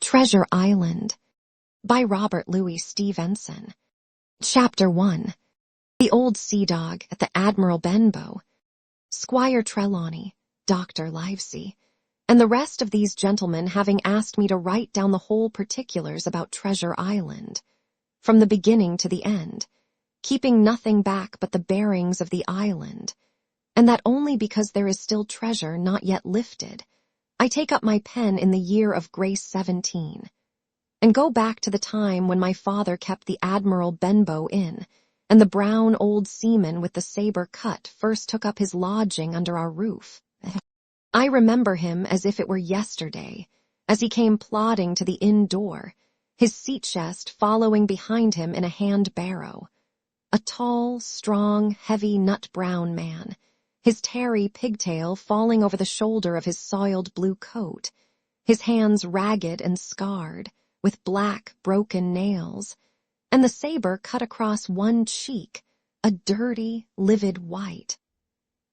Treasure Island by Robert Louis Stevenson. Chapter 1. The Old Sea Dog at the Admiral Benbow, Squire Trelawney, Dr. Livesey, and the rest of these gentlemen having asked me to write down the whole particulars about Treasure Island, from the beginning to the end, keeping nothing back but the bearings of the island, and that only because there is still treasure not yet lifted, I take up my pen in the year of grace 17, and go back to the time when my father kept the Admiral Benbow Inn, and the brown old seaman with the saber cut first took up his lodging under our roof. I remember him as if it were yesterday, as he came plodding to the inn door, his sea-chest following behind him in a hand-barrow. A tall, strong, heavy, nut-brown man, his tarry pigtail falling over the shoulder of his soiled blue coat, his hands ragged and scarred, with black, broken nails, and the saber cut across one cheek, a dirty, livid white.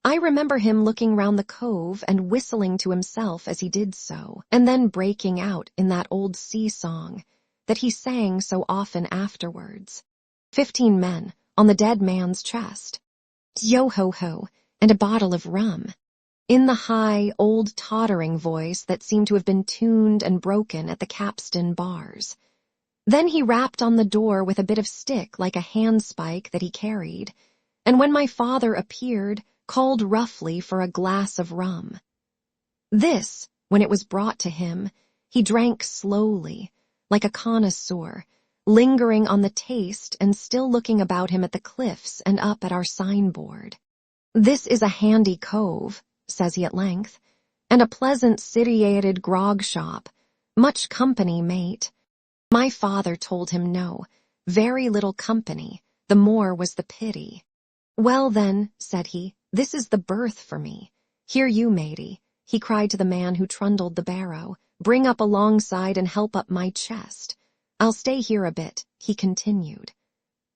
I remember him looking round the cove and whistling to himself as he did so, and then breaking out in that old sea song that he sang so often afterwards. 15 men on the dead man's chest. Yo-ho-ho, and a bottle of rum, in the high, old tottering voice that seemed to have been tuned and broken at the capstan bars. Then he rapped on the door with a bit of stick like a handspike that he carried, and when my father appeared, called roughly for a glass of rum. This, when it was brought to him, he drank slowly, like a connoisseur, lingering on the taste and still looking about him at the cliffs and up at our signboard. "This is a handy cove," says he at length, "and a pleasant situated grog shop. Much company, mate." My father told him no, very little company, the more was the pity. "Well then," said he, "this is the berth for me. Here you, matey," he cried to the man who trundled the barrow, "bring up alongside and help up my chest. I'll stay here a bit," he continued.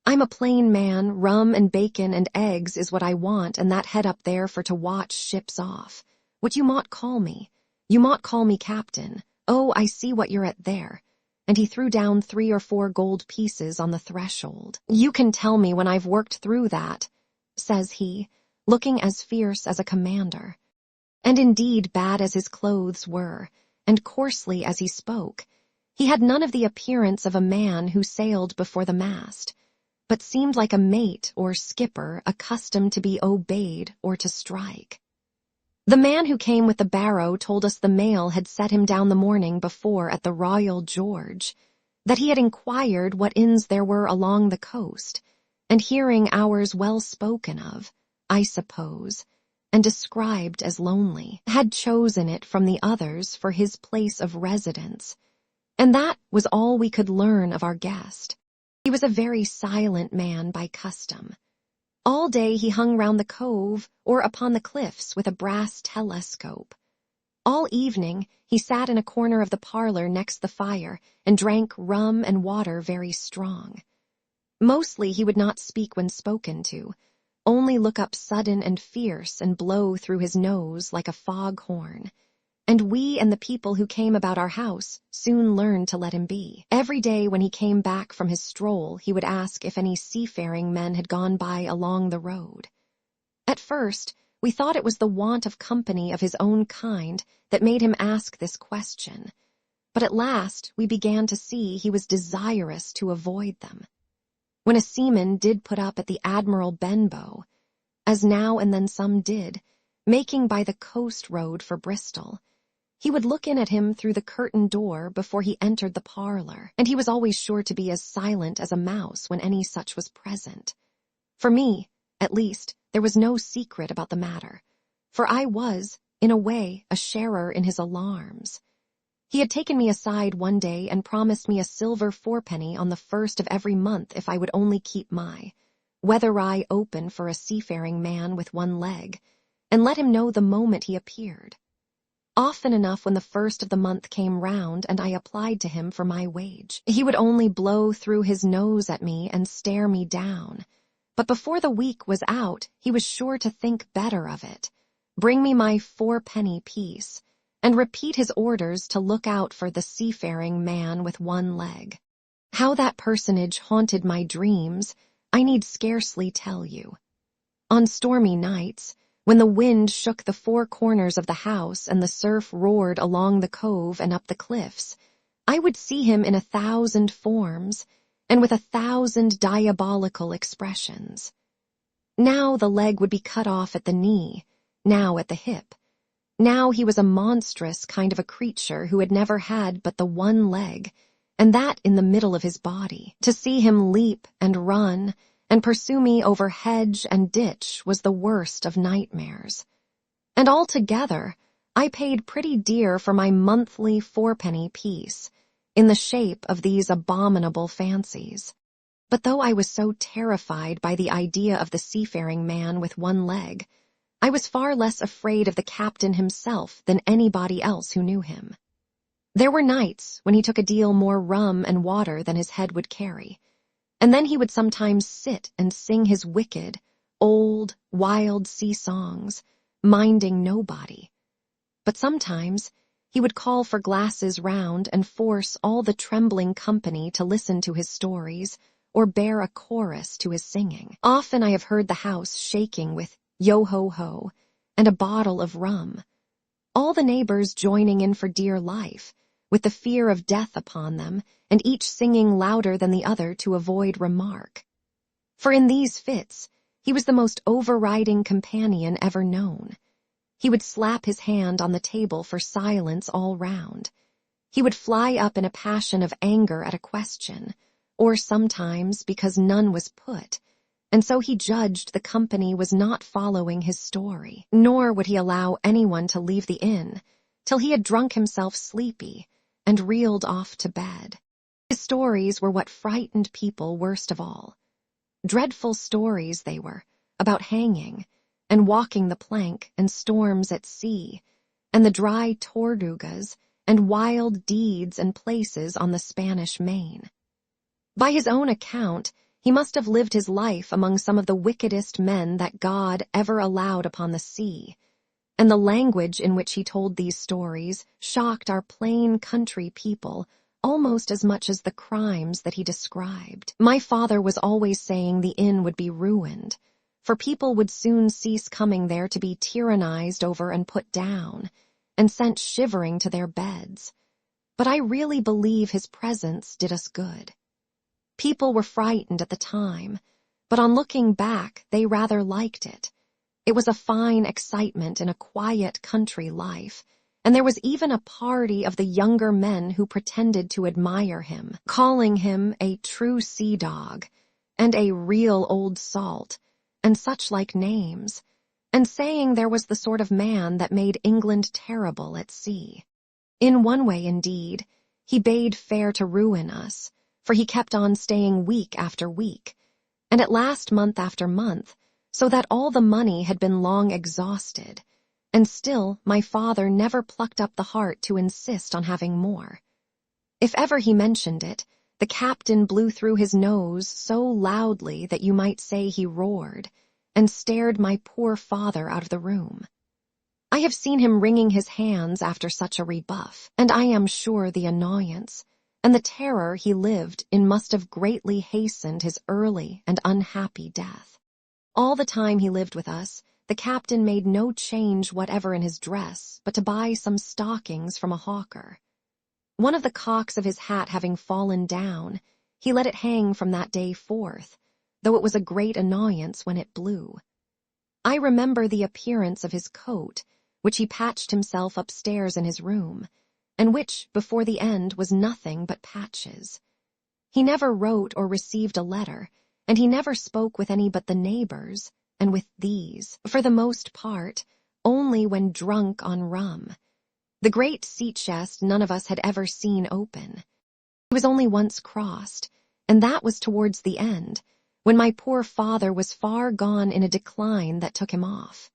"I'm a plain man, rum and bacon and eggs is what I want, and that head up there for to watch ships off. What you mought call me? You mought call me captain. Oh, I see what you're at there." And he threw down 3 or 4 gold pieces on the threshold. "You can tell me when I've worked through that," says he, looking as fierce as a commander. And indeed, bad as his clothes were, and coarsely as he spoke, he had none of the appearance of a man who sailed before the mast, but seemed like a mate or skipper accustomed to be obeyed or to strike. The man who came with the barrow told us the mail had set him down the morning before at the Royal George, that he had inquired what inns there were along the coast, and hearing ours well spoken of, I suppose, and described as lonely, had chosen it from the others for his place of residence, and that was all we could learn of our guest. He was a very silent man by custom. All day he hung round the cove or upon the cliffs with a brass telescope. All evening he sat in a corner of the parlor next the fire and drank rum and water very strong. Mostly he would not speak when spoken to, only look up sudden and fierce and blow through his nose like a fog-horn. And we and the people who came about our house soon learned to let him be. Every day when he came back from his stroll, he would ask if any seafaring men had gone by along the road. At first, we thought it was the want of company of his own kind that made him ask this question, but at last we began to see he was desirous to avoid them. When a seaman did put up at the Admiral Benbow, as now and then some did, making by the coast road for Bristol, he would look in at him through the curtained door before he entered the parlor, and he was always sure to be as silent as a mouse when any such was present. For me, at least, there was no secret about the matter, for I was, in a way, a sharer in his alarms. He had taken me aside one day and promised me a silver 4penny on the 1st of every month if I would only keep my weather eye open for a seafaring man with one leg, and let him know the moment he appeared. Often enough when the 1st of the month came round and I applied to him for my wage, he would only blow through his nose at me and stare me down. But before the week was out, he was sure to think better of it, bring me my 4penny piece, and repeat his orders to look out for the seafaring man with one leg. How that personage haunted my dreams, I need scarcely tell you. On stormy nights, when the wind shook the four corners of the house and the surf roared along the cove and up the cliffs, I would see him in 1,000 forms and with 1,000 diabolical expressions. Now the leg would be cut off at the knee, now at the hip. Now he was a monstrous kind of a creature who had never had but the one leg, and that in the middle of his body. To see him leap and run and pursue me over hedge and ditch was the worst of nightmares. And altogether, I paid pretty dear for my monthly 4-penny piece, in the shape of these abominable fancies. But though I was so terrified by the idea of the seafaring man with one leg, I was far less afraid of the captain himself than anybody else who knew him. There were nights when he took a deal more rum and water than his head would carry, and then he would sometimes sit and sing his wicked, old, wild sea songs, minding nobody. But sometimes he would call for glasses round and force all the trembling company to listen to his stories or bear a chorus to his singing. Often I have heard the house shaking with yo-ho-ho and a bottle of rum, all the neighbors joining in for dear life, with the fear of death upon them, and each singing louder than the other to avoid remark. For in these fits, he was the most overriding companion ever known. He would slap his hand on the table for silence all round. He would fly up in a passion of anger at a question, or sometimes because none was put, and so he judged the company was not following his story, nor would he allow anyone to leave the inn till he had drunk himself sleepy and reeled off to bed. His stories were what frightened people worst of all. Dreadful stories they were, about hanging, and walking the plank, and storms at sea, and the dry tortugas, and wild deeds and places on the Spanish Main. By his own account, he must have lived his life among some of the wickedest men that God ever allowed upon the sea, and the language in which he told these stories shocked our plain country people almost as much as the crimes that he described. My father was always saying the inn would be ruined, for people would soon cease coming there to be tyrannized over and put down, and sent shivering to their beds. But I really believe his presence did us good. People were frightened at the time, but on looking back they rather liked it. It was a fine excitement in a quiet country life, and there was even a party of the younger men who pretended to admire him, calling him a true sea dog, and a real old salt, and such like names, and saying there was the sort of man that made England terrible at sea. In one way, indeed, he bade fair to ruin us, for he kept on staying week after week, and at last month after month, so that all the money had been long exhausted, and still my father never plucked up the heart to insist on having more. If ever he mentioned it, the captain blew through his nose so loudly that you might say he roared, and stared my poor father out of the room. I have seen him wringing his hands after such a rebuff, and I am sure the annoyance and the terror he lived in must have greatly hastened his early and unhappy death. All the time he lived with us, the captain made no change whatever in his dress but to buy some stockings from a hawker. One of the cocks of his hat having fallen down, he let it hang from that day forth, though it was a great annoyance when it blew. I remember the appearance of his coat, which he patched himself upstairs in his room, and which, before the end, was nothing but patches. He never wrote or received a letter, and he never spoke with any but the neighbors, and with these, for the most part, only when drunk on rum. The great sea-chest none of us had ever seen open. It was only once crossed, and that was towards the end, when my poor father was far gone in a decline that took him off.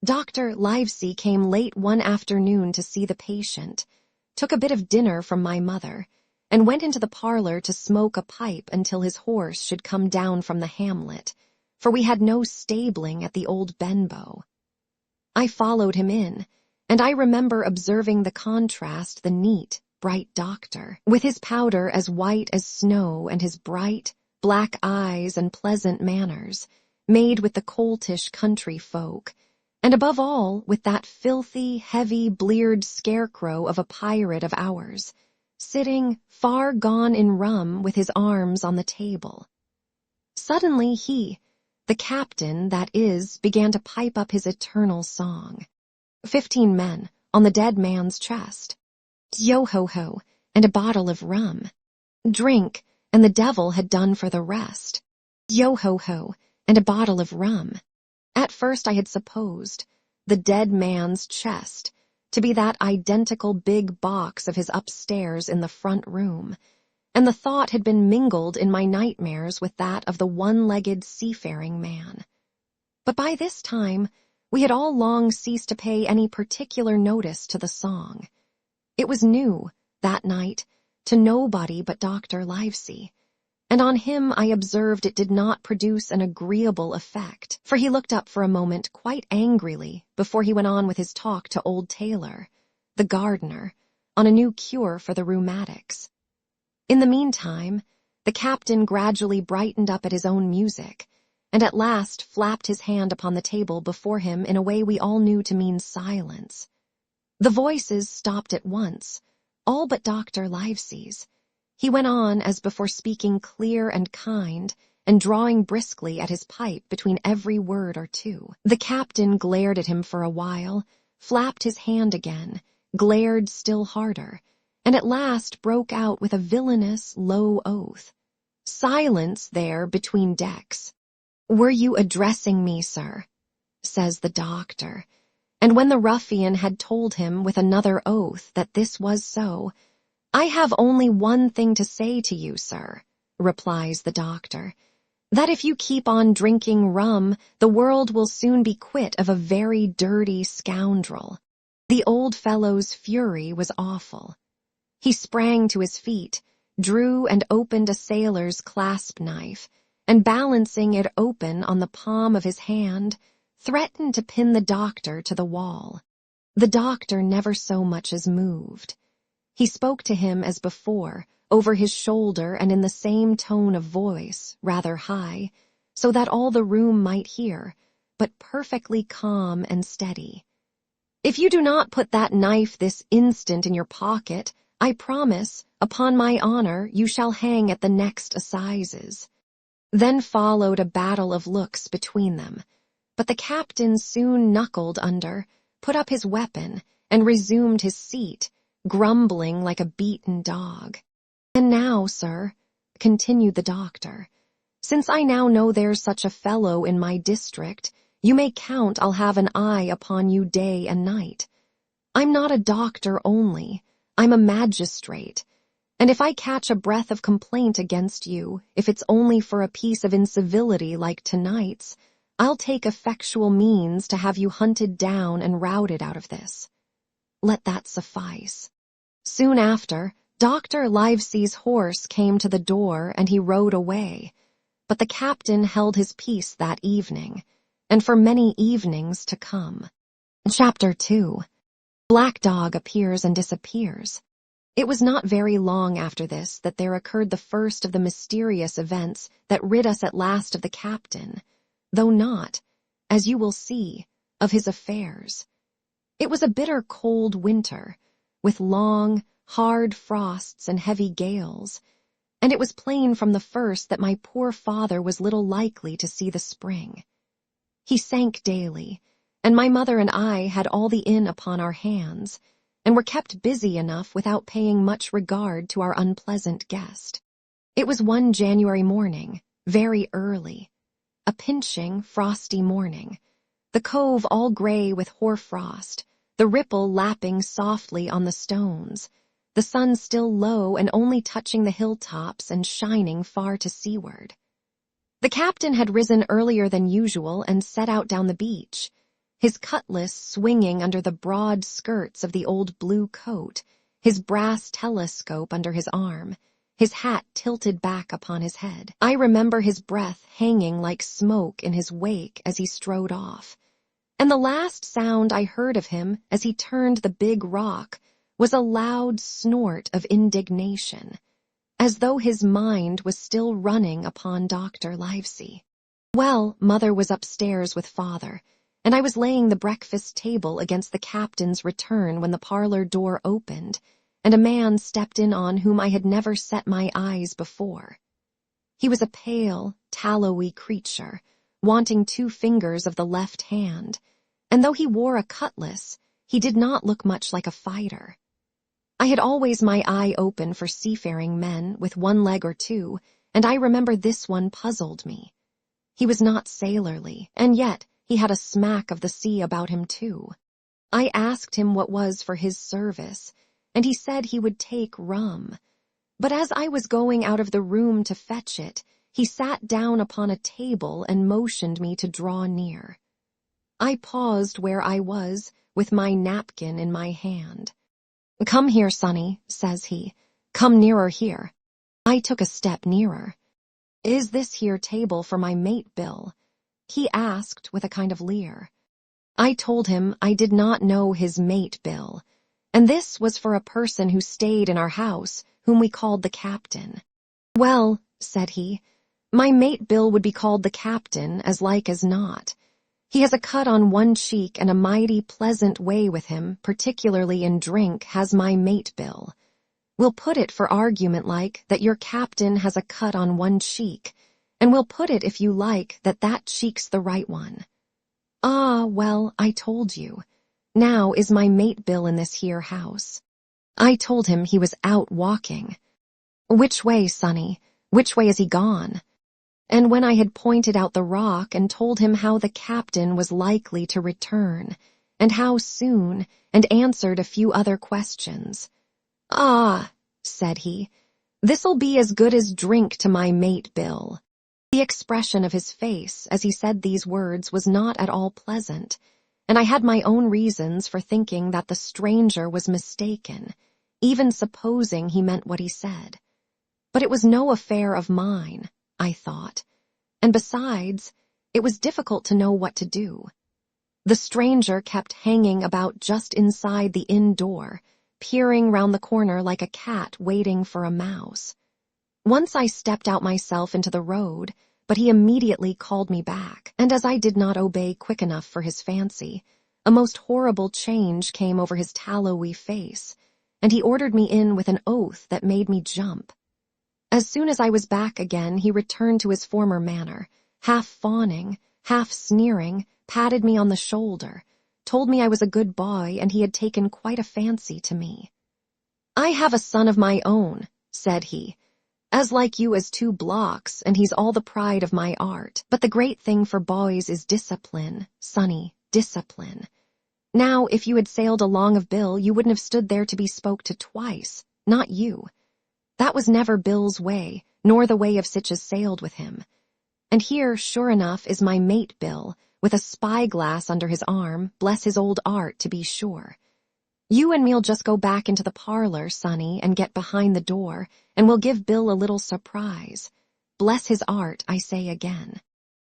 Dr. Livesey came late one afternoon to see the patient, took a bit of dinner from my mother, and went into the parlor to smoke a pipe until his horse should come down from the hamlet, for we had no stabling at the old Benbow. I followed him in, and I remember observing the contrast the neat, bright doctor, with his powder as white as snow and his bright, black eyes and pleasant manners, made with the coltish country folk, and above all with that filthy, heavy, bleared scarecrow of a pirate of ours, sitting far gone in rum with his arms on the table. Suddenly he, the captain, that is, began to pipe up his eternal song. 15 men on the dead man's chest. Yo-ho-ho, and a bottle of rum. Drink, and the devil had done for the rest. Yo-ho-ho, and a bottle of rum. At first I had supposed the dead man's chest to be that identical big box of his upstairs in the front room, and the thought had been mingled in my nightmares with that of the one-legged seafaring man. But by this time we had all long ceased to pay any particular notice to the song. It was new, that night, to nobody but Dr. Livesey, and on him I observed it did not produce an agreeable effect, for he looked up for a moment quite angrily before he went on with his talk to old Taylor, the gardener, on a new cure for the rheumatics. In the meantime, the captain gradually brightened up at his own music, and at last flapped his hand upon the table before him in a way we all knew to mean silence. The voices stopped at once, all but Dr. Livesey's. He went on as before, speaking clear and kind, and drawing briskly at his pipe between every word or two. The captain glared at him for a while, flapped his hand again, glared still harder, and at last broke out with a villainous, low oath. Silence there between decks. "Were you addressing me, sir?" says the doctor. And when the ruffian had told him with another oath that this was so, "I have only one thing to say to you, sir," replies the doctor, "that if you keep on drinking rum, the world will soon be quit of a very dirty scoundrel." The old fellow's fury was awful. He sprang to his feet, drew and opened a sailor's clasp knife, and balancing it open on the palm of his hand, threatened to pin the doctor to the wall. The doctor never so much as moved. He spoke to him as before, over his shoulder and in the same tone of voice, rather high, so that all the room might hear, but perfectly calm and steady. "If you do not put that knife this instant in your pocket, I promise, upon my honor, you shall hang at the next assizes." Then followed a battle of looks between them, but the captain soon knuckled under, put up his weapon, and resumed his seat, grumbling like a beaten dog. "And now, sir," continued the doctor, "since I now know there's such a fellow in my district, you may count I'll have an eye upon you day and night. I'm not a doctor only, I'm a magistrate, and if I catch a breath of complaint against you, if it's only for a piece of incivility like tonight's, I'll take effectual means to have you hunted down and routed out of this. Let that suffice." Soon after, Dr. Livesey's horse came to the door and he rode away, but the captain held his peace that evening, and for many evenings to come. Chapter 2. Black Dog appears and disappears. It was not very long after this that there occurred the first of the mysterious events that rid us at last of the captain, though not, as you will see, of his affairs. It was a bitter cold winter, with long, hard frosts and heavy gales, and it was plain from the first that my poor father was little likely to see the spring. He sank daily, and my mother and I had all the inn upon our hands, and were kept busy enough without paying much regard to our unpleasant guest. It was one January morning, very early, a pinching, frosty morning, the cove all gray with hoar-frost, the ripple lapping softly on the stones, the sun still low and only touching the hilltops and shining far to seaward. The captain had risen earlier than usual and set out down the beach, his cutlass swinging under the broad skirts of the old blue coat, his brass telescope under his arm, his hat tilted back upon his head. I remember his breath hanging like smoke in his wake as he strode off, And the last sound I heard of him as he turned the big rock was a loud snort of indignation, as though his mind was still running upon Dr. Livesey. Well, Mother was upstairs with Father, and I was laying the breakfast table against the captain's return when the parlor door opened, and a man stepped in on whom I had never set my eyes before. He was a pale, tallowy creature, wanting 2 fingers of the left hand, and though he wore a cutlass, he did not look much like a fighter. I had always my eye open for seafaring men with 1 leg or 2, and I remember this one puzzled me. He was not sailorly, and yet he had a smack of the sea about him too. I asked him what was for his service, and he said he would take rum. But as I was going out of the room to fetch it, he sat down upon a table and motioned me to draw near. I paused where I was, with my napkin in my hand. "Come here, Sonny," says he. "Come nearer here." I took a step nearer. "Is this here table for my mate, Bill?" he asked with a kind of leer. I told him I did not know his mate, Bill, and this was for a person who stayed in our house, whom we called the captain. "Well," said he, "my mate Bill would be called the captain as like as not. He has a cut on 1 cheek and a mighty pleasant way with him, particularly in drink, has my mate Bill. We'll put it for argument like that your captain has a cut on 1 cheek, and we'll put it, if you like, that that cheek's the right one." "Ah, well, I told you. Now is my mate Bill in this here house?" I told him he was out walking. "Which way, Sonny? Which way is he gone?" And when I had pointed out the rock and told him how the captain was likely to return, and how soon, and answered a few other questions. "Ah," said he, "this'll be as good as drink to my mate Bill." The expression of his face as he said these words was not at all pleasant, and I had my own reasons for thinking that the stranger was mistaken, even supposing he meant what he said. But it was no affair of mine, I thought, and besides, it was difficult to know what to do. The stranger kept hanging about just inside the inn door, peering round the corner like a cat waiting for a mouse. Once I stepped out myself into the road, but he immediately called me back, and as I did not obey quick enough for his fancy, a most horrible change came over his tallowy face, and he ordered me in with an oath that made me jump. As soon as I was back again, he returned to his former manner, half fawning, half sneering, patted me on the shoulder, told me I was a good boy and he had taken quite a fancy to me. "I have a son of my own," said he, "as like you as 2 blocks, and he's all the pride of my art. But the great thing for boys is discipline, Sonny, discipline. Now, if you had sailed along of Bill, you wouldn't have stood there to be spoke to twice, not you. That was never Bill's way, nor the way of sich as sailed with him. And here, sure enough, is my mate Bill, with a spyglass under his arm, bless his old art, to be sure. You and me'll just go back into the parlor, Sonny, and get behind the door, and we'll give Bill a little surprise. Bless his art, I say again."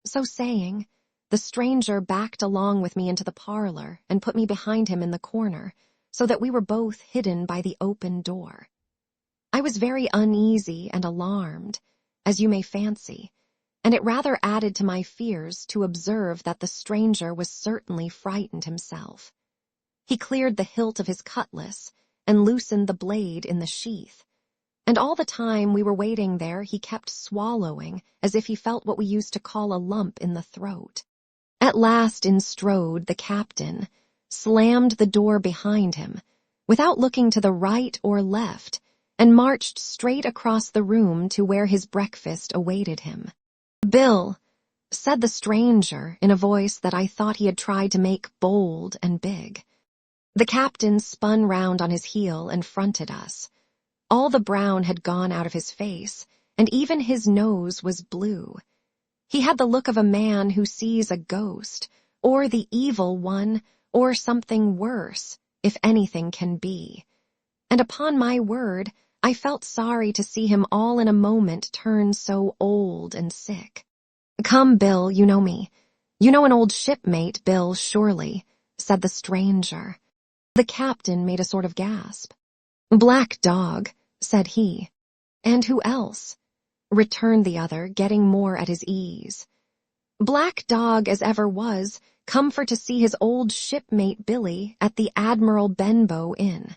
So saying, the stranger backed along with me into the parlor and put me behind him in the corner, so that we were both hidden by the open door. I was very uneasy and alarmed, as you may fancy, and it rather added to my fears to observe that the stranger was certainly frightened himself. He cleared the hilt of his cutlass and loosened the blade in the sheath, and all the time we were waiting there he kept swallowing as if he felt what we used to call a lump in the throat. At last in strode the captain, slammed the door behind him, without looking to the right or left, and marched straight across the room to where his breakfast awaited him. "Bill," said the stranger in a voice that I thought he had tried to make bold and big. The captain spun round on his heel and fronted us. All the brown had gone out of his face, and even his nose was blue. He had the look of a man who sees a ghost, or the evil one, or something worse, if anything can be. And upon my word, I felt sorry to see him all in a moment turn so old and sick. "Come, Bill, you know me. "You know an old shipmate, Bill, surely," said the stranger. The captain made a sort of gasp. "Black Dog," said he. "And who else?" returned the other, getting more at his ease. "Black Dog as ever was, come for to see his old shipmate Billy at the Admiral Benbow Inn.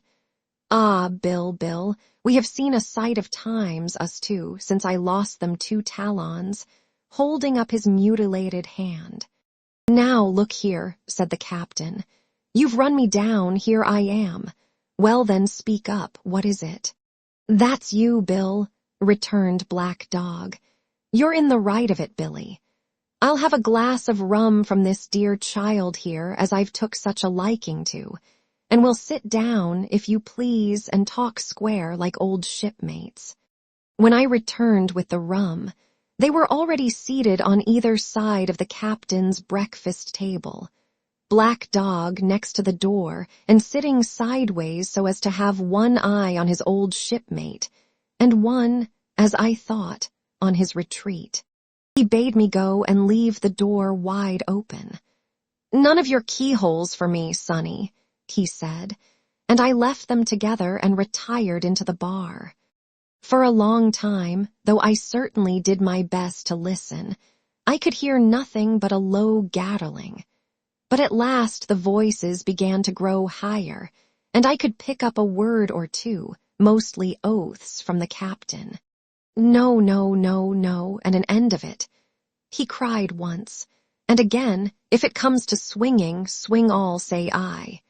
Ah, Bill, we have seen a sight of times, us two, since I lost them 2 talons," holding up his mutilated hand. "Now, look here," said the captain. "You've run me down, here I am. Well then, speak up, what is it?" "That's you, Bill," returned Black Dog. "You're in the right of it, Billy. I'll have a glass of rum from this dear child here, as I've took such a liking to, and we'll sit down, if you please, and talk square like old shipmates." When I returned with the rum, they were already seated on either side of the captain's breakfast table. Black Dog next to the door and sitting sideways so as to have one eye on his old shipmate, and one, as I thought, on his retreat. He bade me go and leave the door wide open. "None of your keyholes for me, sonny," he said, and I left them together and retired into the bar. For a long time, though I certainly did my best to listen, I could hear nothing but a low gattling. But at last the voices began to grow higher, and I could pick up a word or two, mostly oaths, from the captain. "No, no, no, no, and an end of it," he cried once, and again, "If it comes to swinging, swing all, say I."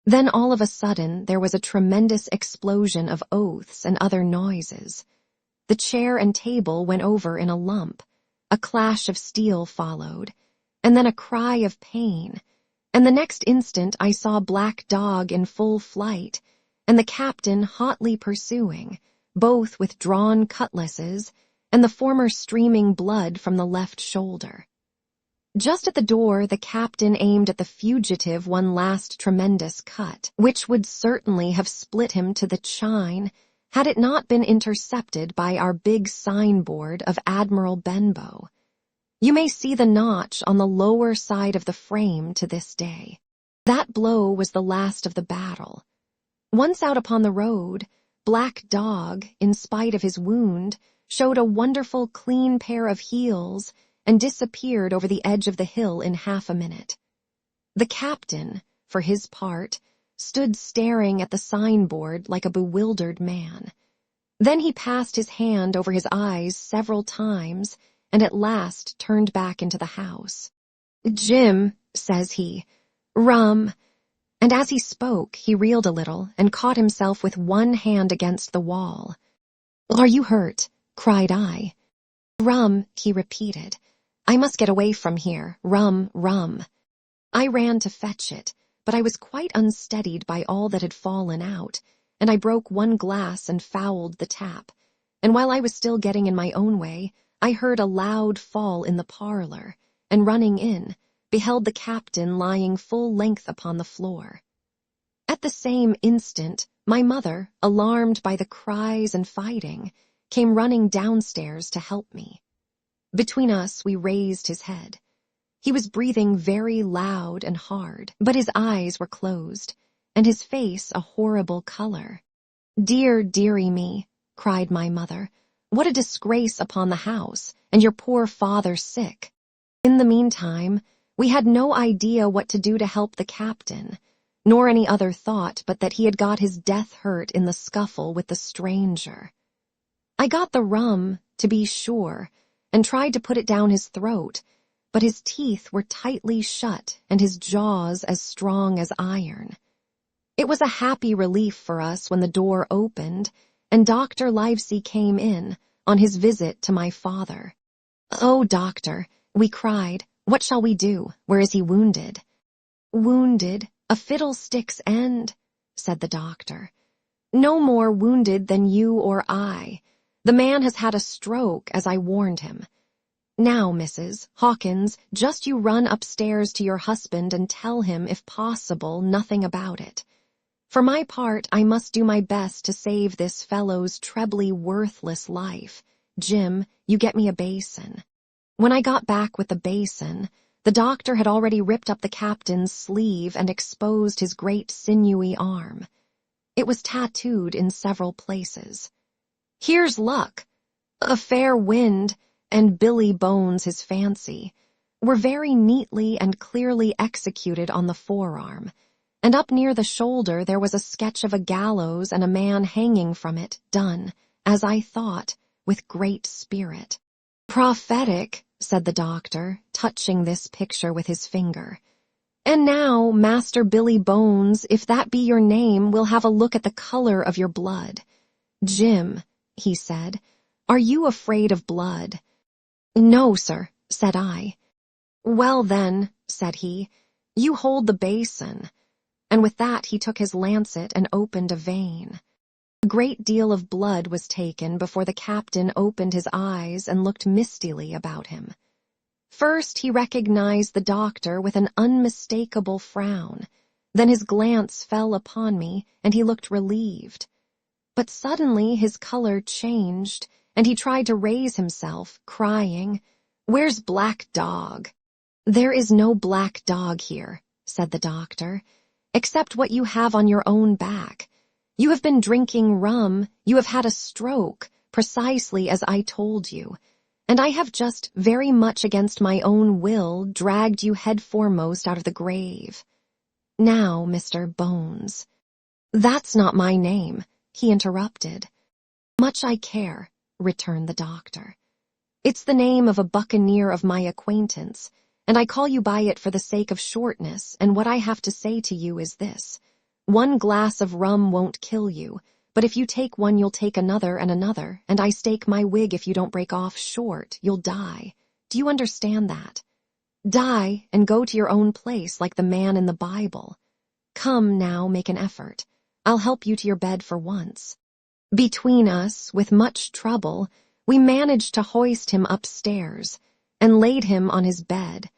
Then all of a sudden there was a tremendous explosion of oaths and other noises. The chair and table went over in a lump, a clash of steel followed, and then a cry of pain, and the next instant I saw Black Dog in full flight, and the captain hotly pursuing, both with drawn cutlasses, and the former streaming blood from the left shoulder. Just at the door the captain aimed at the fugitive one last tremendous cut, which would certainly have split him to the chine, had it not been intercepted by our big signboard of Admiral Benbow. You may see the notch on the lower side of the frame to this day. That blow was the last of the battle. Once out upon the road, Black Dog, in spite of his wound, showed a wonderful clean pair of heels and disappeared over the edge of the hill in half a minute. The captain, for his part, stood staring at the signboard like a bewildered man. Then he passed his hand over his eyes several times and at last turned back into the house. "Jim," says he, "rum," and as he spoke he reeled a little and caught himself with one hand against the wall. "Are you hurt?" cried I. "Rum," he repeated. "I must get away from here. Rum, rum." I ran to fetch it, but I was quite unsteadied by all that had fallen out, and I broke one glass and fouled the tap, and while I was still getting in my own way, I heard a loud fall in the parlor, and running in, beheld the captain lying full length upon the floor. At the same instant, my mother, alarmed by the cries and fighting, came running downstairs to help me. Between us we raised his head. He was breathing very loud and hard, but his eyes were closed, and his face a horrible color. "Dear, dearie me," cried my mother, "what a disgrace upon the house, and your poor father sick." In the meantime, we had no idea what to do to help the captain, nor any other thought but that he had got his death hurt in the scuffle with the stranger. I got the rum, to be sure, and tried to put it down his throat, but his teeth were tightly shut and his jaws as strong as iron. It was a happy relief for us when the door opened and Dr. Livesey came in on his visit to my father. "Oh, doctor," we cried, "what shall we do? Where is he wounded?" "Wounded? A fiddlestick's end," said the doctor. "No more wounded than you or I. The man has had a stroke, as I warned him. Now, Mrs. Hawkins, just you run upstairs to your husband and tell him, if possible, nothing about it. For my part, I must do my best to save this fellow's trebly worthless life. Jim, you get me a basin." When I got back with the basin, The doctor had already ripped up the captain's sleeve and exposed his great sinewy arm. It was tattooed in several places. "Here's luck! A fair wind," and Billy Bones his fancy, were very neatly and clearly executed on the forearm, and up near the shoulder there was a sketch of a gallows and a man hanging from it, done, as I thought, with great spirit. "Prophetic," said the doctor, touching this picture with his finger. "And now, Master Billy Bones, if that be your name, we'll have a look at the color of your blood. Jim," he said, "are you afraid of blood?" "No, sir," said I. "Well then," said he, "you hold the basin." And with that he took his lancet and opened a vein. A great deal of blood was taken before the captain opened his eyes and looked mistily about him. First he recognized the doctor with an unmistakable frown. Then his glance fell upon me, and he looked relieved. But suddenly his color changed, and he tried to raise himself, crying, "Where's Black Dog?" "There is no black dog here," said the doctor, "except what you have on your own back. You have been drinking rum, you have had a stroke, precisely as I told you, and I have just very much against my own will dragged you head foremost out of the grave. Now, Mr. Bones—" "That's not my name," he interrupted. "Much I care," returned the doctor. "It's the name of a buccaneer of my acquaintance, and I call you by it for the sake of shortness, and what I have to say to you is this. One glass of rum won't kill you, but if you take one you'll take another, and I stake my wig if you don't break off short, you'll die. Do you understand that? Die and go to your own place like the man in the Bible. Come now, make an effort. I'll help you to your bed for once." Between us, with much trouble, we managed to hoist him upstairs, and laid him on his bed,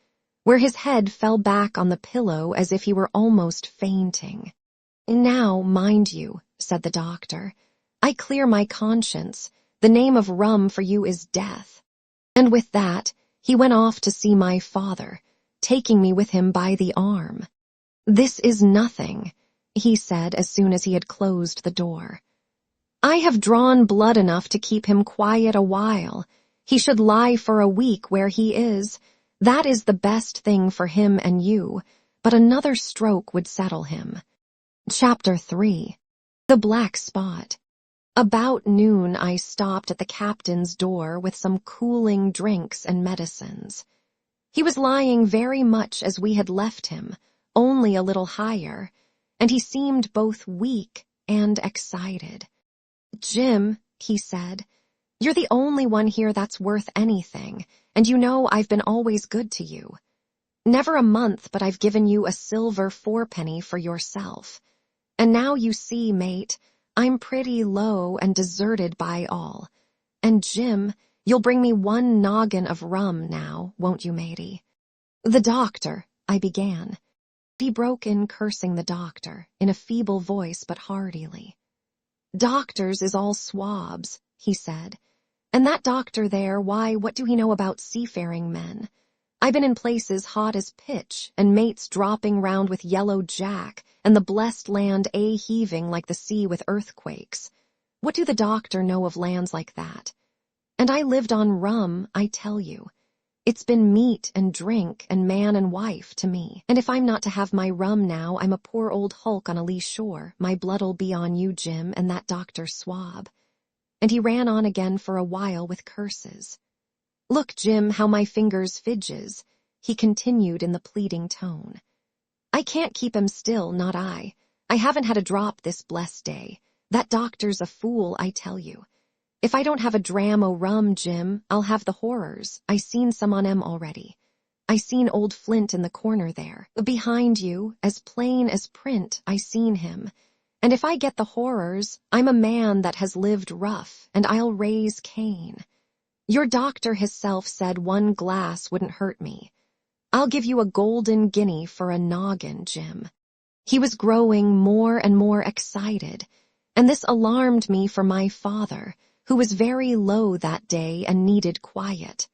where his head fell back on the pillow as if he were almost fainting. "Now, mind you," said the doctor, "I clear my conscience. The name of rum for you is death." And with that, he went off to see my father, taking me with him by the arm. "This is nothing," he said as soon as he had closed the door. "I have drawn blood enough to keep him quiet a while. He should lie for a week where he is. That is the best thing for him and you, but another stroke would settle him." Chapter 3. The Black Spot. About noon I stopped at the captain's door with some cooling drinks and medicines. He was lying very much as we had left him, only a little higher, and he seemed both weak and excited. "Jim," he said, "you're the only one here that's worth anything, and you know I've been always good to you. Never a month but I've given you a silver fourpenny for yourself. And now you see, mate, I'm pretty low and deserted by all. And Jim, you'll bring me one noggin of rum now, won't you, matey?" "The doctor," I began. He broke in cursing the doctor, in a feeble voice but heartily. "Doctors is all swabs," he said. "And that doctor there, why, what do he know about seafaring men? I've been in places hot as pitch, and mates dropping round with yellow jack, and the blessed land heaving like the sea with earthquakes. What do the doctor know of lands like that? And I lived on rum, I tell you. It's been meat and drink and man and wife to me, and if I'm not to have my rum now, I'm a poor old hulk on a lee shore. My blood'll be on you, Jim, and that doctor swab." And he ran on again for a while with curses. "Look, Jim, how my fingers fidges," he continued in the pleading tone. "I can't keep 'em still, not I. I haven't had a drop this blessed day. That doctor's a fool, I tell you. If I don't have a dram o' rum, Jim, I'll have the horrors. I seen some on 'em already. I seen old Flint in the corner there. Behind you, as plain as print, I seen him. And if I get the horrors, I'm a man that has lived rough, and I'll raise Cain. Your doctor hisself said one glass wouldn't hurt me. I'll give you a golden guinea for a noggin, Jim." He was growing more and more excited, and this alarmed me for my father, who was very low that day and needed quiet.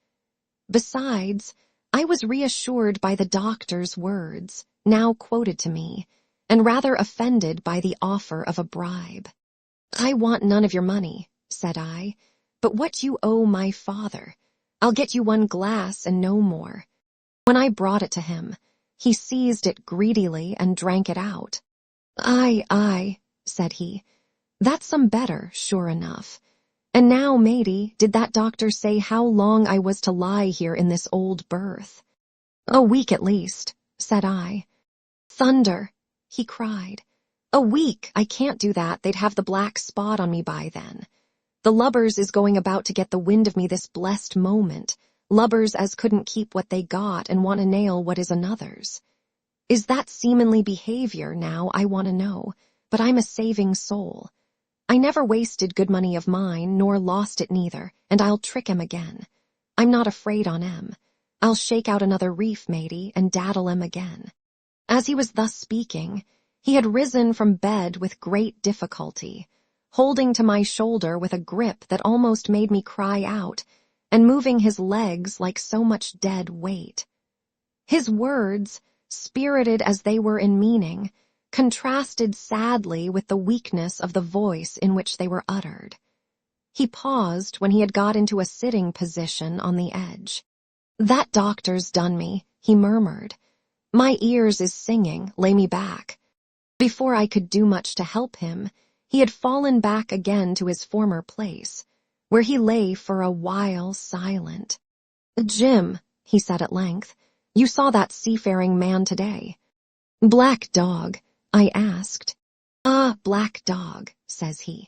Besides, I was reassured by the doctor's words, now quoted to me, and rather offended by the offer of a bribe. "I want none of your money," said I, "but what you owe my father. I'll get you one glass and no more." When I brought it to him, he seized it greedily and drank it out. Aye, said he, "that's some better, sure enough. And now, matey, did that doctor say how long I was to lie here in this old berth?" "A week at least," said I. "Thunder," he cried. "A week! I can't do that, they'd have the black spot on me by then. The lubbers is going about to get the wind of me this blessed moment, lubbers as couldn't keep what they got and want to nail what is another's. Is that seamanly behavior, now, I want to know, but I'm a saving soul. I never wasted good money of mine, nor lost it neither, and I'll trick him again. I'm not afraid on 'em. I'll shake out another reef, matey, and daddle 'em again." As he was thus speaking, he had risen from bed with great difficulty, holding to my shoulder with a grip that almost made me cry out, and moving his legs like so much dead weight. His words, spirited as they were in meaning, contrasted sadly with the weakness of the voice in which they were uttered. He paused when he had got into a sitting position on the edge. "That doctor's done me," he murmured. "My ears is singing, lay me back." Before I could do much to help him, he had fallen back again to his former place, where he lay for a while silent. "Jim," he said at length, "you saw that seafaring man today." "Black dog?" I asked. "Ah, black dog," says he.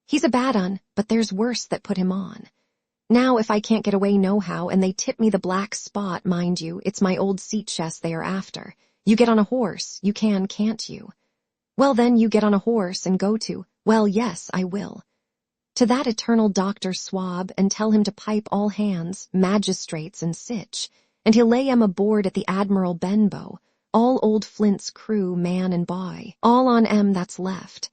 "He's a bad un, but there's worse that put him on. Now if I can't get away nohow and they tip me the black spot, mind you, it's my old seat chest they are after. You get on a horse, you can, can't you? Well then, you get on a horse and go to, well yes, I will. To that eternal Dr. Swab and tell him to pipe all hands, magistrates and sich, and he'll lay 'em aboard at the Admiral Benbow, all old Flint's crew, man and boy, all on 'em that's left.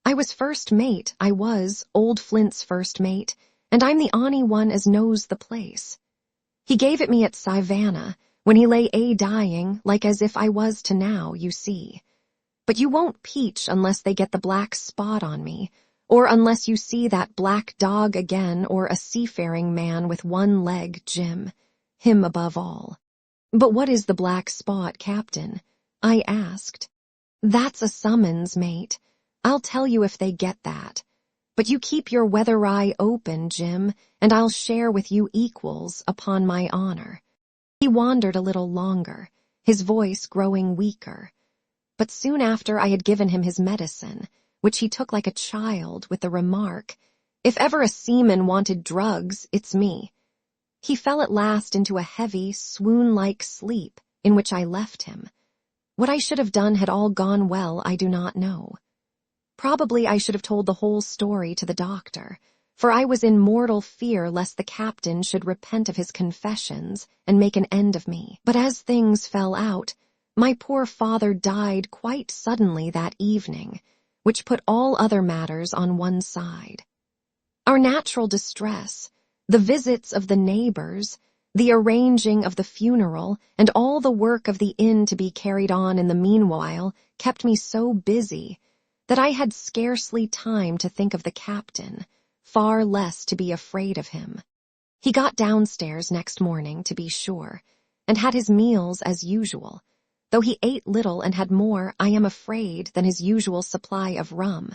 I was first mate, I was, old Flint's first mate, and I'm the on'y one as knows the place. He gave it me at Savannah, when he lay dying, like as if I was to now, you see. But you won't peach unless they get the black spot on me, or unless you see that black dog again, or a seafaring man with one leg, Jim, him above all." "But what is the black spot, Captain?" I asked. "That's a summons, mate. I'll tell you if they get that. But you keep your weather eye open, Jim, and I'll share with you equals, upon my honor." He wandered a little longer, his voice growing weaker. But soon after I had given him his medicine, which he took like a child, with the remark, "If ever a seaman wanted drugs, it's me." He fell at last into a heavy, swoon-like sleep, in which I left him. What I should have done had all gone well, I do not know. Probably I should have told the whole story to the doctor, for I was in mortal fear lest the captain should repent of his confessions and make an end of me. But as things fell out, my poor father died quite suddenly that evening, which put all other matters on one side. Our natural distress, the visits of the neighbors, the arranging of the funeral, and all the work of the inn to be carried on in the meanwhile kept me so busy that I had scarcely time to think of the captain, far less to be afraid of him. He got downstairs next morning, to be sure, and had his meals as usual, though he ate little and had more, I am afraid, than his usual supply of rum,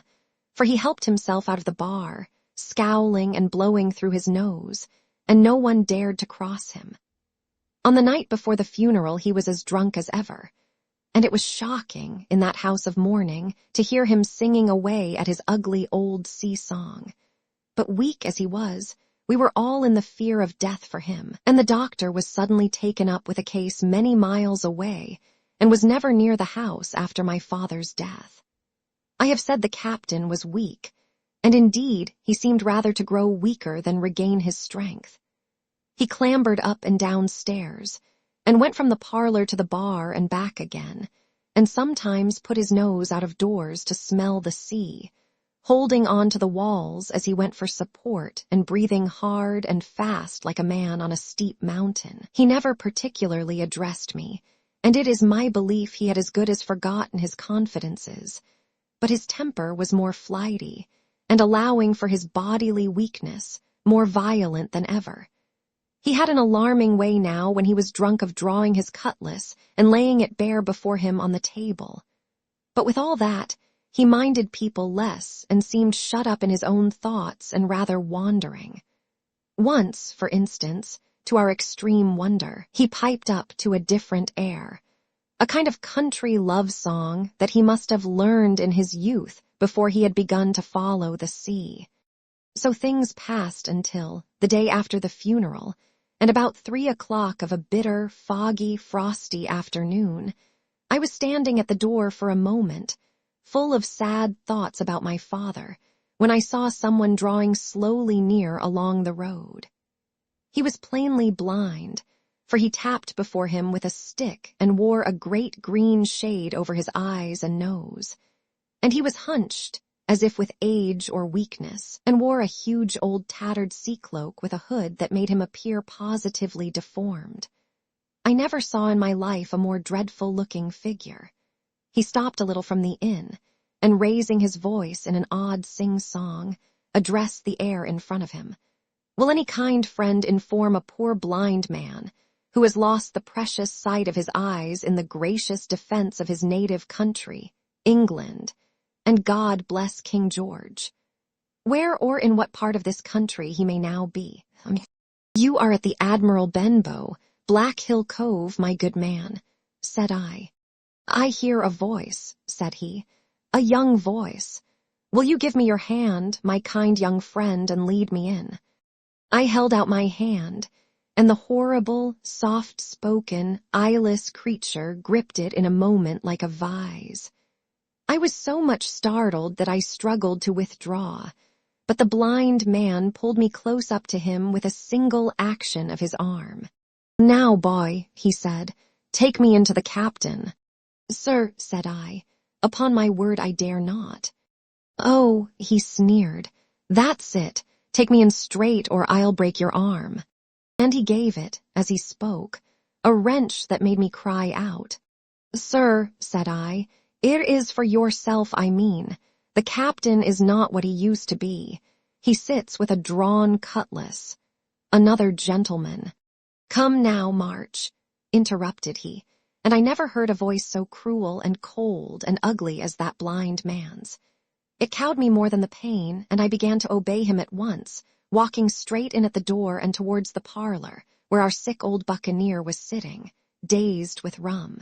for he helped himself out of the bar, scowling and blowing through his nose, and no one dared to cross him. On the night before the funeral he was as drunk as ever, and it was shocking, in that house of mourning, to hear him singing away at his ugly old sea song. But weak as he was, we were all in the fear of death for him, and the doctor was suddenly taken up with a case many miles away, and was never near the house after my father's death. I have said the captain was weak, and indeed he seemed rather to grow weaker than regain his strength. He clambered up and down stairs, and went from the parlor to the bar and back again, and sometimes put his nose out of doors to smell the sea, holding on to the walls as he went for support and breathing hard and fast like a man on a steep mountain. He never particularly addressed me, and it is my belief he had as good as forgotten his confidences, but his temper was more flighty, and allowing for his bodily weakness, more violent than ever. He had an alarming way now when he was drunk of drawing his cutlass and laying it bare before him on the table. But with all that, he minded people less and seemed shut up in his own thoughts and rather wandering. Once, for instance, to our extreme wonder, he piped up to a different air, a kind of country love song that he must have learned in his youth before he had begun to follow the sea. So things passed until, the day after the funeral, and about 3 o'clock of a bitter, foggy, frosty afternoon, I was standing at the door for a moment, full of sad thoughts about my father, when I saw someone drawing slowly near along the road. He was plainly blind, for he tapped before him with a stick and wore a great green shade over his eyes and nose, and he was hunched, as if with age or weakness, and wore a huge old tattered sea cloak with a hood that made him appear positively deformed. I never saw in my life a more dreadful-looking figure. He stopped a little from the inn, and raising his voice in an odd sing-song, addressed the air in front of him. Will any kind friend inform a poor blind man, who has lost the precious sight of his eyes in the gracious defense of his native country, England, and God bless King George, where or in what part of this country he may now be? You are at the Admiral Benbow, Black Hill Cove, my good man, said I. I hear a voice, said he, a young voice. Will you give me your hand, my kind young friend, and lead me in? I held out my hand, and the horrible, soft-spoken, eyeless creature gripped it in a moment like a vise. I was so much startled that I struggled to withdraw, but the blind man pulled me close up to him with a single action of his arm. Now, boy, he said, take me into the captain. Sir, said I, upon my word I dare not. Oh, he sneered, that's it, take me in straight or I'll break your arm. And he gave it, as he spoke, a wrench that made me cry out. Sir, said I, it is for yourself I mean. The captain is not what he used to be. He sits with a drawn cutlass. Another gentleman. Come now, March, interrupted he, and I never heard a voice so cruel and cold and ugly as that blind man's. It cowed me more than the pain, and I began to obey him at once, walking straight in at the door and towards the parlor, where our sick old buccaneer was sitting, dazed with rum.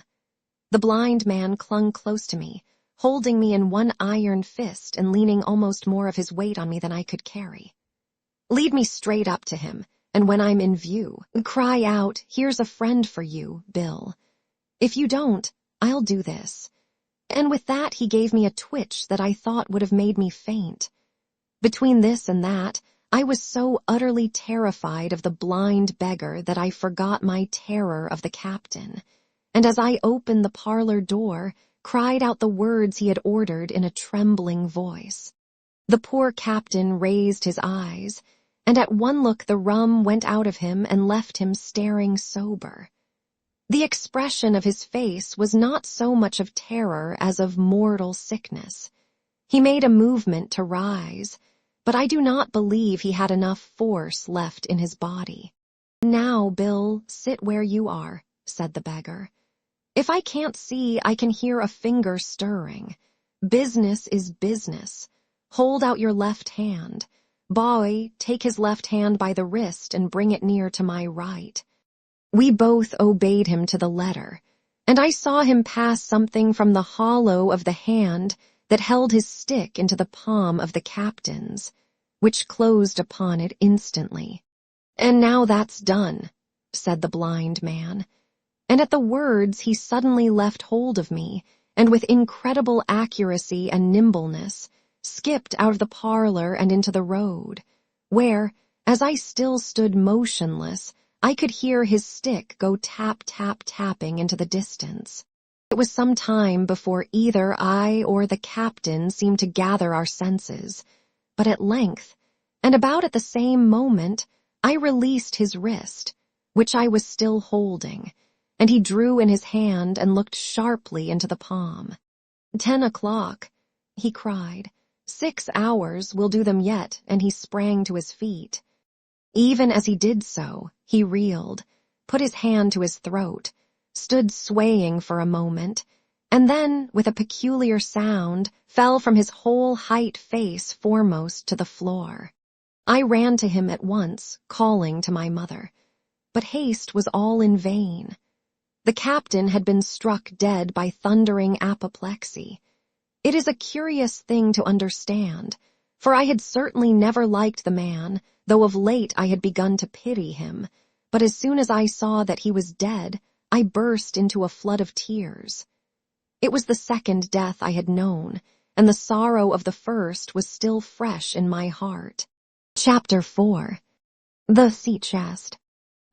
The blind man clung close to me, holding me in one iron fist and leaning almost more of his weight on me than I could carry. Lead me straight up to him, and when I'm in view, cry out, here's a friend for you, Bill. If you don't, I'll do this. And with that he gave me a twitch that I thought would have made me faint. Between this and that, I was so utterly terrified of the blind beggar that I forgot my terror of the captain, and as I opened the parlor door, cried out the words he had ordered in a trembling voice. The poor captain raised his eyes, and at one look the rum went out of him and left him staring sober. The expression of his face was not so much of terror as of mortal sickness. He made a movement to rise, but I do not believe he had enough force left in his body. Now, Bill, sit where you are, said the beggar. If I can't see, I can hear a finger stirring. Business is business. Hold out your left hand. Boy, take his left hand by the wrist and bring it near to my right. We both obeyed him to the letter, and I saw him pass something from the hollow of the hand that held his stick into the palm of the captain's, which closed upon it instantly. And now that's done, said the blind man. And at the words he suddenly left hold of me, and with incredible accuracy and nimbleness, skipped out of the parlor and into the road, where, as I still stood motionless, I could hear his stick go tap-tap-tapping into the distance. It was some time before either I or the captain seemed to gather our senses, but at length, and about at the same moment, I released his wrist, which I was still holding, and he drew in his hand and looked sharply into the palm. 10 o'clock, he cried. 6 hours will do them yet, and he sprang to his feet. Even as he did so, he reeled, put his hand to his throat, stood swaying for a moment, and then, with a peculiar sound, fell from his whole height face foremost to the floor. I ran to him at once, calling to my mother. But haste was all in vain. The captain had been struck dead by thundering apoplexy. It is a curious thing to understand, for I had certainly never liked the man, though of late I had begun to pity him, but as soon as I saw that he was dead, I burst into a flood of tears. It was the second death I had known, and the sorrow of the first was still fresh in my heart. Chapter 4. The Sea Chest.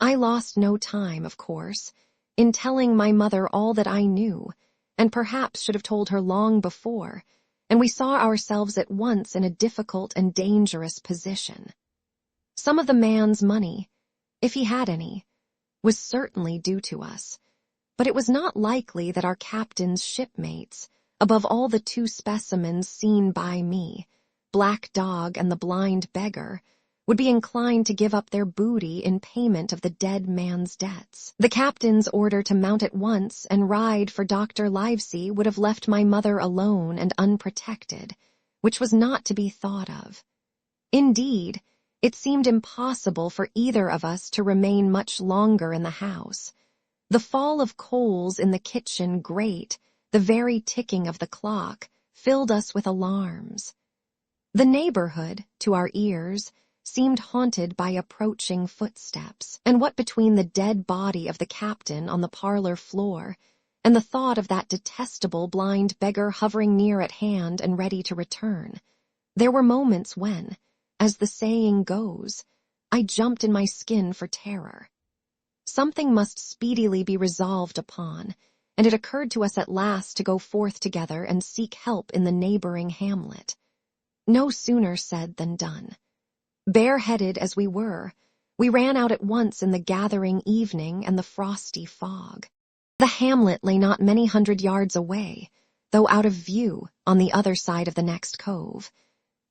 I lost no time, of course, in telling my mother all that I knew, and perhaps should have told her long before, and we saw ourselves at once in a difficult and dangerous position. Some of the man's money, if he had any, was certainly due to us, but it was not likely that our captain's shipmates, above all the 2 specimens seen by me, Black Dog and the blind beggar, would be inclined to give up their booty in payment of the dead man's debts. The captain's order to mount at once and ride for Dr. Livesey would have left my mother alone and unprotected, which was not to be thought of. Indeed, it seemed impossible for either of us to remain much longer in the house. The fall of coals in the kitchen grate, the very ticking of the clock, filled us with alarms. The neighborhood, to our ears, seemed haunted by approaching footsteps, and what between the dead body of the captain on the parlor floor and the thought of that detestable blind beggar hovering near at hand and ready to return, there were moments when, as the saying goes, I jumped in my skin for terror. Something must speedily be resolved upon, and it occurred to us at last to go forth together and seek help in the neighboring hamlet. No sooner said than done. Bareheaded as we were, we ran out at once in the gathering evening and the frosty fog. The hamlet lay not many 100 yards away, though out of view on the other side of the next cove,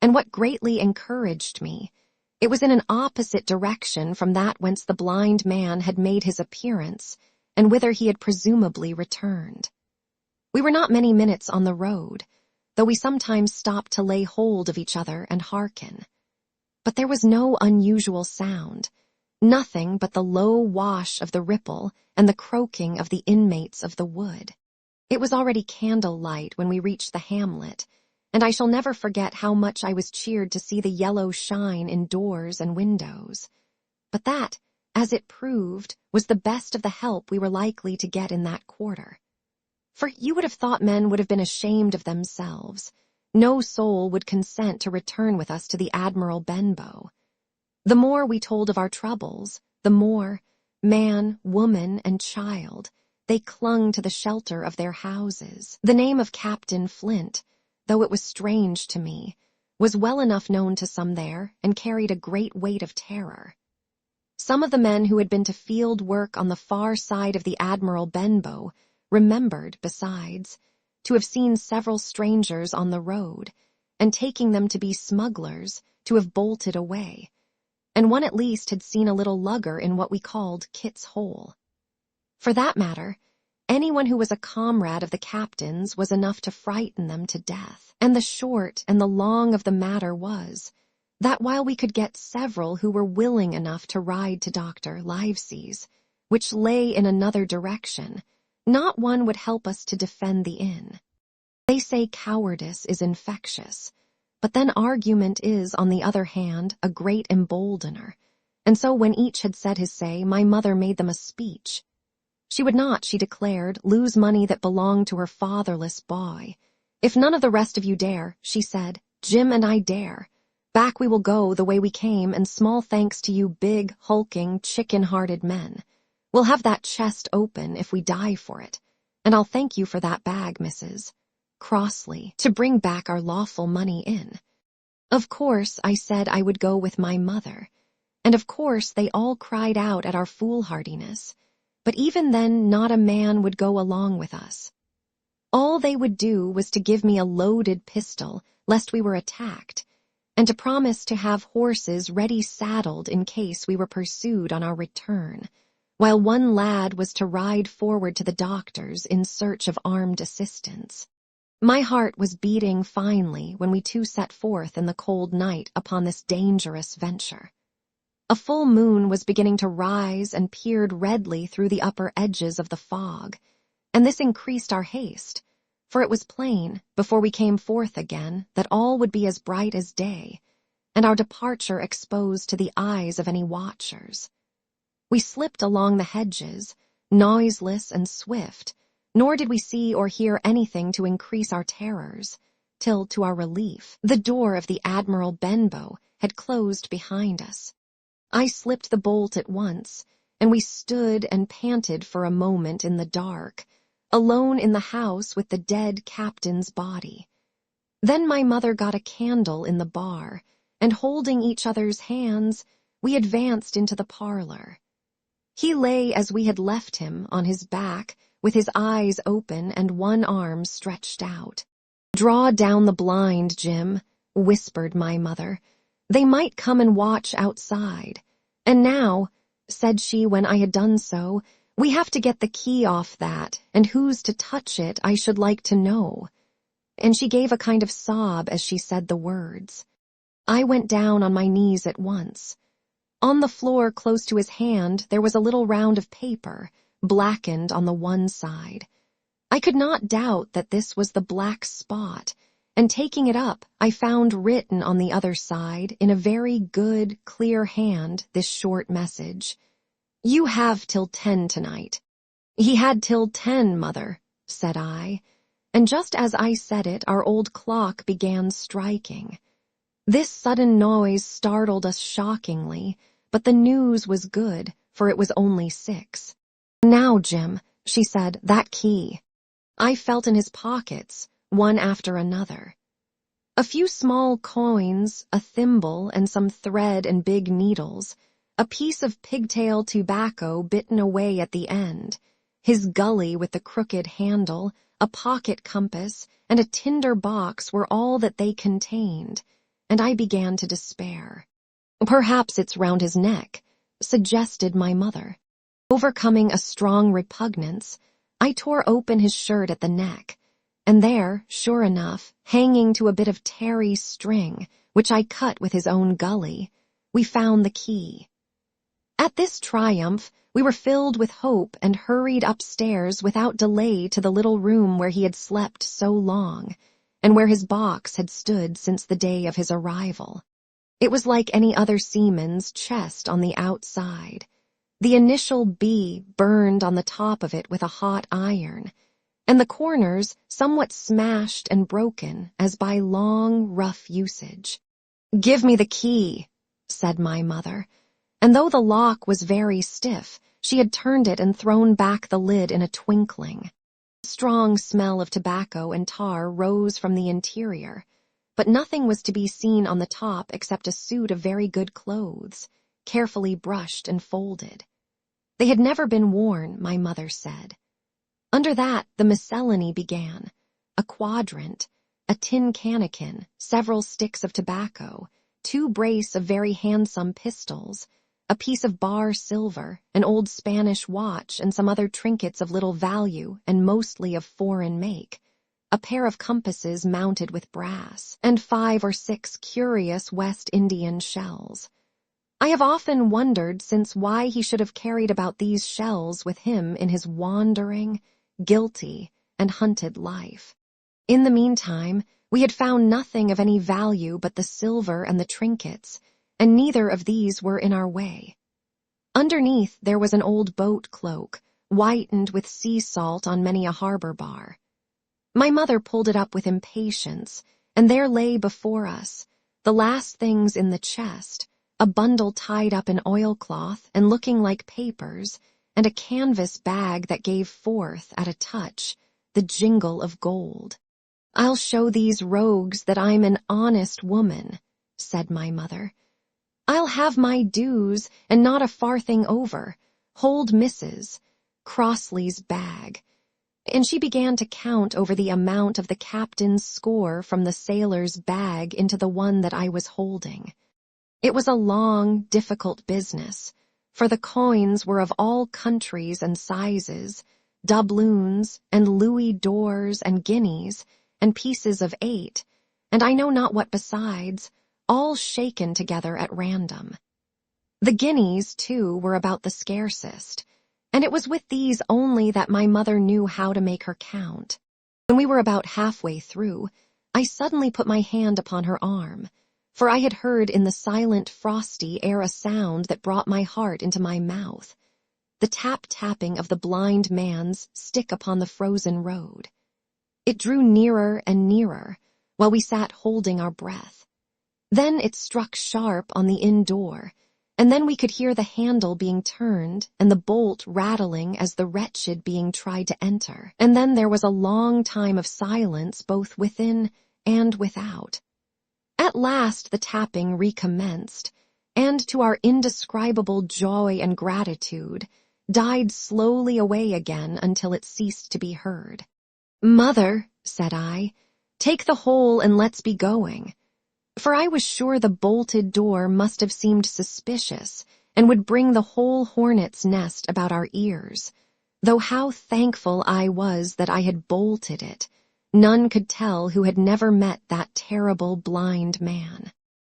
and what greatly encouraged me, it was in an opposite direction from that whence the blind man had made his appearance, and whither he had presumably returned. We were not many minutes on the road, though we sometimes stopped to lay hold of each other and hearken. But there was no unusual sound, nothing but the low wash of the ripple and the croaking of the inmates of the wood. It was already candlelight when we reached the hamlet, and I shall never forget how much I was cheered to see the yellow shine in doors and windows. But that, as it proved, was the best of the help we were likely to get in that quarter. For you would have thought men would have been ashamed of themselves. No soul would consent to return with us to the Admiral Benbow. The more we told of our troubles, the more, man, woman, and child, they clung to the shelter of their houses. The name of Captain Flint, though it was strange to me, was well enough known to some there and carried a great weight of terror. Some of the men who had been to field work on the far side of the Admiral Benbow remembered, besides, to have seen several strangers on the road, and taking them to be smugglers, to have bolted away, and one at least had seen a little lugger in what we called Kit's Hole. For that matter, anyone who was a comrade of the captain's was enough to frighten them to death, and the short and the long of the matter was, that while we could get several who were willing enough to ride to Dr. Livesey's, which lay in another direction, not one would help us to defend the inn. They say cowardice is infectious, but then argument is, on the other hand, a great emboldener, and so when each had said his say, my mother made them a speech. She would not, she declared, lose money that belonged to her fatherless boy. If none of the rest of you dare, she said, Jim and I dare. Back we will go the way we came, and small thanks to you big, hulking, chicken-hearted men. We'll have that chest open if we die for it, and I'll thank you for that bag, Mrs. Crossly, to bring back our lawful money in. Of course, I said I would go with my mother, and of course they all cried out at our foolhardiness, but even then not a man would go along with us. All they would do was to give me a loaded pistol, lest we were attacked, and to promise to have horses ready saddled in case we were pursued on our return, while one lad was to ride forward to the doctor's in search of armed assistance. My heart was beating finely when we two set forth in the cold night upon this dangerous venture. A full moon was beginning to rise and peered redly through the upper edges of the fog, and this increased our haste, for it was plain, before we came forth again, that all would be as bright as day, and our departure exposed to the eyes of any watchers. We slipped along the hedges, noiseless and swift, nor did we see or hear anything to increase our terrors, till, to our relief, the door of the Admiral Benbow had closed behind us. I slipped the bolt at once, and we stood and panted for a moment in the dark, alone in the house with the dead captain's body. Then my mother got a candle in the bar, and holding each other's hands, we advanced into the parlor. He lay as we had left him, on his back, with his eyes open and one arm stretched out. "Draw down the blind, Jim," whispered my mother. "They might come and watch outside. And now," said she when I had done so, "we have to get the key off that, and who's to touch it, I should like to know." And she gave a kind of sob as she said the words. I went down on my knees at once. On the floor close to his hand there was a little round of paper, blackened on the one side. I could not doubt that this was the black spot, and taking it up, I found written on the other side, in a very good, clear hand, this short message: "You have till 10 tonight." "He had till 10, mother," said I, and just as I said it, our old clock began striking. This sudden noise startled us shockingly, but the news was good, for it was only 6. "Now, Jim," she said, "that key." I felt in his pockets, one after another. A few small coins, a thimble, and some thread and big needles, a piece of pigtail tobacco bitten away at the end, his gully with the crooked handle, a pocket compass, and a tinder box were all that they contained, and I began to despair. "Perhaps it's round his neck," suggested my mother. Overcoming a strong repugnance, I tore open his shirt at the neck, and there, sure enough, hanging to a bit of tarry string, which I cut with his own gully, we found the key. At this triumph, we were filled with hope and hurried upstairs without delay to the little room where he had slept so long, and where his box had stood since the day of his arrival. It was like any other seaman's chest on the outside. The initial B burned on the top of it with a hot iron, and the corners somewhat smashed and broken as by long, rough usage. "Give me the key," said my mother, and though the lock was very stiff, she had turned it and thrown back the lid in a twinkling. A strong smell of tobacco and tar rose from the interior, but nothing was to be seen on the top except a suit of very good clothes, carefully brushed and folded. They had never been worn, my mother said. Under that, the miscellany began: a quadrant, a tin cannikin, several sticks of tobacco, 2 brace of very handsome pistols, a piece of bar silver, an old Spanish watch, and some other trinkets of little value and mostly of foreign make, a pair of compasses mounted with brass, and 5 or 6 curious West Indian shells. I have often wondered since why he should have carried about these shells with him in his wandering, guilty, and hunted life. In the meantime, we had found nothing of any value but the silver and the trinkets, and neither of these were in our way. Underneath there was an old boat cloak, whitened with sea salt on many a harbor bar. My mother pulled it up with impatience, and there lay before us, the last things in the chest, a bundle tied up in oilcloth and looking like papers, and a canvas bag that gave forth, at a touch, the jingle of gold. "I'll show these rogues that I'm an honest woman," said my mother. "I'll have my dues, and not a farthing over. Hold Mrs. Crossley's bag." And she began to count over the amount of the captain's score from the sailor's bag into the one that I was holding. It was a long, difficult business, for the coins were of all countries and sizes, doubloons and louis d'ors and guineas and pieces of 8, and I know not what besides, all shaken together at random. The guineas, too, were about the scarcest, and it was with these only that my mother knew how to make her count. When we were about halfway through, I suddenly put my hand upon her arm, for I had heard in the silent, frosty air a sound that brought my heart into my mouth, the tap-tapping of the blind man's stick upon the frozen road. It drew nearer and nearer, while we sat holding our breath. Then it struck sharp on the inn door, and then we could hear the handle being turned and the bolt rattling as the wretched being tried to enter. And then there was a long time of silence both within and without. At last the tapping recommenced, and to our indescribable joy and gratitude, died slowly away again until it ceased to be heard. "Mother," said I, "take the whole and let's be going." For I was sure the bolted door must have seemed suspicious and would bring the whole hornet's nest about our ears, though how thankful I was that I had bolted it. None could tell who had never met that terrible blind man.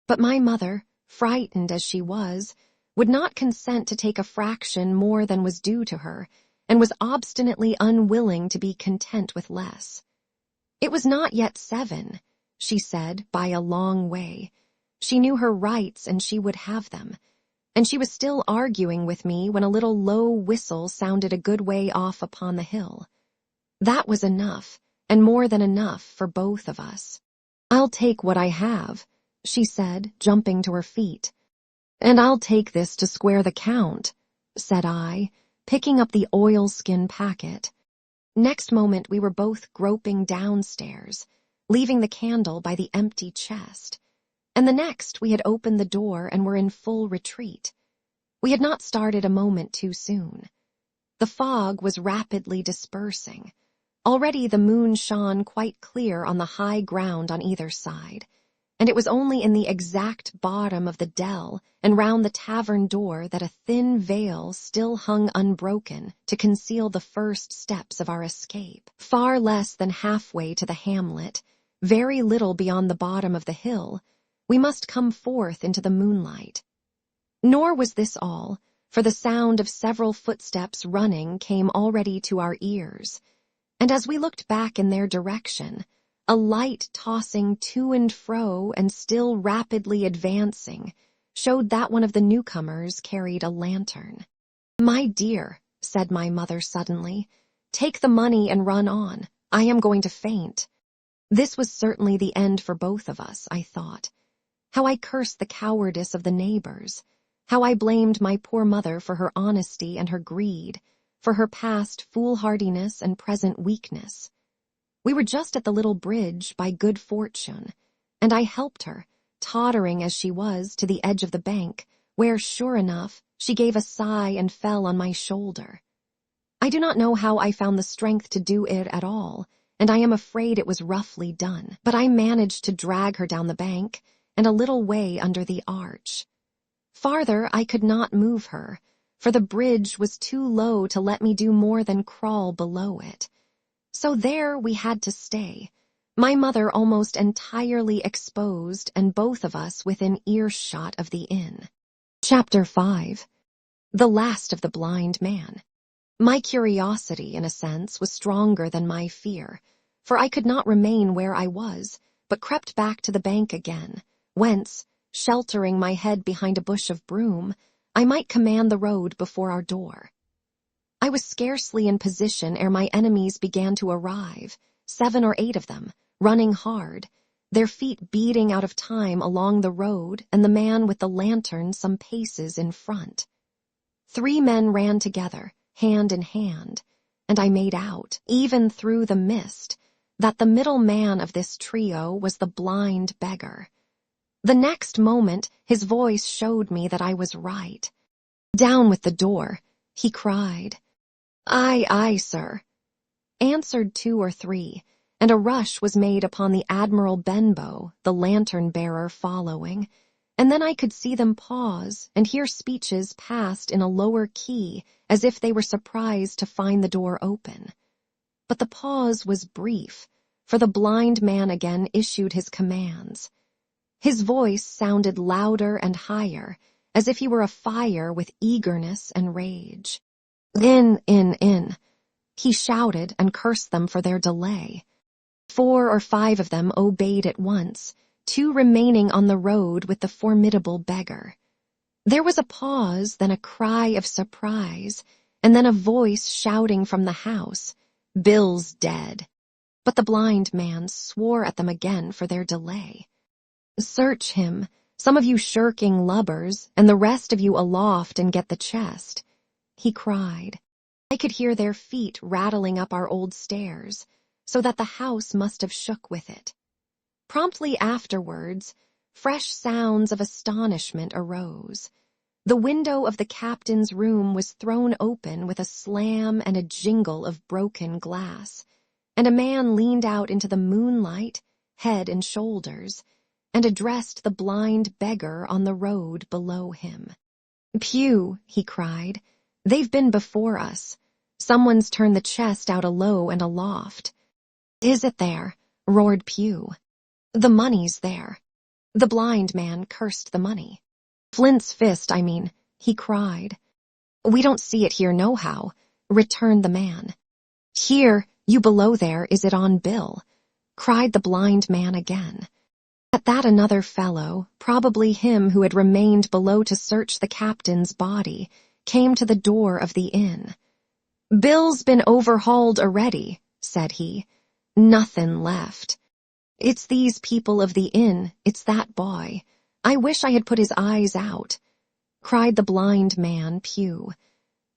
But my mother, frightened as she was, would not consent to take a fraction more than was due to her, and was obstinately unwilling to be content with less. It was not yet 7, she said, by a long way. She knew her rights and she would have them. And she was still arguing with me when a little low whistle sounded a good way off upon the hill. That was enough, and more than enough for both of us. "I'll take what I have," she said, jumping to her feet. "And I'll take this to square the count," said I, picking up the oilskin packet. Next moment we were both groping downstairs, leaving the candle by the empty chest, and the next we had opened the door and were in full retreat. We had not started a moment too soon. The fog was rapidly dispersing. Already the moon shone quite clear on the high ground on either side, and it was only in the exact bottom of the dell and round the tavern door that a thin veil still hung unbroken to conceal the first steps of our escape. Far less than halfway to the hamlet, very little beyond the bottom of the hill, we must come forth into the moonlight. Nor was this all, for the sound of several footsteps running came already to our ears, and as we looked back in their direction, a light tossing to and fro and still rapidly advancing showed that one of the newcomers carried a lantern. "My dear," said my mother suddenly, "take the money and run on. I am going to faint." This was certainly the end for both of us, I thought. How I cursed the cowardice of the neighbors, how I blamed my poor mother for her honesty and her greed, for her past foolhardiness and present weakness. We were just at the little bridge by good fortune, and I helped her, tottering as she was, to the edge of the bank, where, sure enough, she gave a sigh and fell on my shoulder. I do not know how I found the strength to do it at all, and I am afraid it was roughly done, but I managed to drag her down the bank and a little way under the arch. Farther I could not move her, for the bridge was too low to let me do more than crawl below it. So there we had to stay, my mother almost entirely exposed and both of us within earshot of the inn. Chapter 5. The Last of the Blind Man. My curiosity, in a sense, was stronger than my fear, for I could not remain where I was, but crept back to the bank again, whence, sheltering my head behind a bush of broom, I might command the road before our door. I was scarcely in position ere my enemies began to arrive, 7 or 8 of them, running hard, their feet beating out of time along the road and the man with the lantern some paces in front. 3 men ran together, hand in hand, and I made out, even through the mist, that the middle man of this trio was the blind beggar. The next moment, his voice showed me that I was right. "Down with the door," he cried. "Aye, aye, sir," answered 2 or 3, and a rush was made upon the Admiral Benbow, the lantern-bearer following, and then I could see them pause and hear speeches passed in a lower key as if they were surprised to find the door open. But the pause was brief, for the blind man again issued his commands. His voice sounded louder and higher, as if he were afire with eagerness and rage. "In," he shouted and cursed them for their delay. 4 or 5 of them obeyed at once, 2 remaining on the road with the formidable beggar. There was a pause, then a cry of surprise, and then a voice shouting from the house, "Bill's dead." But the blind man swore at them again for their delay. "Search him, some of you shirking lubbers, and the rest of you aloft and get the chest," he cried. I could hear their feet rattling up our old stairs, so that the house must have shook with it. Promptly afterwards, fresh sounds of astonishment arose. The window of the captain's room was thrown open with a slam and a jingle of broken glass, and a man leaned out into the moonlight, head and shoulders, and addressed the blind beggar on the road below him. "Pew," he cried, "they've been before us. Someone's turned the chest out alow and aloft." "Is it there?" roared Pew. "The money's there." The blind man cursed the money. "Flint's fist, I mean," he cried. "We don't see it here nohow," returned the man. "Here, you below there, is it on Bill?" cried the blind man again. At that another fellow, probably him who had remained below to search the captain's body, came to the door of the inn. "Bill's been overhauled already," said he. "Nothin' left. It's these people of the inn, it's that boy. I wish I had put his eyes out," cried the blind man, Pew.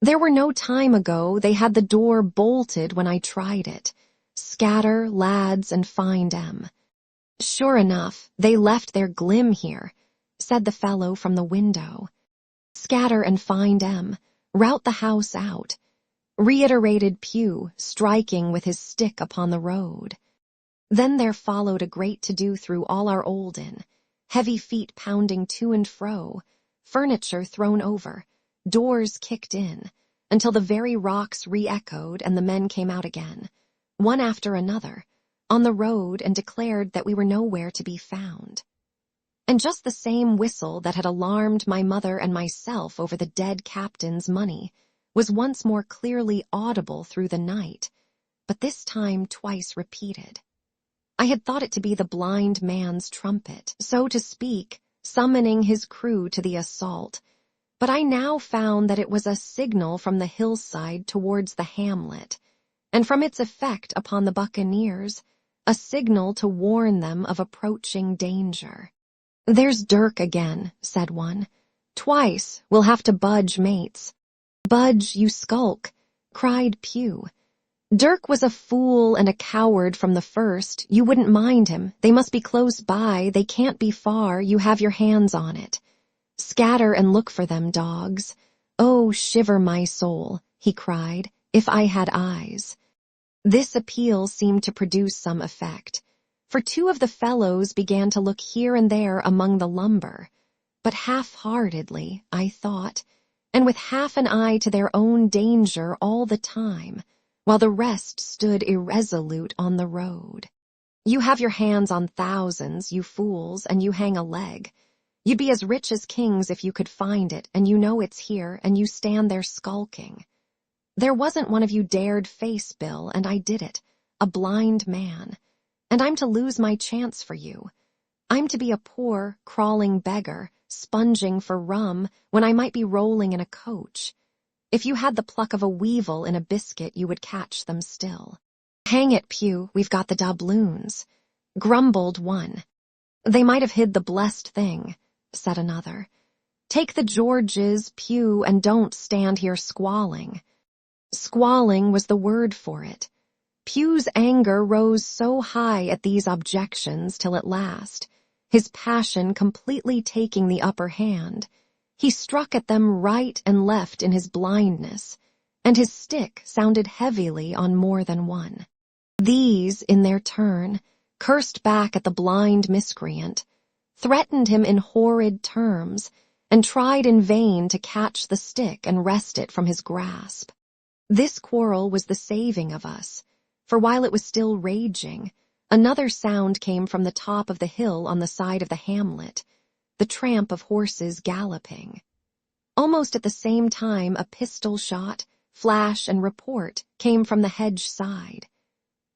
"There were no time ago they had the door bolted when I tried it. Scatter, lads, and find 'em." "Sure enough, they left their glim here," said the fellow from the window. "Scatter and find 'em, rout the house out," reiterated Pew, striking with his stick upon the road. Then there followed a great to-do through all our old inn, heavy feet pounding to and fro, furniture thrown over, doors kicked in, until the very rocks re-echoed and the men came out again, one after another, on the road, and declared that we were nowhere to be found. And just the same whistle that had alarmed my mother and myself over the dead captain's money was once more clearly audible through the night, but this time twice repeated. I had thought it to be the blind man's trumpet, so to speak, summoning his crew to the assault, but I now found that it was a signal from the hillside towards the hamlet, and from its effect upon the buccaneers, a signal to warn them of approaching danger. "There's Dirk again," said one. "Twice, we'll have to budge, mates." "Budge, you skulk," cried Pew. "Dirk was a fool and a coward from the first. You wouldn't mind him. They must be close by. They can't be far. You have your hands on it. Scatter and look for them, dogs. Oh, shiver my soul," he cried, "if I had eyes." This appeal seemed to produce some effect, for 2 of the fellows began to look here and there among the lumber, but half-heartedly, I thought, and with half an eye to their own danger all the time, while the rest stood irresolute on the road. You have your hands on thousands, you fools, and you hang a leg. You'd be as rich as kings if you could find it, and you know it's here, and you stand there skulking. There wasn't one of you dared face Bill, and I did it, a blind man, and I'm to lose my chance for you. I'm to be a poor, crawling beggar, sponging for rum, when I might be rolling in a coach. If you had the pluck of a weevil in a biscuit, you would catch them still. "Hang it, Pew, we've got the doubloons," grumbled one. "They might have hid the blessed thing," said another. "Take the Georges, Pew, and don't stand here squalling." Squalling was the word for it. Pugh's anger rose so high at these objections till at last, his passion completely taking the upper hand, he struck at them right and left in his blindness, and his stick sounded heavily on more than one. These, in their turn, cursed back at the blind miscreant, threatened him in horrid terms, and tried in vain to catch the stick and wrest it from his grasp. This quarrel was the saving of us, for while it was still raging, another sound came from the top of the hill on the side of the hamlet, the tramp of horses galloping. Almost at the same time a pistol shot, flash, and report came from the hedge side.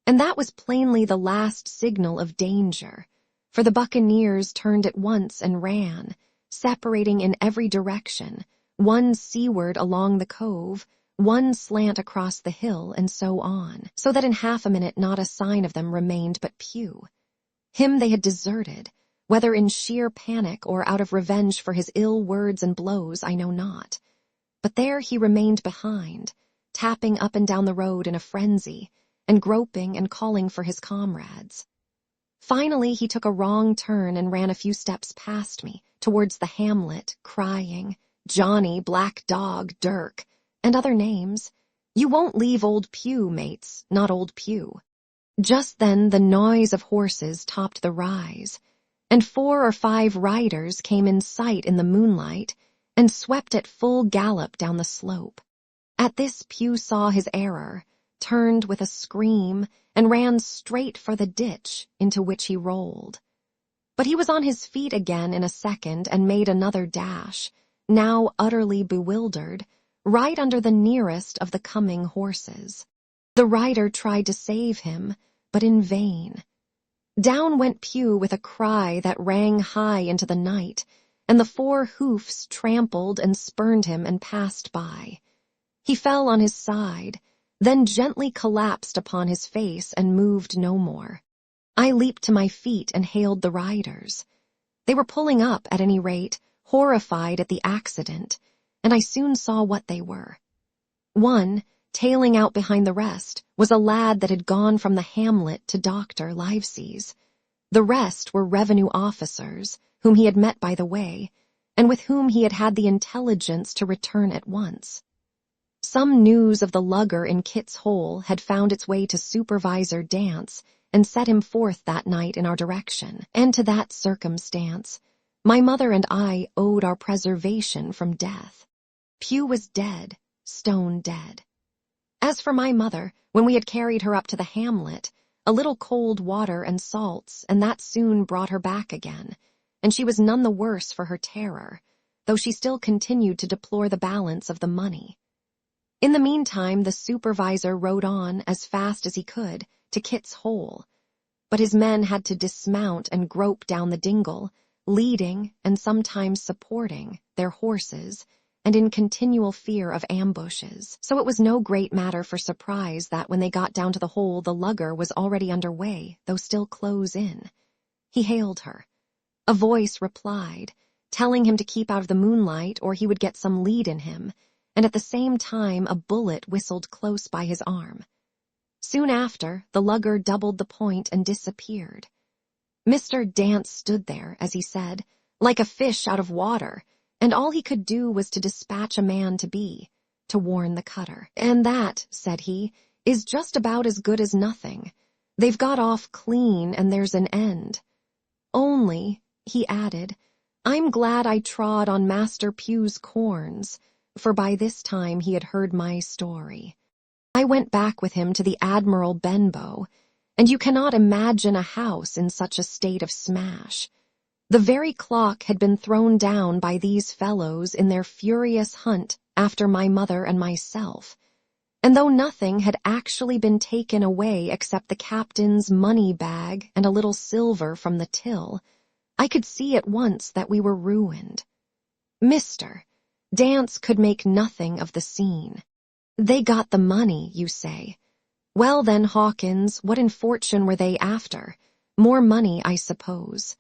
And that was plainly the last signal of danger, for the buccaneers turned at once and ran, separating in every direction, one seaward along the cove, one slant across the hill, and so on, so that in half a minute not a sign of them remained but Pugh. Him they had deserted, whether in sheer panic or out of revenge for his ill words and blows, I know not. But there he remained behind, tapping up and down the road in a frenzy, and groping and calling for his comrades. Finally he took a wrong turn and ran a few steps past me, towards the hamlet, crying, "Johnny, Black Dog, Dirk," and other names. "You won't leave old Pugh, mates, not old Pugh." Just then the noise of horses topped the rise, and 4 or 5 riders came in sight in the moonlight and swept at full gallop down the slope. At this Pugh saw his error, turned with a scream, and ran straight for the ditch, into which he rolled. But he was on his feet again in a second and made another dash, now utterly bewildered, right under the nearest of the coming horses. The rider tried to save him, but in vain. Down went Pugh with a cry that rang high into the night, and the 4 hoofs trampled and spurned him and passed by. He fell on his side, then gently collapsed upon his face and moved no more. I leaped to my feet and hailed the riders. They were pulling up, at any rate, horrified at the accident, and I soon saw what they were. One, tailing out behind the rest, was a lad that had gone from the hamlet to Dr. Livesey's. The rest were revenue officers, whom he had met by the way, and with whom he had had the intelligence to return at once. Some news of the lugger in Kit's Hole had found its way to Supervisor Dance and set him forth that night in our direction, and to that circumstance my mother and I owed our preservation from death. Pugh was dead, stone dead. As for my mother, when we had carried her up to the hamlet, a little cold water and salts, and that soon brought her back again, and she was none the worse for her terror, though she still continued to deplore the balance of the money. In the meantime the supervisor rode on as fast as he could to Kit's Hole, but his men had to dismount and grope down the dingle, leading and sometimes supporting their horses, and in continual fear of ambushes. So it was no great matter for surprise that when they got down to the hole the lugger was already under way, though still close in. He hailed her. A voice replied, telling him to keep out of the moonlight or he would get some lead in him, and at the same time a bullet whistled close by his arm. Soon after, the lugger doubled the point and disappeared. Mr. Dance stood there, as he said, like a fish out of water, and all he could do was to dispatch a man to warn the cutter. "And that," said he, "is just about as good as nothing. They've got off clean, and there's an end. Only," he added, "I'm glad I trod on Master Pugh's corns," for by this time he had heard my story. I went back with him to the Admiral Benbow, and you cannot imagine a house in such a state of smash. The very clock had been thrown down by these fellows in their furious hunt after my mother and myself, and though nothing had actually been taken away except the captain's money bag and a little silver from the till, I could see at once that we were ruined. Mr. Dance could make nothing of the scene. "They got the money," you say. Well then, Hawkins, what in fortune were they after? More money, I suppose.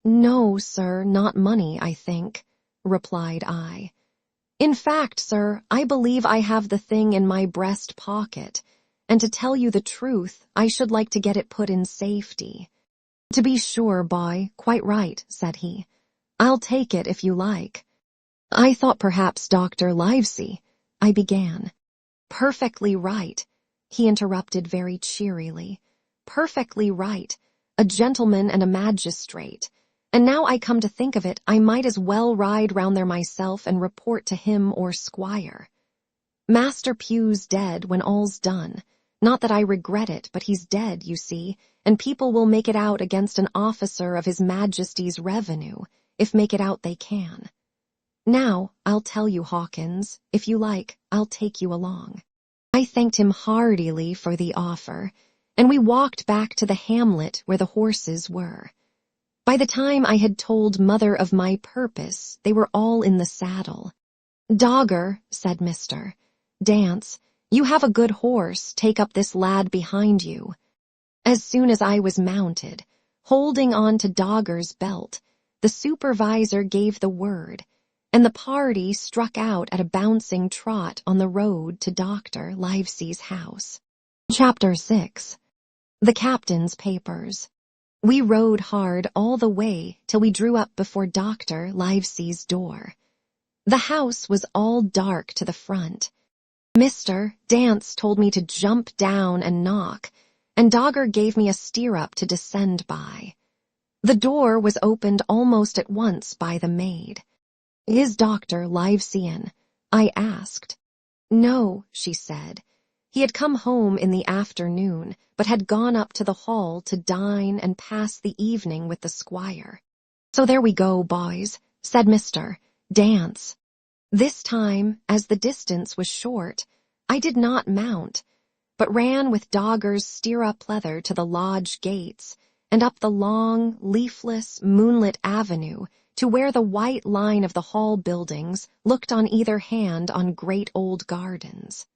"No, sir, not money, I think," replied I. In fact, sir, I believe I have the thing in my breast pocket, and to tell you the truth, I should like to get it put in safety." "To be sure, boy, quite right," said he. "I'll take it if you like." "I thought perhaps Dr. Livesey," I began. "Perfectly right," he interrupted very cheerily. "Perfectly right. A gentleman and a magistrate. And now I come to think of it, I might as well ride round there myself and report to him or Squire. Master Pugh's dead when all's done. Not that I regret it, but he's dead, you see, and people will make it out against an officer of His Majesty's revenue, if make it out they can. Now, I'll tell you, Hawkins, if you like, I'll take you along." I thanked him heartily for the offer, and we walked back to the hamlet where the horses were. By the time I had told Mother of my purpose, they were all in the saddle. "Dogger," said Mr. Dance, "you have a good horse, take up this lad behind you." As soon as I was mounted, holding on to Dogger's belt, the supervisor gave the word, and the party struck out at a bouncing trot on the road to Dr. Livesey's house. Chapter 6. The Captain's Papers. We rode hard all the way till we drew up before Dr. Livesey's door. The house was all dark to the front. Mr. Dance told me to jump down and knock, and Dogger gave me a stirrup to descend by. The door was opened almost at once by the maid. "Is Dr. Livesey in?" I asked. "No," she said. He had come home in the afternoon, but had gone up to the hall to dine and pass the evening with the squire. "So there we go, boys," said Mr. Dance. This time, as the distance was short, I did not mount, but ran with Dogger's stirrup leather to the lodge gates and up the long, leafless, moonlit avenue to where the white line of the hall buildings looked on either hand on great old gardens.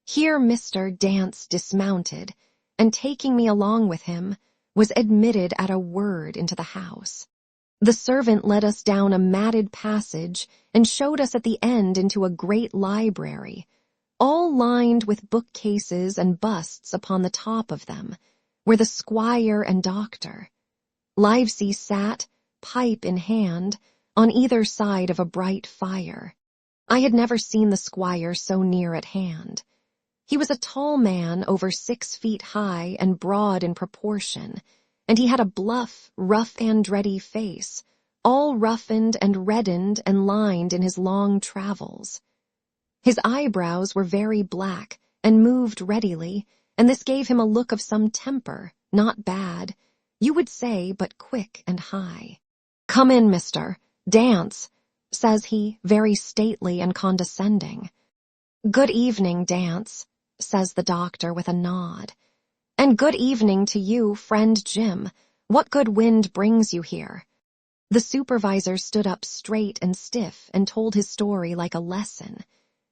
Here Mr. Dance dismounted, and taking me along with him, was admitted at a word into the house. The servant led us down a matted passage and showed us at the end into a great library, all lined with bookcases and busts upon the top of them, where the squire and doctor. Livesey sat, pipe in hand, on either side of a bright fire. I had never seen the squire so near at hand. He was a tall man, over 6 feet high and broad in proportion, and he had a bluff, rough and ready face, all roughened and reddened and lined in his long travels. His eyebrows were very black and moved readily, and this gave him a look of some temper, not bad, you would say, but quick and high. "Come in, Mr. Dance," says he, very stately and condescending. "Good evening, Dance," says the doctor with a nod. "And good evening to you, friend Jim. What good wind brings you here?" The supervisor stood up straight and stiff and told his story like a lesson,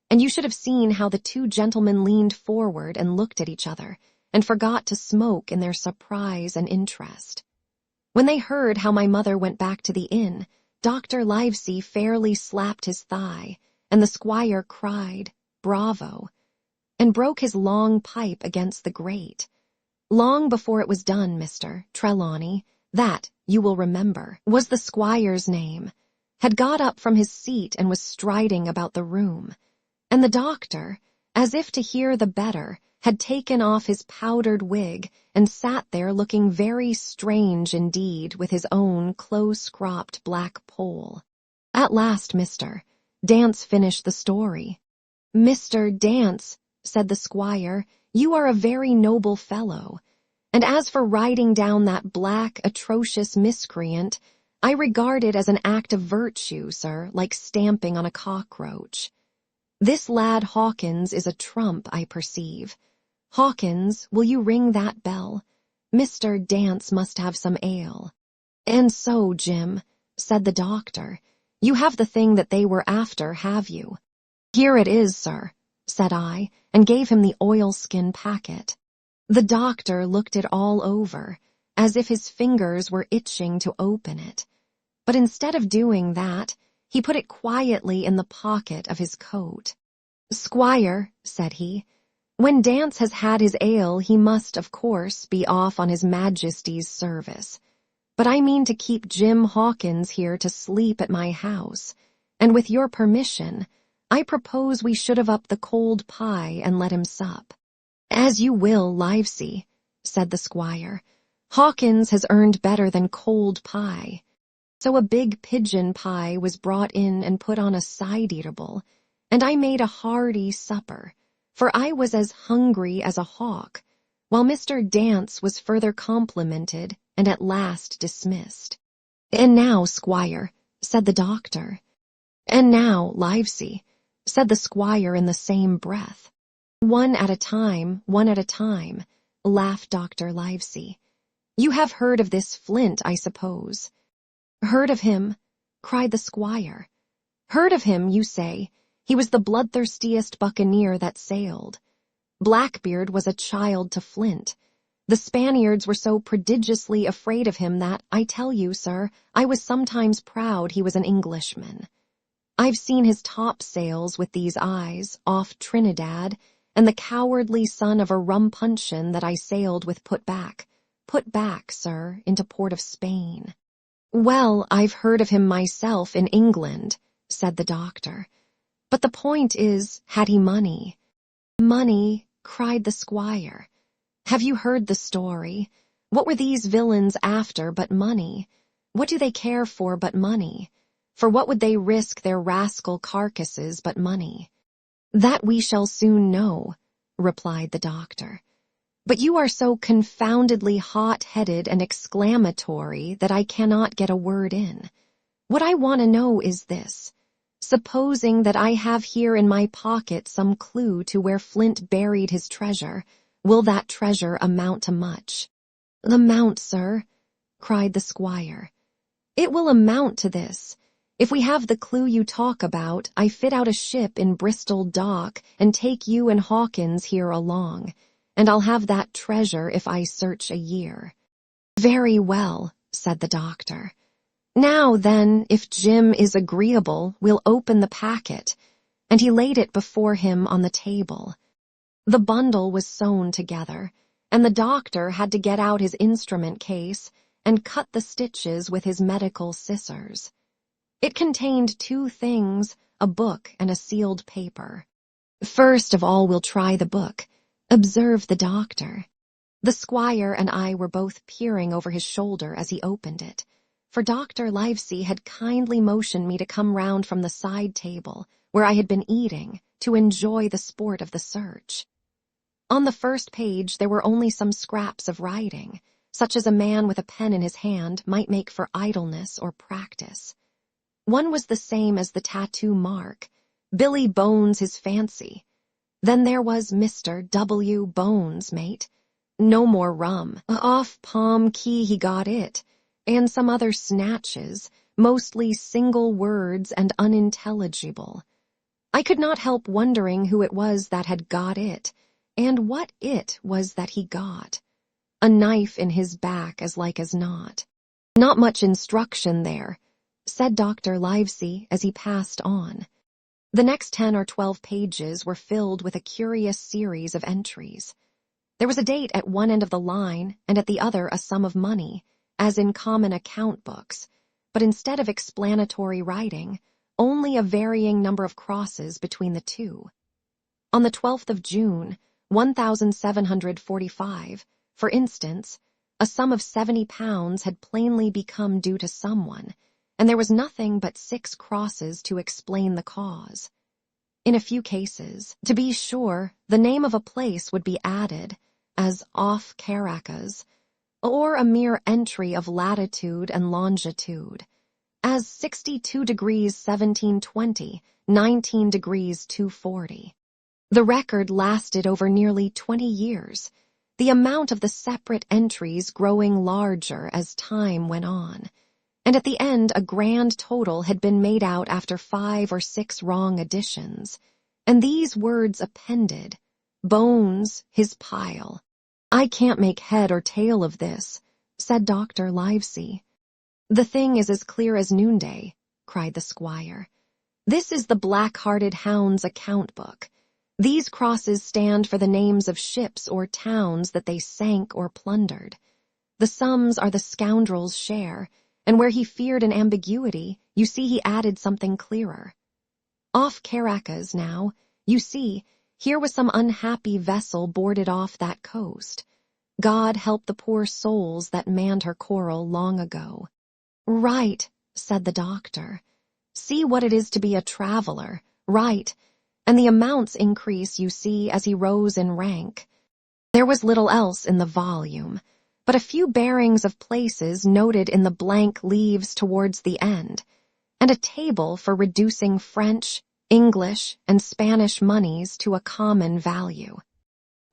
and you should have seen how the two gentlemen leaned forward and looked at each other, and forgot to smoke in their surprise and interest. When they heard how my mother went back to the inn, Dr. Livesey fairly slapped his thigh, and the squire cried, "Bravo," and broke his long pipe against the grate. Long before it was done, Mr. Trelawney, that, you will remember, was the squire's name, had got up from his seat and was striding about the room, and the doctor, as if to hear the better, had taken off his powdered wig and sat there looking very strange indeed with his own close-cropped black poll. At last Mr. Dance finished the story. "Mr. Dance," said the squire, "you are a very noble fellow, and as for riding down that black, atrocious miscreant, I regard it as an act of virtue, sir, like stamping on a cockroach. This lad Hawkins is a trump, I perceive. Hawkins, will you ring that bell? Mr. Dance must have some ale." "And so, Jim," said the doctor, "you have the thing that they were after, have you?" "Here it is, sir," said I, and gave him the oilskin packet. The doctor looked it all over, as if his fingers were itching to open it. But instead of doing that, He put it quietly in the pocket of his coat. "Squire," said he, "when Dance has had his ale, he must, of course, be off on his Majesty's service. But I mean to keep Jim Hawkins here to sleep at my house, and with your permission, I propose we should have up the cold pie and let him sup." "As you will, Livesey," said the squire. "Hawkins has earned better than cold pie." So a big pigeon pie was brought in and put on a side-eatable, and I made a hearty supper, for I was as hungry as a hawk, while Mr. Dance was further complimented and at last dismissed. "And now, squire," said the doctor. "And now, Livesey," said the squire in the same breath. One at a time, laughed Dr. Livesey. "You have heard of this Flint, I suppose." "Heard of him?" cried the squire. "Heard of him, you say? He was the bloodthirstiest buccaneer that sailed. Blackbeard was a child to Flint. The Spaniards were so prodigiously afraid of him that, I tell you, sir, I was sometimes proud he was an Englishman. I've seen his topsails with these eyes, off Trinidad, and the cowardly son of a rumpuncheon that I sailed with put back, sir, into port of Spain." "Well, I've heard of him myself in England," said the doctor. "But the point is, had he money?" "Money," cried the squire. "Have you heard the story? What were these villains after but money? What do they care for but money? For what would they risk their rascal carcasses but money?" "That we shall soon know," replied the doctor. "But you are so confoundedly hot-headed and exclamatory that I cannot get a word in. What I want to know is this. Supposing that I have here in my pocket some clue to where Flint buried his treasure, will that treasure amount to much?" "Amount, sir?" cried the squire. "It will amount to this. If we have the clue you talk about, I fit out a ship in Bristol dock and take you and Hawkins here along, and I'll have that treasure if I search a year." "Very well," said the doctor. "Now, then, if Jim is agreeable, we'll open the packet," and he laid it before him on the table. The bundle was sewn together, and the doctor had to get out his instrument case and cut the stitches with his medical scissors. It contained two things, a book and a sealed paper. "First of all, we'll try the book," observed the doctor. The squire and I were both peering over his shoulder as he opened it, for Dr. Livesey had kindly motioned me to come round from the side table, where I had been eating, to enjoy the sport of the search. On the first page there were only some scraps of writing, such as a man with a pen in his hand might make for idleness or practice. One was the same as the tattoo mark, "Billy Bones his fancy." Then there was Mr. W. Bones, mate. No more rum. Off Palm Key he got it, and some other snatches, mostly single words and unintelligible. I could not help wondering who it was that had got it, and what it was that he got. A knife in his back as like as not. "Not much instruction there," said Dr. Livesey as he passed on. The next 10 or 12 pages were filled with a curious series of entries. There was a date at one end of the line, and at the other a sum of money, as in common account books, but instead of explanatory writing, only a varying number of crosses between the two. On the 12th of June, 1745, for instance, a sum of £70 had plainly become due to someone, and there was nothing but 6 crosses to explain the cause. In a few cases, to be sure, the name of a place would be added, as off Caracas, or a mere entry of latitude and longitude, as 62 degrees 1720, 19 degrees 240. The record lasted over nearly 20 years, the amount of the separate entries growing larger as time went on, and at the end a grand total had been made out after 5 or 6 wrong additions, and these words appended, "Bones, his pile." "I can't make head or tail of this," said Dr. Livesey. "The thing is as clear as noonday," cried the squire. "This is the black-hearted hound's account book. These crosses stand for the names of ships or towns that they sank or plundered. The sums are the scoundrel's share, and where he feared an ambiguity, you see he added something clearer. Off Caracas now, you see, here was some unhappy vessel boarded off that coast. God help the poor souls that manned her coral long ago." "Right," said the doctor. "See what it is to be a traveler, right, and the amounts increase, you see, as he rose in rank." There was little else in the volume, but a few bearings of places noted in the blank leaves towards the end, and a table for reducing French, English, and Spanish moneys to a common value.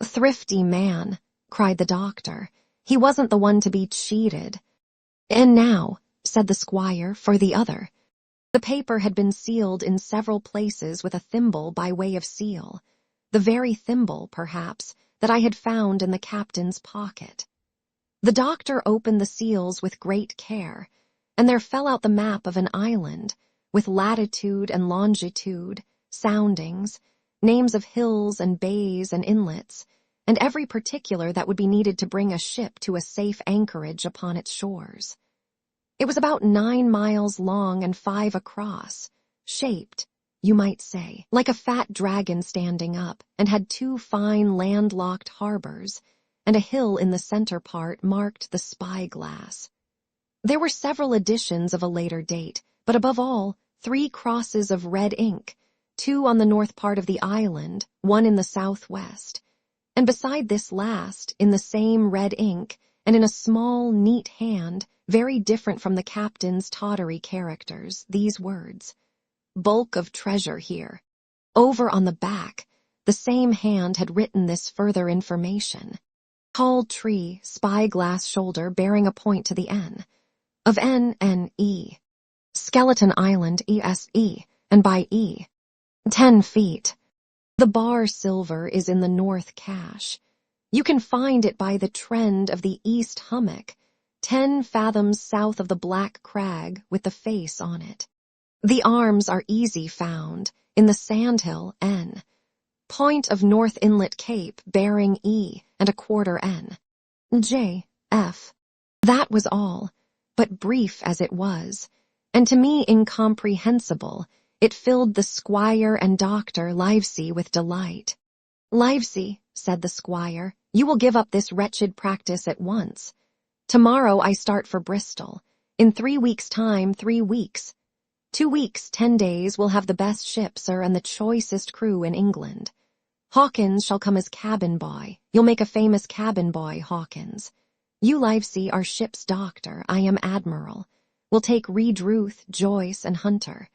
"Thrifty man," cried the doctor. "He wasn't the one to be cheated." "And now," said the squire, "for the other." The paper had been sealed in several places with a thimble by way of seal, the very thimble, perhaps, that I had found in the captain's pocket. The doctor opened the seals with great care, and there fell out the map of an island, with latitude and longitude, soundings, names of hills and bays and inlets, and every particular that would be needed to bring a ship to a safe anchorage upon its shores. It was about 9 miles long and 5 across, shaped, you might say, like a fat dragon standing up, and had 2 fine landlocked harbors, and a hill in the center part marked the spyglass. There were several editions of a later date, but above all, 3 crosses of red ink, 2 on the north part of the island, 1 in the southwest, and beside this last, in the same red ink, and in a small, neat hand, very different from the captain's tawdry characters, these words: "Bulk of treasure here." Over on the back, the same hand had written this further information: "Tall tree, spyglass shoulder bearing a point to the N. Of N-N-E. Skeleton Island E-S-E, and by E. 10 feet. The bar silver is in the north cache. You can find it by the trend of the east hummock, 10 fathoms south of the black crag with the face on it. The arms are easy found, in the sandhill N. Point of North Inlet Cape bearing E and a quarter N. J. F. That was all, but brief as it was, and to me incomprehensible, it filled the squire and Dr. Livesey with delight. "Livesey," said the squire, "you will give up this wretched practice at once. Tomorrow I start for Bristol. In 3 weeks' time, 3 weeks. 2 weeks, 10 days, we'll have the best ship, sir, and the choicest crew in England. Hawkins shall come as cabin boy. You'll make a famous cabin boy, Hawkins. You, Livesey, are ship's doctor. I am admiral. We'll take Reed Ruth, Joyce, and Hunter.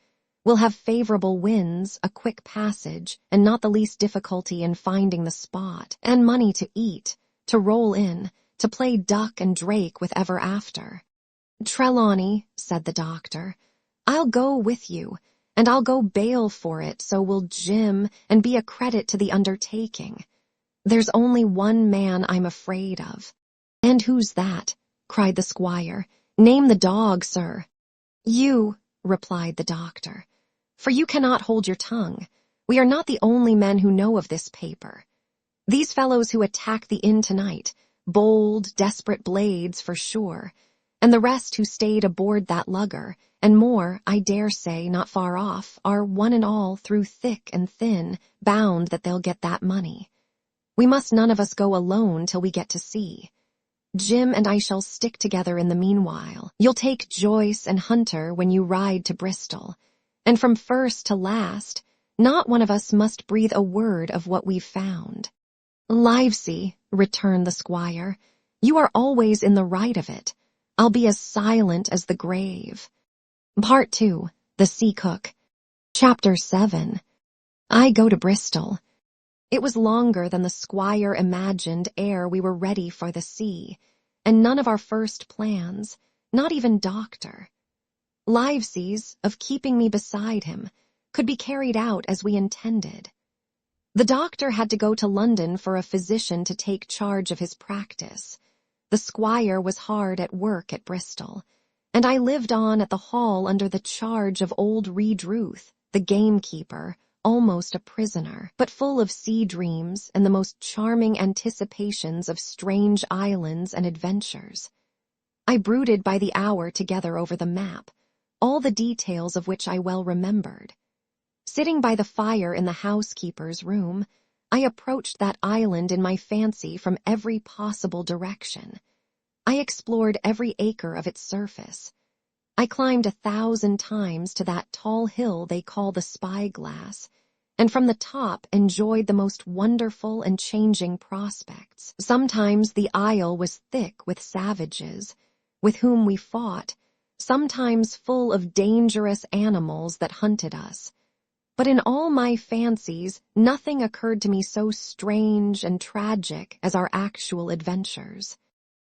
We'll have favorable winds, a quick passage, and not the least difficulty in finding the spot, and money to eat, to roll in, to play duck and drake with ever after." "Trelawney," said the doctor, "I'll go with you, and I'll go bail for it, so will Jim, and be a credit to the undertaking. There's only one man I'm afraid of." "And who's that?" cried the squire. "Name the dog, sir." "You," replied the doctor, "for you cannot hold your tongue. We are not the only men who know of this paper. These fellows who attack the inn tonight, bold, desperate blades for sure, and the rest who stayed aboard that lugger, and more, I dare say, not far off, are one and all, through thick and thin, bound that they'll get that money. We must none of us go alone till we get to sea. Jim and I shall stick together in the meanwhile. You'll take Joyce and Hunter when you ride to Bristol, and from first to last, not one of us must breathe a word of what we've found." "Livesey," returned the squire, "you are always in the right of it. I'll be as silent as the grave." Part 2. The Sea Cook. Chapter 7. I go to Bristol. It was longer than the squire imagined ere we were ready for the sea, and none of our first plans, not even Doctor Livesey's, of keeping me beside him, could be carried out as we intended. The doctor had to go to London for a physician to take charge of his practice. The squire was hard at work at Bristol, and I lived on at the Hall under the charge of old Redruth, the gamekeeper, almost a prisoner, but full of sea dreams and the most charming anticipations of strange islands and adventures. I brooded by the hour together over the map, all the details of which I well remembered. Sitting by the fire in the housekeeper's room, I approached that island in my fancy from every possible direction. I explored every acre of its surface. I climbed 1,000 times to that tall hill they call the Spyglass, and from the top enjoyed the most wonderful and changing prospects. Sometimes the isle was thick with savages, with whom we fought, sometimes full of dangerous animals that hunted us. But in all my fancies, nothing occurred to me so strange and tragic as our actual adventures.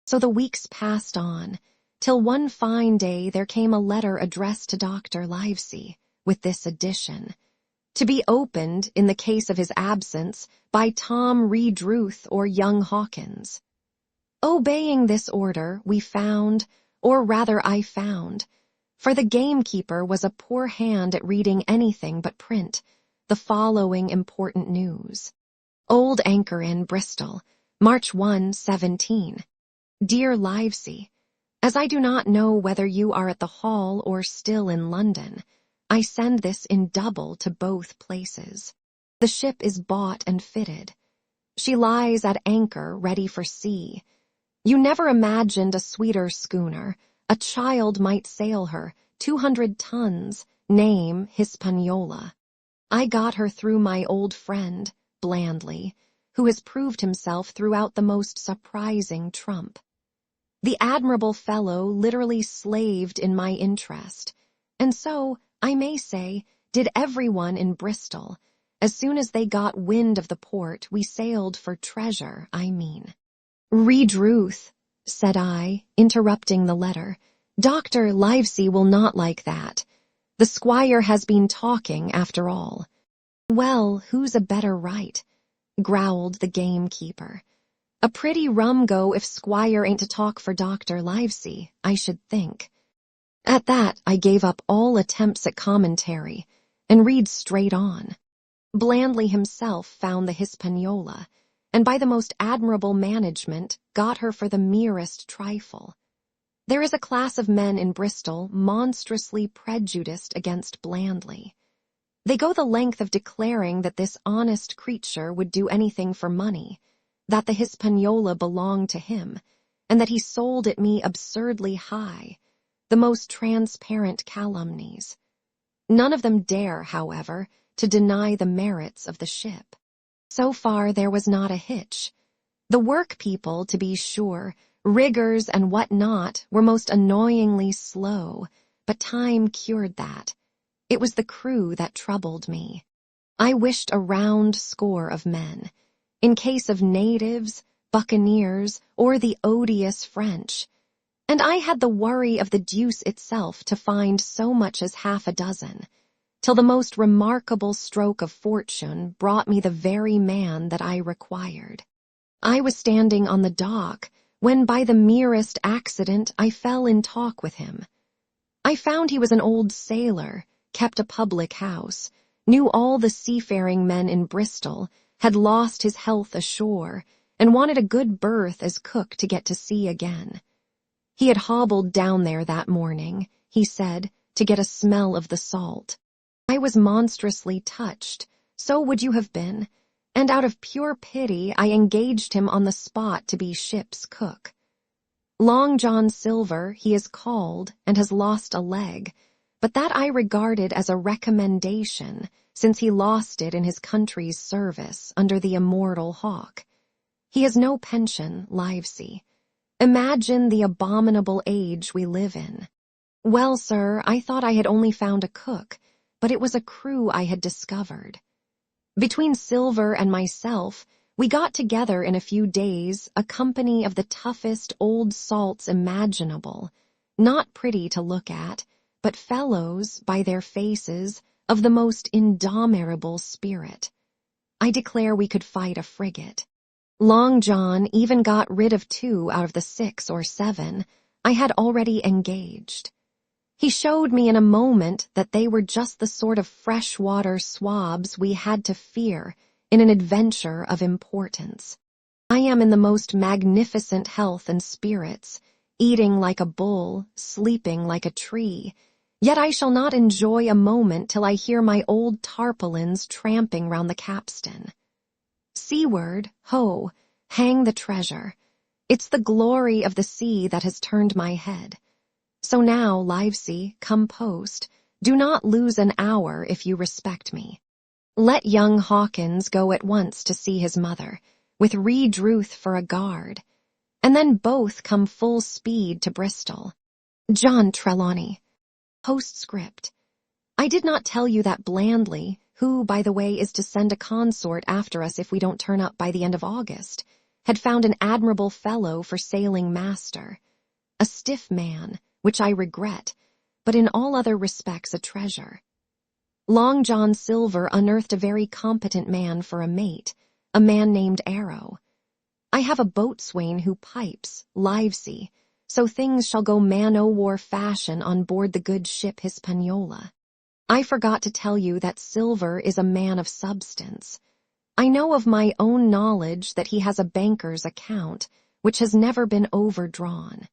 So the weeks passed on, till one fine day there came a letter addressed to Dr. Livesey, with this addition: to be opened, in the case of his absence, by Tom Redruth or young Hawkins. Obeying this order, we found, or rather I found, for the gamekeeper was a poor hand at reading anything but print, the following important news. Old Anchor Inn, Bristol, March 1, 17. Dear Livesey, as I do not know whether you are at the Hall or still in London, I send this in double to both places. The ship is bought and fitted. She lies at anchor, ready for sea. You never imagined a sweeter schooner. A child might sail her, 200 tons, name Hispaniola. I got her through my old friend, Blandly, who has proved himself throughout the most surprising trump. The admirable fellow literally slaved in my interest, and so, I may say, did everyone in Bristol. As soon as they got wind of the port, we sailed for treasure, I mean. Redruth, said I, interrupting the letter. Dr. Livesey will not like that. The squire has been talking, after all. Well, who's a better right? Growled the gamekeeper. A pretty rum go if squire ain't to talk for Dr. Livesey, I should think. At that I gave up all attempts at commentary, and read straight on. Blandly himself found the Hispaniola, and by the most admirable management got her for the merest trifle. There is a class of men in Bristol monstrously prejudiced against Blandly. They go the length of declaring that this honest creature would do anything for money, that the Hispaniola belonged to him, and that he sold it me absurdly high, the most transparent calumnies. None of them dare, however, to deny the merits of the ship. So far there was not a hitch. The work people, to be sure, riggers and what not, were most annoyingly slow, but time cured that. It was the crew that troubled me. I wished a round score of men. In case of natives, buccaneers, or the odious French, and I had the worry of the deuce itself to find so much as half a dozen, till the most remarkable stroke of fortune brought me the very man that I required. I was standing on the dock, when by the merest accident I fell in talk with him. I found he was an old sailor, kept a public house, knew all the seafaring men in Bristol, had lost his health ashore, and wanted a good berth as cook to get to sea again. He had hobbled down there that morning, he said, to get a smell of the salt. I was monstrously touched, so would you have been, and out of pure pity I engaged him on the spot to be ship's cook. Long John Silver he is called and has lost a leg, but that I regarded as a recommendation, since he lost it in his country's service under the immortal Hawke. He has no pension, Livesey. Imagine the abominable age we live in. Well, sir, I thought I had only found a cook, but it was a crew I had discovered. Between Silver and myself, we got together in a few days a company of the toughest old salts imaginable, not pretty to look at, but fellows, by their faces, of the most indomitable spirit. I declare we could fight a frigate. Long John even got rid of 2 out of the 6 or 7, I had already engaged. He showed me in a moment that they were just the sort of freshwater swabs we had to fear in an adventure of importance. I am in the most magnificent health and spirits, eating like a bull, sleeping like a tree, yet I shall not enjoy a moment till I hear my old tarpaulins tramping round the capstan. Seaward, ho, hang the treasure. It's the glory of the sea that has turned my head. So now, Livesey, come post, do not lose an hour if you respect me. Let young Hawkins go at once to see his mother, with Redruth for a guard, and then both come full speed to Bristol. John Trelawney. Postscript. I did not tell you that Blandley, who, by the way, is to send a consort after us if we don't turn up by the end of August, had found an admirable fellow for sailing master. A stiff man, which I regret, but in all other respects a treasure. Long John Silver unearthed a very competent man for a mate, a man named Arrow. I have a boatswain who pipes, Livesey, so things shall go man-o'-war fashion on board the good ship Hispaniola. I forgot to tell you that Silver is a man of substance. I know of my own knowledge that he has a banker's account, which has never been overdrawn.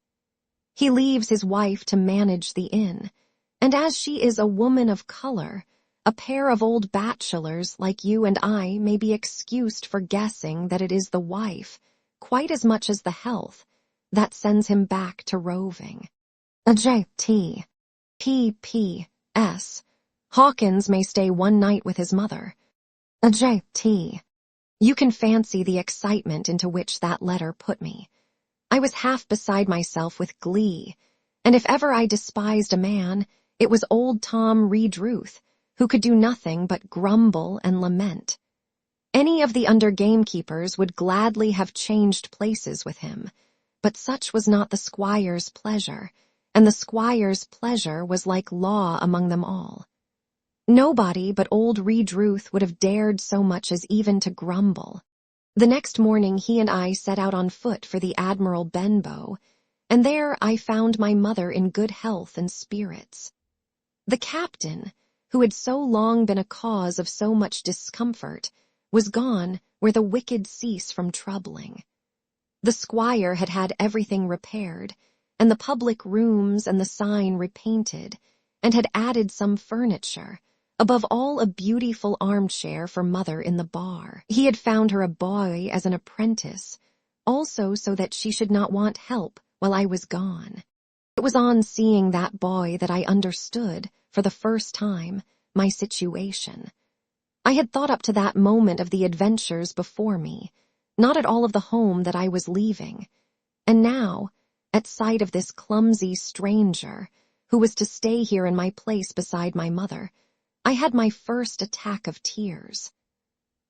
He leaves his wife to manage the inn, and as she is a woman of color, a pair of old bachelors like you and I may be excused for guessing that it is the wife, quite as much as the health, that sends him back to roving. J.T. P.P.S. Hawkins may stay one night with his mother. J.T. You can fancy the excitement into which that letter put me. I was half beside myself with glee, and if ever I despised a man, it was old Tom Redruth, who could do nothing but grumble and lament. Any of the under gamekeepers would gladly have changed places with him, but such was not the squire's pleasure, and the squire's pleasure was like law among them all. Nobody but old Redruth would have dared so much as even to grumble. The next morning he and I set out on foot for the Admiral Benbow, and there I found my mother in good health and spirits. The captain, who had so long been a cause of so much discomfort, was gone where the wicked cease from troubling. The squire had had everything repaired, and the public rooms and the sign repainted, and had added some furniture, above all a beautiful armchair for mother in the bar. He had found her a boy as an apprentice, also so that she should not want help while I was gone. It was on seeing that boy that I understood, for the first time, my situation. I had thought up to that moment of the adventures before me, not at all of the home that I was leaving, and now, at sight of this clumsy stranger, who was to stay here in my place beside my mother, I had my first attack of tears.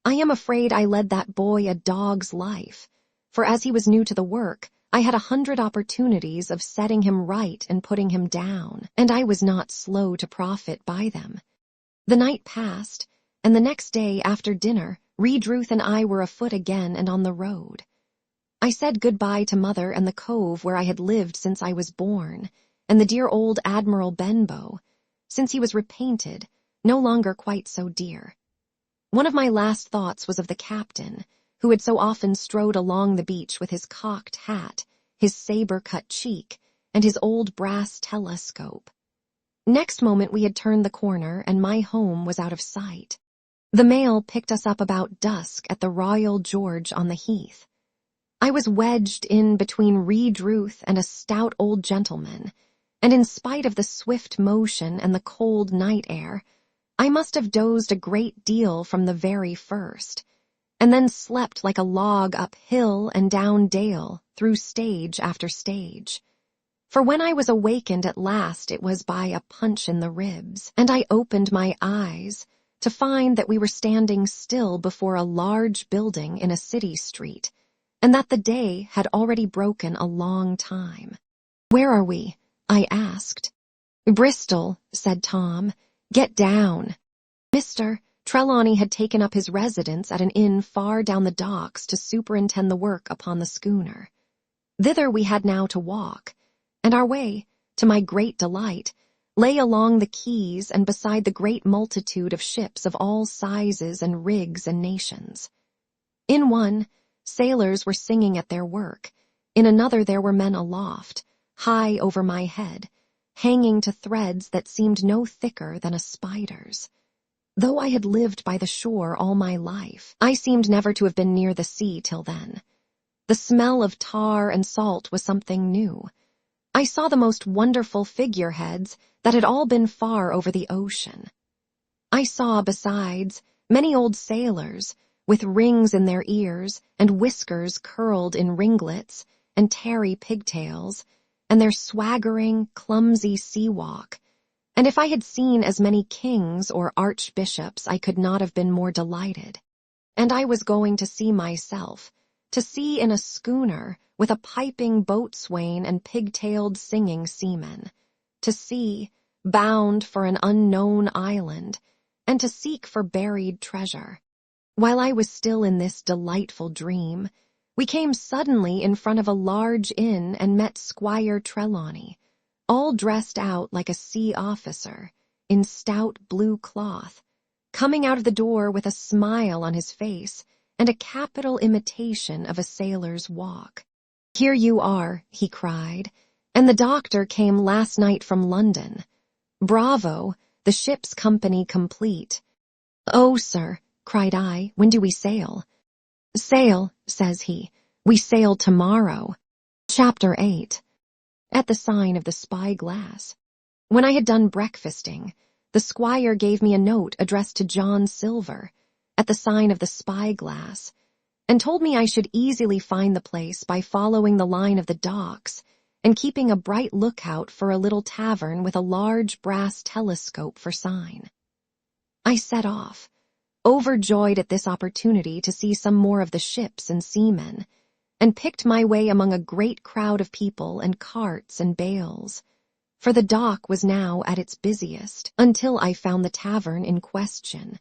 I am afraid I led that boy a dog's life, for as he was new to the work, I had 100 opportunities of setting him right and putting him down, and I was not slow to profit by them. The night passed, and the next day after dinner, Redruth and I were afoot again and on the road. I said goodbye to mother and the cove where I had lived since I was born, and the dear old Admiral Benbow, since he was repainted, no longer quite so dear. One of my last thoughts was of the captain, who had so often strode along the beach with his cocked hat, his saber-cut cheek, and his old brass telescope. Next moment we had turned the corner, and my home was out of sight. The mail picked us up about dusk at the Royal George on the Heath. I was wedged in between Redruth and a stout old gentleman, and in spite of the swift motion and the cold night air, I must have dozed a great deal from the very first, and then slept like a log up hill and down dale, through stage after stage. For when I was awakened at last it was by a punch in the ribs, and I opened my eyes to find that we were standing still before a large building in a city street, and that the day had already broken a long time. "Where are we?" I asked. "Bristol," said Tom. "Get down." Mr. Trelawney had taken up his residence at an inn far down the docks to superintend the work upon the schooner. Thither we had now to walk, and our way, to my great delight, lay along the quays and beside the great multitude of ships of all sizes and rigs and nations. In one, sailors were singing at their work. In another there were men aloft, high over my head, hanging to threads that seemed no thicker than a spider's. Though I had lived by the shore all my life, I seemed never to have been near the sea till then. The smell of tar and salt was something new. I saw the most wonderful figureheads that had all been far over the ocean. I saw, besides, many old sailors, with rings in their ears and whiskers curled in ringlets and tarry pigtails, and their swaggering, clumsy sea walk. And if I had seen as many kings or archbishops, I could not have been more delighted. And I was going to see myself, to sea in a schooner with a piping boatswain and pigtailed singing seamen, to sea, bound for an unknown island, and to seek for buried treasure. While I was still in this delightful dream, we came suddenly in front of a large inn and met Squire Trelawney, all dressed out like a sea officer, in stout blue cloth, coming out of the door with a smile on his face and a capital imitation of a sailor's walk. "Here you are," he cried, "and the doctor came last night from London. Bravo, the ship's company complete." "Oh, sir," cried I, "when do we sail?" "Sail," says he, "we sail tomorrow." Chapter 8. At the sign of the spy-glass. When I had done breakfasting, the squire gave me a note addressed to John Silver, at the sign of the spy-glass, and told me I should easily find the place by following the line of the docks and keeping a bright lookout for a little tavern with a large brass telescope for sign. I set off, overjoyed at this opportunity to see some more of the ships and seamen, and picked my way among a great crowd of people and carts and bales, for the dock was now at its busiest, until I found the tavern in question.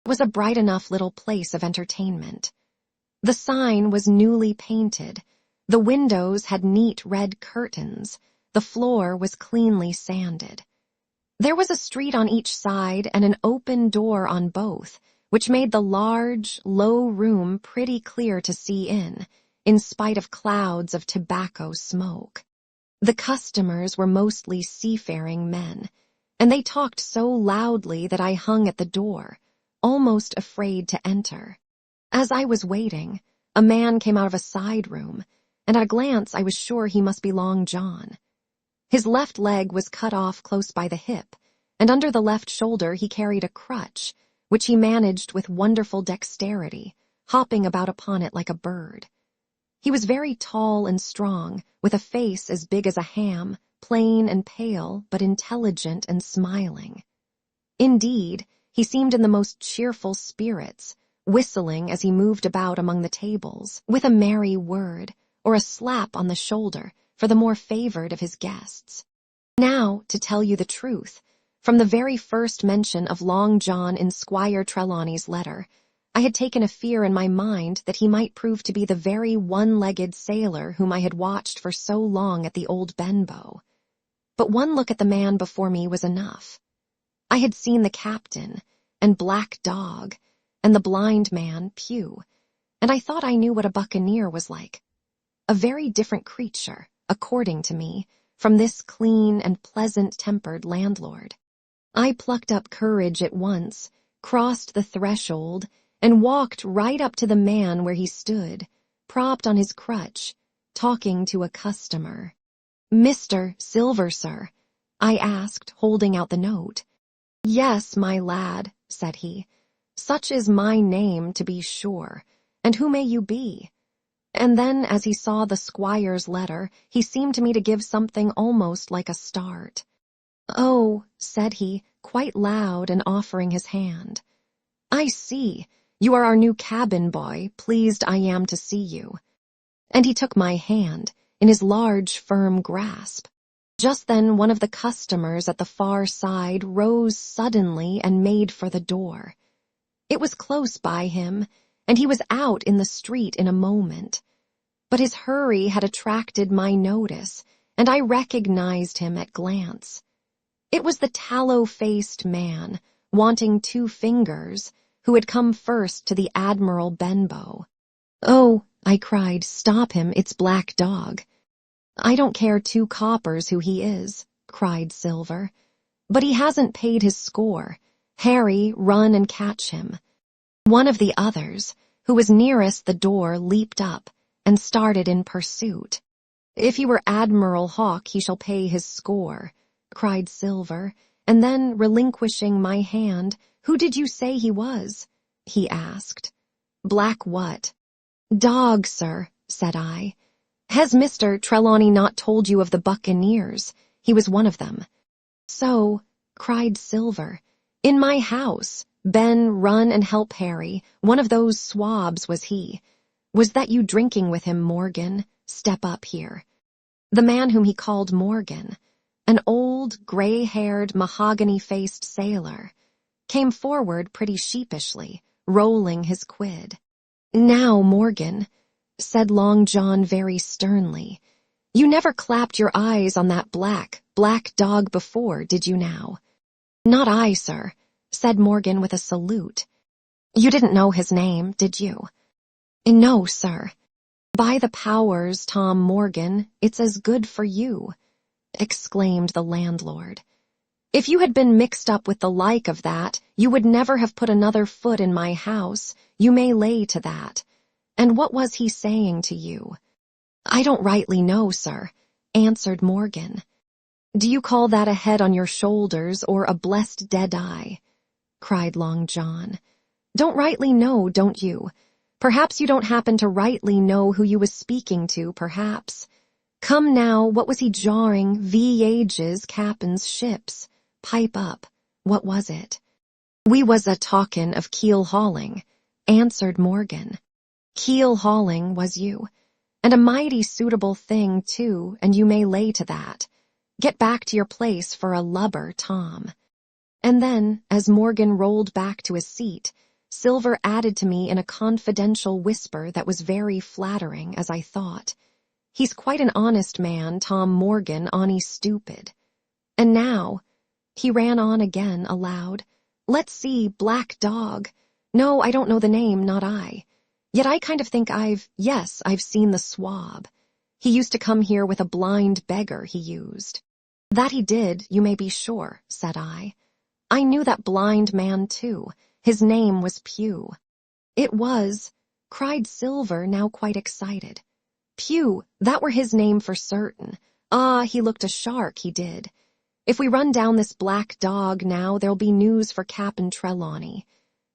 It was a bright enough little place of entertainment. The sign was newly painted, the windows had neat red curtains, the floor was cleanly sanded. There was a street on each side and an open door on both, which made the large, low room pretty clear to see in spite of clouds of tobacco smoke. The customers were mostly seafaring men, and they talked so loudly that I hung at the door, almost afraid to enter. As I was waiting, a man came out of a side room, and at a glance I was sure he must be Long John. His left leg was cut off close by the hip, and under the left shoulder he carried a crutch, which he managed with wonderful dexterity, hopping about upon it like a bird. He was very tall and strong, with a face as big as a ham, plain and pale, but intelligent and smiling. Indeed, he seemed in the most cheerful spirits, whistling as he moved about among the tables, with a merry word, or a slap on the shoulder, for the more favored of his guests. Now, to tell you the truth, from the very first mention of Long John in Squire Trelawney's letter, I had taken a fear in my mind that he might prove to be the very one-legged sailor whom I had watched for so long at the old Benbow. But one look at the man before me was enough. I had seen the captain, and Black Dog, and the blind man, Pew, and I thought I knew what a buccaneer was like. A very different creature, according to me, from this clean and pleasant-tempered landlord. I plucked up courage at once, crossed the threshold, and walked right up to the man where he stood, propped on his crutch, talking to a customer. "Mr. Silver, sir?" I asked, holding out the note. "Yes, my lad," said he. "Such is my name, to be sure. And who may you be?" And then, as he saw the squire's letter, he seemed to me to give something almost like a start. "Oh," said he, quite loud and offering his hand. "I see. You are our new cabin boy. Pleased I am to see you." And he took my hand, in his large, firm grasp. Just then one of the customers at the far side rose suddenly and made for the door. It was close by him, and he was out in the street in a moment. But his hurry had attracted my notice, and I recognized him at glance. It was the tallow-faced man, wanting 2 fingers, who had come first to the Admiral Benbow. "Oh," I cried, "stop him, it's Black Dog." "I don't care 2 coppers who he is," cried Silver. "But he hasn't paid his score. Harry, run and catch him." One of the others, who was nearest the door, leaped up and started in pursuit. "If he were Admiral Hawke, he shall pay his score," cried Silver, and then, relinquishing my hand, "Who did you say he was?" he asked. "Black what?" "Dog, sir," said I. "Has Mr. Trelawney not told you of the Buccaneers? He was one of them." "So," cried Silver, "in my house. Ben, run and help Harry. One of those swabs was he. Was that you drinking with him, Morgan? Step up here." The man whom he called Morgan, an old, gray-haired, mahogany-faced sailor, came forward pretty sheepishly, rolling his quid. "Now, Morgan," said Long John very sternly, "you never clapped your eyes on that black dog before, did you now?" "Not I, sir," said Morgan with a salute. "You didn't know his name, did you?" "No, sir." "By the powers, Tom Morgan, it's as good for you," exclaimed the landlord. "If you had been mixed up with the like of that, you would never have put another foot in my house, you may lay to that. And what was he saying to you?" "I don't rightly know, sir," answered Morgan. "Do you call that a head on your shoulders or a blessed dead eye?" cried Long John. "Don't rightly know, don't you? Perhaps you don't happen to rightly know who you was speaking to, perhaps. Come now, what was he jawing ages cap'n's ships? Pipe up, what was it?" "We was a-talkin' of keel-hauling," answered Morgan. "Keel-hauling, was you? And a mighty suitable thing, too, and you may lay to that. Get back to your place for a lubber, Tom." And then, as Morgan rolled back to his seat, Silver added to me in a confidential whisper that was very flattering, as I thought, "He's quite an honest man, Tom Morgan, onny stupid. And now," he ran on again aloud, "let's see, Black Dog. No, I don't know the name, not I. Yet I kind of think I've seen the swab. He used to come here with a blind beggar, he used." "That he did, you may be sure," said I. "I knew that blind man, too. His name was Pugh." "It was," cried Silver, now quite excited. "Pugh, that were his name for certain. Ah, he looked a shark, he did. If we run down this Black Dog now, there'll be news for Cap'n Trelawney.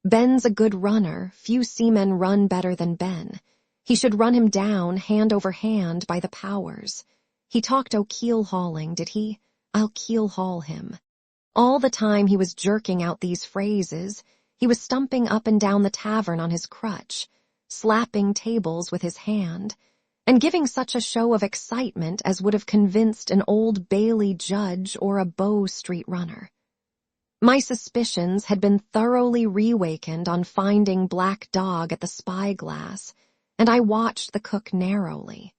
Ben's a good runner, few seamen run better than Ben. He should run him down, hand over hand, by the powers. He talked o' keel-hauling, did he? I'll keel-haul him." All the time he was jerking out these phrases, he was stumping up and down the tavern on his crutch, slapping tables with his hand, and giving such a show of excitement as would have convinced an Old Bailey judge or a Bow Street runner. My suspicions had been thoroughly reawakened on finding Black Dog at the spyglass, and I watched the cook narrowly.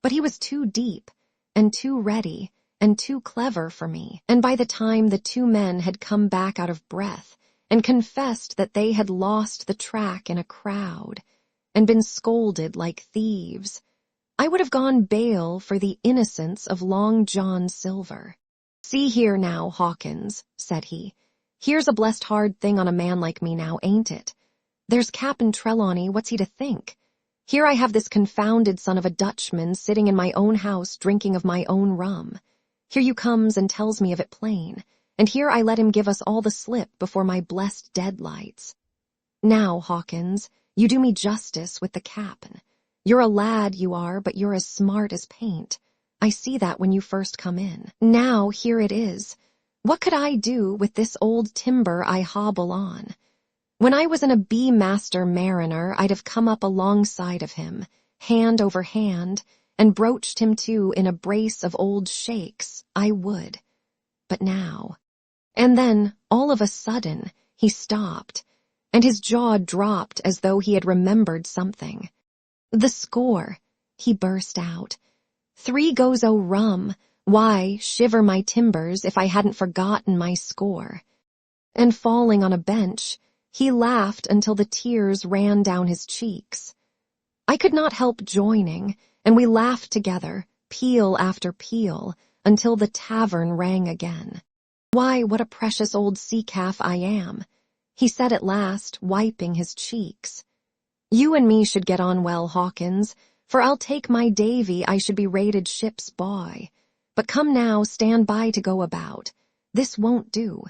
But he was too deep, and too ready, and too clever for me, and by the time the 2 men had come back out of breath and confessed that they had lost the track in a crowd and been scolded like thieves, I would have gone bail for the innocence of Long John Silver. "See here now, Hawkins," said he. "Here's a blessed hard thing on a man like me now, ain't it? There's Cap'n Trelawney, what's he to think? Here I have this confounded son of a Dutchman sitting in my own house drinking of my own rum. Here you comes and tells me of it plain, and here I let him give us all the slip before my blessed deadlights. Now, Hawkins, you do me justice with the cap'n. You're a lad, you are, but you're as smart as paint. I see that when you first come in. Now, here it is. What could I do with this old timber I hobble on? When I was in a B-master mariner, I'd have come up alongside of him, hand over hand, and broached him to in a brace of old shakes, I would. But now— And then, all of a sudden, he stopped, and his jaw dropped as though he had remembered something. "The score," he burst out. 3 goes o rum, why, shiver my timbers if I hadn't forgotten my score. And falling on a bench, he laughed until the tears ran down his cheeks. I could not help joining, and we laughed together, peal after peal, until the tavern rang again. Why, what a precious old sea-calf I am, he said at last, wiping his cheeks. You and me should get on well, Hawkins, for I'll take my Davy I should be rated ship's boy. But come now, stand by to go about. This won't do.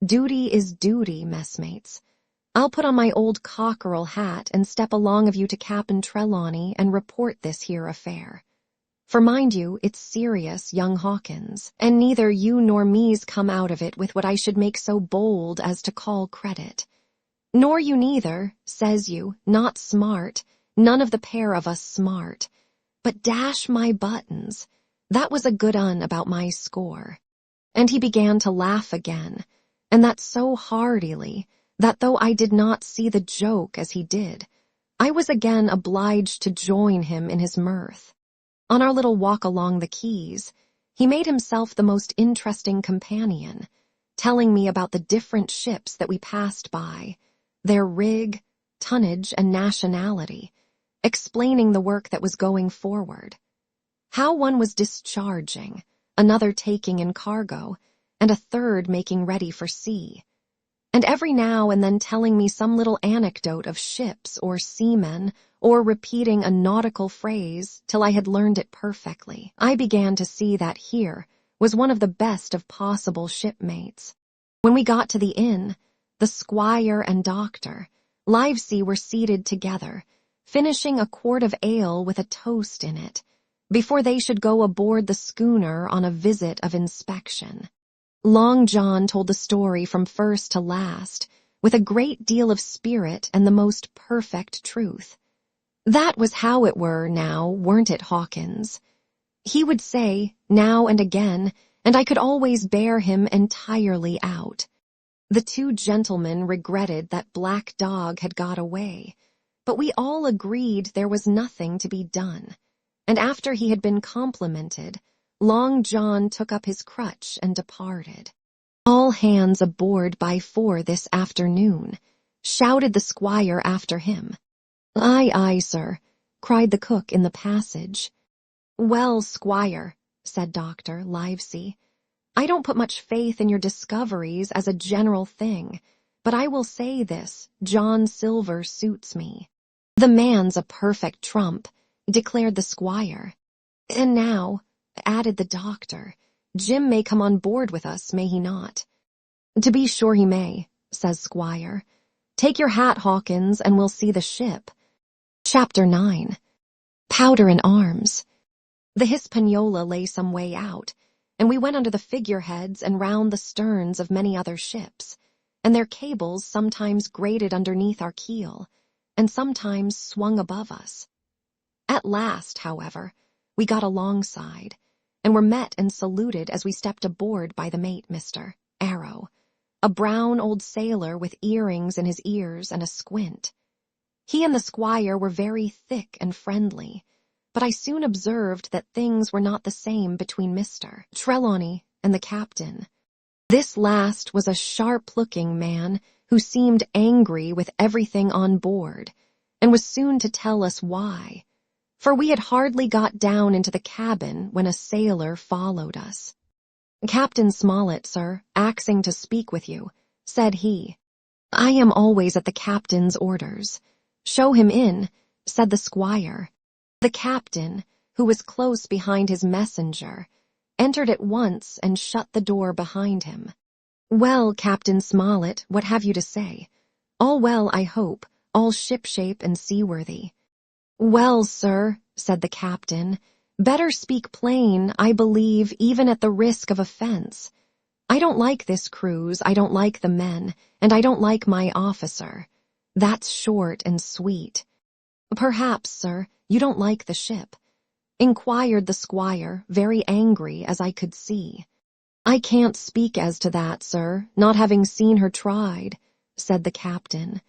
Duty is duty, messmates. I'll put on my old cockerel hat and step along of you to Cap'n Trelawney and report this here affair. For mind you, it's serious, young Hawkins, and neither you nor me's come out of it with what I should make so bold as to call credit. Nor you neither, says you, not smart, none of the pair of us smart. But dash my buttons, that was a good un about my score. And he began to laugh again, and that so heartily, that though I did not see the joke as he did, I was again obliged to join him in his mirth. On our little walk along the quays, he made himself the most interesting companion, telling me about the different ships that we passed by, their rig, tonnage, and nationality, explaining the work that was going forward. How one was discharging, another taking in cargo, and a third making ready for sea. And every now and then telling me some little anecdote of ships or seamen, or repeating a nautical phrase till I had learned it perfectly. I began to see that here was one of the best of possible shipmates. When we got to the inn, the squire and doctor, Livesey, were seated together, finishing a quart of ale with a toast in it, before they should go aboard the schooner on a visit of inspection. Long John told the story from first to last, with a great deal of spirit and the most perfect truth. That was how it were now, weren't it, Hawkins? He would say, now and again, and I could always bear him entirely out. The 2 gentlemen regretted that Black Dog had got away, but we all agreed there was nothing to be done, and after he had been complimented, Long John took up his crutch and departed. All hands aboard by 4 this afternoon, shouted the squire after him. Aye, aye, sir, cried the cook in the passage. Well, squire, said Dr. Livesey, I don't put much faith in your discoveries as a general thing, but I will say this, John Silver suits me. The man's a perfect trump, declared the squire. And now, added the doctor, Jim may come on board with us, may he not? To be sure he may, says Squire. Take your hat, Hawkins, and we'll see the ship. Chapter 9. Powder and Arms. The Hispaniola lay some way out, and we went under the figureheads and round the sterns of many other ships, and their cables sometimes grated underneath our keel, and sometimes swung above us. At last, however, we got alongside, and were met and saluted as we stepped aboard by the mate, Mr. Arrow, a brown old sailor with earrings in his ears and a squint. He and the squire were very thick and friendly, but I soon observed that things were not the same between Mr. Trelawney and the captain. This last was a sharp-looking man who seemed angry with everything on board, and was soon to tell us why, for we had hardly got down into the cabin when a sailor followed us. Captain Smollett, sir, axing to speak with you, said he. I am always at the captain's orders. Show him in, said the squire. The captain, who was close behind his messenger, entered at once and shut the door behind him. Well, Captain Smollett, what have you to say? All well, I hope, all shipshape and seaworthy. Well, sir, said the captain, better speak plain, I believe, even at the risk of offense. I don't like this cruise, I don't like the men, and I don't like my officer. That's short and sweet. Perhaps, sir, you don't like the ship, inquired the squire, very angry as I could see. I can't speak as to that, sir, not having seen her tried, said the captain.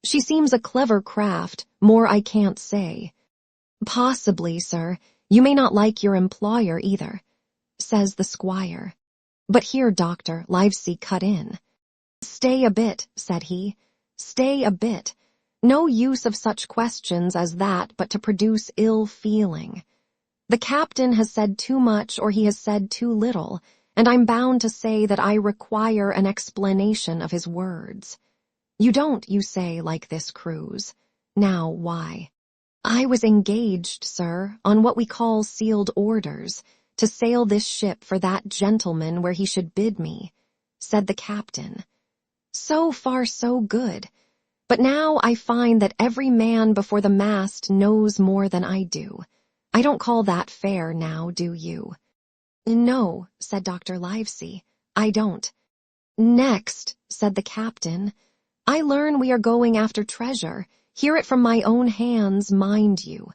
She seems a clever craft, more I can't say. Possibly, sir, You may not like your employer either, says the squire. But here Dr. Livesey cut in. Stay a bit, said he. Stay a bit. No use of such questions as that but to produce ill feeling. The captain has said too much or he has said too little, and I'm bound to say that I require an explanation of his words. You don't, you say, like this cruise. Now, why? I was engaged, sir, on what we call sealed orders, to sail this ship for that gentleman where he should bid me, said the captain. So far so good. But now I find that every man before the mast knows more than I do. I don't call that fair now, do you? No, said Dr. Livesey, I don't. Next, said the captain, I learn we are going after treasure. Hear it from my own hands, mind you.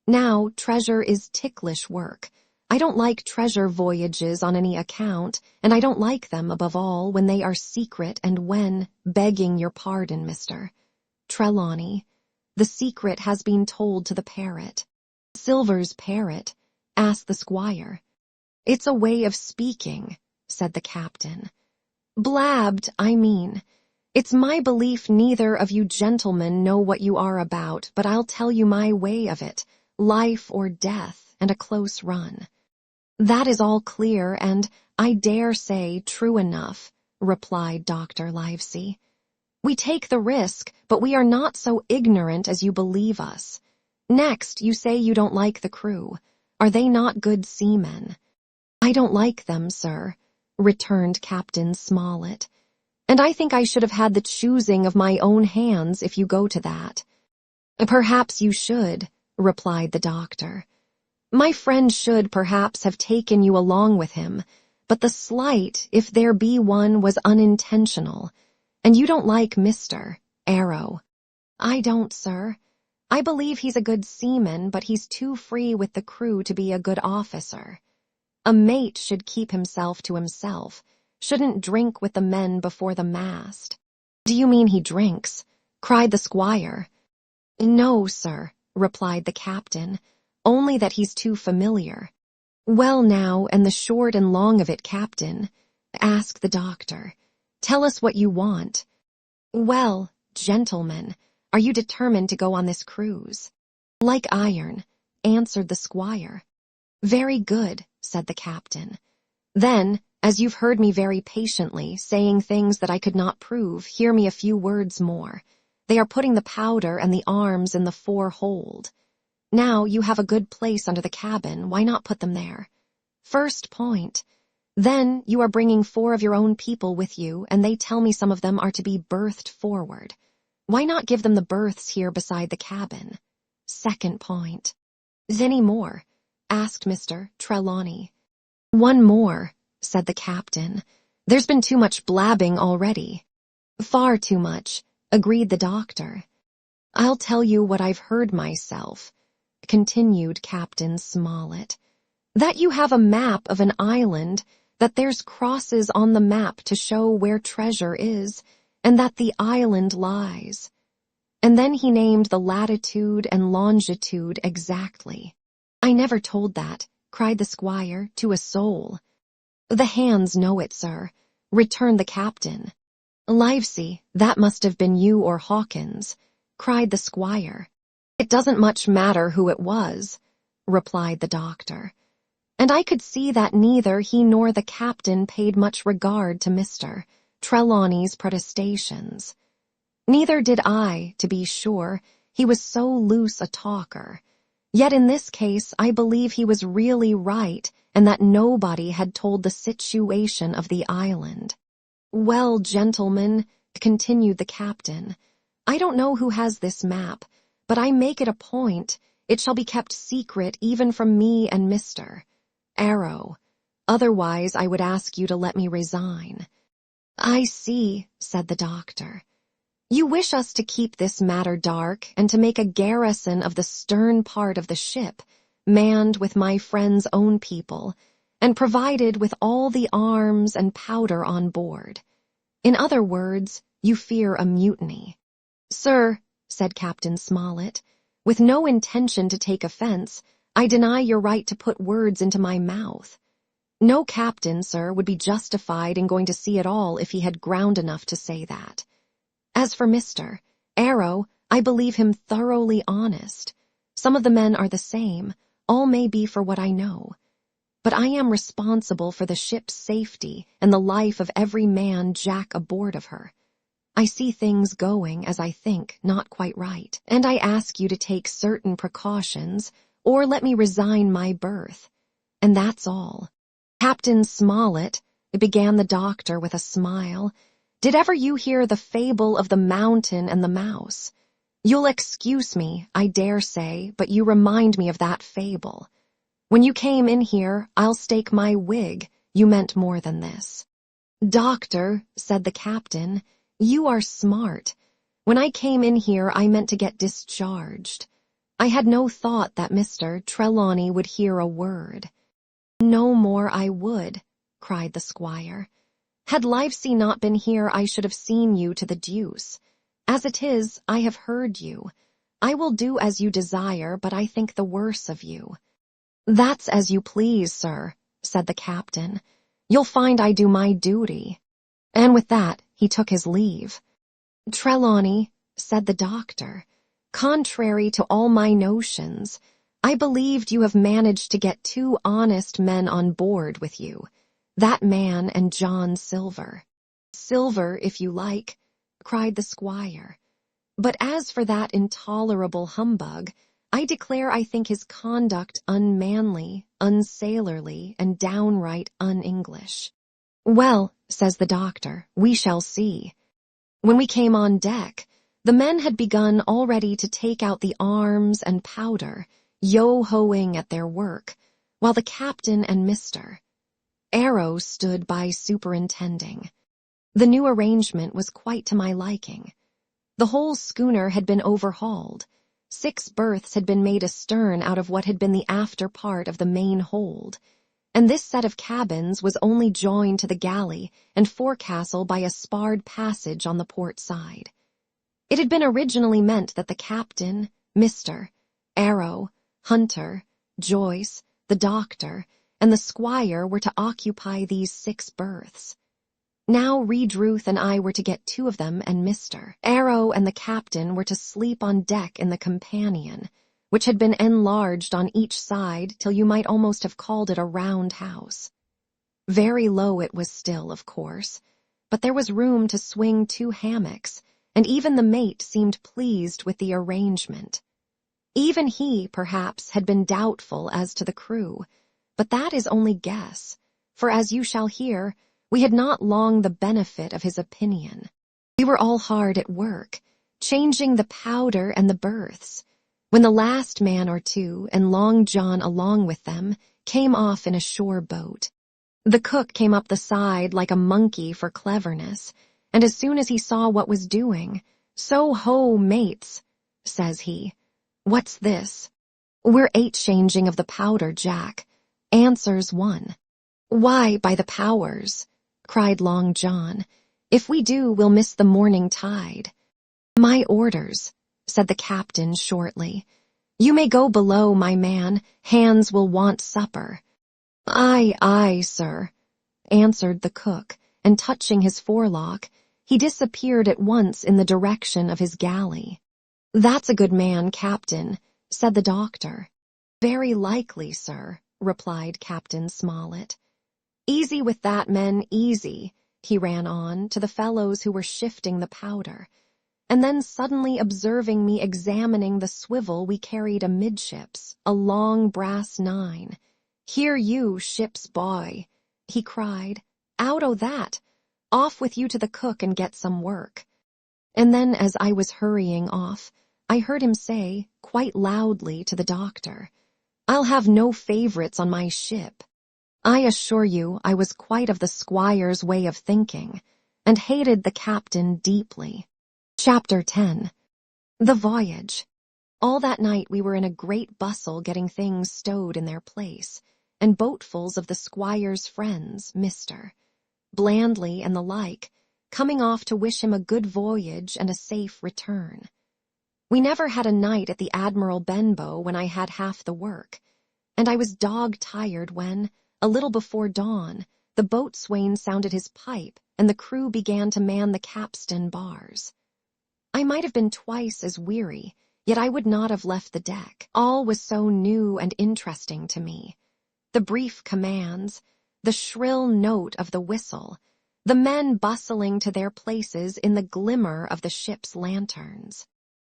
Now, treasure is ticklish work. I don't like treasure voyages on any account, and I don't like them, above all, when they are secret and when, begging your pardon, Mr. Trelawney, the secret has been told to the parrot. Silver's parrot, asked the squire. It's a way of speaking, said the captain. Blabbed, I mean. It's my belief neither of you gentlemen know what you are about, but I'll tell you my way of it, life or death, and a close run. That is all clear, and, I dare say, true enough, replied Dr. Livesey. We take the risk, but we are not so ignorant as you believe us. Next, you say you don't like the crew. Are they not good seamen? I don't like them, sir, returned Captain Smollett. And I think I should have had the choosing of my own hands if you go to that. Perhaps you should, replied the doctor. My friend should perhaps have taken you along with him, but the slight, if there be one, was unintentional, and you don't like Mr. Arrow. I don't, sir. I believe he's a good seaman, but he's too free with the crew to be a good officer. A mate should keep himself to himself, shouldn't drink with the men before the mast. Do you mean he drinks? Cried the squire. No, sir, replied the captain, only that he's too familiar. Well now, and the short and long of it, Captain, asked the doctor. Tell us what you want. Well, gentlemen, are you determined to go on this cruise? Like iron, answered the squire. Very good, said the captain. Then, as you've heard me very patiently, saying things that I could not prove, hear me a few words more. They are putting the powder and the arms in the fore hold. Now you have a good place under the cabin, why not put them there? First point. Then you are bringing 4 of your own people with you, and they tell me some of them are to be berthed forward. Why not give them the berths here beside the cabin? Second point. Is any more? Asked Mr. Trelawney. One more, said the captain. There's been too much blabbing already. Far too much, agreed the doctor. I'll tell you what I've heard myself, continued Captain Smollett, that you have a map of an island, that there's crosses on the map to show where treasure is, and that the island lies. And then he named the latitude and longitude exactly. I never told that, cried the squire, to a soul. The hands know it, sir, returned the captain. Livesey, that must have been you or Hawkins, cried the squire. It doesn't much matter who it was, replied the doctor. And I could see that neither he nor the captain paid much regard to Mr. Trelawney's protestations. Neither did I, to be sure, he was so loose a talker. Yet in this case I believe he was really right, and that nobody had told the situation of the island. Well, gentlemen, continued the captain, I don't know who has this map, but I make it a point, it shall be kept secret even from me and Mr. Arrow. Otherwise I would ask you to let me resign. I see, said the doctor. You wish us to keep this matter dark and to make a garrison of the stern part of the ship, manned with my friend's own people, and provided with all the arms and powder on board. In other words, you fear a mutiny. Sir, said Captain Smollett, with no intention to take offense, I deny your right to put words into my mouth. No captain, sir, would be justified in going to sea at all if he had ground enough to say that. As for Mr. Arrow, I believe him thoroughly honest. Some of the men are the same, all may be for what I know. But I am responsible for the ship's safety and the life of every man jack aboard of her. I see things going, as I think, not quite right, and I ask you to take certain precautions, or let me resign my berth. And that's all. Captain Smollett, began the doctor with a smile, did ever you hear the fable of the mountain and the mouse? You'll excuse me, I dare say, but you remind me of that fable. When you came in here, I'll stake my wig, you meant more than this. Doctor, said the captain, you are smart. When I came in here, I meant to get discharged. I had no thought that Mr. Trelawney would hear a word. No more I would, cried the squire. Had Livesey not been here, I should have seen you to the deuce. As it is, I have heard you. I will do as you desire, but I think the worse of you. That's as you please, sir, said the captain. You'll find I do my duty. And with that, he took his leave. Trelawney, said the doctor, contrary to all my notions, I believed you have managed to get 2 honest men on board with you, that man and John Silver. Silver, if you like, cried the squire. But as for that intolerable humbug, I declare I think his conduct unmanly, unsailorly, and downright un-English. Well, says the doctor, we shall see. When we came on deck, the men had begun already to take out the arms and powder, yo-hoing at their work, while the captain and Mr. Arrow stood by superintending. The new arrangement was quite to my liking. The whole schooner had been overhauled. 6 berths had been made astern out of what had been the after part of the main hold, and this set of cabins was only joined to the galley and forecastle by a sparred passage on the port side. It had been originally meant that the captain, Mr. Arrow, Hunter, Joyce, the doctor, and the squire were to occupy these 6 berths. Now Redruth and I were to get 2 of them, and Mr. Arrow and the captain were to sleep on deck in the companion, which had been enlarged on each side till you might almost have called it a round house. Very low it was still, of course, but there was room to swing 2 hammocks, and even the mate seemed pleased with the arrangement. Even he, perhaps, had been doubtful as to the crew, but that is only guess, for as you shall hear, we had not long the benefit of his opinion. We were all hard at work, changing the powder and the berths, when the last man or 2, and Long John along with them, came off in a shore boat. The cook came up the side like a monkey for cleverness, and as soon as he saw what was doing, "So ho, mates," says he. "What's this?" "We're 8-changing of the powder, Jack," answers one. "Why, by the powers," cried Long John, "if we do, we'll miss the morning tide." "My orders," said the captain shortly. "You may go below, my man, hands will want supper." "Aye, aye, sir," answered the cook, and touching his forelock, he disappeared at once in the direction of his galley. "That's a good man, Captain," said the doctor. "Very likely, sir," replied Captain Smollett. "Easy with that, men, easy," he ran on to the fellows who were shifting the powder, and then suddenly observing me examining the swivel we carried amidships, a long brass 9. "Here you, ship's boy," he cried, "out o' that! Off with you to the cook and get some work." And then as I was hurrying off, I heard him say, quite loudly to the doctor, "I'll have no favorites on my ship." I assure you I was quite of the squire's way of thinking, and hated the captain deeply. Chapter 10. The Voyage. All that night we were in a great bustle getting things stowed in their place, and boatfuls of the squire's friends, Mr. Blandly and the like, coming off to wish him a good voyage and a safe return. We never had a night at the Admiral Benbow when I had half the work, and I was dog-tired when, a little before dawn, the boatswain sounded his pipe and the crew began to man the capstan bars. I might have been twice as weary, yet I would not have left the deck. All was so new and interesting to me. The brief commands, the shrill note of the whistle, the men bustling to their places in the glimmer of the ship's lanterns.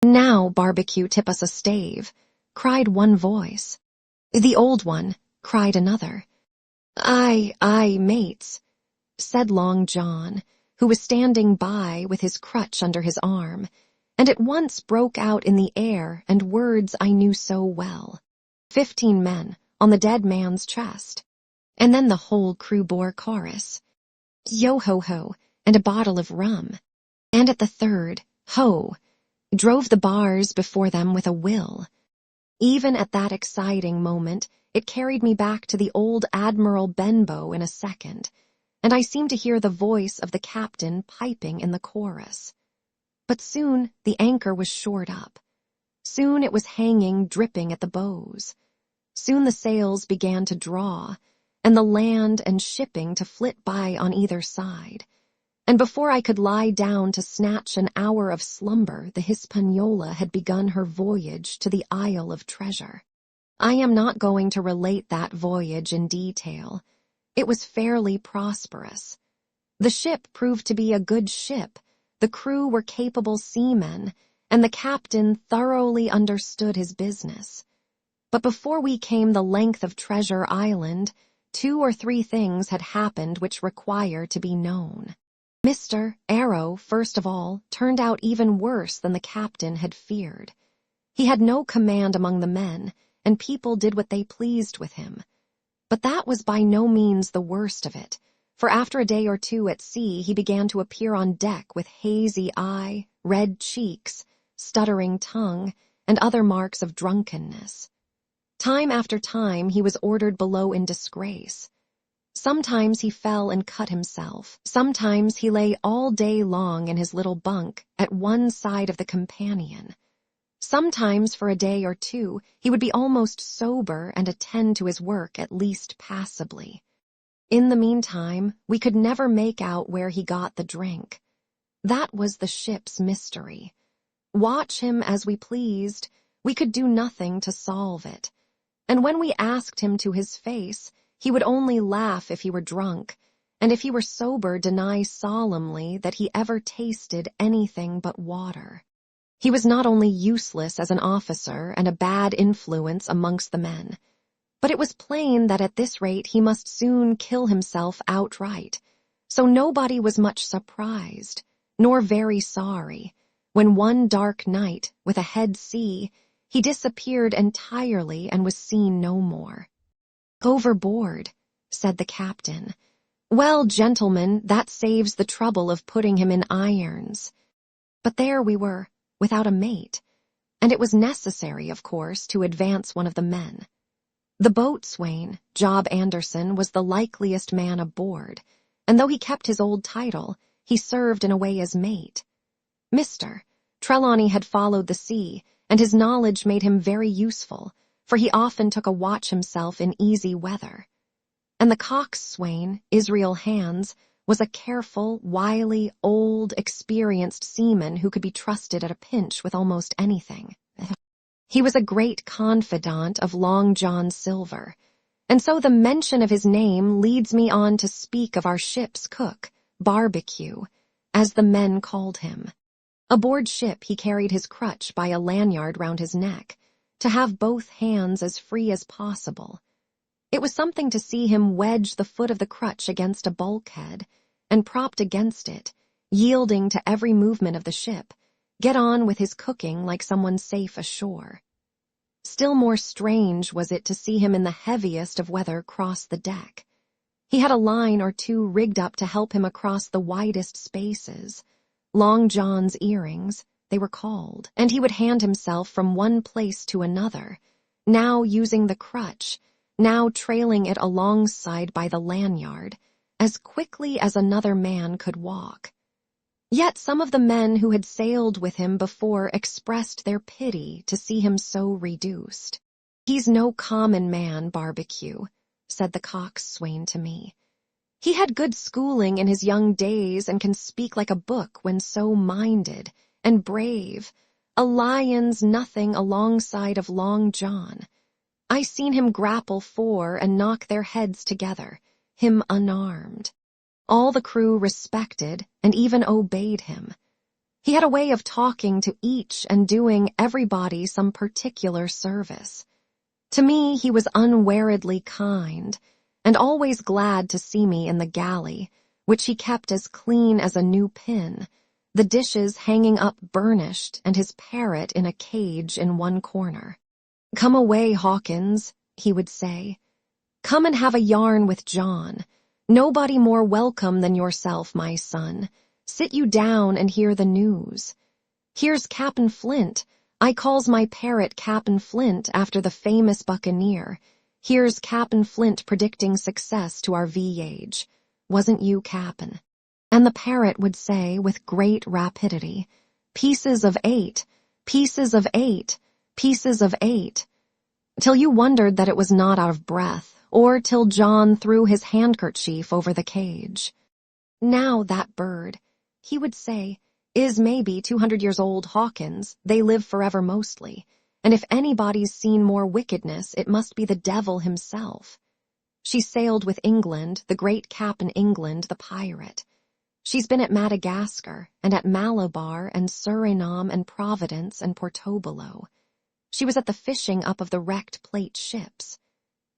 "Now, Barbecue, tip us a stave," cried one voice. "The old one," cried another. Aye, mates," said Long John, who was standing by with his crutch under his arm, and at once broke out in the air and words I knew so well. 15 men on the dead man's chest. And then the whole crew bore chorus. Yo-ho-ho, and a bottle of rum. And at the third, ho, drove the bars before them with a will. Even at that exciting moment, it carried me back to the old Admiral Benbow in a second, and I seemed to hear the voice of the captain piping in the chorus. But soon the anchor was shored up. Soon it was hanging dripping at the bows. Soon the sails began to draw, and the land and shipping to flit by on either side. And before I could lie down to snatch an hour of slumber, the Hispaniola had begun her voyage to the Isle of Treasure. I am not going to relate that voyage in detail. It was fairly prosperous. The ship proved to be a good ship, the crew were capable seamen, and the captain thoroughly understood his business. But before we came the length of Treasure Island, 2 or 3 things had happened which require to be known. Mr. Arrow, first of all, turned out even worse than the captain had feared. He had no command among the men, and people did what they pleased with him. But that was by no means the worst of it, for after a day or 2 at sea he began to appear on deck with hazy eye, red cheeks, stuttering tongue, and other marks of drunkenness. Time after time he was ordered below in disgrace. Sometimes he fell and cut himself. Sometimes he lay all day long in his little bunk at one side of the companion. Sometimes for a day or 2 he would be almost sober and attend to his work at least passably. In the meantime, we could never make out where he got the drink. That was the ship's mystery. Watch him as we pleased, we could do nothing to solve it. And when we asked him to his face, he would only laugh if he were drunk, and if he were sober deny solemnly that he ever tasted anything but water. He was not only useless as an officer and a bad influence amongst the men, but it was plain that at this rate he must soon kill himself outright, so nobody was much surprised, nor very sorry, when one dark night, with a head sea, he disappeared entirely and was seen no more. "Overboard," said the captain. "Well, gentlemen, that saves the trouble of putting him in irons." But there we were, without a mate, and it was necessary, of course, to advance one of the men. The boatswain, Job Anderson, was the likeliest man aboard, and though he kept his old title, he served in a way as mate. Mr. Trelawney had followed the sea, and his knowledge made him very useful, for he often took a watch himself in easy weather. And the coxswain, Israel Hands, was a careful, wily, old, experienced seaman who could be trusted at a pinch with almost anything. He was a great confidant of Long John Silver, and so the mention of his name leads me on to speak of our ship's cook, Barbecue, as the men called him. Aboard ship he carried his crutch by a lanyard round his neck, to have both hands as free as possible. It was something to see him wedge the foot of the crutch against a bulkhead, and propped against it, yielding to every movement of the ship, get on with his cooking like someone safe ashore. Still more strange was it to see him in the heaviest of weather cross the deck. He had a line or 2 rigged up to help him across the widest spaces. Long John's earrings, they were called, and he would hand himself from one place to another, now using the crutch, now trailing it alongside by the lanyard, as quickly as another man could walk. Yet some of the men who had sailed with him before expressed their pity to see him so reduced. "He's no common man, Barbecue," said the coxswain to me. "He had good schooling in his young days and can speak like a book when so minded, and brave, a lion's nothing alongside of Long John. I seen him grapple 4 and knock their heads together, him unarmed. All the crew respected and even obeyed him. He had a way of talking to each and doing everybody some particular service. To me he was unweariedly kind, and always glad to see me in the galley, which he kept as clean as a new pin, the dishes hanging up burnished and his parrot in a cage in one corner. 'Come away, Hawkins,' he would say. 'Come and have a yarn with John. Nobody more welcome than yourself, my son. Sit you down and hear the news. Here's Cap'n Flint. I calls my parrot Cap'n Flint after the famous buccaneer. Here's Cap'n Flint predicting success to our voyage. Wasn't you, Cap'n?' And the parrot would say with great rapidity, 'Pieces of 8, pieces of 8, pieces of 8, till you wondered that it was not out of breath, or till John threw his handkerchief over the cage. Now that bird,' he would say, 'is maybe 200 years old, Hawkins. They live forever mostly, and if anybody's seen more wickedness, it must be the devil himself. She sailed with England, the great Cap'n England, the pirate. She's been at Madagascar, and at Malabar, and Suriname, and Providence, and Portobello. She was at the fishing up of the wrecked plate ships.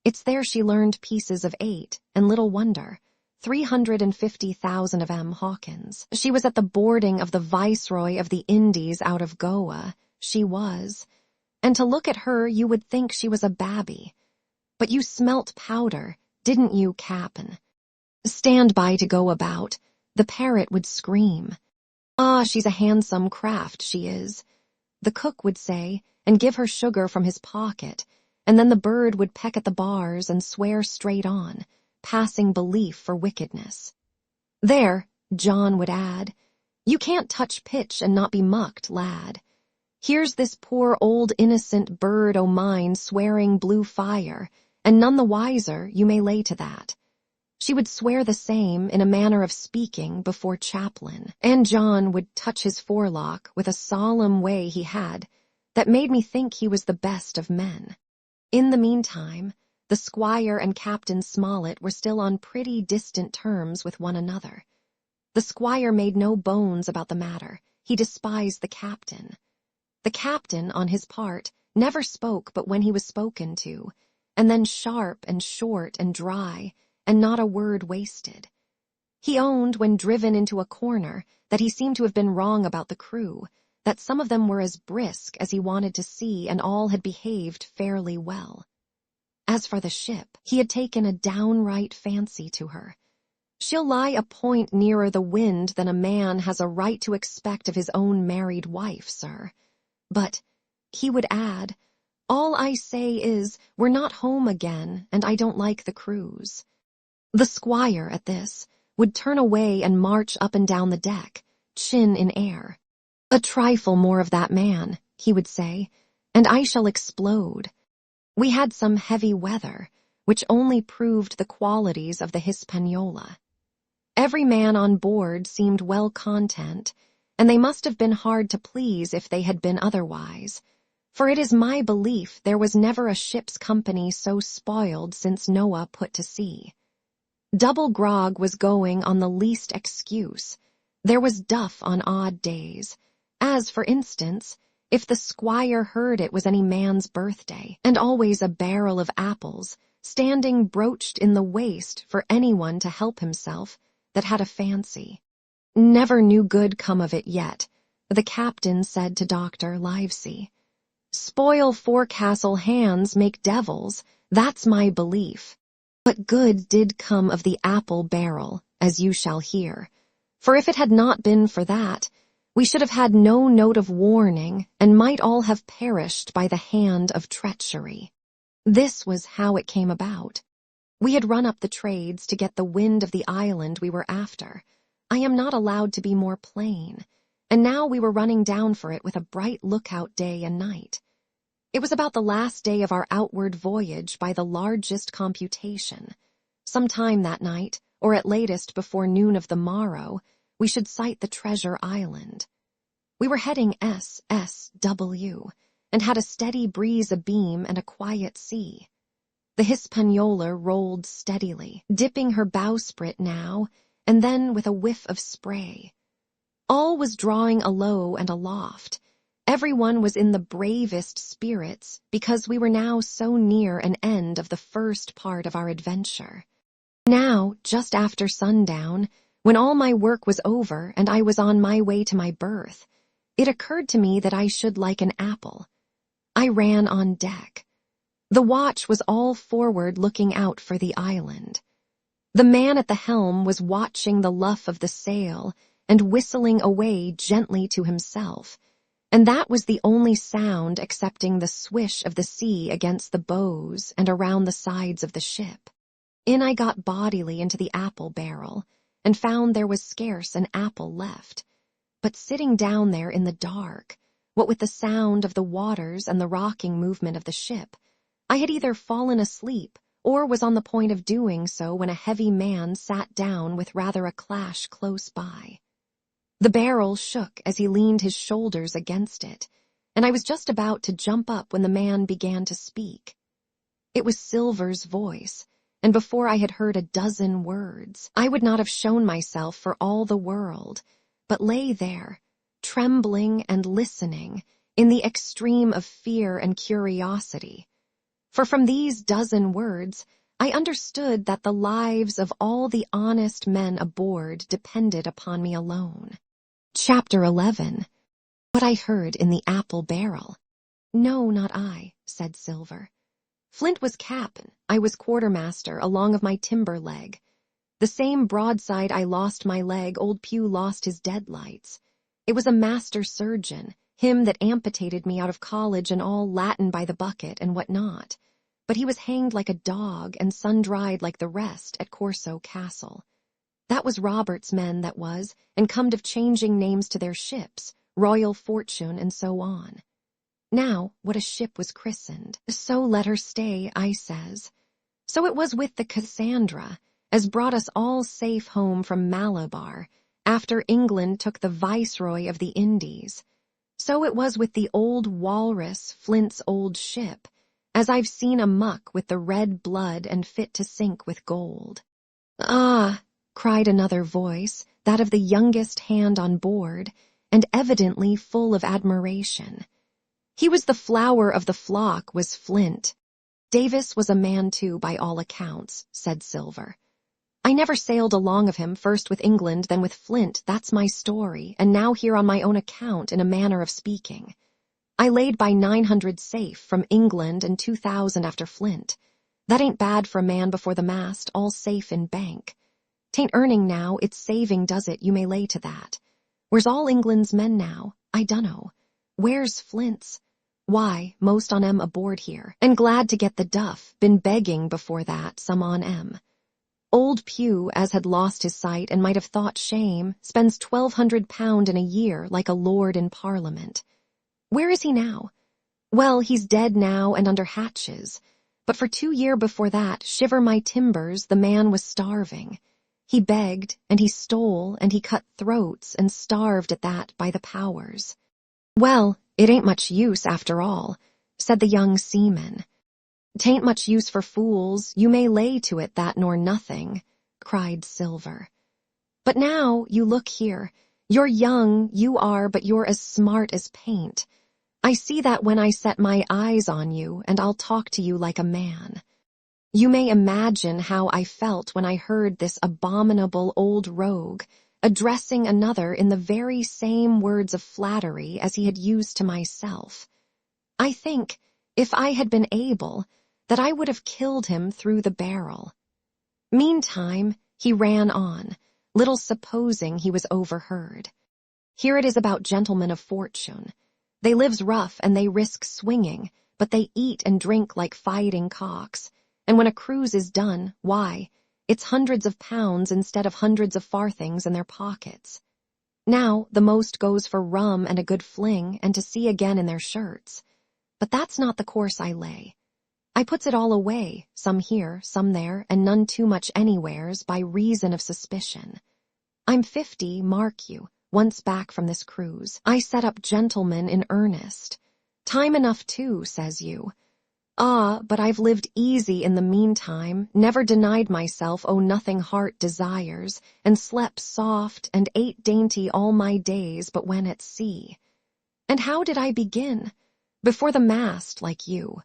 It's there she learned pieces of 8, and little wonder, 350,000 of 'em, Hawkins. She was at the boarding of the Viceroy of the Indies out of Goa, she was, and to look at her you would think she was a babby. But you smelt powder, didn't you, Cap'n? Stand by to go about,' the parrot would scream. 'Ah, she's a handsome craft, she is,' the cook would say, and give her sugar from his pocket, and then the bird would peck at the bars and swear straight on, passing belief for wickedness. 'There,' John would add, 'you can't touch pitch and not be mucked, lad. Here's this poor old innocent bird o' mine swearing blue fire, and none the wiser, you may lay to that.' She would swear the same in a manner of speaking before Chaplain, and John would touch his forelock with a solemn way he had that made me think he was the best of men. In the meantime, the squire and Captain Smollett were still on pretty distant terms with one another. The squire made no bones about the matter. He despised the captain. The captain, on his part, never spoke but when he was spoken to, and then sharp and short and dry, and not a word wasted. He owned, when driven into a corner, that he seemed to have been wrong about the crew, that some of them were as brisk as he wanted to see and all had behaved fairly well. As for the ship, he had taken a downright fancy to her. She'll lie a point nearer the wind than a man has a right to expect of his own married wife, sir. But, he would add, all I say is, we're not home again, and I don't like the cruise. The squire, at this, would turn away and march up and down the deck, chin in air. 'A trifle more of that man,' he would say, 'and I shall explode.' We had some heavy weather, which only proved the qualities of the Hispaniola. Every man on board seemed well content, and they must have been hard to please if they had been otherwise, for it is my belief there was never a ship's company so spoiled since Noah put to sea. Double grog was going on the least excuse. There was duff on odd days, as, for instance, if the squire heard it was any man's birthday, and always a barrel of apples, standing broached in the waist for anyone to help himself that had a fancy. Never knew good come of it yet, the captain said to Dr. Livesey. Spoil forecastle hands make devils, that's my belief. But good did come of the apple barrel, as you shall hear, for if it had not been for that, we should have had no note of warning and might all have perished by the hand of treachery. This was how it came about. We had run up the trades to get the wind of the island we were after. I am not allowed to be more plain, and now we were running down for it with a bright lookout day and night. It was about the last day of our outward voyage by the largest computation. Sometime that night, or at latest before noon of the morrow, we should sight the treasure island. We were heading SSW, and had a steady breeze abeam and a quiet sea. The Hispaniola rolled steadily, dipping her bowsprit now, and then with a whiff of spray. All was drawing alow and aloft. Everyone was in the bravest spirits, because we were now so near an end of the first part of our adventure. Now, just after sundown, when all my work was over and I was on my way to my berth, it occurred to me that I should like an apple. I ran on deck. The watch was all forward looking out for the island. The man at the helm was watching the luff of the sail and whistling away gently to himself, and that was the only sound excepting the swish of the sea against the bows and around the sides of the ship. In I got bodily into the apple barrel, and found there was scarce an apple left. But sitting down there in the dark, what with the sound of the waters and the rocking movement of the ship, I had either fallen asleep or was on the point of doing so when a heavy man sat down with rather a clash close by. The barrel shook as he leaned his shoulders against it, and I was just about to jump up when the man began to speak. It was Silver's voice, and before I had heard a dozen words, I would not have shown myself for all the world, but lay there, trembling and listening, in the extreme of fear and curiosity. For from these dozen words, I understood that the lives of all the honest men aboard depended upon me alone. Chapter 11. What I heard in the apple barrel. No, not I, said Silver. Flint was cap'n, I was quartermaster along of my timber leg. The same broadside I lost my leg, old Pew lost his deadlights. It was a master surgeon, him that amputated me out of college and all Latin by the bucket and what not. But he was hanged like a dog and sun-dried like the rest at Corso Castle. That was Robert's men that was, and comed of changing names to their ships, Royal Fortune and so on. Now, what a ship was christened, so let her stay, I says. So it was with the Cassandra, as brought us all safe home from Malabar, after England took the Viceroy of the Indies. So it was with the old Walrus, Flint's old ship, as I've seen a muck with the red blood and fit to sink with gold. Ah, cried another voice, that of the youngest hand on board, and evidently full of admiration. He was the flower of the flock, was Flint. Davis was a man too, by all accounts, said Silver. I never sailed along of him, first with England, then with Flint, that's my story, and now here on my own account, in a manner of speaking. I laid by 900 safe from England and 2,000 after Flint. That ain't bad for a man before the mast, all safe in bank. 'Tain't earning now, it's saving does it, you may lay to that. Where's all England's men now? I dunno. Where's Flint's? Why, most on 'em aboard here, and glad to get the duff, been begging before that, some on 'em. Old Pew, as had lost his sight and might have thought shame, spends £1,200 in a year like a lord in Parliament. Where is he now? Well, he's dead now and under hatches, but for 2 years before that, shiver my timbers, the man was starving. He begged, and he stole, and he cut throats, and starved at that by the powers. Well, it ain't much use after all, said the young seaman. 'Tain't much use for fools, you may lay to it that nor nothing, cried Silver. But now, you look here, you're young, you are, but you're as smart as paint. I see that when I set my eyes on you, and I'll talk to you like a man. You may imagine how I felt when I heard this abominable old rogue addressing another in the very same words of flattery as he had used to myself. I think, if I had been able, that I would have killed him through the barrel. Meantime, he ran on, little supposing he was overheard. Here it is about gentlemen of fortune. They lives rough and they risk swinging, but they eat and drink like fighting cocks, and when a cruise is done, why, it's hundreds of pounds instead of hundreds of farthings in their pockets. Now, the most goes for rum and a good fling and to sea again in their shirts. But that's not the course I lay. I puts it all away, some here, some there, and none too much anywheres, by reason of suspicion. I'm 50, mark you, once back from this cruise. I set up gentlemen in earnest. Time enough too, says you. Ah, but I've lived easy in the meantime, never denied myself nothing heart desires, and slept soft and ate dainty all my days but when at sea. And how did I begin? Before the mast, like you.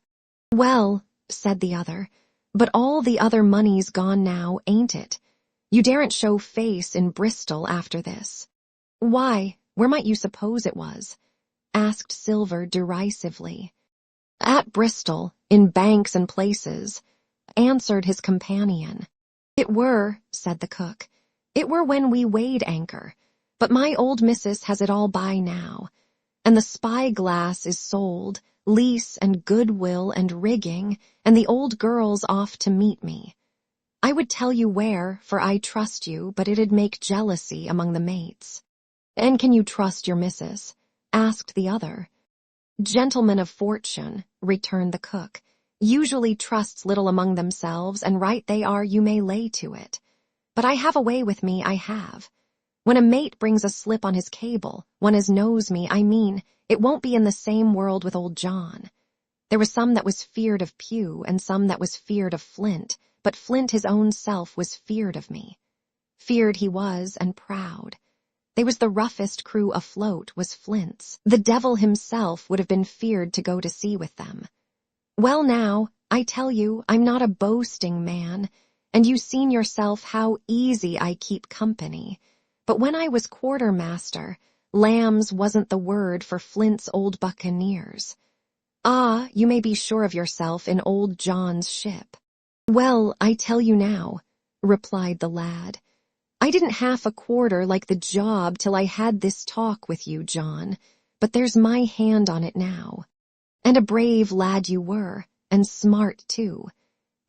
Well, said the other, but all the other money's gone now, ain't it? You daren't show face in Bristol after this. Why, where might you suppose it was? Asked Silver derisively. At Bristol, in banks and places, answered his companion. It were, said the cook, it were when we weighed anchor, but my old missus has it all by now, and the spy-glass is sold, lease and goodwill and rigging, and the old girl's off to meet me. I would tell you where, for I trust you, but it'd make jealousy among the mates. And can you trust your missus? Asked the other. Gentlemen of fortune, returned the cook, usually trusts little among themselves, and right they are you may lay to it. But I have a way with me, I have. When a mate brings a slip on his cable, one as knows me, I mean, it won't be in the same world with old John. There was some that was feared of Pew, and some that was feared of Flint, but Flint his own self was feared of me. Feared he was, and proud. They was the roughest crew afloat, was Flint's. The devil himself would have been feared to go to sea with them. Well now, I tell you, I'm not a boasting man, and you seen yourself how easy I keep company. But when I was quartermaster, lambs wasn't the word for Flint's old buccaneers. Ah, you may be sure of yourself in old John's ship. Well, I tell you now, replied the lad, I didn't half a quarter like the job till I had this talk with you, John, but there's my hand on it now. And a brave lad you were, and smart too,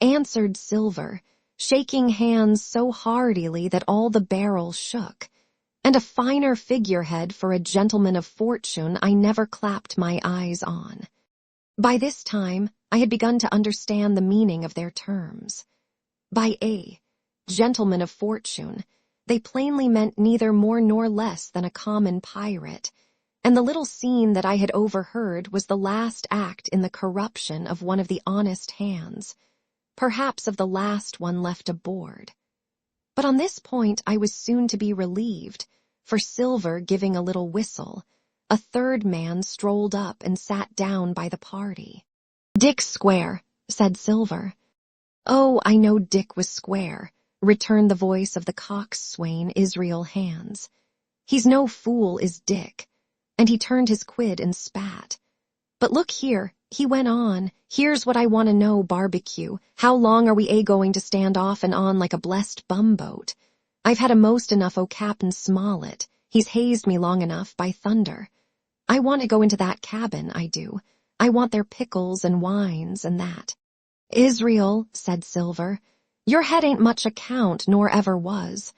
answered Silver, shaking hands so heartily that all the barrel shook, and a finer figurehead for a gentleman of fortune I never clapped my eyes on. By this time, I had begun to understand the meaning of their terms. By a gentleman of fortune, they plainly meant neither more nor less than a common pirate, and the little scene that I had overheard was the last act in the corruption of one of the honest hands, perhaps of the last one left aboard. But on this point I was soon to be relieved, for Silver giving a little whistle, a third man strolled up and sat down by the party. Dick's square, said Silver. Oh, I know Dick was square, returned the voice of the coxswain Israel Hands. He's no fool, is Dick. And he turned his quid and spat. But look here, he went on, here's what I want to know, Barbecue. How long are we going to stand off and on like a blessed bumboat? I've had a most enough o' Captain Smollett. He's hazed me long enough, by thunder. I want to go into that cabin, I do. I want their pickles and wines and that. Israel, said Silver, your head ain't much account, nor ever was.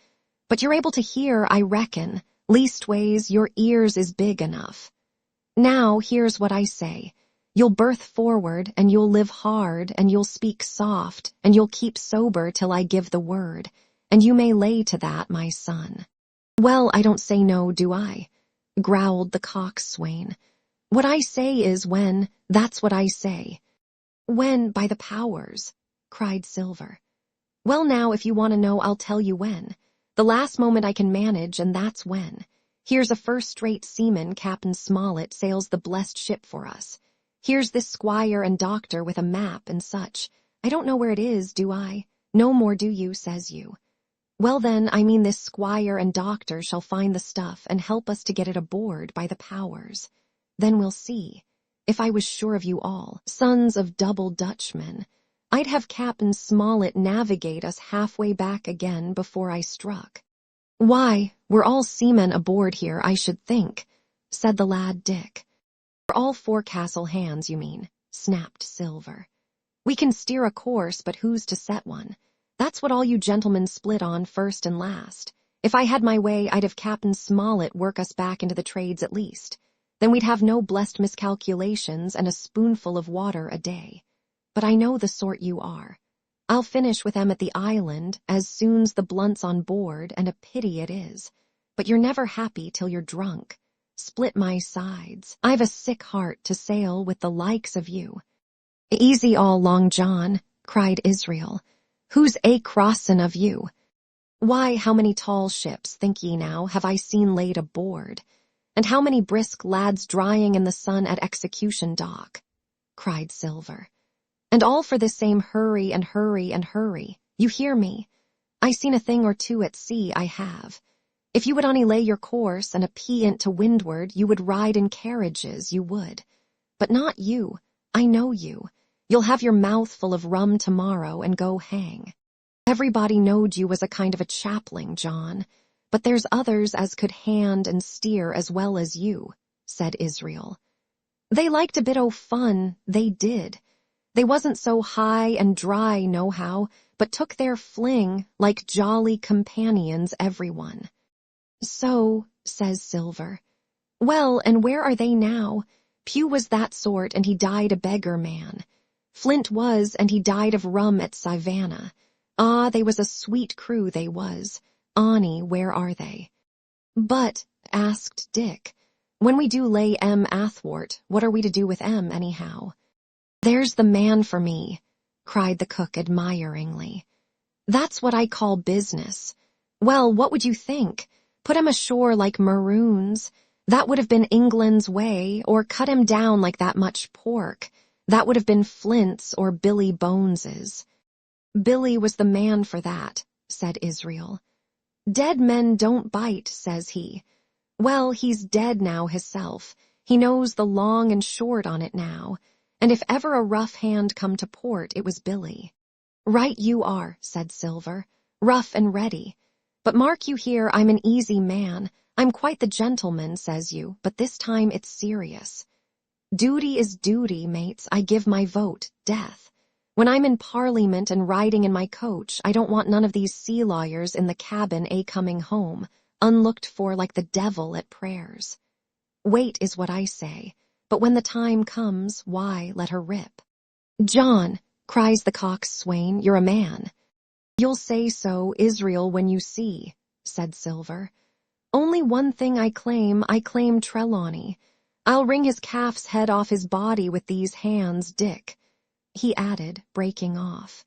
But you're able to hear, I reckon. Leastways, your ears is big enough. Now, here's what I say. You'll berth forward, and you'll live hard, and you'll speak soft, and you'll keep sober till I give the word, and you may lay to that, my son. Well, I don't say no, do I? Growled the coxswain. What I say is when, that's what I say. When, by the powers, cried Silver. Well now, if you want to know, I'll tell you when. The last moment I can manage, and that's when. Here's a first-rate seaman, Captain Smollett, sails the blessed ship for us. Here's this squire and doctor with a map and such. I don't know where it is, do I? No more do you, says you. Well then, I mean this squire and doctor shall find the stuff and help us to get it aboard by the powers. Then we'll see. If I was sure of you all, sons of double Dutchmen, I'd have Captain Smollett navigate us halfway back again before I struck. Why, we're all seamen aboard here, I should think, said the lad Dick. We're all forecastle hands, you mean, snapped Silver. We can steer a course, but who's to set one? That's what all you gentlemen split on first and last. If I had my way, I'd have Captain Smollett work us back into the trades at least. Then we'd have no blessed miscalculations and a spoonful of water a day. But I know the sort you are. I'll finish with them at the island as soon's the blunt's on board, and a pity it is. But you're never happy till you're drunk. Split my sides. I've a sick heart to sail with the likes of you. Easy all, Long John, cried Israel. Who's a crossin' of you? Why, how many tall ships, think ye now, have I seen laid aboard? And how many brisk lads drying in the sun at execution dock? Cried Silver. And all for this same hurry and hurry and hurry. You hear me? I seen a thing or two at sea, I have. If you would only lay your course and a peant to windward, you would ride in carriages, you would. But not you. I know you. You'll have your mouth full of rum tomorrow and go hang. Everybody knowed you was a kind of a chaplain, John. But there's others as could hand and steer as well as you, said Israel. They liked a bit o' fun, they did. They wasn't so high and dry nohow, but took their fling like jolly companions everyone. So, says Silver. Well, and where are they now? Pew was that sort, and he died a beggar man. Flint was, and he died of rum at Savannah. Ah, they was a sweet crew, they was. Ani, where are they? But, asked Dick, when we do lay athwart, what are we to do with anyhow? There's the man for me, cried the cook admiringly. That's what I call business. Well, what would you think? Put him ashore like maroons. That would have been England's way, or cut him down like that much pork. That would have been Flint's or Billy Bones's. Billy was the man for that, said Israel. Dead men don't bite, says he. Well, he's dead now hisself. He knows the long and short on it now. And if ever a rough hand come to port, it was Billy. Right you are, said Silver. Rough and ready. But mark you here, I'm an easy man. I'm quite the gentleman, says you, but this time it's serious. Duty is duty, mates. I give my vote, death. When I'm in Parliament and riding in my coach, I don't want none of these sea lawyers in the cabin coming home, unlooked for like the devil at prayers. Wait is what I say, but when the time comes, why, let her rip. John, cries the coxswain, you're a man. You'll say so, Israel, when you see, said Silver. Only one thing I claim Trelawney. I'll wring his calf's head off his body with these hands, Dick, he added, breaking off.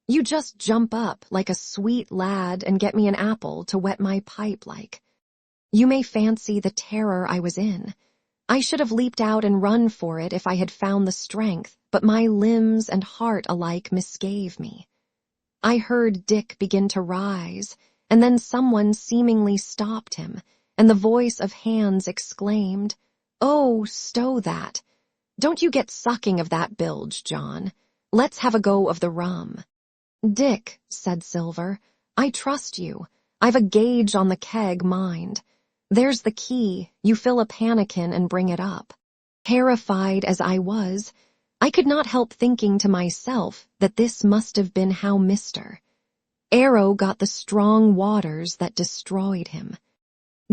You just jump up like a sweet lad and get me an apple to wet my pipe like. You may fancy the terror I was in. I should have leaped out and run for it if I had found the strength, but my limbs and heart alike misgave me. I heard Dick begin to rise, and then someone seemingly stopped him, and the voice of Hans exclaimed, Oh, stow that. Don't you get sucking of that bilge, John. Let's have a go of the rum. Dick, said Silver, I trust you. I've a gauge on the keg, mind. There's the key. You fill a pannikin and bring it up. Terrified as I was, I could not help thinking to myself that this must have been how Mr. Arrow got the strong waters that destroyed him.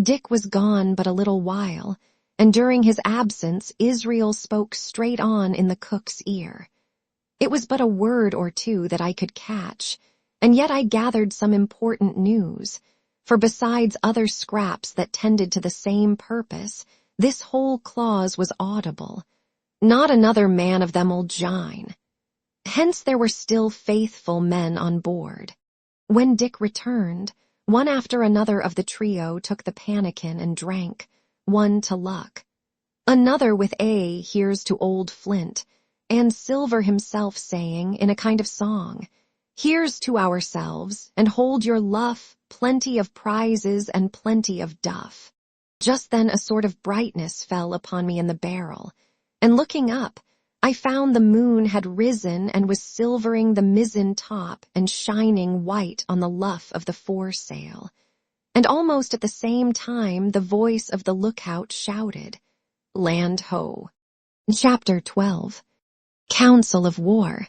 Dick was gone but a little while, and during his absence Israel spoke straight on in the cook's ear. It was but a word or two that I could catch, and yet I gathered some important news, for besides other scraps that tended to the same purpose, this whole clause was audible. Not another man of them'll jine. Hence there were still faithful men on board. When Dick returned, one after another of the trio took the pannikin and drank, one to Luck. Another with here's to old Flint, and Silver himself saying, in a kind of song, Here's to ourselves, and hold your luff, plenty of prizes and plenty of duff. Just then a sort of brightness fell upon me in the barrel, and looking up, I found the moon had risen and was silvering the mizzen top and shining white on the luff of the foresail. And almost at the same time the voice of the lookout shouted, Land ho. Chapter 12. Council of War.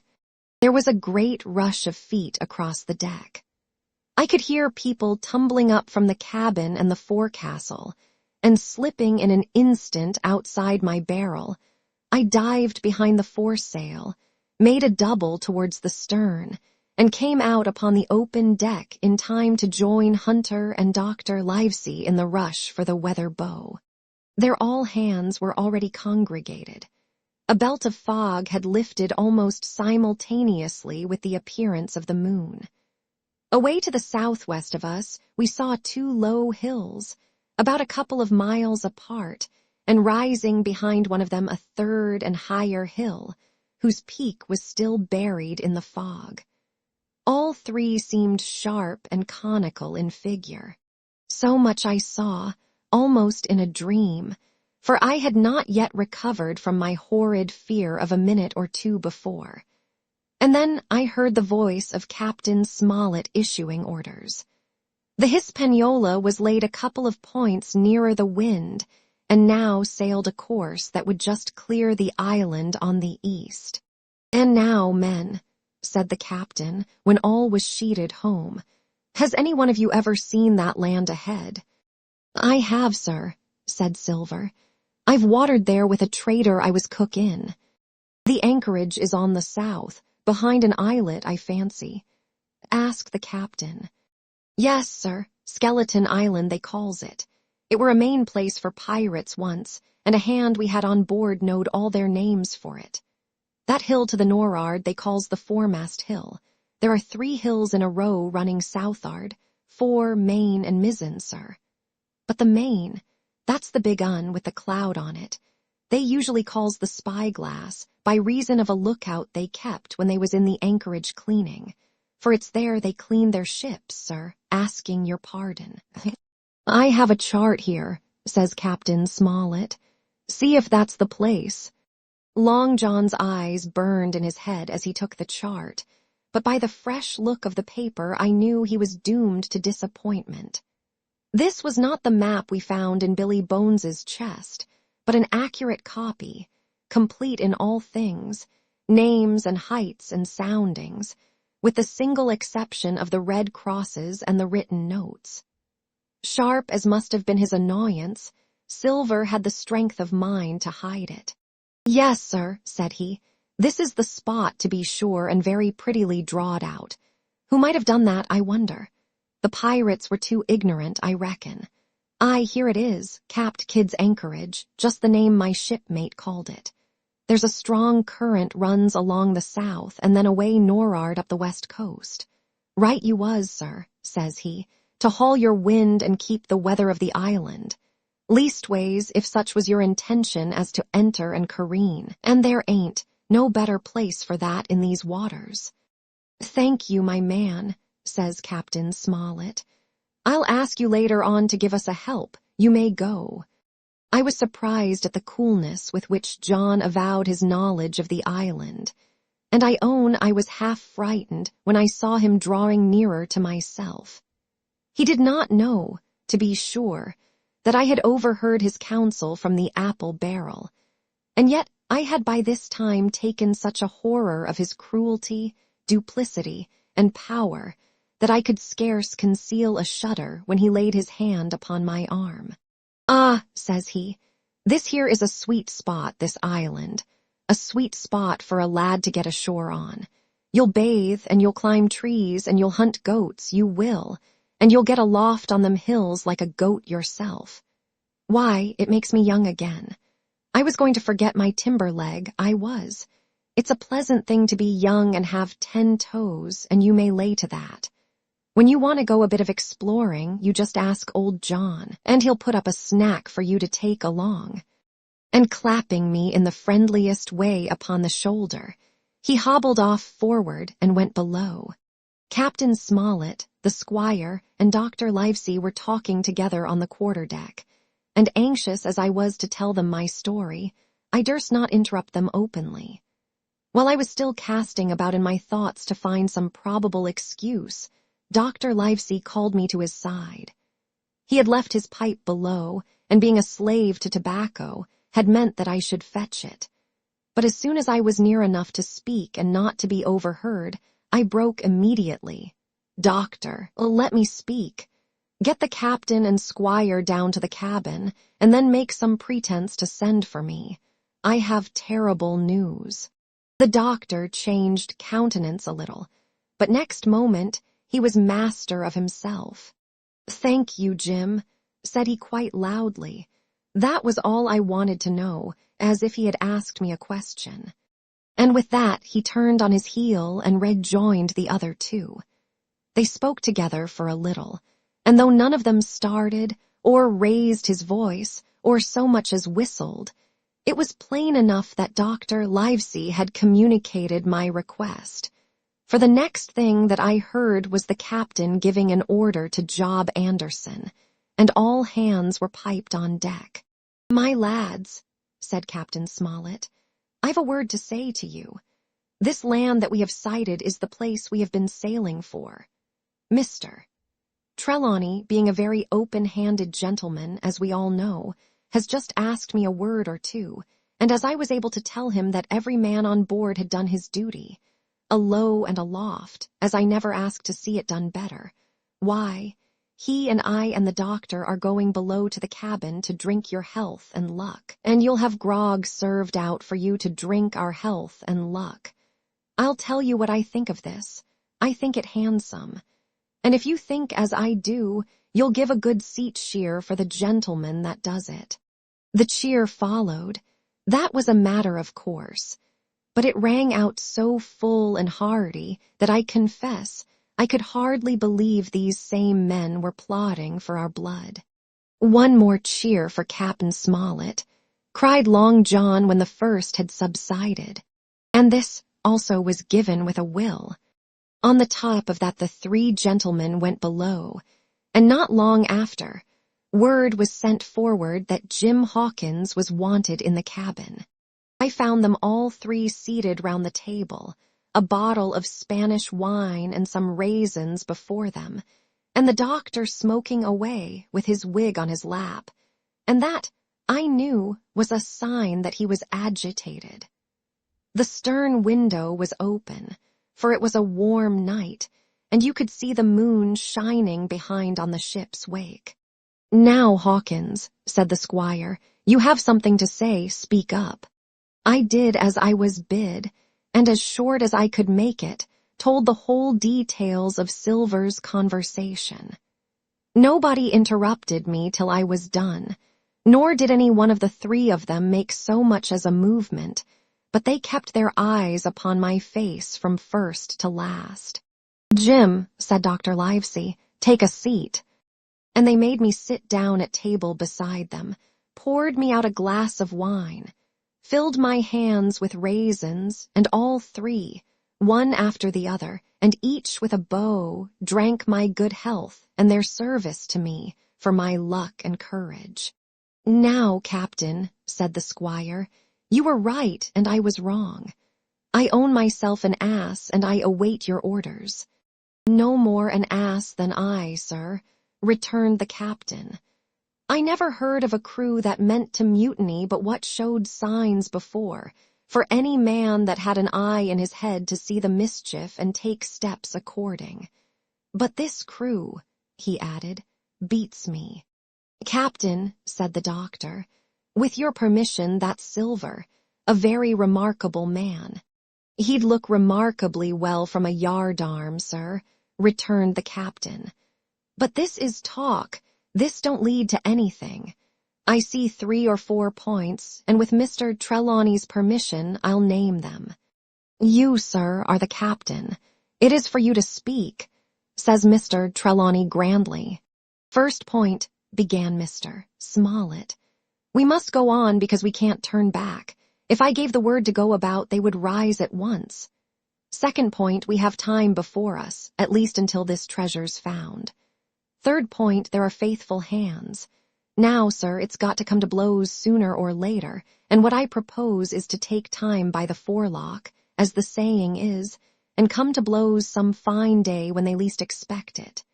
There was a great rush of feet across the deck. I could hear people tumbling up from the cabin and the forecastle, and slipping in an instant outside my barrel, I dived behind the foresail, made a double towards the stern, and came out upon the open deck in time to join Hunter and Dr. Livesey in the rush for the weather bow. Their all hands were already congregated. A belt of fog had lifted almost simultaneously with the appearance of the moon. Away to the southwest of us, we saw two low hills, about a couple of miles apart, and rising behind one of them a third and higher hill, whose peak was still buried in the fog. All three seemed sharp and conical in figure. So much I saw, almost in a dream, for I had not yet recovered from my horrid fear of a minute or two before. And then I heard the voice of Captain Smollett issuing orders. The Hispaniola was laid a couple of points nearer the wind, and now sailed a course that would just clear the island on the east. "And now, men," said the captain, when all was sheeted home, "has any one of you ever seen that land ahead?" "I have, sir," said Silver. "I've watered there with a trader I was cook in. The anchorage is on the south, behind an islet, I fancy." "Ask the captain." "Yes, sir, Skeleton Island they calls it. It were a main place for pirates once, and a hand we had on board knowed all their names for it. That hill to the nor'ard they calls the foremast hill. There are 3 hills in a row running south'ard, fore, main, and mizzen, sir. But the main, that's the big un with the cloud on it. They usually calls the spyglass, by reason of a lookout they kept when they was in the anchorage cleaning. For it's there they clean their ships, sir, asking your pardon." "I have a chart here," says Captain Smollett. "See if that's the place." Long John's eyes burned in his head as he took the chart, but by the fresh look of the paper I knew he was doomed to disappointment. This was not the map we found in Billy Bones's chest, but an accurate copy, complete in all things, names and heights and soundings, with the single exception of the red crosses and the written notes. Sharp as must have been his annoyance, Silver had the strength of mind to hide it. "Yes, sir," said he, "this is the spot to be sure, and very prettily drawed out. Who might have done that, I wonder? The pirates were too ignorant, I reckon. Aye, here it is, Capt. Kidd's anchorage, just the name my shipmate called it. There's a strong current runs along the south and then away nor'ard up the west coast. Right you was, sir," says he, "to haul your wind and keep the weather of the island. Leastways, if such was your intention as to enter and careen, and there ain't no better place for that in these waters." "Thank you, my man," says Captain Smollett. "I'll ask you later on to give us a help. You may go." I was surprised at the coolness with which John avowed his knowledge of the island, and I own I was half frightened when I saw him drawing nearer to myself. He did not know, to be sure, that I had overheard his counsel from the apple barrel, and yet I had by this time taken such a horror of his cruelty, duplicity, and power that I could scarce conceal a shudder when he laid his hand upon my arm. "Ah," says he, "this here is a sweet spot, this island, a sweet spot for a lad to get ashore on. You'll bathe, and you'll climb trees, and you'll hunt goats, you will, and you'll get aloft on them hills like a goat yourself. Why, it makes me young again. I was going to forget my timber leg, I was. It's a pleasant thing to be young and have 10 toes, and you may lay to that. When you want to go a bit of exploring, you just ask old John, and he'll put up a snack for you to take along." And clapping me in the friendliest way upon the shoulder, he hobbled off forward and went below. Captain Smollett, the squire, and Dr. Livesey were talking together on the quarter-deck, and anxious as I was to tell them my story, I durst not interrupt them openly. While I was still casting about in my thoughts to find some probable excuse, Dr. Livesey called me to his side. He had left his pipe below, and being a slave to tobacco, had meant that I should fetch it. But as soon as I was near enough to speak and not to be overheard, I broke immediately. "Doctor, let me speak. Get the captain and squire down to the cabin, and then make some pretense to send for me. I have terrible news." The doctor changed countenance a little, but next moment he was master of himself. "Thank you, Jim," said he quite loudly. That was all I wanted to know, as if he had asked me a question. And with that he turned on his heel and rejoined the other two. They spoke together for a little, and though none of them started, or raised his voice, or so much as whistled, it was plain enough that Dr. Livesey had communicated my request, for the next thing that I heard was the captain giving an order to Job Anderson, and all hands were piped on deck. "My lads," said Captain Smollett, "I've a word to say to you. This land that we have sighted is the place we have been sailing for. Mr. Trelawney, being a very open-handed gentleman, as we all know, has just asked me a word or two, and as I was able to tell him that every man on board had done his duty, alow and aloft, as I never asked to see it done better, why, he and I and the doctor are going below to the cabin to drink your health and luck, and you'll have grog served out for you to drink our health and luck. I'll tell you what I think of this. I think it handsome. And if you think as I do, you'll give a good seat cheer for the gentleman that does it." The cheer followed. That was a matter of course. But it rang out so full and hearty that I confess I could hardly believe these same men were plotting for our blood. "One more cheer for Captain Smollett," cried Long John when the first had subsided. And this also was given with a will. On the top of that the three gentlemen went below, and not long after, word was sent forward that Jim Hawkins was wanted in the cabin. I found them all three seated round the table, a bottle of Spanish wine and some raisins before them, and the doctor smoking away with his wig on his lap, and that, I knew, was a sign that he was agitated. The stern window was open, for it was a warm night, and you could see the moon shining behind on the ship's wake. "Now, Hawkins," said the squire, "you have something to say, speak up." I did as I was bid, and as short as I could make it, told the whole details of Silver's conversation. Nobody interrupted me till I was done, nor did any one of the three of them make so much as a movement, but they kept their eyes upon my face from first to last. "Jim," said Dr. Livesey, "take a seat." And they made me sit down at table beside them, poured me out a glass of wine, filled my hands with raisins, and all three, one after the other, and each with a bow, drank my good health and their service to me for my luck and courage. "Now, Captain," said the squire, "you were right and I was wrong. I own myself an ass and I await your orders." "No more an ass than I, sir," returned the captain. "I never heard of a crew that meant to mutiny but what showed signs before, for any man that had an eye in his head to see the mischief and take steps according. But this crew," he added, "beats me." "Captain," said the doctor, "with your permission, that's Silver, a very remarkable man." "He'd look remarkably well from a yardarm, sir," returned the captain. "But this is talk. This don't lead to anything. I see 3 or 4 points, and with Mr. Trelawney's permission, I'll name them. You, sir, are the captain. It is for you to speak," says Mr. Trelawney grandly. "First point," began Mr. Smollett. "We must go on because we can't turn back. If I gave the word to go about, they would rise at once. Second point, we have time before us, at least until this treasure's found. Third point, there are faithful hands. Now, sir, it's got to come to blows sooner or later, and what I propose is to take time by the forelock, as the saying is, and come to blows some fine day when they least expect it.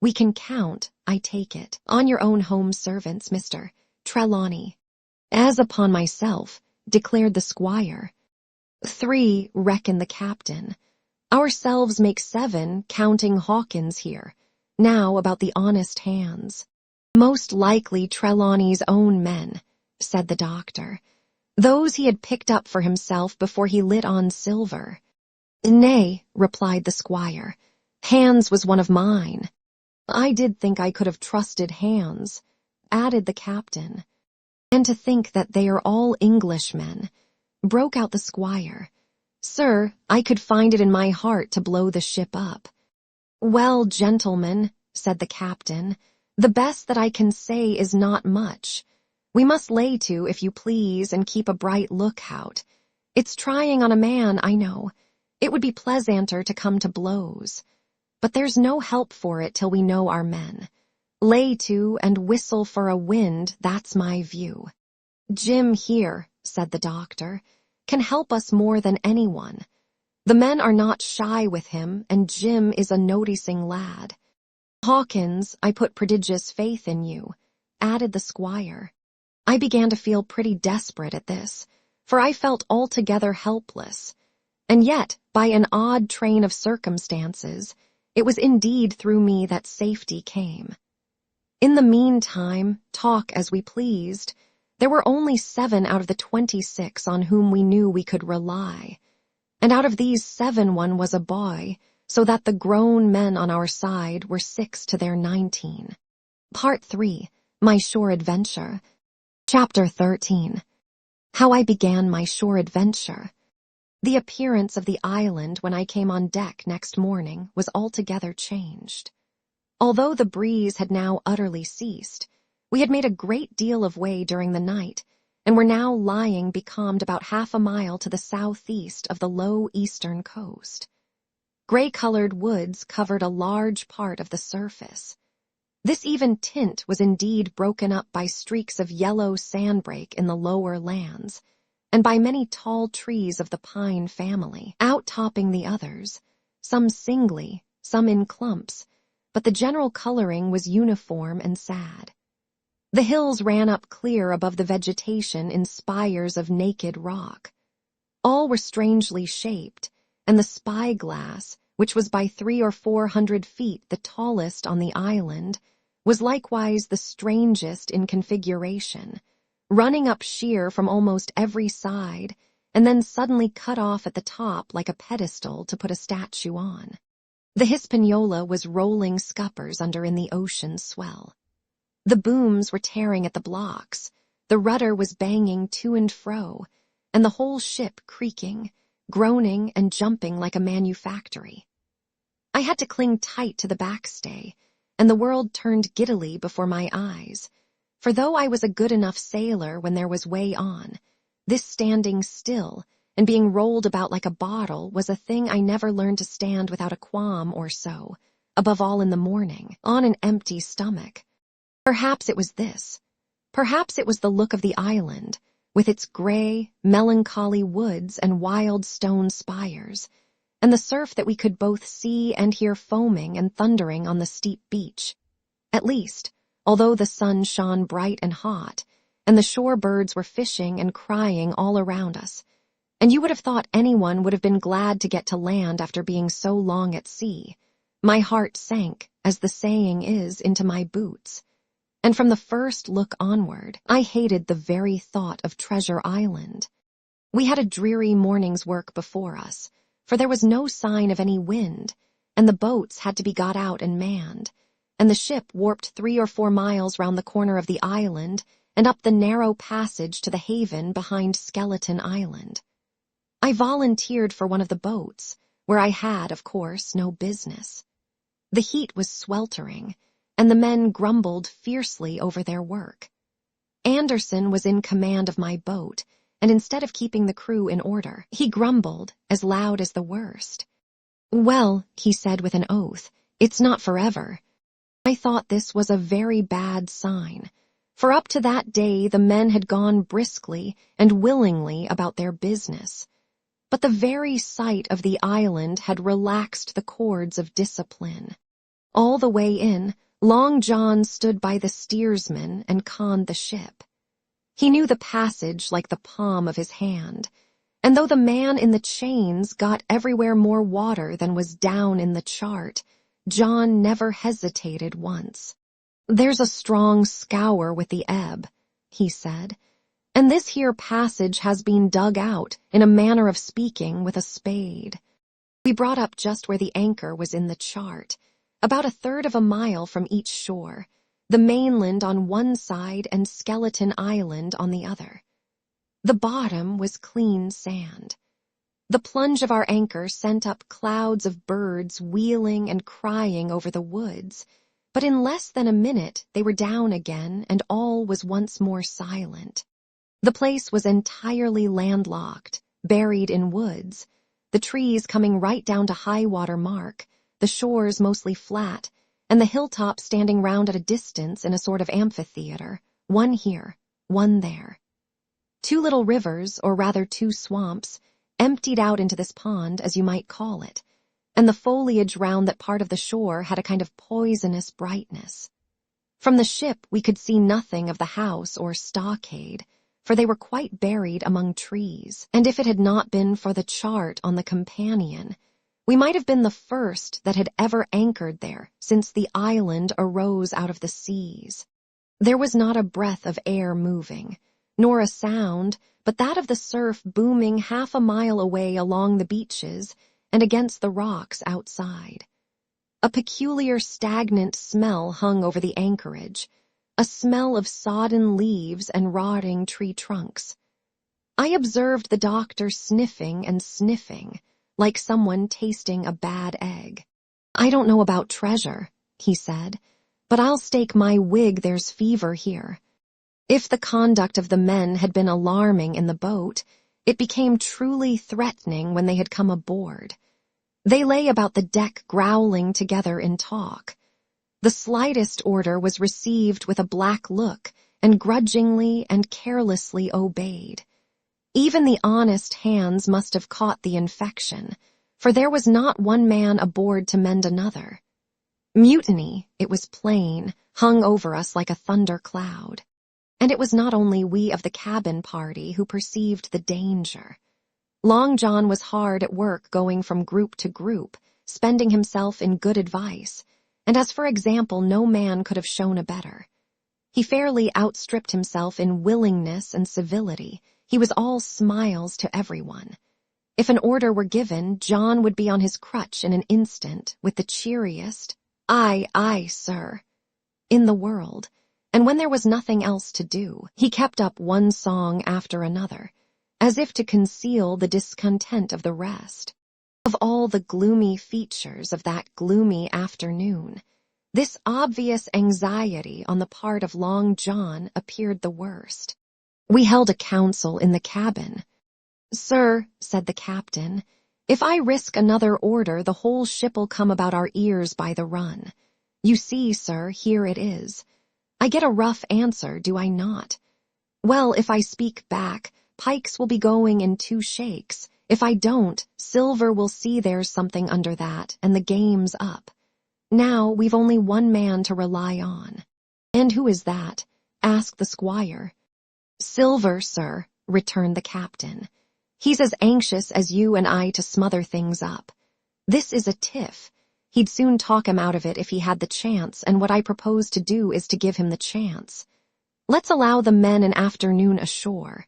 We can count, I take it, on your own home servants, Mr. Trelawney." "As upon myself," declared the squire. "3, reckon the captain. Ourselves make 7, counting Hawkins here. Now about the honest hands. Most likely Trelawney's own men, said the doctor. Those he had picked up for himself before he lit on silver. Nay, replied the squire. Hans was one of mine. I did think I could have trusted Hans, added the captain. And to think that they are all Englishmen, broke out the squire. Sir, I could find it in my heart to blow the ship up. Well, gentlemen, said the captain, the best that I can say is not much. We must lay to, if you please, and keep a bright lookout. It's trying on a man, I know. It would be pleasanter to come to blows. But there's no help for it till we know our men. Lay to and whistle for a wind, that's my view. Jim here, said the doctor, can help us more than anyone. The men are not shy with him, and Jim is a noticing lad. Hawkins, I put prodigious faith in you, added the squire. I began to feel pretty desperate at this, for I felt altogether helpless. And yet, by an odd train of circumstances, it was indeed through me that safety came. In the meantime, talk as we pleased, there were only 7 out of the 26 on whom we knew we could rely. And out of these 7 one was a boy, so that the grown men on our side were 6 to their 19. Part 3. My Shore Adventure. Chapter 13. How I began my shore adventure. The appearance of the island when I came on deck next morning was altogether changed. Although the breeze had now utterly ceased, we had made a great deal of way during the night, and were now lying becalmed about half a mile to the southeast of the low eastern coast. Gray-colored woods covered a large part of the surface. This even tint was indeed broken up by streaks of yellow sandbreak in the lower lands, and by many tall trees of the pine family, out-topping the others, some singly, some in clumps, but the general coloring was uniform and sad. The hills ran up clear above the vegetation in spires of naked rock. All were strangely shaped, and the spyglass, which was by 300 or 400 feet the tallest on the island, was likewise the strangest in configuration, running up sheer from almost every side, and then suddenly cut off at the top like a pedestal to put a statue on. The Hispaniola was rolling scuppers under in the ocean swell. The booms were tearing at the blocks, the rudder was banging to and fro, and the whole ship creaking, groaning and jumping like a manufactory. I had to cling tight to the backstay, and the world turned giddily before my eyes, for though I was a good enough sailor when there was way on, this standing still and being rolled about like a bottle was a thing I never learned to stand without a qualm or so, above all in the morning, on an empty stomach. Perhaps it was this. Perhaps it was the look of the island, with its gray, melancholy woods and wild stone spires, and the surf that we could both see and hear foaming and thundering on the steep beach. At least, although the sun shone bright and hot, and the shore birds were fishing and crying all around us, and you would have thought anyone would have been glad to get to land after being so long at sea, my heart sank, as the saying is, into my boots. And from the first look onward, I hated the very thought of Treasure Island. We had a dreary morning's work before us, for there was no sign of any wind, and the boats had to be got out and manned, and the ship warped 3 or 4 miles round the corner of the island and up the narrow passage to the haven behind Skeleton Island. I volunteered for one of the boats, where I had, of course, no business. The heat was sweltering, and the men grumbled fiercely over their work. Anderson was in command of my boat, and instead of keeping the crew in order, he grumbled as loud as the worst. Well, he said with an oath, it's not forever. I thought this was a very bad sign, for up to that day the men had gone briskly and willingly about their business. But the very sight of the island had relaxed the cords of discipline. All the way in, Long John stood by the steersman and conned the ship. He knew the passage like the palm of his hand, and though the man in the chains got everywhere more water than was down in the chart, John never hesitated once. "There's a strong scour with the ebb," he said, "and this here passage has been dug out, in a manner of speaking, with a spade." We brought up just where the anchor was in the chart, about 1/3 of a mile from each shore, the mainland on one side and Skeleton Island on the other. The bottom was clean sand. The plunge of our anchor sent up clouds of birds wheeling and crying over the woods, but in less than a minute they were down again and all was once more silent. The place was entirely landlocked, buried in woods, the trees coming right down to high-water mark, the shores mostly flat, and the hilltops standing round at a distance in a sort of amphitheater, one here, one there. 2 little rivers, or rather 2 swamps, emptied out into this pond, as you might call it, and the foliage round that part of the shore had a kind of poisonous brightness. From the ship we could see nothing of the house or stockade, for they were quite buried among trees, and if it had not been for the chart on the companion, we might have been the first that had ever anchored there since the island arose out of the seas. There was not a breath of air moving, nor a sound but that of the surf booming 1/2 a mile away along the beaches and against the rocks outside. A peculiar stagnant smell hung over the anchorage, a smell of sodden leaves and rotting tree trunks. I observed the doctor sniffing and sniffing, like someone tasting a bad egg. "I don't know about treasure," he said, "but I'll stake my wig there's fever here." If the conduct of the men had been alarming in the boat, it became truly threatening when they had come aboard. They lay about the deck growling together in talk. The slightest order was received with a black look and grudgingly and carelessly obeyed. Even the honest hands must have caught the infection, for there was not one man aboard to mend another. Mutiny, it was plain, hung over us like a thunder cloud. And it was not only we of the cabin party who perceived the danger. Long John was hard at work going from group to group, spending himself in good advice, and as for example no man could have shown a better. He fairly outstripped himself in willingness and civility. He was all smiles to everyone. If an order were given, John would be on his crutch in an instant with the cheeriest, "Aye, aye, sir," in the world. And when there was nothing else to do, he kept up one song after another, as if to conceal the discontent of the rest. Of all the gloomy features of that gloomy afternoon, this obvious anxiety on the part of Long John appeared the worst. We held a council in the cabin. "Sir," said the captain, "if I risk another order, the whole ship'll come about our ears by the run. You see, sir, here it is. I get a rough answer, do I not? Well, if I speak back, Pikes will be going in 2 shakes. If I don't, Silver will see there's something under that, and the game's up. Now we've only one man to rely on." "And who is that?" asked the squire. "Silver, sir," returned the captain. "He's as anxious as you and I to smother things up. This is a tiff. He'd soon talk him out of it if he had the chance, and what I propose to do is to give him the chance. Let's allow the men an afternoon ashore.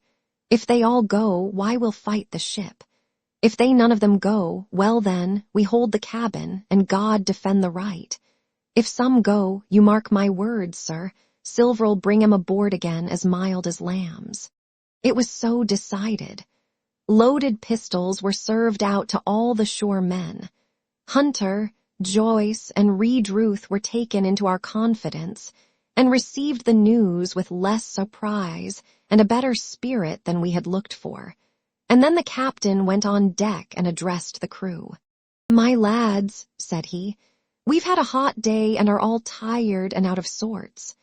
If they all go, why we'll fight the ship. If they none of them go, well then, we hold the cabin, and God defend the right. If some go, you mark my words, sir, Silver'll bring 'em aboard again as mild as lambs." It was so decided. Loaded pistols were served out to all the shore men. Hunter, Joyce, and Reed Ruth were taken into our confidence, and received the news with less surprise and a better spirit than we had looked for. And then the captain went on deck and addressed the crew. "My lads," said he, "we've had a hot day and are all tired and out of sorts.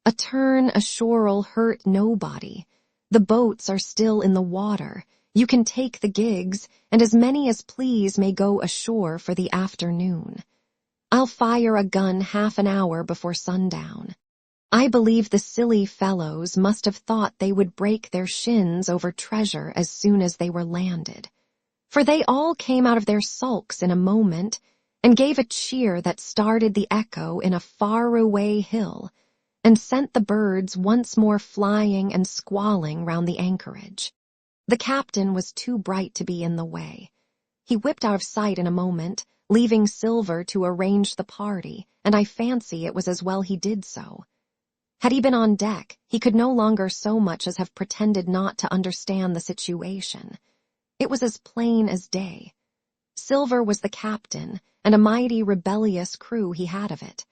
A turn ashore'll hurt nobody. The boats are still in the water. You can take the gigs, and as many as please may go ashore for the afternoon. I'll fire a gun 1/2 an hour before sundown. I believe the silly fellows must have thought they would break their shins over treasure as soon as they were landed, for they all came out of their sulks in a moment, and gave a cheer that started the echo in a faraway hill, and sent the birds once more flying and squalling round the anchorage. The captain was too bright to be in the way. He whipped out of sight in a moment, leaving Silver to arrange the party, and I fancy it was as well he did so. Had he been on deck, he could no longer so much as have pretended not to understand the situation. It was as plain as day. Silver was the captain, and a mighty rebellious crew he had of it.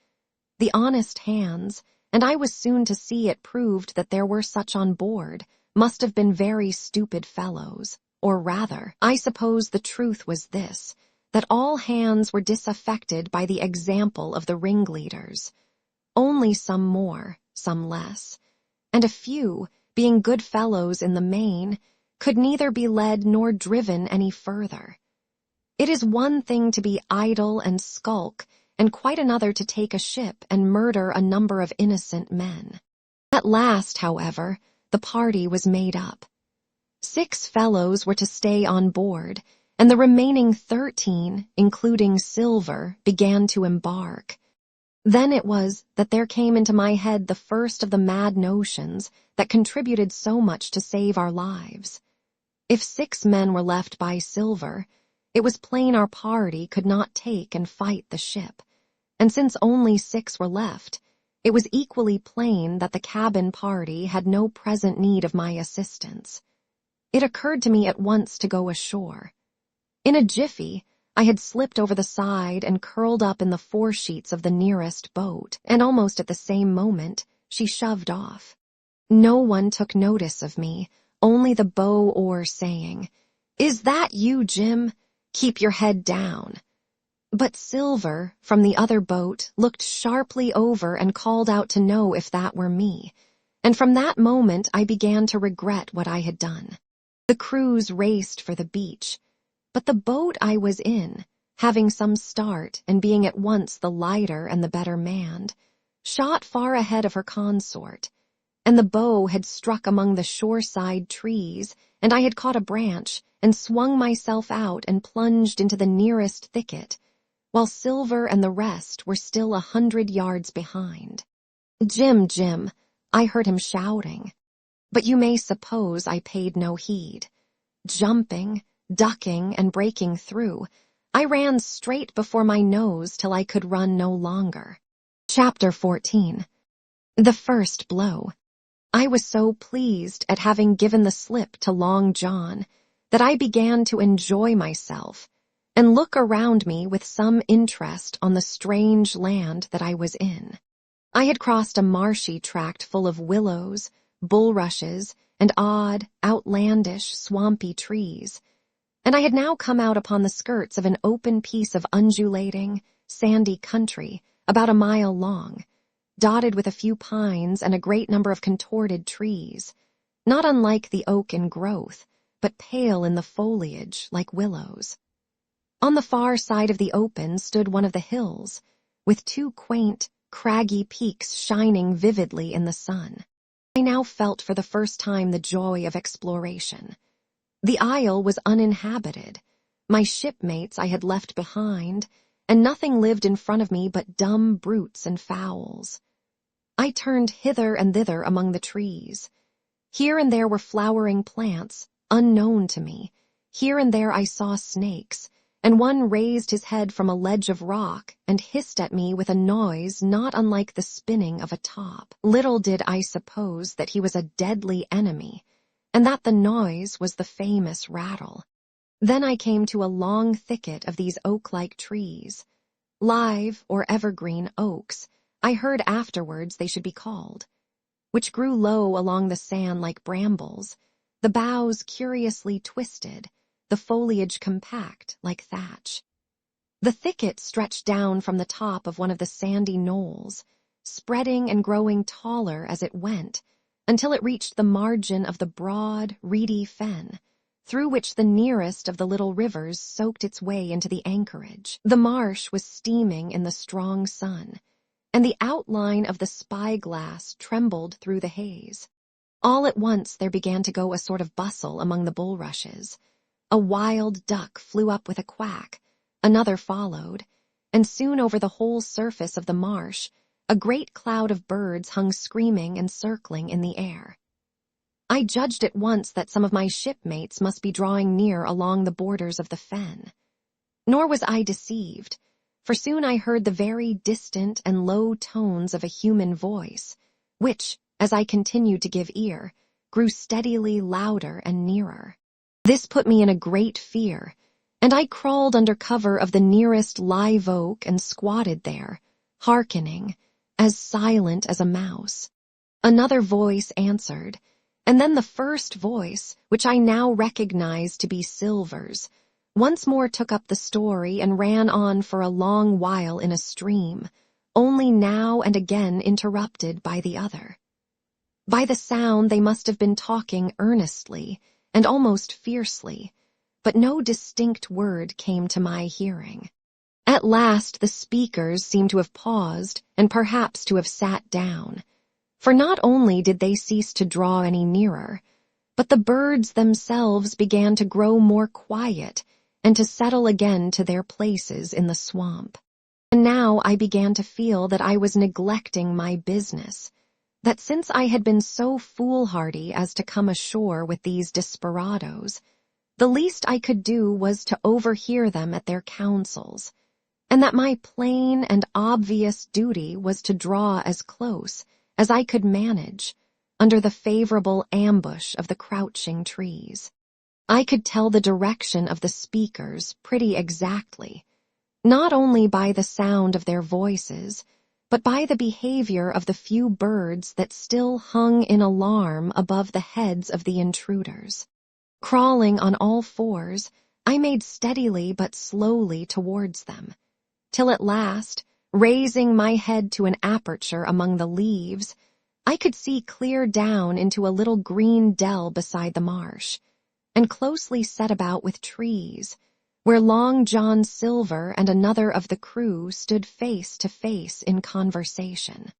The honest hands, and I was soon to see it proved that there were such on board, must have been very stupid fellows, or rather, I suppose the truth was this, that all hands were disaffected by the example of the ringleaders. Only some more, some less, and a few, being good fellows in the main, could neither be led nor driven any further. It is one thing to be idle and skulk, and quite another to take a ship and murder a number of innocent men. At last, however, the party was made up. 6 fellows were to stay on board, and the remaining 13, including Silver, began to embark. Then it was that there came into my head the first of the mad notions that contributed so much to save our lives. If 6 men were left by Silver, it was plain our party could not take and fight the ship, and since only 6 were left, it was equally plain that the cabin party had no present need of my assistance. It occurred to me at once to go ashore. In a jiffy, I had slipped over the side and curled up in the foresheets of the nearest boat, and almost at the same moment, she shoved off. No one took notice of me, only the bow-oar saying, "Is that you, Jim? Keep your head down." But Silver, from the other boat, looked sharply over and called out to know if that were me, and from that moment I began to regret what I had done. The crews raced for the beach, but the boat I was in, having some start and being at once the lighter and the better manned, shot far ahead of her consort, and the bow had struck among the shoreside trees, and I had caught a branch and swung myself out and plunged into the nearest thicket, while Silver and the rest were still 100 yards behind. "Jim, Jim," I heard him shouting, but you may suppose I paid no heed. Jumping, ducking, and breaking through, I ran straight before my nose till I could run no longer. Chapter 14. The first blow. I was so pleased at having given the slip to Long John that I began to enjoy myself and look around me with some interest on the strange land that I was in. I had crossed a marshy tract full of willows, bulrushes, and odd, outlandish, swampy trees, and I had now come out upon the skirts of an open piece of undulating, sandy country about a mile long, dotted with a few pines and a great number of contorted trees, not unlike the oak in growth, but pale in the foliage like willows. On the far side of the open stood one of the hills, with 2 quaint, craggy peaks shining vividly in the sun. I now felt for the first time the joy of exploration. The isle was uninhabited. My shipmates I had left behind, and nothing lived in front of me but dumb brutes and fowls. I turned hither and thither among the trees. Here and there were flowering plants, unknown to me. Here and there I saw snakes, and one raised his head from a ledge of rock and hissed at me with a noise not unlike the spinning of a top. Little did I suppose that he was a deadly enemy, and that the noise was the famous rattle. Then I came to a long thicket of these oak-like trees, live or evergreen oaks, I heard afterwards they should be called, which grew low along the sand like brambles, the boughs curiously twisted, the foliage compact like thatch. The thicket stretched down from the top of one of the sandy knolls, spreading and growing taller as it went, until it reached the margin of the broad, reedy fen, through which the nearest of the little rivers soaked its way into the anchorage. The marsh was steaming in the strong sun, and the outline of the spyglass trembled through the haze. All at once there began to go a sort of bustle among the bulrushes. A wild duck flew up with a quack, another followed, and soon over the whole surface of the marsh, a great cloud of birds hung screaming and circling in the air. I judged at once that some of my shipmates must be drawing near along the borders of the fen. Nor was I deceived, for soon I heard the very distant and low tones of a human voice, which, as I continued to give ear, grew steadily louder and nearer. This put me in a great fear, and I crawled under cover of the nearest live oak and squatted there, hearkening, as silent as a mouse. Another voice answered, and then the first voice, which I now recognized to be Silver's, once more took up the story and ran on for a long while in a stream, only now and again interrupted by the other. By the sound they must have been talking earnestly and almost fiercely, but no distinct word came to my hearing. At last the speakers seemed to have paused and perhaps to have sat down, for not only did they cease to draw any nearer, but the birds themselves began to grow more quiet and to settle again to their places in the swamp. And now I began to feel that I was neglecting my business, that since I had been so foolhardy as to come ashore with these desperadoes, the least I could do was to overhear them at their counsels, and that my plain and obvious duty was to draw as close as I could manage under the favorable ambush of the crouching trees. I could tell the direction of the speakers pretty exactly, not only by the sound of their voices, but by the behavior of the few birds that still hung in alarm above the heads of the intruders. Crawling on all fours, I made steadily but slowly towards them, till at last, raising my head to an aperture among the leaves, I could see clear down into a little green dell beside the marsh, and closely set about with trees, where Long John Silver and another of the crew stood face to face in conversation.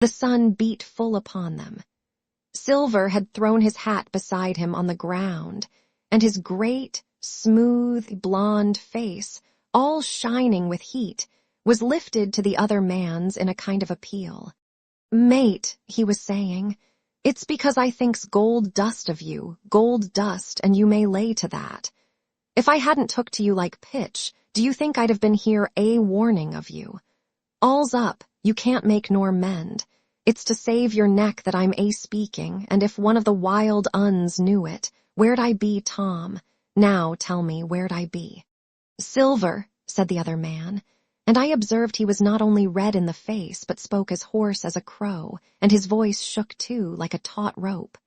The sun beat full upon them. Silver had thrown his hat beside him on the ground, and his great, smooth, blonde face, all shining with heat, was lifted to the other man's in a kind of appeal. "Mate," he was saying, "it's because I thinks gold dust of you, gold dust, and you may lay to that. If I hadn't took to you like pitch, do you think I'd have been here a warning of you? All's up, you can't make nor mend. It's to save your neck that I'm a-speaking, and if one of the wild uns knew it, where'd I be, Tom? Now tell me, where'd I be?" "Silver," said the other man, and I observed he was not only red in the face, but spoke as hoarse as a crow, and his voice shook too, like a taut rope.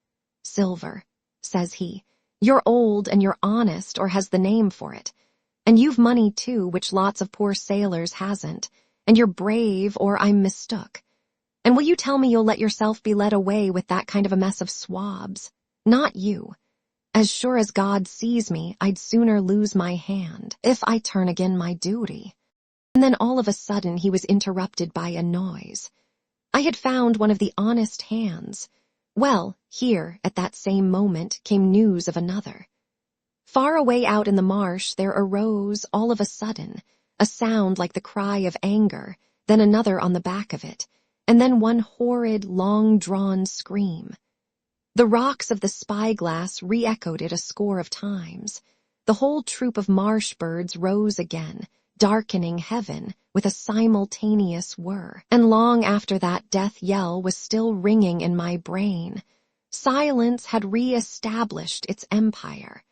"Silver," says he, "you're old and you're honest, or has the name for it, and you've money too, which lots of poor sailors hasn't, and you're brave, or I'm mistook. And will you tell me you'll let yourself be led away with that kind of a mess of swabs? Not you. As sure as God sees me, I'd sooner lose my hand, if I turn again my duty." And then all of a sudden he was interrupted by a noise. I had found one of the honest hands. Well, here, at that same moment, came news of another. Far away out in the marsh there arose, all of a sudden, a sound like the cry of anger, then another on the back of it, and then one horrid, long-drawn scream. The rocks of the spyglass re-echoed it a score of times. The whole troop of marsh birds rose again, darkening heaven with a simultaneous whir, and long after that death yell was still ringing in my brain, silence had re-established its empire,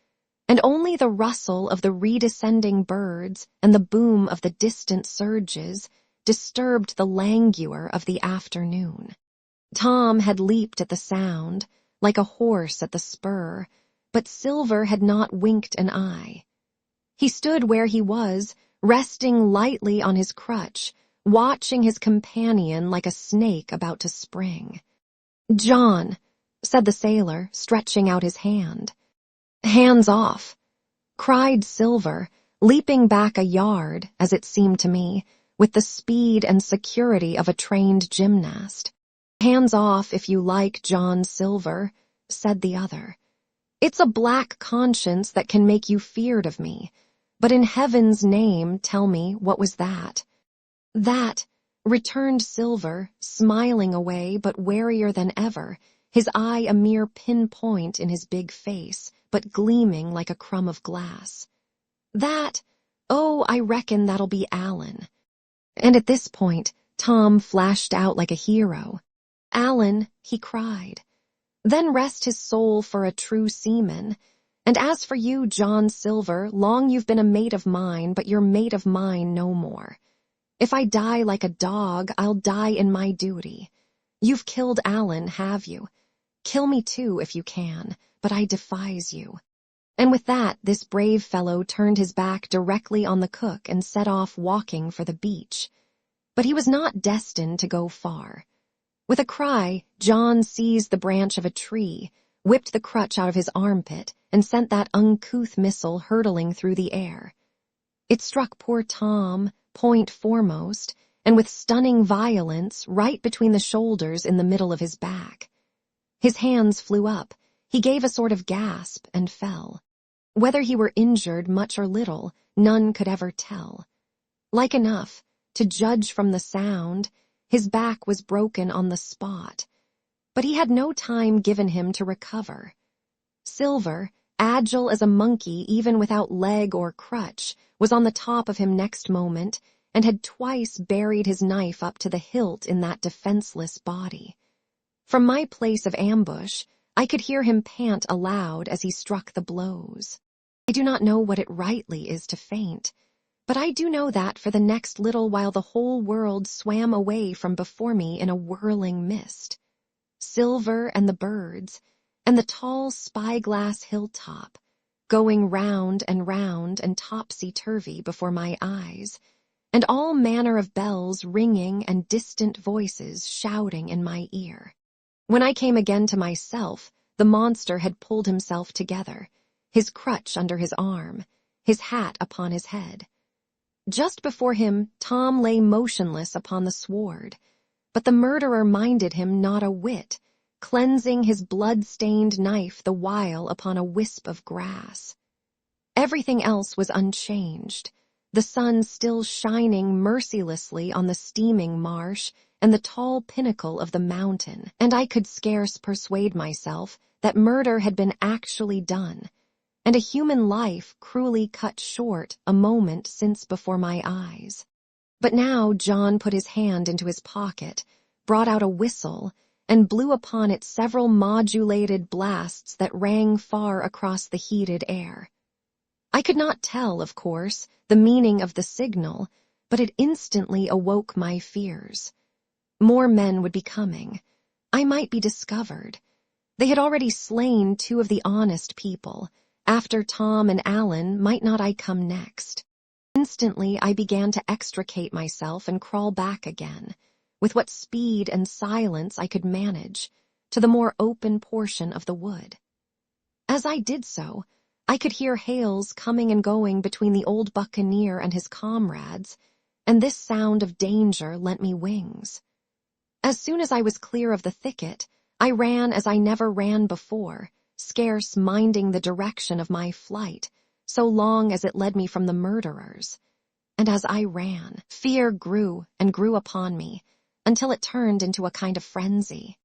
and only the rustle of the redescending birds and the boom of the distant surges disturbed the languor of the afternoon. Tom had leaped at the sound, like a horse at the spur, but Silver had not winked an eye. He stood where he was, resting lightly on his crutch, watching his companion like a snake about to spring. "John," said the sailor, stretching out his hand. "Hands off," cried Silver, leaping back a yard, as it seemed to me, with the speed and security of a trained gymnast. "Hands off, if you like, John Silver," said the other. "It's a black conscience that can make you feared of me. But in heaven's name, tell me, what was that?" "That," returned Silver, smiling away but warier than ever, his eye a mere pinpoint in his big face, but gleaming like a crumb of glass. "That, oh, I reckon that'll be Alan." And at this point, Tom flashed out like a hero. "Alan," he cried. "Then rest his soul for a true seaman. And as for you, John Silver, long you've been a mate of mine, but you're mate of mine no more. If I die like a dog, I'll die in my duty. You've killed Alan, have you? Kill me too if you can, but I defies you." And with that, this brave fellow turned his back directly on the cook and set off walking for the beach. But he was not destined to go far. With a cry, John seized the branch of a tree, whipped the crutch out of his armpit, and sent that uncouth missile hurtling through the air. It struck poor Tom, point foremost, and with stunning violence, right between the shoulders in the middle of his back. His hands flew up, he gave a sort of gasp, and fell. Whether he were injured much or little, none could ever tell. Like enough, to judge from the sound, his back was broken on the spot, but he had no time given him to recover. Silver, agile as a monkey even without leg or crutch, was on the top of him next moment, and had twice buried his knife up to the hilt in that defenseless body. From my place of ambush, I could hear him pant aloud as he struck the blows. I do not know what it rightly is to faint, but I do know that for the next little while the whole world swam away from before me in a whirling mist. Silver and the birds, and the tall spyglass hilltop, going round and topsy-turvy before my eyes, and all manner of bells ringing and distant voices shouting in my ear. When I came again to myself, the monster had pulled himself together, his crutch under his arm, his hat upon his head. Just before him, Tom lay motionless upon the sward, but the murderer minded him not a whit, cleansing his blood-stained knife the while upon a wisp of grass. Everything else was unchanged, the sun still shining mercilessly on the steaming marsh and the tall pinnacle of the mountain, and I could scarce persuade myself that murder had been actually done, and a human life cruelly cut short a moment since before my eyes. But now John put his hand into his pocket, brought out a whistle, and blew upon it several modulated blasts that rang far across the heated air. I could not tell, of course, the meaning of the signal, but it instantly awoke my fears. More men would be coming. I might be discovered. They had already slain 2 of the honest people. After Tom and Alan, might not I come next? Instantly I began to extricate myself and crawl back again, with what speed and silence I could manage, to the more open portion of the wood. As I did so, I could hear hails coming and going between the old buccaneer and his comrades, and this sound of danger lent me wings. As soon as I was clear of the thicket, I ran as I never ran before, scarce minding the direction of my flight, so long as it led me from the murderers. And as I ran, fear grew and grew upon me, until it turned into a kind of frenzy.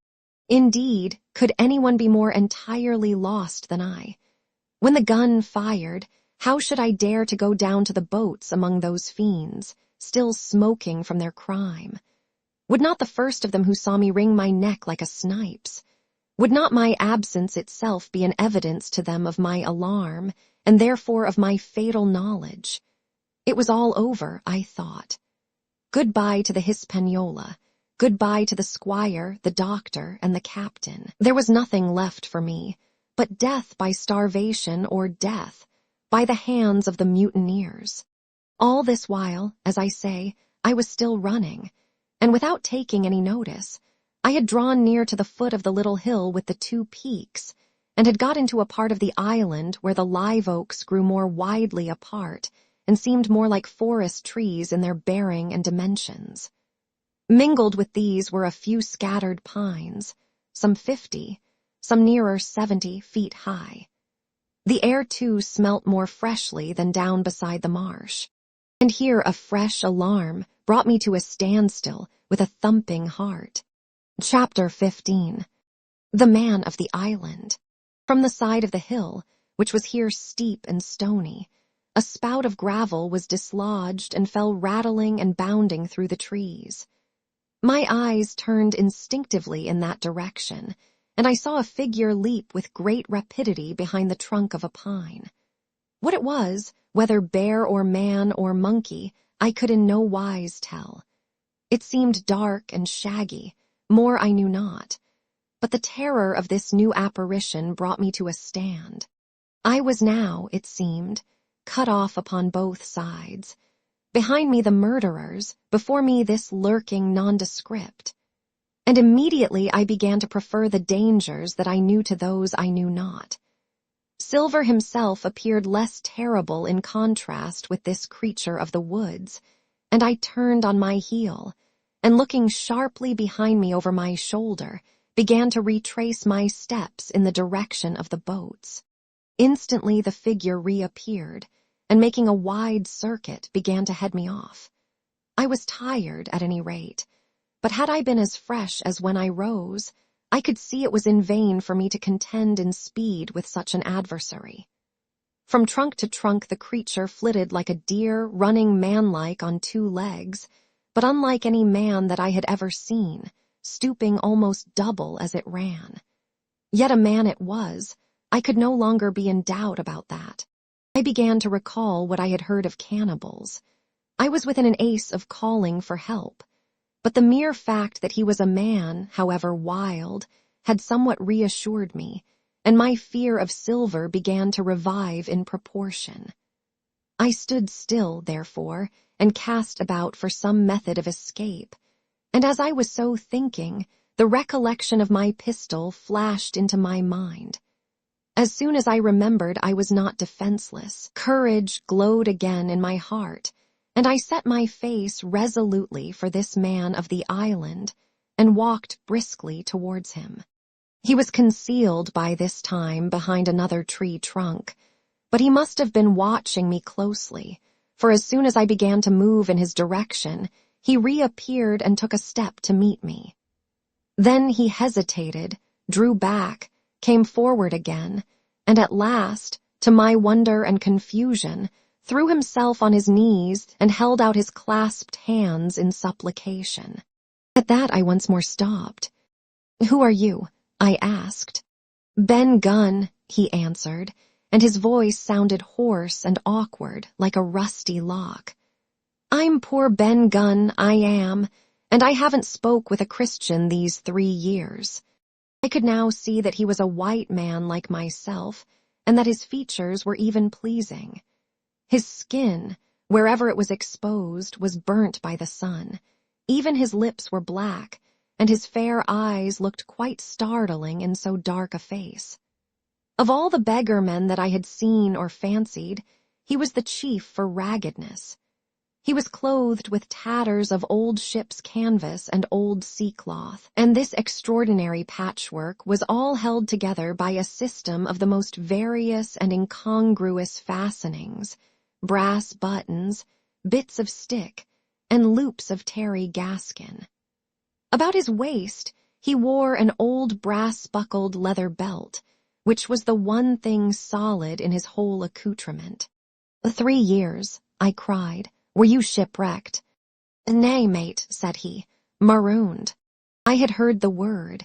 Indeed, could anyone be more entirely lost than I? When the gun fired, how should I dare to go down to the boats among those fiends, still smoking from their crime? Would not the first of them who saw me wring my neck like a snipe's? Would not my absence itself be an evidence to them of my alarm, and therefore of my fatal knowledge? It was all over, I thought. Goodbye to the Hispaniola, goodbye to the squire, the doctor, and the captain. There was nothing left for me, but death by starvation or death by the hands of the mutineers. All this while, as I say, I was still running, and without taking any notice, I had drawn near to the foot of the little hill with the 2 peaks, and had got into a part of the island where the live oaks grew more widely apart and seemed more like forest trees in their bearing and dimensions. Mingled with these were a few scattered pines, some 50, some nearer 70 feet high. The air, too, smelt more freshly than down beside the marsh. And here a fresh alarm, brought me to a standstill with a thumping heart. Chapter 15. The Man of the Island. From the side of the hill, which was here steep and stony, a spout of gravel was dislodged and fell rattling and bounding through the trees. My eyes turned instinctively in that direction, and I saw a figure leap with great rapidity behind the trunk of a pine. What it was, whether bear or man or monkey, I could in no wise tell. It seemed dark and shaggy, more I knew not, but the terror of this new apparition brought me to a stand. I was now, it seemed, cut off upon both sides. Behind me the murderers, before me this lurking nondescript. And immediately I began to prefer the dangers that I knew to those I knew not. Silver himself appeared less terrible in contrast with this creature of the woods, and I turned on my heel, and looking sharply behind me over my shoulder, began to retrace my steps in the direction of the boats. Instantly the figure reappeared, and making a wide circuit began to head me off. I was tired, at any rate, but had I been as fresh as when I rose, I could see it was in vain for me to contend in speed with such an adversary. From trunk to trunk the creature flitted like a deer running manlike on two legs, but unlike any man that I had ever seen, stooping almost double as it ran. Yet a man it was. I could no longer be in doubt about that. I began to recall what I had heard of cannibals. I was within an ace of calling for help, but the mere fact that he was a man, however wild, had somewhat reassured me, and my fear of Silver began to revive in proportion. I stood still, therefore, and cast about for some method of escape, and as I was so thinking, the recollection of my pistol flashed into my mind. As soon as I remembered I was not defenseless, courage glowed again in my heart, and I set my face resolutely for this man of the island and walked briskly towards him. He was concealed by this time behind another tree trunk, but he must have been watching me closely, for as soon as I began to move in his direction, he reappeared and took a step to meet me. Then he hesitated, drew back, came forward again, and at last, to my wonder and confusion, threw himself on his knees and held out his clasped hands in supplication. At that I once more stopped. "Who are you?" I asked. "Ben Gunn," he answered, and his voice sounded hoarse and awkward, like a rusty lock. "I'm poor Ben Gunn, I am, and I haven't spoke with a Christian these 3 years." I could now see that he was a white man like myself, and that his features were even pleasing. His skin, wherever it was exposed, was burnt by the sun. Even his lips were black, and his fair eyes looked quite startling in so dark a face. Of all the beggarmen that I had seen or fancied, he was the chief for raggedness. He was clothed with tatters of old ship's canvas and old sea-cloth, and this extraordinary patchwork was all held together by a system of the most various and incongruous fastenings, brass buttons, bits of stick, and loops of tarry gaskin. About his waist he wore an old brass-buckled leather belt, which was the one thing solid in his whole accoutrement. 3 years, I cried. "Were you shipwrecked?" "Nay, mate," said he, "marooned." I had heard the word,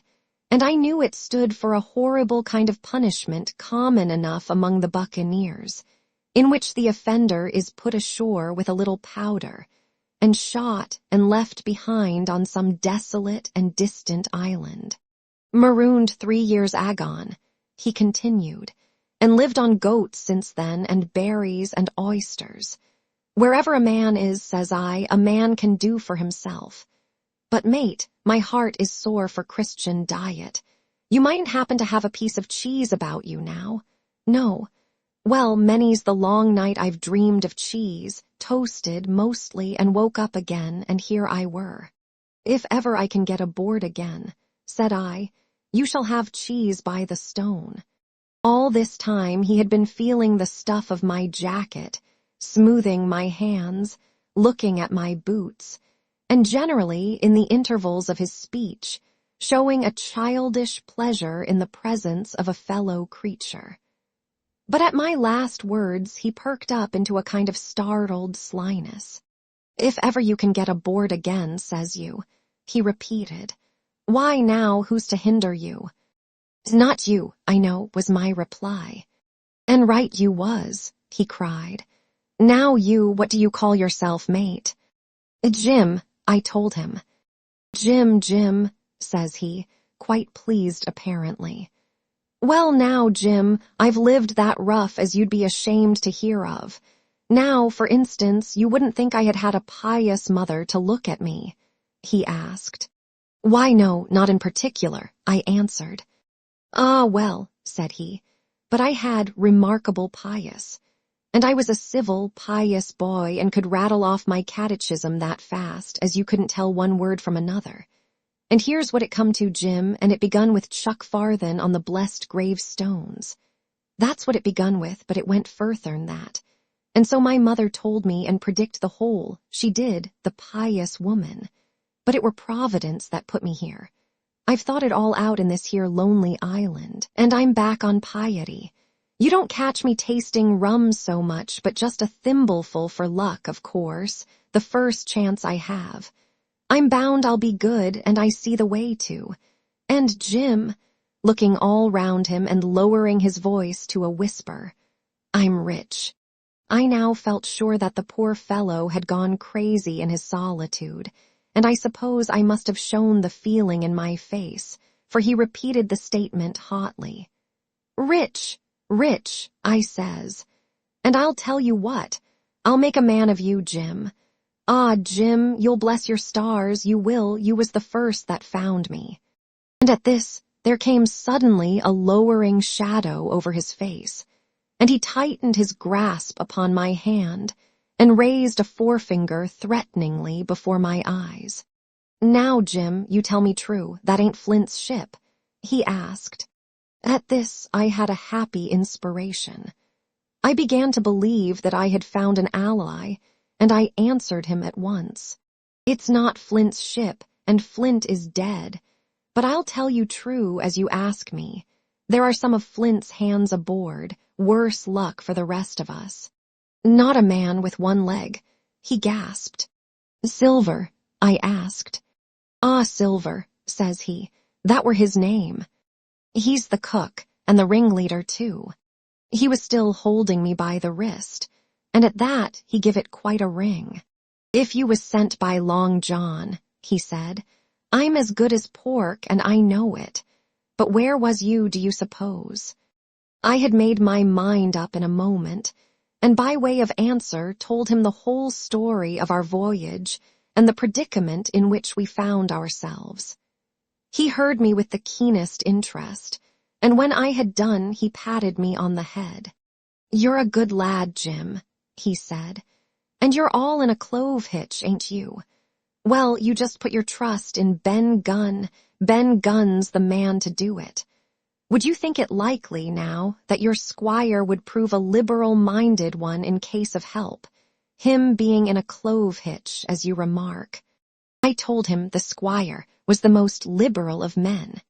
and I knew it stood for a horrible kind of punishment common enough among the buccaneers, in which the offender is put ashore with a little powder, and shot and left behind on some desolate and distant island. "Marooned 3 years agone," he continued, "and lived on goats since then and berries and oysters. Wherever a man is, says I, a man can do for himself. But, mate, my heart is sore for Christian diet. You mightn't happen to have a piece of cheese about you now. No. Well, many's the long night I've dreamed of cheese, toasted mostly, and woke up again, and here I were. If ever I can get aboard again, said I, you shall have cheese by the stone." All this time he had been feeling the stuff of my jacket, smoothing my hands, looking at my boots, and generally in the intervals of his speech, showing a childish pleasure in the presence of a fellow creature. But at my last words he perked up into a kind of startled slyness. "If ever you can get aboard again, says you," he repeated. "Why now, who's to hinder you?" "Not you, I know," was my reply. "And right you was," he cried. "Now you, what do you call yourself, mate?" "Jim," I told him. Jim, says he, quite pleased apparently. "Well now, Jim, I've lived that rough as you'd be ashamed to hear of. Now, for instance, you wouldn't think I had had a pious mother to look at me," he asked. "Why, no, not in particular," I answered. "Ah, well," said he, "but I had remarkable pious. And I was a civil, pious boy and could rattle off my catechism that fast as you couldn't tell one word from another. And here's what it come to, Jim, and it begun with Chuck Farthen on the blessed gravestones. That's what it begun with, but it went further'n that. And so my mother told me and predict the whole, she did, the pious woman. But it were Providence that put me here. I've thought it all out in this here lonely island, and I'm back on piety. You don't catch me tasting rum so much, but just a thimbleful for luck, of course, the first chance I have. I'm bound I'll be good, and I see the way to. And Jim," looking all round him and lowering his voice to a whisper, "I'm rich." I now felt sure that the poor fellow had gone crazy in his solitude, and I suppose I must have shown the feeling in my face, for he repeated the statement hotly. "Rich, rich," I says. "And I'll tell you what, I'll make a man of you, Jim. Ah, Jim, you'll bless your stars, you will, you was the first that found me." And at this, there came suddenly a lowering shadow over his face, and he tightened his grasp upon my hand and raised a forefinger threateningly before my eyes. "Now, Jim, you tell me true, that ain't Flint's ship?" he asked. At this, I had a happy inspiration. I began to believe that I had found an ally, and I answered him at once. "It's not Flint's ship, and Flint is dead. But I'll tell you true as you ask me. There are some of Flint's hands aboard, worse luck for the rest of us." "Not a man with one leg," he gasped. "Silver?" I asked. "Ah, Silver," says he, "that were his name. He's the cook, and the ringleader too." He was still holding me by the wrist, and at that he give it quite a ring. "If you was sent by Long John," he said, "I'm as good as pork, and I know it. But where was you, do you suppose?" I had made my mind up in a moment, and by way of answer told him the whole story of our voyage and the predicament in which we found ourselves. He heard me with the keenest interest, and when I had done he patted me on the head. "You're a good lad, Jim," he said, "and you're all in a clove hitch, ain't you? Well, you just put your trust in Ben Gunn. Ben Gunn's the man to do it. Would you think it likely, now, that your squire would prove a liberal-minded one in case of help, him being in a clove hitch, as you remark?" I told him the squire was the most liberal of men.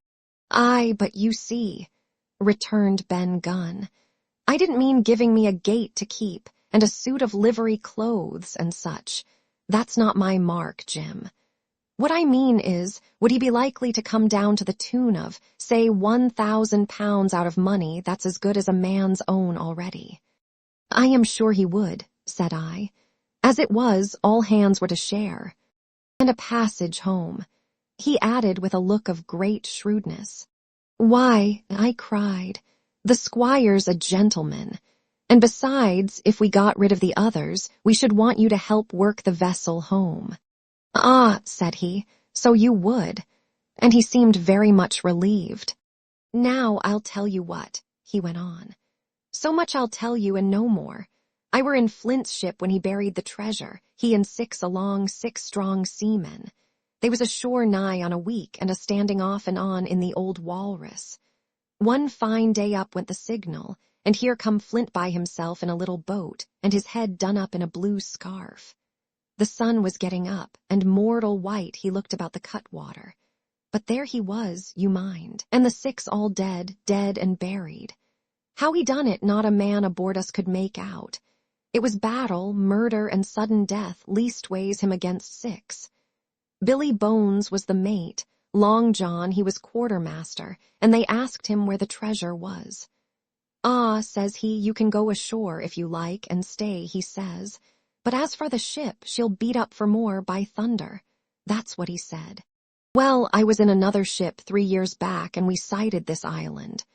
"Aye, but you see," returned Ben Gunn, "I didn't mean giving me a gate to keep, and a suit of livery clothes and such. That's not my mark, Jim. What I mean is, would he be likely to come down to the tune of, say, £1,000 out of money that's as good as a man's own already?" "I am sure he would," said I. "As it was, all hands were to share. And a passage home," he added with a look of great shrewdness. "Why," I cried, "the squire's a gentleman. And besides, if we got rid of the others, we should want you to help work the vessel home." "Ah," said he, "so you would." And he seemed very much relieved. "Now I'll tell you what," he went on. "So much I'll tell you and no more. I were in Flint's ship when he buried the treasure, he and 6 strong seamen. They was ashore nigh on a week and a standing off and on in the old Walrus. One fine day up went the signal, and here come Flint by himself in a little boat, and his head done up in a blue scarf. The sun was getting up, and mortal white he looked about the cutwater. But there he was, you mind, and the 6 all dead, dead and buried. How he done it not a man aboard us could make out. It was battle, murder, and sudden death, leastways him against 6. Billy Bones was the mate, Long John he was quartermaster, and they asked him where the treasure was. "Ah," says he, "you can go ashore if you like, and stay," he says. "But as for the ship, she'll beat up for more, by thunder." That's what he said. Well, I was in another ship 3 years back, and we sighted this island.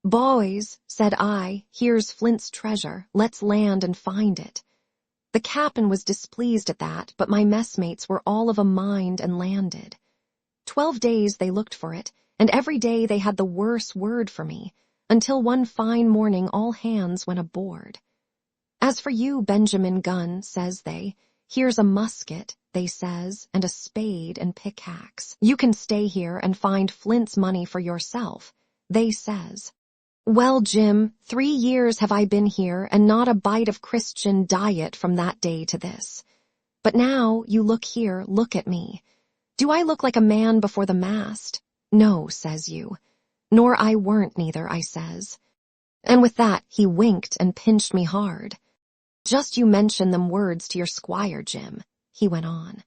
"Boys," said I, "here's Flint's treasure, let's land and find it." The captain was displeased at that, but my messmates were all of a mind and landed. 12 days they looked for it, and every day they had the worse word for me, until one fine morning all hands went aboard. "As for you, Benjamin Gunn," says they, "here's a musket," they says, "and a spade and pickaxe. You can stay here and find Flint's money for yourself," they says. Well, Jim, 3 years have I been here, and not a bite of Christian diet from that day to this. But now, you look here, look at me. Do I look like a man before the mast? No, says you. Nor I weren't neither, I says. And with that he winked and pinched me hard. "Just you mention them words to your squire, Jim," he went on.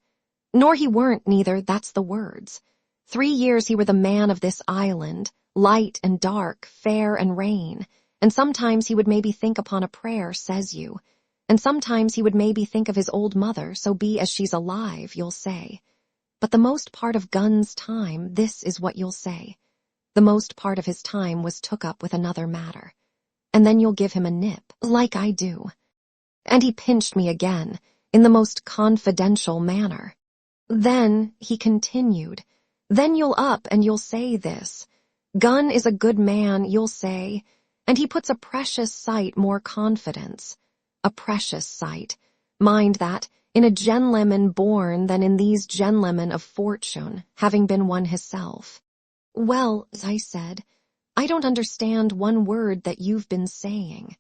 "Nor he weren't neither, that's the words. 3 years he were the man of this island, light and dark, fair and rain, and sometimes he would maybe think upon a prayer, says you, and sometimes he would maybe think of his old mother, so be as she's alive, you'll say. But the most part of Gunn's time, this is what you'll say. The most part of his time was took up with another matter. And then you'll give him a nip, like I do." And he pinched me again, in the most confidential manner. "Then," he continued, "then you'll up and you'll say this. Gunn is a good man, you'll say, and he puts a precious sight more confidence. A precious sight. Mind that, in a gentleman born than in these gentlemen of fortune, having been one hisself." "Well," I said, "I don't understand one word that you've been saying.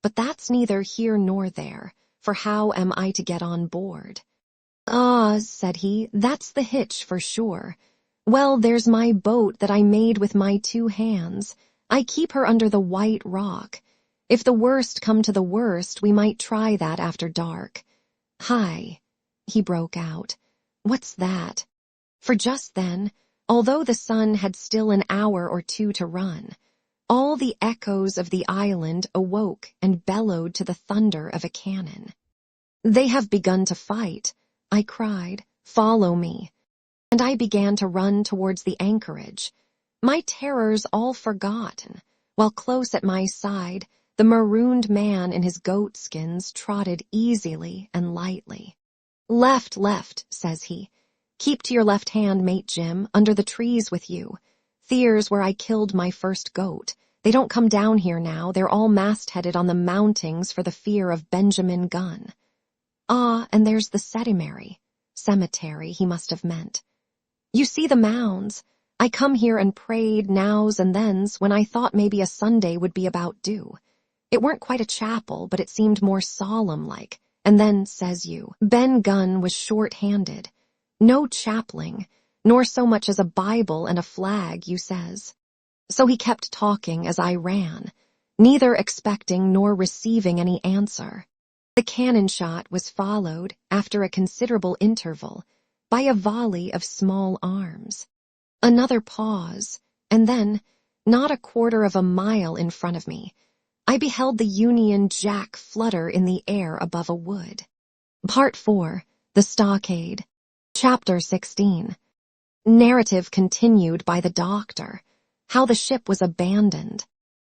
But that's neither here nor there, for how am I to get on board?" "Ah," said he, "that's the hitch for sure. Well, there's my boat that I made with my 2 hands. I keep her under the white rock. If the worst come to the worst, we might try that after dark." "Hi," he broke out. "What's that?" For just then, although the sun had still an hour or 2 to run, all the echoes of the island awoke and bellowed to the thunder of a cannon. "They have begun to fight," I cried. "Follow me." And I began to run towards the anchorage, my terrors all forgotten, while close at my side the marooned man in his goatskins trotted easily and lightly. "Left, left," says he. "Keep to your left hand, mate Jim, under the trees with you. There's where I killed my first goat. They don't come down here now, they're all mast-headed on the mountings for the fear of Benjamin Gunn. Ah, and there's the cemetery he must have meant. You see the mounds. I come here and prayed nows and thens when I thought maybe a Sunday would be about due. It weren't quite a chapel, but it seemed more solemn-like. And then, says you, Ben Gunn was short-handed. No chapling, nor so much as a Bible and a flag, you says. So he kept talking as I ran, neither expecting nor receiving any answer. The cannon shot was followed, after a considerable interval, by a volley of small arms. Another pause, and then, not a quarter of a mile in front of me, I beheld the Union Jack flutter in the air above a wood. Part 4. The Stockade. Chapter 16. Narrative continued by the doctor. How the ship was abandoned.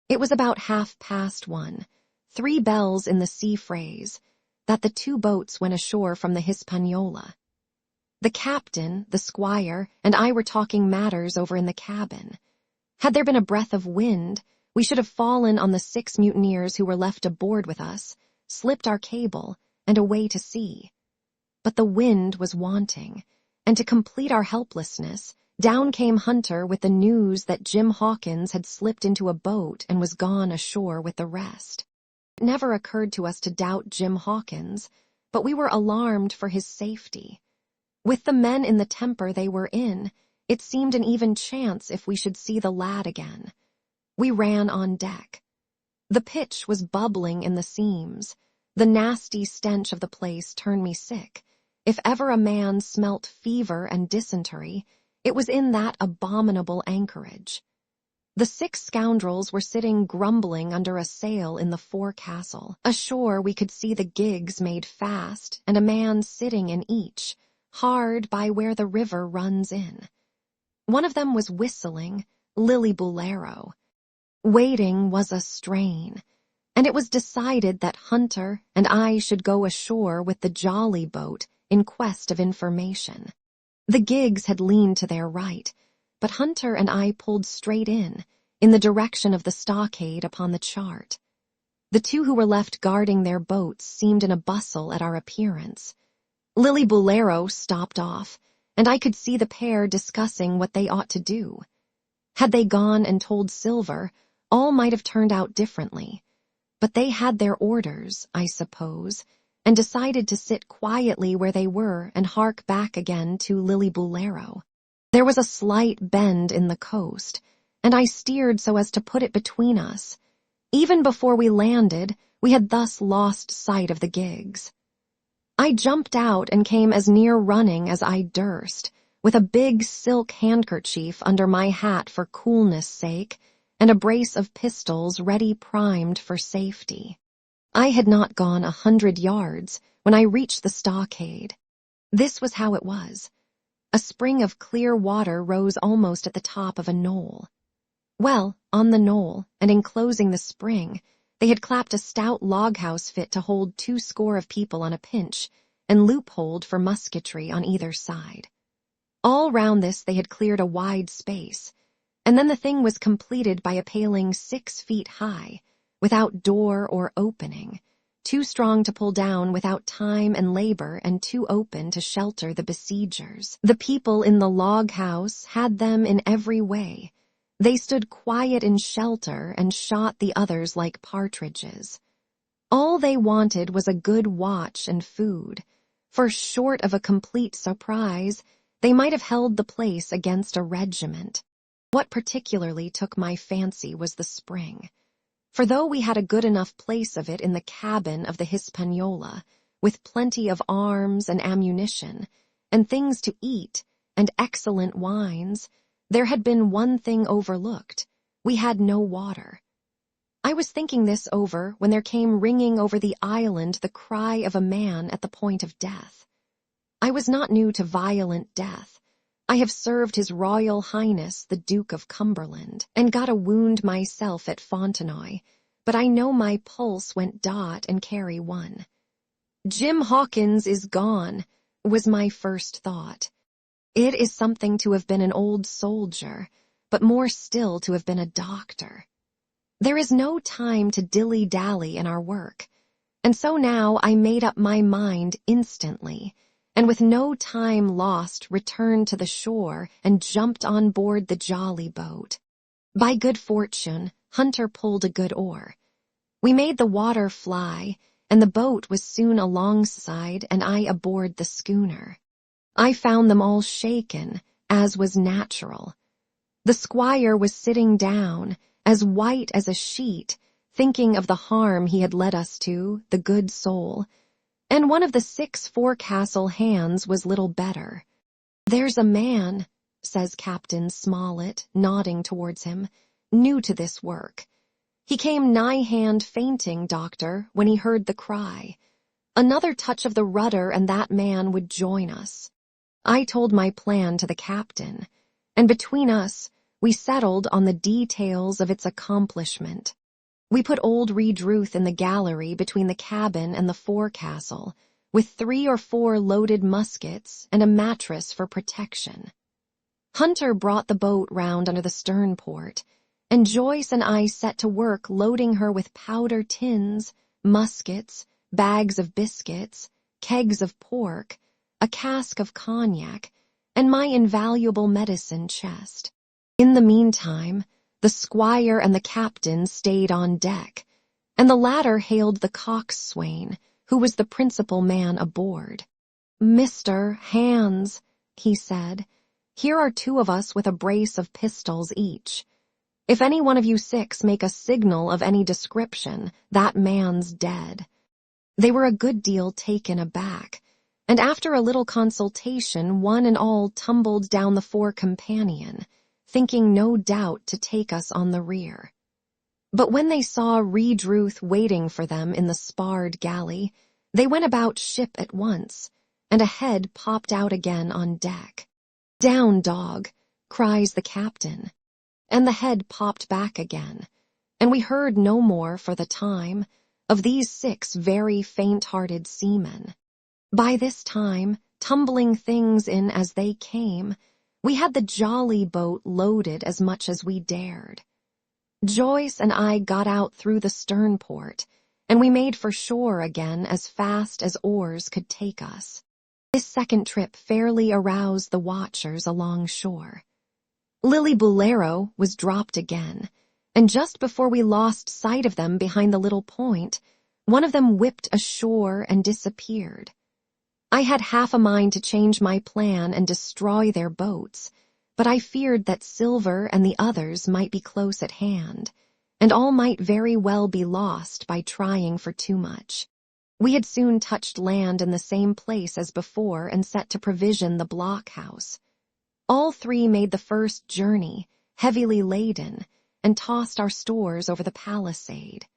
It was about 1:30, 3 bells in the sea phrase, that the 2 boats went ashore from the Hispaniola. The captain, the squire, and I were talking matters over in the cabin. Had there been a breath of wind, we should have fallen on the 6 mutineers who were left aboard with us, slipped our cable, and away to sea. But the wind was wanting, and to complete our helplessness, down came Hunter with the news that Jim Hawkins had slipped into a boat and was gone ashore with the rest. It never occurred to us to doubt Jim Hawkins, but we were alarmed for his safety. With the men in the temper they were in, it seemed an even chance if we should see the lad again. We ran on deck. The pitch was bubbling in the seams. The nasty stench of the place turned me sick. If ever a man smelt fever and dysentery, it was in that abominable anchorage. The 6 scoundrels were sitting grumbling under a sail in the forecastle. Ashore we could see the gigs made fast and a man sitting in each, hard by where the river runs in. One of them was whistling, Lilly-Bolero. Waiting was a strain, and it was decided that Hunter and I should go ashore with the jolly boat in quest of information. The gigs had leaned to their right, but Hunter and I pulled straight in the direction of the stockade upon the chart. The 2 who were left guarding their boats seemed in a bustle at our appearance. Lilly-Bolero stopped off, and I could see the pair discussing what they ought to do. Had they gone and told Silver, all might have turned out differently. But they had their orders, I suppose, and decided to sit quietly where they were and hark back again to Lilly-Bolero. There was a slight bend in the coast, and I steered so as to put it between us. Even before we landed, we had thus lost sight of the gigs. I jumped out and came as near running as I durst, with a big silk handkerchief under my hat for coolness' sake, and a brace of pistols ready primed for safety. I had not gone 100 yards when I reached the stockade. This was how it was. A spring of clear water rose almost at the top of a knoll. Well, on the knoll, and enclosing the spring, they had clapped a stout log-house fit to hold 20 people on a pinch, and loopholed for musketry on either side. All round this they had cleared a wide space, and then the thing was completed by a paling 6 feet high, without door or opening, too strong to pull down without time and labor and too open to shelter the besiegers. The people in the log house had them in every way. They stood quiet in shelter and shot the others like partridges. All they wanted was a good watch and food, for short of a complete surprise, they might have held the place against a regiment. What particularly took my fancy was the spring. For though we had a good enough place of it in the cabin of the Hispaniola, with plenty of arms and ammunition, and things to eat, and excellent wines, there had been one thing overlooked. We had no water. I was thinking this over when there came ringing over the island the cry of a man at the point of death. I was not new to violent death. I have served His Royal Highness the Duke of Cumberland, and got a wound myself at Fontenoy, but I know my pulse went dot and carry one. Jim Hawkins is gone, was my first thought. It is something to have been an old soldier, but more still to have been a doctor. There is no time to dilly-dally in our work, and so now I made up my mind instantly, and with no time lost returned to the shore and jumped on board the jolly boat. By good fortune, Hunter pulled a good oar. We made the water fly, and the boat was soon alongside and I aboard the schooner. I found them all shaken, as was natural. The squire was sitting down, as white as a sheet, thinking of the harm he had led us to, the good soul, and one of the 6 forecastle hands was little better. "There's a man," says Captain Smollett, nodding towards him, "new to this work. He came nigh-hand fainting, doctor, when he heard the cry. Another touch of the rudder and that man would join us." I told my plan to the captain, and between us, we settled on the details of its accomplishment. We put old Redruth in the gallery between the cabin and the forecastle, with 3 or 4 loaded muskets and a mattress for protection. Hunter brought the boat round under the stern port, and Joyce and I set to work loading her with powder tins, muskets, bags of biscuits, kegs of pork, a cask of cognac, and my invaluable medicine chest. In the meantime, the squire and the captain stayed on deck, and the latter hailed the coxswain, who was the principal man aboard. "Mr. Hands," he said, "here are 2 of us with a brace of pistols each. If any one of you 6 make a signal of any description, that man's dead." They were a good deal taken aback, and after a little consultation, one and all tumbled down the fore companion, thinking no doubt to take us on the rear. But when they saw Redruth waiting for them in the sparred galley, they went about ship at once, and a head popped out again on deck. "Down, dog," cries the captain, and the head popped back again, and we heard no more for the time of these 6 very faint-hearted seamen. By this time, tumbling things in as they came, we had the jolly boat loaded as much as we dared. Joyce and I got out through the stern port, and we made for shore again as fast as oars could take us. This second trip fairly aroused the watchers along shore. Lillibulero was dropped again, and just before we lost sight of them behind the little point, one of them whipped ashore and disappeared. I had half a mind to change my plan and destroy their boats, but I feared that Silver and the others might be close at hand, and all might very well be lost by trying for too much. We had soon touched land in the same place as before and set to provision the blockhouse. All 3 made the first journey, heavily laden, and tossed our stores over the palisade.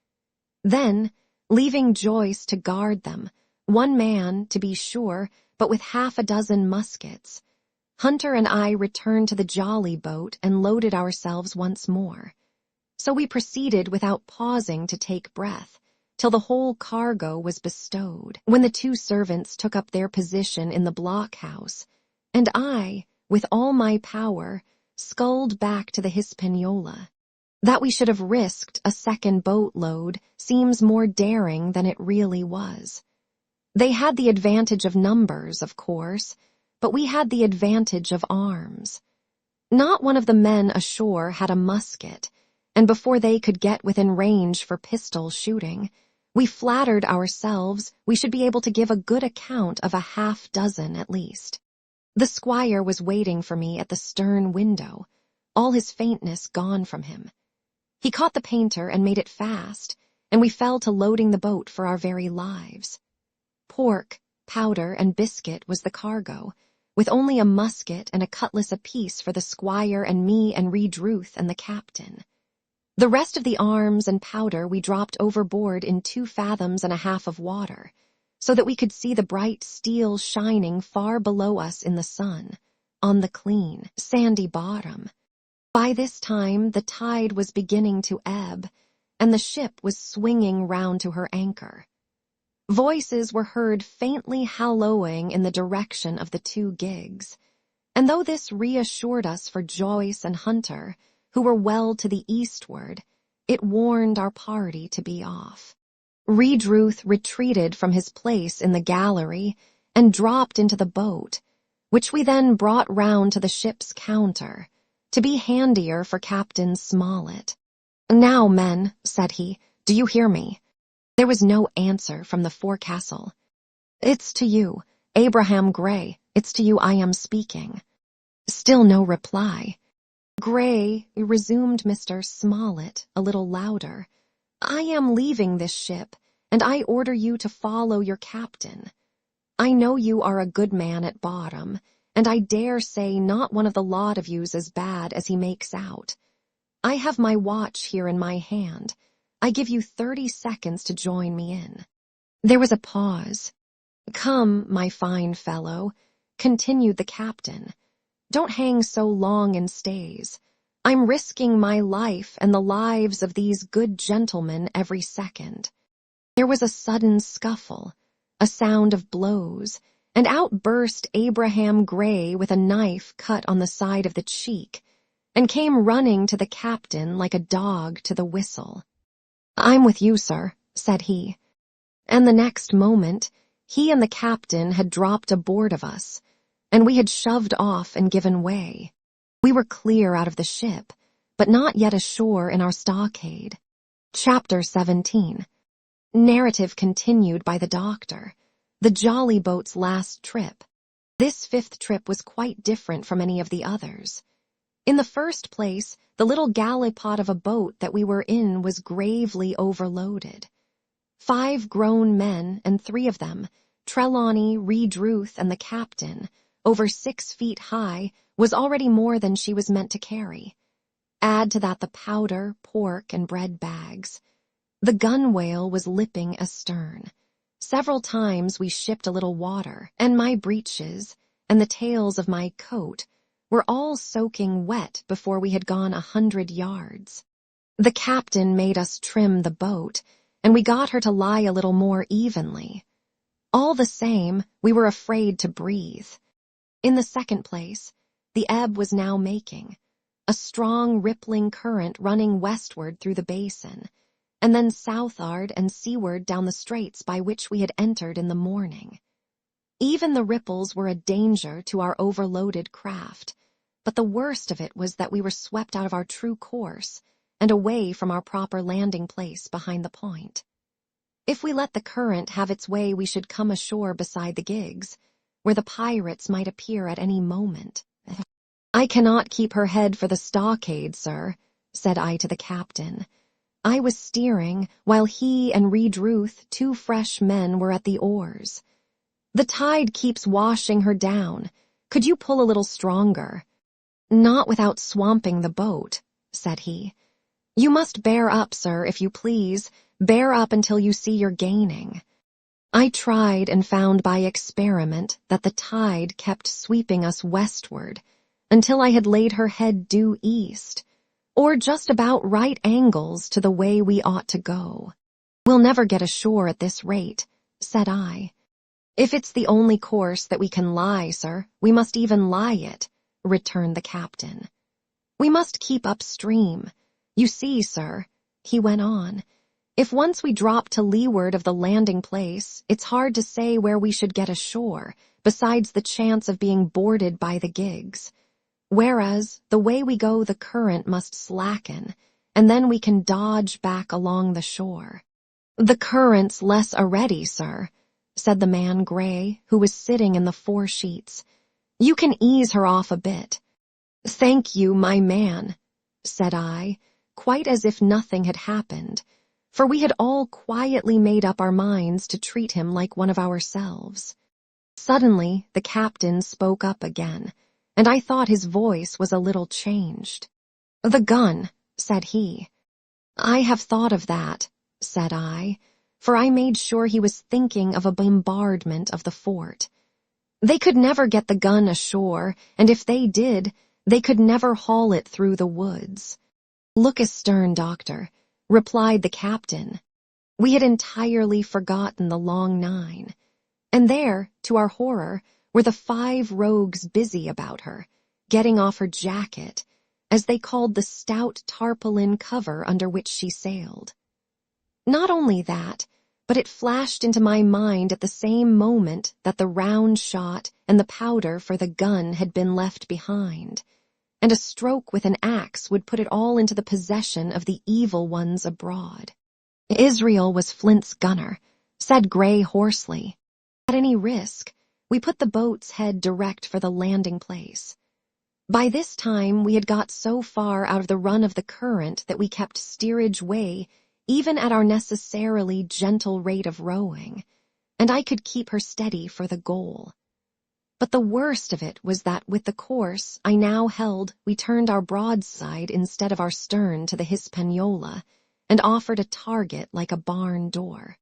Then, leaving Joyce to guard them, 1 man, to be sure, but with half a dozen muskets, Hunter and I returned to the jolly boat and loaded ourselves once more. So we proceeded without pausing to take breath, till the whole cargo was bestowed, when the 2 servants took up their position in the blockhouse, and I, with all my power, sculled back to the Hispaniola. That we should have risked a second boatload seems more daring than it really was. They had the advantage of numbers, of course, but we had the advantage of arms. Not one of the men ashore had a musket, and before they could get within range for pistol shooting, we flattered ourselves we should be able to give a good account of a half-dozen at least. The squire was waiting for me at the stern window, all his faintness gone from him. He caught the painter and made it fast, and we fell to loading the boat for our very lives. Pork, powder, and biscuit was the cargo, with only a musket and a cutlass apiece for the squire and me and Redruth and the captain. The rest of the arms and powder we dropped overboard in 2 fathoms and a half of water, so that we could see the bright steel shining far below us in the sun, on the clean, sandy bottom. By this time the tide was beginning to ebb, and the ship was swinging round to her anchor. Voices were heard faintly hallooing in the direction of the 2 gigs, and though this reassured us for Joyce and Hunter, who were well to the eastward, it warned our party to be off. Redruth retreated from his place in the gallery and dropped into the boat, which we then brought round to the ship's counter, to be handier for Captain Smollett. "Now, men," said he, "do you hear me?" There was no answer from the forecastle. "It's to you, Abraham Gray, it's to you I am speaking." Still no reply. "Gray," resumed Mr. Smollett, a little louder, "I am leaving this ship, and I order you to follow your captain. I know you are a good man at bottom, and I dare say not one of the lot of you's as bad as he makes out. I have my watch here in my hand. I give you 30 seconds to join me in." There was a pause. "Come, my fine fellow," continued the captain. "Don't hang so long in stays. I'm risking my life and the lives of these good gentlemen every second." There was a sudden scuffle, a sound of blows, and out burst Abraham Gray with a knife cut on the side of the cheek, and came running to the captain like a dog to the whistle. "I'm with you, sir," said he. And the next moment, he and the captain had dropped aboard of us, and we had shoved off and given way. We were clear out of the ship, but not yet ashore in our stockade. Chapter 17. Narrative continued by the doctor. The jolly boat's last trip. This fifth trip was quite different from any of the others. In the first place, the little gallipot of a boat that we were in was gravely overloaded. 5 grown men, and 3 of them, Trelawney, Redruth, and the captain, over 6 feet high, was already more than she was meant to carry. Add to that the powder, pork, and bread bags. The gunwale was lipping astern. Several times we shipped a little water, and my breeches, and the tails of my coat, were all soaking wet before we had gone 100 yards. The captain made us trim the boat, and we got her to lie a little more evenly. All the same, we were afraid to breathe. In the second place, the ebb was now making, a strong rippling current running westward through the basin, and then southward and seaward down the straits by which we had entered in the morning. Even the ripples were a danger to our overloaded craft, but the worst of it was that we were swept out of our true course and away from our proper landing place behind the point. If we let the current have its way, we should come ashore beside the gigs, where the pirates might appear at any moment. "I cannot keep her head for the stockade, sir," said I to the captain. I was steering, while he and Redruth, 2 fresh men, were at the oars. "The tide keeps washing her down. Could you pull a little stronger?" "Not without swamping the boat," said he. "You must bear up, sir, if you please. Bear up until you see you're gaining." I tried and found by experiment that the tide kept sweeping us westward until I had laid her head due east, or just about right angles to the way we ought to go. "We'll never get ashore at this rate," said I. "If it's the only course that we can lie, sir, we must even lie it," returned the captain. "We must keep upstream. You see, sir," he went on, "if once we drop to leeward of the landing place, it's hard to say where we should get ashore, besides the chance of being boarded by the gigs. Whereas, the way we go, the current must slacken, and then we can dodge back along the shore." "The current's less already, sir," said the man Gray, who was sitting in the foresheets. "You can ease her off a bit." "Thank you, my man," said I, quite as if nothing had happened, for we had all quietly made up our minds to treat him like one of ourselves. Suddenly, the captain spoke up again, and I thought his voice was a little changed. "The gun," said he. "I have thought of that," said I, for I made sure he was thinking of a bombardment of the fort. "They could never get the gun ashore, and if they did, they could never haul it through the woods." "Look astern, doctor," replied the captain. We had entirely forgotten the long 9, and there, to our horror, were the 5 rogues busy about her, getting off her jacket, as they called the stout tarpaulin cover under which she sailed. Not only that, but it flashed into my mind at the same moment that the round shot and the powder for the gun had been left behind, and a stroke with an axe would put it all into the possession of the evil ones abroad. Israel was Flint's gunner, said Gray hoarsely. At any risk, we put the boat's head direct for the landing place. By this time we had got so far out of the run of the current that we kept steerage way even at our necessarily gentle rate of rowing, and I could keep her steady for the goal. But the worst of it was that with the course I now held, we turned our broadside instead of our stern to the Hispaniola, and offered a target like a barn door.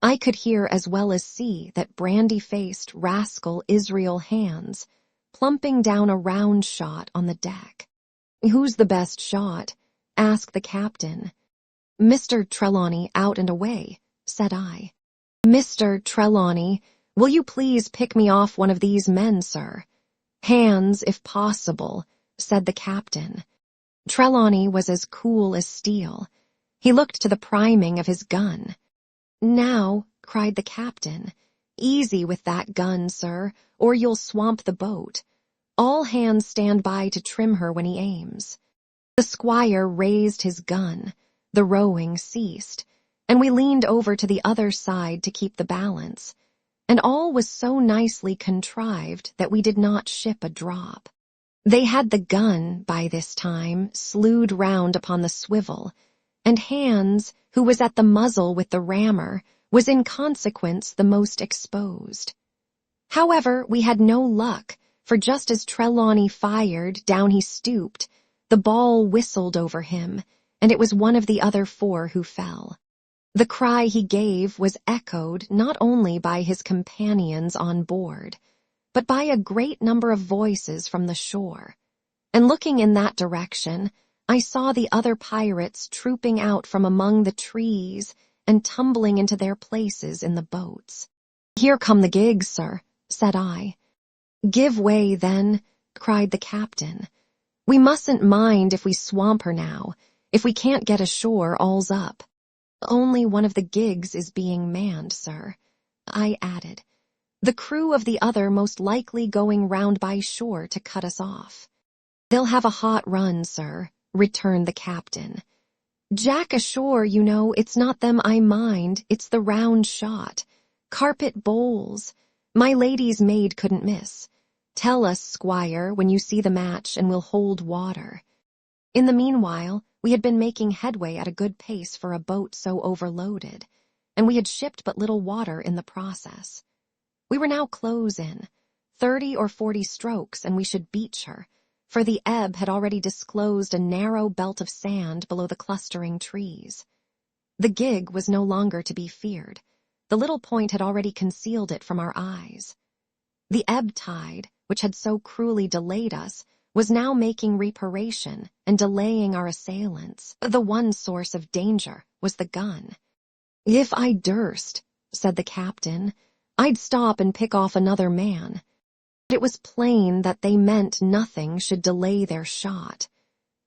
I could hear as well as see that brandy-faced rascal Israel Hands plumping down a round shot on the deck. "Who's the best shot?" asked the captain. "Mr. Trelawney out and away," said I. "Mr. Trelawney, will you please pick me off one of these men, sir?" "Hands, if possible," said the captain. Trelawney was as cool as steel. He looked to the priming of his gun. "Now," cried the captain, "easy with that gun, sir, or you'll swamp the boat. All hands stand by to trim her when he aims." The squire raised his gun. The rowing ceased, and we leaned over to the other side to keep the balance, and all was so nicely contrived that we did not ship a drop. They had the gun, by this time, slewed round upon the swivel, and Hans, who was at the muzzle with the rammer, was in consequence the most exposed. However, we had no luck, for just as Trelawney fired, down he stooped, the ball whistled over him, and it was one of the other 4 who fell. The cry he gave was echoed not only by his companions on board, but by a great number of voices from the shore, and looking in that direction, I saw the other pirates trooping out from among the trees and tumbling into their places in the boats. "Here come the gigs, sir," said I. "Give way, then," cried the captain. "We mustn't mind if we swamp her now. If we can't get ashore, all's up." "Only one of the gigs is being manned, sir," I added. "The crew of the other most likely going round by shore to cut us off." "They'll have a hot run, sir," returned the captain. "Jack ashore, you know, it's not them I mind, it's the round shot. Carpet bowls. My lady's maid couldn't miss. Tell us, squire, when you see the match, and we'll hold water." In the meanwhile, we had been making headway at a good pace for a boat so overloaded, and we had shipped but little water in the process. We were now close in, 30 or 40 strokes, and we should beach her, for the ebb had already disclosed a narrow belt of sand below the clustering trees. The gig was no longer to be feared. The little point had already concealed it from our eyes. The ebb tide, which had so cruelly delayed us, was now making reparation and delaying our assailants. The one source of danger was the gun. "If I durst," said the captain, "I'd stop and pick off another man." But it was plain that they meant nothing should delay their shot.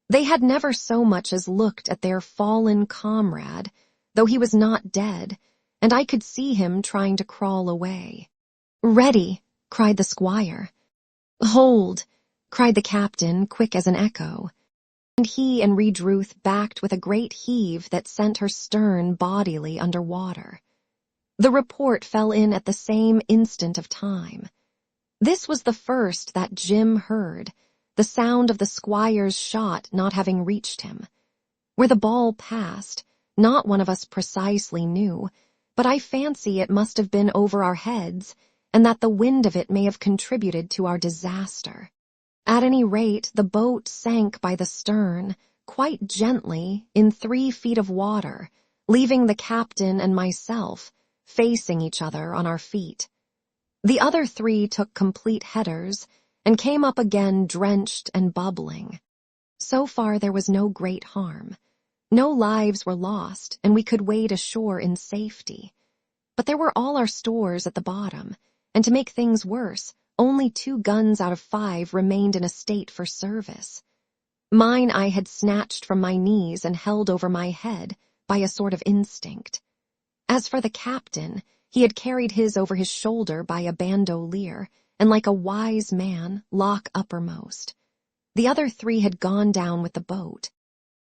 They had never so much as looked at their fallen comrade, though he was not dead, and I could see him trying to crawl away. "Ready!" cried the squire. "Hold!" cried the captain, quick as an echo, and he and Redruth backed with a great heave that sent her stern bodily under water. The report fell in at the same instant of time. This was the first that Jim heard, the sound of the squire's shot not having reached him. Where the ball passed, not one of us precisely knew, but I fancy it must have been over our heads, and that the wind of it may have contributed to our disaster. At any rate, the boat sank by the stern, quite gently, in 3 feet of water, leaving the captain and myself facing each other on our feet. The other 3 took complete headers, and came up again drenched and bubbling. So far there was no great harm. No lives were lost, and we could wade ashore in safety. But there were all our stores at the bottom, and to make things worse, only 2 guns out of 5 remained in a state for service. Mine I had snatched from my knees and held over my head by a sort of instinct. As for the captain, he had carried his over his shoulder by a bandolier, and like a wise man, lock uppermost. The other 3 had gone down with the boat.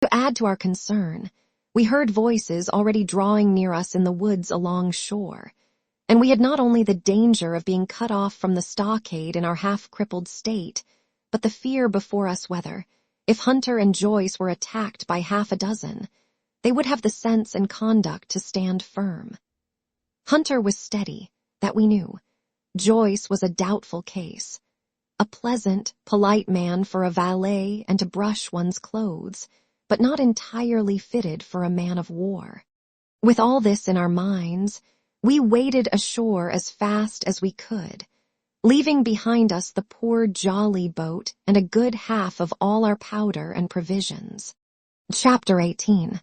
To add to our concern, we heard voices already drawing near us in the woods along shore, and we had not only the danger of being cut off from the stockade in our half-crippled state, but the fear before us whether, if Hunter and Joyce were attacked by half a dozen, they would have the sense and conduct to stand firm. Hunter was steady, that we knew. Joyce was a doubtful case. A pleasant, polite man for a valet and to brush one's clothes, but not entirely fitted for a man of war. With all this in our minds, we waded ashore as fast as we could, leaving behind us the poor jolly boat and a good half of all our powder and provisions. Chapter 18.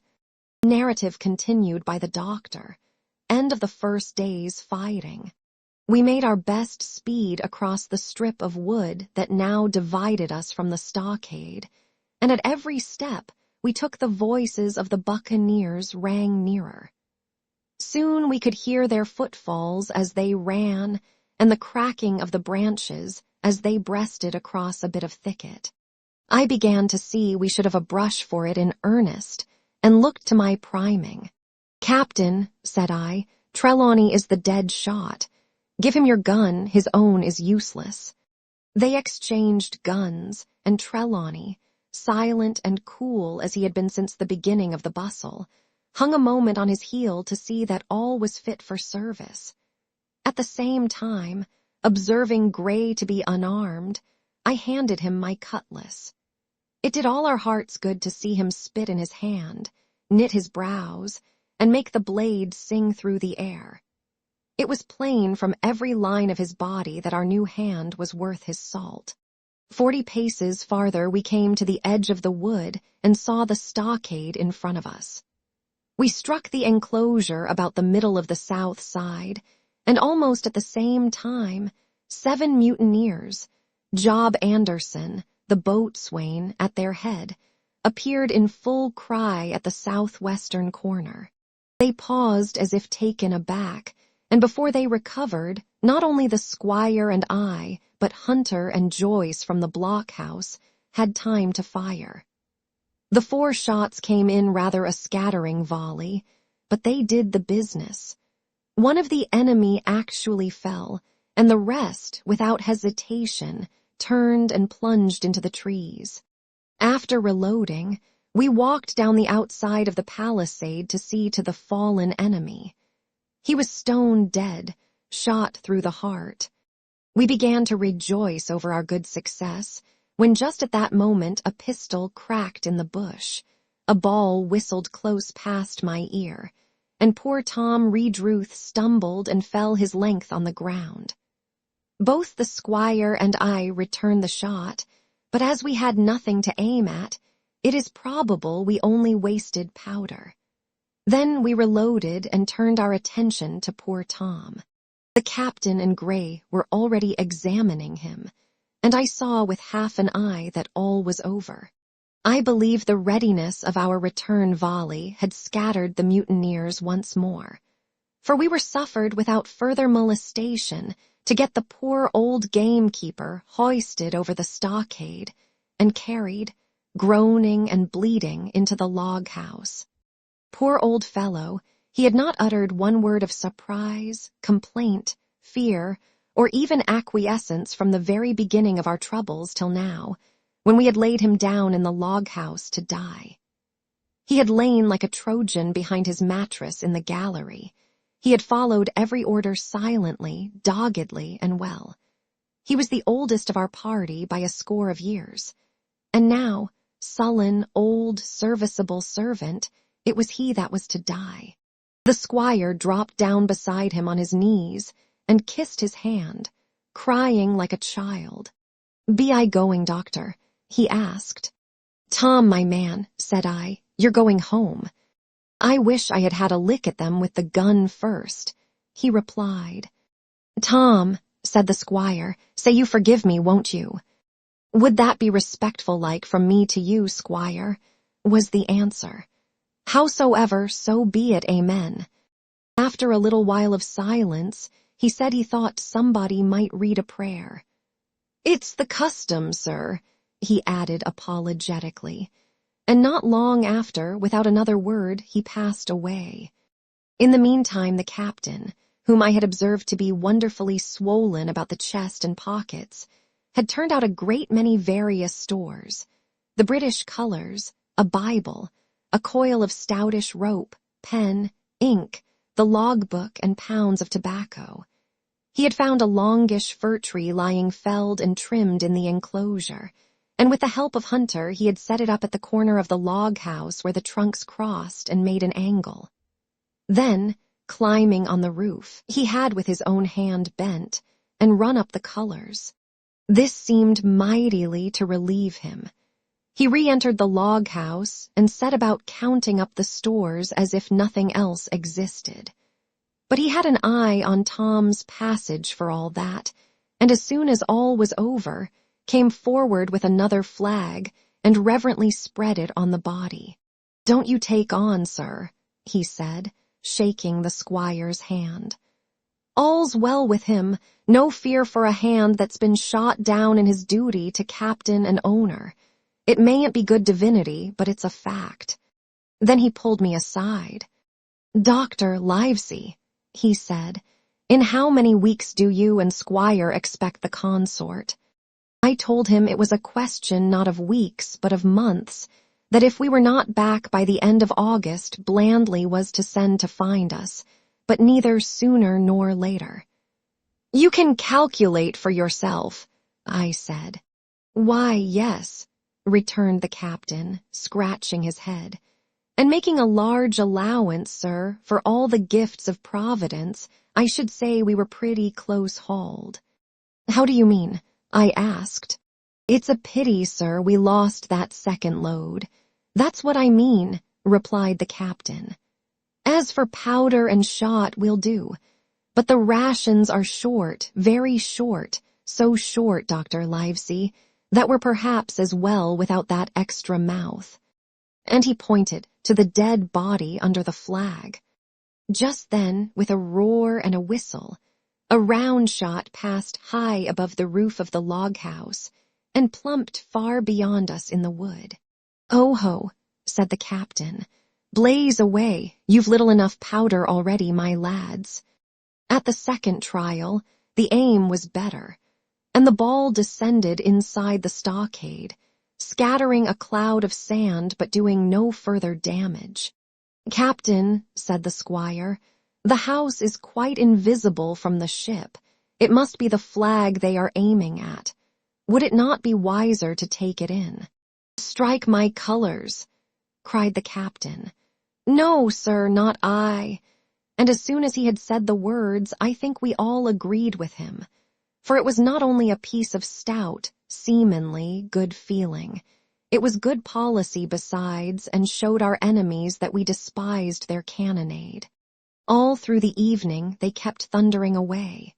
Narrative continued by the doctor. End of the first day's fighting. We made our best speed across the strip of wood that now divided us from the stockade, and at every step we took the voices of the buccaneers rang nearer. Soon we could hear their footfalls as they ran, and the cracking of the branches as they breasted across a bit of thicket. I began to see we should have a brush for it in earnest, and looked to my priming. "Captain," said I, "Trelawney is the dead shot. Give him your gun, his own is useless." They exchanged guns, and Trelawney, silent and cool as he had been since the beginning of the bustle, hung a moment on his heel to see that all was fit for service. At the same time, observing Gray to be unarmed, I handed him my cutlass. It did all our hearts good to see him spit in his hand, knit his brows, and make the blade sing through the air. It was plain from every line of his body that our new hand was worth his salt. 40 paces farther we came to the edge of the wood and saw the stockade in front of us. We struck the enclosure about the middle of the south side, and almost at the same time, 7 mutineers, Job Anderson, the boatswain, at their head, appeared in full cry at the southwestern corner. They paused as if taken aback, and before they recovered, not only the squire and I, but Hunter and Joyce from the blockhouse, had time to fire. The 4 shots came in rather a scattering volley, but they did the business. One of the enemy actually fell, and the rest, without hesitation, turned and plunged into the trees. After reloading, we walked down the outside of the palisade to see to the fallen enemy. He was stone dead, shot through the heart. We began to rejoice over our good success, when just at that moment a pistol cracked in the bush, a ball whistled close past my ear, and poor Tom Redruth stumbled and fell his length on the ground. Both the squire and I returned the shot, but as we had nothing to aim at, it is probable we only wasted powder. Then we reloaded and turned our attention to poor Tom. The captain and Gray were already examining him, and I saw with half an eye that all was over. I believe the readiness of our return volley had scattered the mutineers once more, for we were suffered without further molestation to get the poor old gamekeeper hoisted over the stockade and carried, groaning and bleeding, into the log house. Poor old fellow, he had not uttered one word of surprise, complaint, fear, or even acquiescence from the very beginning of our troubles till now, when we had laid him down in the log house to die. He had lain like a Trojan behind his mattress in the gallery. He had followed every order silently, doggedly, and well. He was the oldest of our party by a score of years. And now, sullen, old, serviceable servant, it was he that was to die. The squire dropped down beside him on his knees and kissed his hand, crying like a child. "Be I going, doctor?" he asked. "Tom, my man," said I, "you're going home." "I wish I had had a lick at them with the gun first," he replied. "Tom," said the squire, "say you forgive me, won't you?" "Would that be respectful like from me to you, squire?" was the answer. "Howsoever, so be it, amen." After a little while of silence, he said he thought somebody might read a prayer. "It's the custom, sir," he added apologetically, and not long after, without another word, he passed away. In the meantime, the captain, whom I had observed to be wonderfully swollen about the chest and pockets, had turned out a great many various stores: the British colours, a Bible, a coil of stoutish rope, pen, ink, the logbook, and pounds of tobacco. He had found a longish fir tree lying felled and trimmed in the enclosure, and with the help of Hunter he had set it up at the corner of the log house where the trunks crossed and made an angle. Then, climbing on the roof, he had with his own hand bent and run up the colours. This seemed mightily to relieve him. He re-entered the log house and set about counting up the stores as if nothing else existed. But he had an eye on Tom's passage for all that, and as soon as all was over, came forward with another flag and reverently spread it on the body. "Don't you take on, sir," he said, shaking the squire's hand. "All's well with him, no fear for a hand that's been shot down in his duty to captain and owner. It mayn't be good divinity, but it's a fact." Then he pulled me aside. "Dr. Livesey," he said, "in how many weeks do you and Squire expect the consort?" I told him it was a question not of weeks, but of months, that if we were not back by the end of August, Blandley was to send to find us, but neither sooner nor later. "You can calculate for yourself," I said. "Why, yes," returned the captain, scratching his head, "and making a large allowance, sir, for all the gifts of Providence, I should say we were pretty close-hauled." "How do you mean?" I asked. "It's a pity, sir, we lost that second load. That's what I mean," replied the captain. "As for powder and shot, we'll do. But the rations are short, very short, so short, Dr. Livesey, that we're perhaps as well without that extra mouth." And he pointed to the dead body under the flag. Just then, with a roar and a whistle, a round shot passed high above the roof of the log house and plumped far beyond us in the wood. "Oh-ho," said the captain. "Blaze away, you've little enough powder already, my lads." At the second trial, the aim was better, and the ball descended inside the stockade, scattering a cloud of sand but doing no further damage. "Captain," said the squire, "the house is quite invisible from the ship. It must be the flag they are aiming at. Would it not be wiser to take it in?" "Strike my colors," cried the captain. "No, sir, not I." And as soon as he had said the words, I think we all agreed with him, for it was not only a piece of stout, seamanly good feeling. It was good policy besides, and showed our enemies that we despised their cannonade. All through the evening they kept thundering away.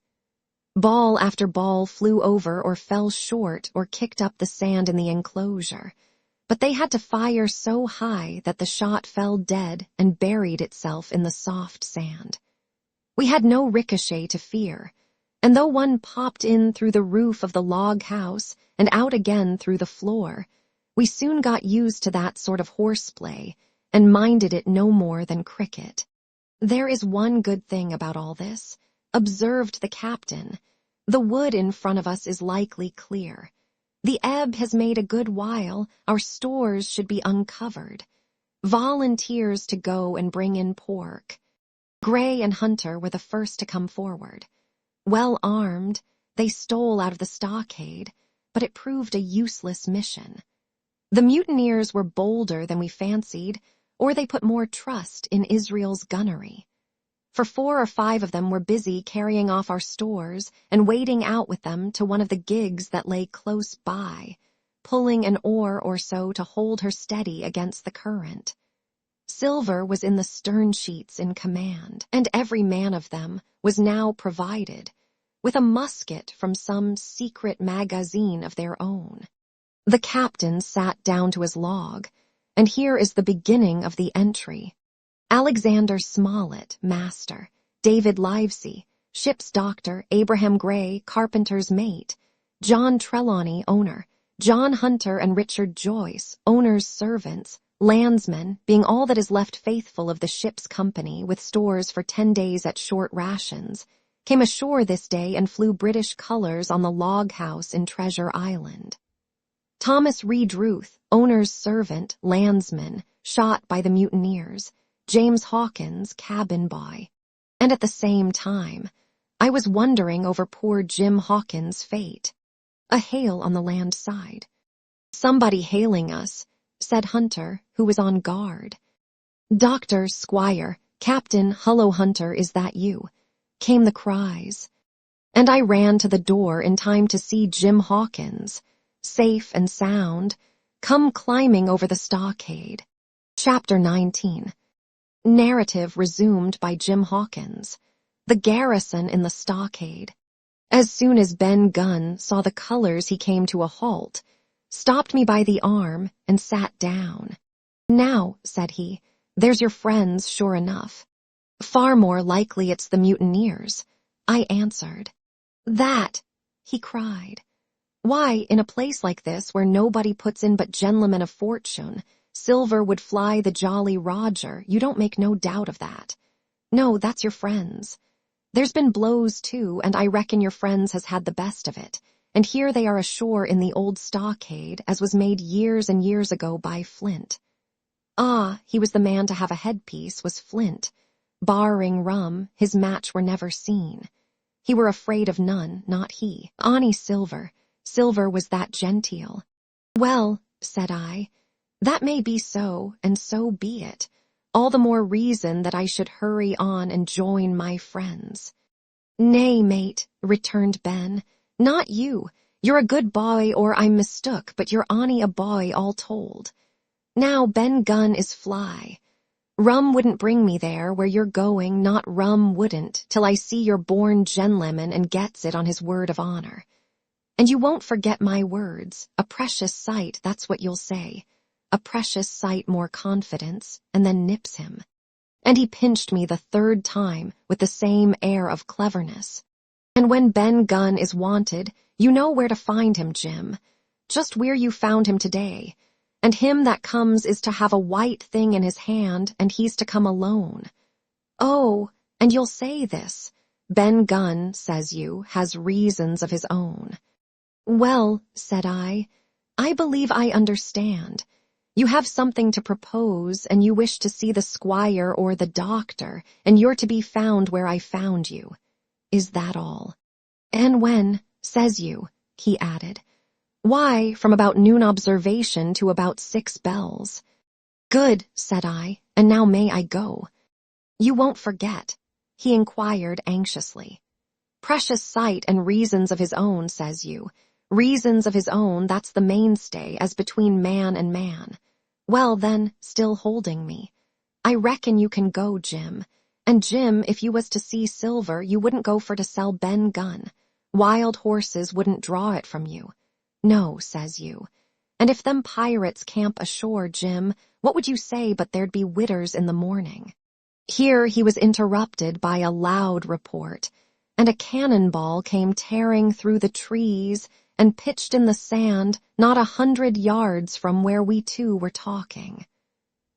Ball after ball flew over or fell short or kicked up the sand in the enclosure, but they had to fire so high that the shot fell dead and buried itself in the soft sand. We had no ricochet to fear, and though one popped in through the roof of the log house and out again through the floor, we soon got used to that sort of horseplay and minded it no more than cricket. "There is one good thing about all this," observed the captain. "The wood in front of us is likely clear. The ebb has made a good while, our stores should be uncovered. Volunteers to go and bring in pork." Gray and Hunter were the first to come forward. Well armed, they stole out of the stockade, but it proved a useless mission. The mutineers were bolder than we fancied, or they put more trust in Israel's gunnery. For 4 or 5 of them were busy carrying off our stores and wading out with them to one of the gigs that lay close by, pulling an oar or so to hold her steady against the current. Silver was in the stern sheets in command, and every man of them was now provided with a musket from some secret magazine of their own. The captain sat down to his log, and here is the beginning of the entry. Alexander Smollett, master; David Livesey, ship's doctor; Abraham Gray, carpenter's mate; John Trelawney, owner; John Hunter and Richard Joyce, owner's servants; landsmen, being all that is left faithful of the ship's company, with stores for 10 days at short rations, came ashore this day and flew British colors on the log house in Treasure Island. Thomas Reed Ruth, owner's servant, landsman, shot by the mutineers; James Hawkins, cabin boy. And at the same time, I was wondering over poor Jim Hawkins' fate. A hail on the land side. "Somebody hailing us," said Hunter, who was on guard. "Doctor, Squire, Captain, hullo Hunter, is that you?" came the cries. And I ran to the door in time to see Jim Hawkins, safe and sound, come climbing over the stockade. Chapter 19. Narrative resumed by Jim Hawkins. The garrison in the stockade. As soon as Ben Gunn saw the colors he came to a halt, stopped me by the arm, and sat down. "Now," said he, "there's your friends sure enough." "Far more likely it's the mutineers," I answered. "That," he cried. "Why, in a place like this where nobody puts in but gentlemen of fortune, Silver would fly the Jolly Roger, you don't make no doubt of that. No, that's your friends. There's been blows too, and I reckon your friends has had the best of it. And here they are ashore in the old stockade, as was made years and years ago by Flint. Ah, he was the man to have a headpiece, was Flint. Barring rum, his match were never seen. He were afraid of none, not he. Ani Silver. Silver was that genteel. Well, said I, that may be so, and so be it. All the more reason that I should hurry on and join my friends. Nay, mate, returned Ben, not you. You're a good boy, or I'm mistook, but you're ony a boy all told. Now Ben Gunn is fly. Rum wouldn't bring me there where you're going, not rum wouldn't, till I see your born gentleman and gets it on his word of honor. And you won't forget my words, a precious sight, that's what you'll say. A precious sight more confidence, and then nips him. And he pinched me the third time with the same air of cleverness. And when Ben Gunn is wanted, you know where to find him, Jim. Just where you found him today. And him that comes is to have a white thing in his hand, and he's to come alone. Oh, and you'll say this. Ben Gunn, says you, has reasons of his own. Well, said I believe I understand. You have something to propose, and you wish to see the squire or the doctor, and you're to be found where I found you. Is that all? And when, says you, he added. Why, from about noon observation to about 6 bells. Good, said I, and now may I go? You won't forget, he inquired anxiously. Precious sight and reasons of his own, says you. Reasons of his own, that's the mainstay, as between man and man. Well then, still holding me. I reckon you can go, Jim. And Jim, if you was to see silver, you wouldn't go for to sell Ben Gunn. Wild horses wouldn't draw it from you. No, says you. And if them pirates camp ashore, Jim, what would you say but there'd be witters in the morning? Here he was interrupted by a loud report, and a cannonball came tearing through the trees and pitched in the sand not 100 yards from where we two were talking.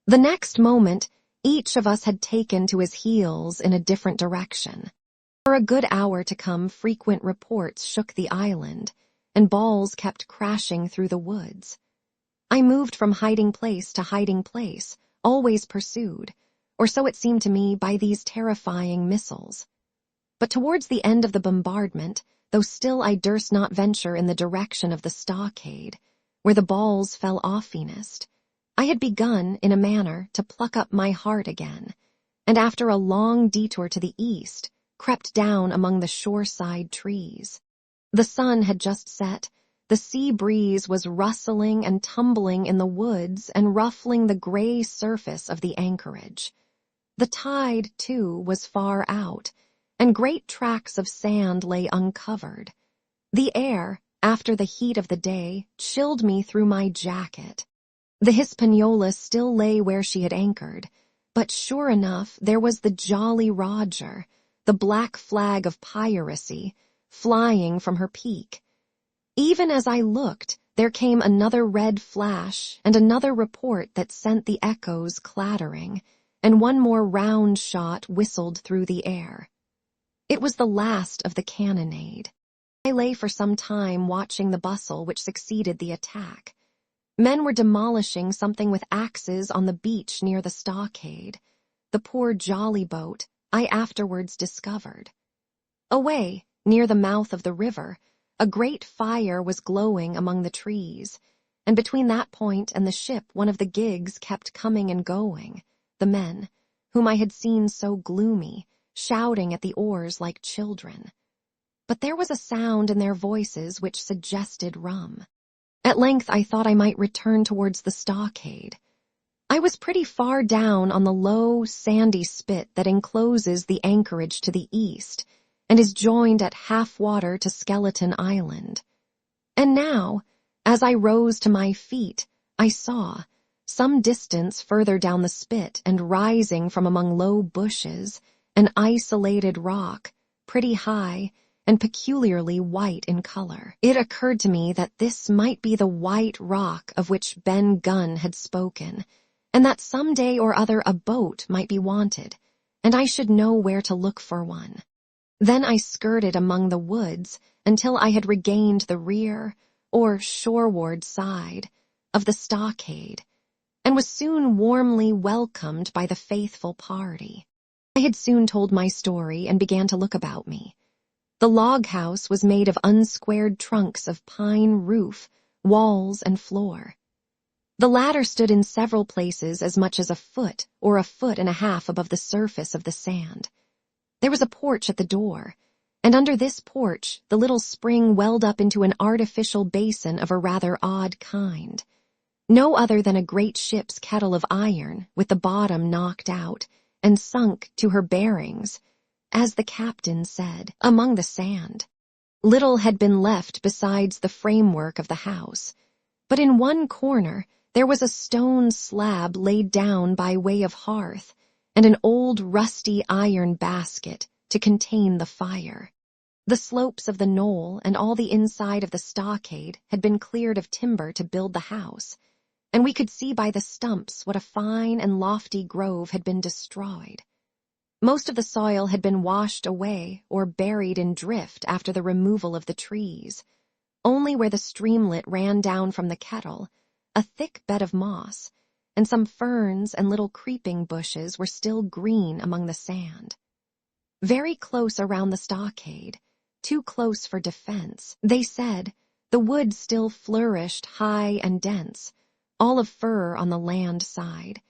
The next moment, each of us had taken to his heels in a different direction. For a good hour to come, frequent reports shook the island, and balls kept crashing through the woods. I moved from hiding place to hiding place, always pursued, or so it seemed to me, by these terrifying missiles. But towards the end of the bombardment, though still I durst not venture in the direction of the stockade, where the balls fell oftenest, I had begun, in a manner, to pluck up my heart again, and after a long detour to the east, crept down among the shoreside trees. The sun had just set, the sea breeze was rustling and tumbling in the woods and ruffling the gray surface of the anchorage. The tide, too, was far out, and great tracts of sand lay uncovered. The air, after the heat of the day, chilled me through my jacket. The Hispaniola still lay where she had anchored, but sure enough there was the Jolly Roger, the black flag of piracy, flying from her peak. Even as I looked, there came another red flash and another report that sent the echoes clattering, and one more round shot whistled through the air. It was the last of the cannonade. I lay for some time watching the bustle which succeeded the attack. Men were demolishing something with axes on the beach near the stockade. The poor jolly boat I afterwards discovered. Away, near the mouth of the river, a great fire was glowing among the trees, and between that point and the ship one of the gigs kept coming and going, the men, whom I had seen so gloomy, shouting at the oars like children. But there was a sound in their voices which suggested rum. At length I thought I might return towards the stockade. I was pretty far down on the low, sandy spit that encloses the anchorage to the east, and is joined at half water to Skeleton Island. And now, as I rose to my feet, I saw, some distance further down the spit and rising from among low bushes, an isolated rock, pretty high, and peculiarly white in color. It occurred to me that this might be the white rock of which Ben Gunn had spoken, and that some day or other a boat might be wanted, and I should know where to look for one. Then I skirted among the woods until I had regained the rear, or shoreward side, of the stockade, and was soon warmly welcomed by the faithful party. I had soon told my story and began to look about me. The log house was made of unsquared trunks of pine roof, walls, and floor. The latter stood in several places as much as a foot or a foot and a half above the surface of the sand. There was a porch at the door, and under this porch the little spring welled up into an artificial basin of a rather odd kind. No other than a great ship's kettle of iron, with the bottom knocked out and sunk to her bearings, as the captain said, among the sand. Little had been left besides the framework of the house, but in one corner there was a stone slab laid down by way of hearth, and an old rusty iron basket to contain the fire. The slopes of the knoll and all the inside of the stockade had been cleared of timber to build the house, and we could see by the stumps what a fine and lofty grove had been destroyed. Most of the soil had been washed away or buried in drift after the removal of the trees. Only where the streamlet ran down from the kettle, a thick bed of moss, and some ferns and little creeping bushes were still green among the sand. Very close around the stockade, too close for defense, they said, the wood still flourished high and dense, all of fir on the land side,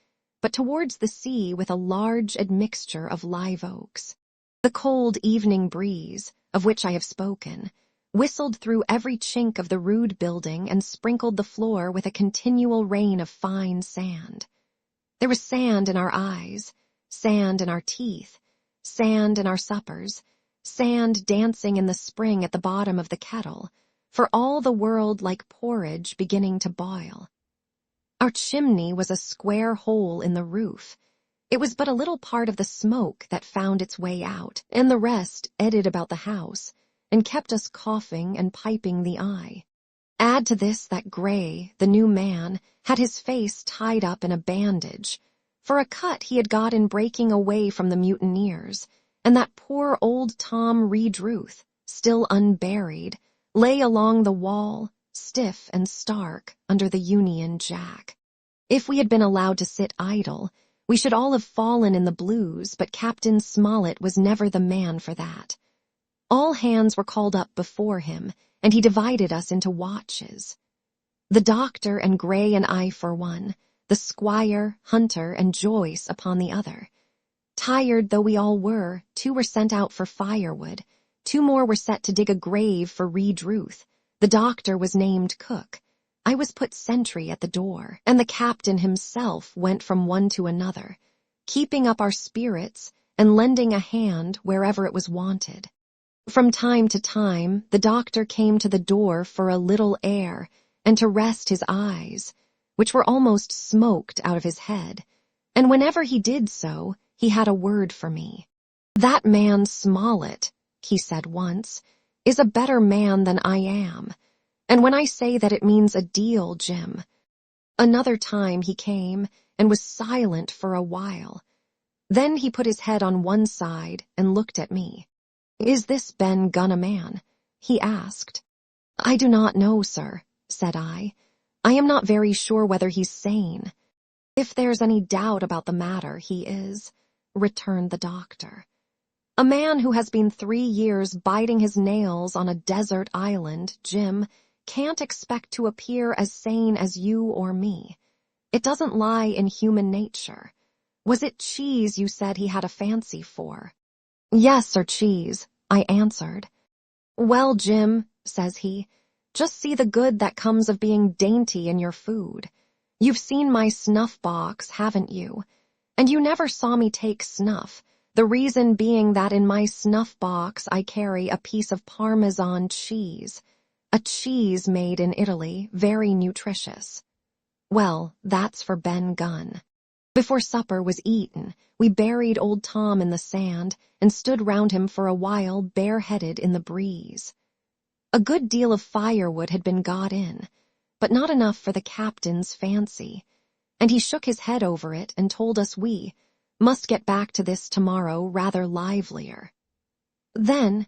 but towards the sea with a large admixture of live oaks. The cold evening breeze, of which I have spoken, whistled through every chink of the rude building and sprinkled the floor with a continual rain of fine sand. There was sand in our eyes, sand in our teeth, sand in our suppers, sand dancing in the spring at the bottom of the kettle, for all the world like porridge beginning to boil. Our chimney was a square hole in the roof. It was but a little part of the smoke that found its way out, and the rest eddied about the house, and kept us coughing and piping the eye. Add to this that Gray, the new man, had his face tied up in a bandage, for a cut he had got in breaking away from the mutineers, and that poor old Tom Redruth, still unburied, lay along the wall, stiff and stark, under the Union Jack. If we had been allowed to sit idle, we should all have fallen in the blues, but Captain Smollett was never the man for that. All hands were called up before him, and he divided us into watches. The doctor and Gray and I for one, the squire, Hunter, and Joyce upon the other. Tired though we all were, 2 were sent out for firewood, 2 more were set to dig a grave for Redruth. The doctor was named cook. I was put sentry at the door, and the captain himself went from one to another, keeping up our spirits and lending a hand wherever it was wanted. From time to time, the doctor came to the door for a little air and to rest his eyes, which were almost smoked out of his head, and whenever he did so, he had a word for me. "That man Smollett," he said once, "is a better man than I am, and when I say that it means a deal, Jim." Another time he came and was silent for a while. Then he put his head on one side and looked at me. "Is this Ben Gunn a man?" he asked. "I do not know, sir," said I. "I am not very sure whether he's sane." "If there's any doubt about the matter, he is," returned the doctor. "A man who has been 3 years biting his nails on a desert island, Jim, can't expect to appear as sane as you or me. It doesn't lie in human nature. Was it cheese you said he had a fancy for?" "Yes, sir, cheese," I answered. "Well, Jim," says he, "just see the good that comes of being dainty in your food. You've seen my snuff box, haven't you? And you never saw me take snuff, the reason being that in my snuff box I carry a piece of Parmesan cheese, a cheese made in Italy, very nutritious. Well, that's for Ben Gunn. Before supper was eaten, we buried old Tom in the sand and stood round him for a while bareheaded in the breeze. A good deal of firewood had been got in, but not enough for the captain's fancy, and he shook his head over it and told us we Must get back to this tomorrow rather livelier. Then,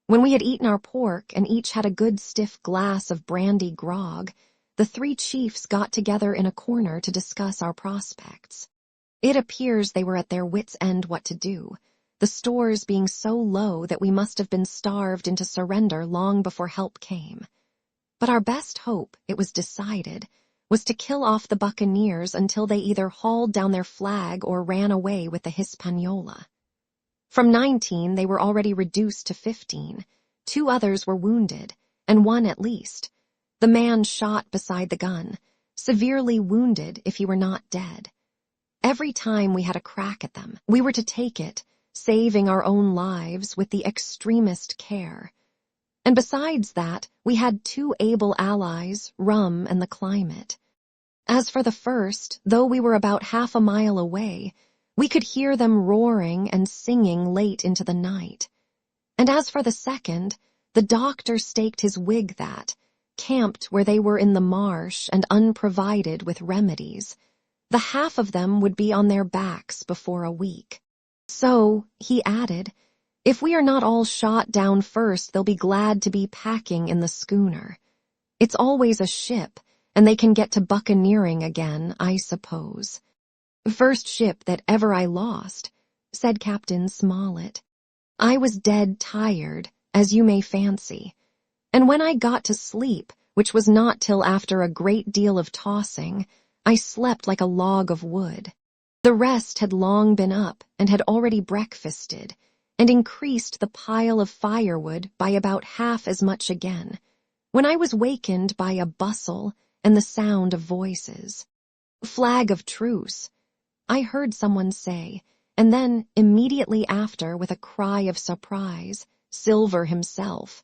when we had eaten our pork and each had a good stiff glass of brandy grog, the three chiefs got together in a corner to discuss our prospects. It appears they were at their wits' end what to do, the stores being so low that we must have been starved into surrender long before help came. But our best hope, it was decided, was to kill off the buccaneers until they either hauled down their flag or ran away with the Hispaniola. From 19 they were already reduced to 15. 2 others were wounded, and 1 at least. The man shot beside the gun, severely wounded if he were not dead. Every time we had a crack at them, we were to take it, saving our own lives with the extremest care. And besides that, we had 2 able allies, rum and the climate. As for the first, though we were about half a mile away, we could hear them roaring and singing late into the night. And as for the second, the doctor staked his wig that, camped where they were in the marsh and unprovided with remedies, the half of them would be on their backs before a week. So, he added, if we are not all shot down first, they'll be glad to be packing in the schooner. It's always a ship, and they can get to buccaneering again, I suppose. First ship that ever I lost, said Captain Smollett. I was dead tired, as you may fancy, and when I got to sleep, which was not till after a great deal of tossing, I slept like a log of wood. The rest had long been up and had already breakfasted, and increased the pile of firewood by about half as much again, when I was wakened by a bustle and the sound of voices. Flag of truce, I heard someone say, and then, immediately after, with a cry of surprise, Silver himself.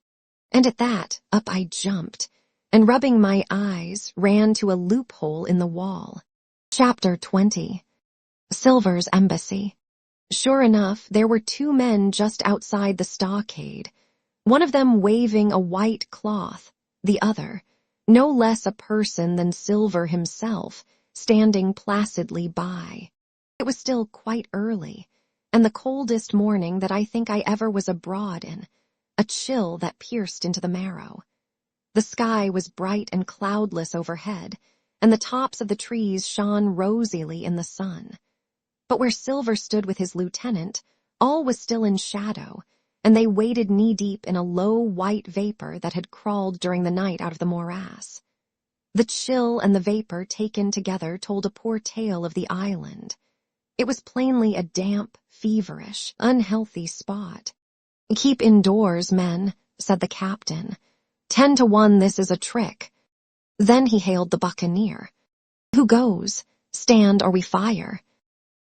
And at that, up I jumped, and rubbing my eyes, ran to a loophole in the wall. Chapter 20. Silver's Embassy. Sure enough, there were 2 men just outside the stockade, one of them waving a white cloth, the other, no less a person than Silver himself, standing placidly by. It was still quite early, and the coldest morning that I think I ever was abroad in, a chill that pierced into the marrow. The sky was bright and cloudless overhead, and the tops of the trees shone rosily in the sun. But where Silver stood with his lieutenant, all was still in shadow, and they waded knee-deep in a low white vapor that had crawled during the night out of the morass. The chill and the vapor taken together told a poor tale of the island. It was plainly a damp, feverish, unhealthy spot. "Keep indoors, men," said the captain. 10 to 1 this is a trick. Then he hailed the buccaneer. "Who goes? Stand or we fire."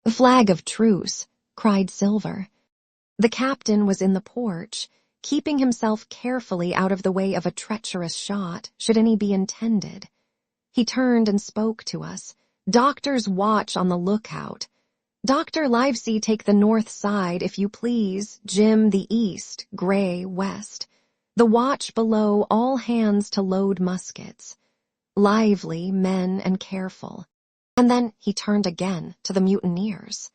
"Flag of truce," cried Silver. The captain was in the porch, keeping himself carefully out of the way of a treacherous shot, should any be intended. He turned and spoke to us. "Doctor's watch on the lookout. Dr. Livesey take the north side, if you please, Jim the east, Gray west. The watch below, all hands to load muskets. Lively, men, and careful." And then he turned again to the mutineers.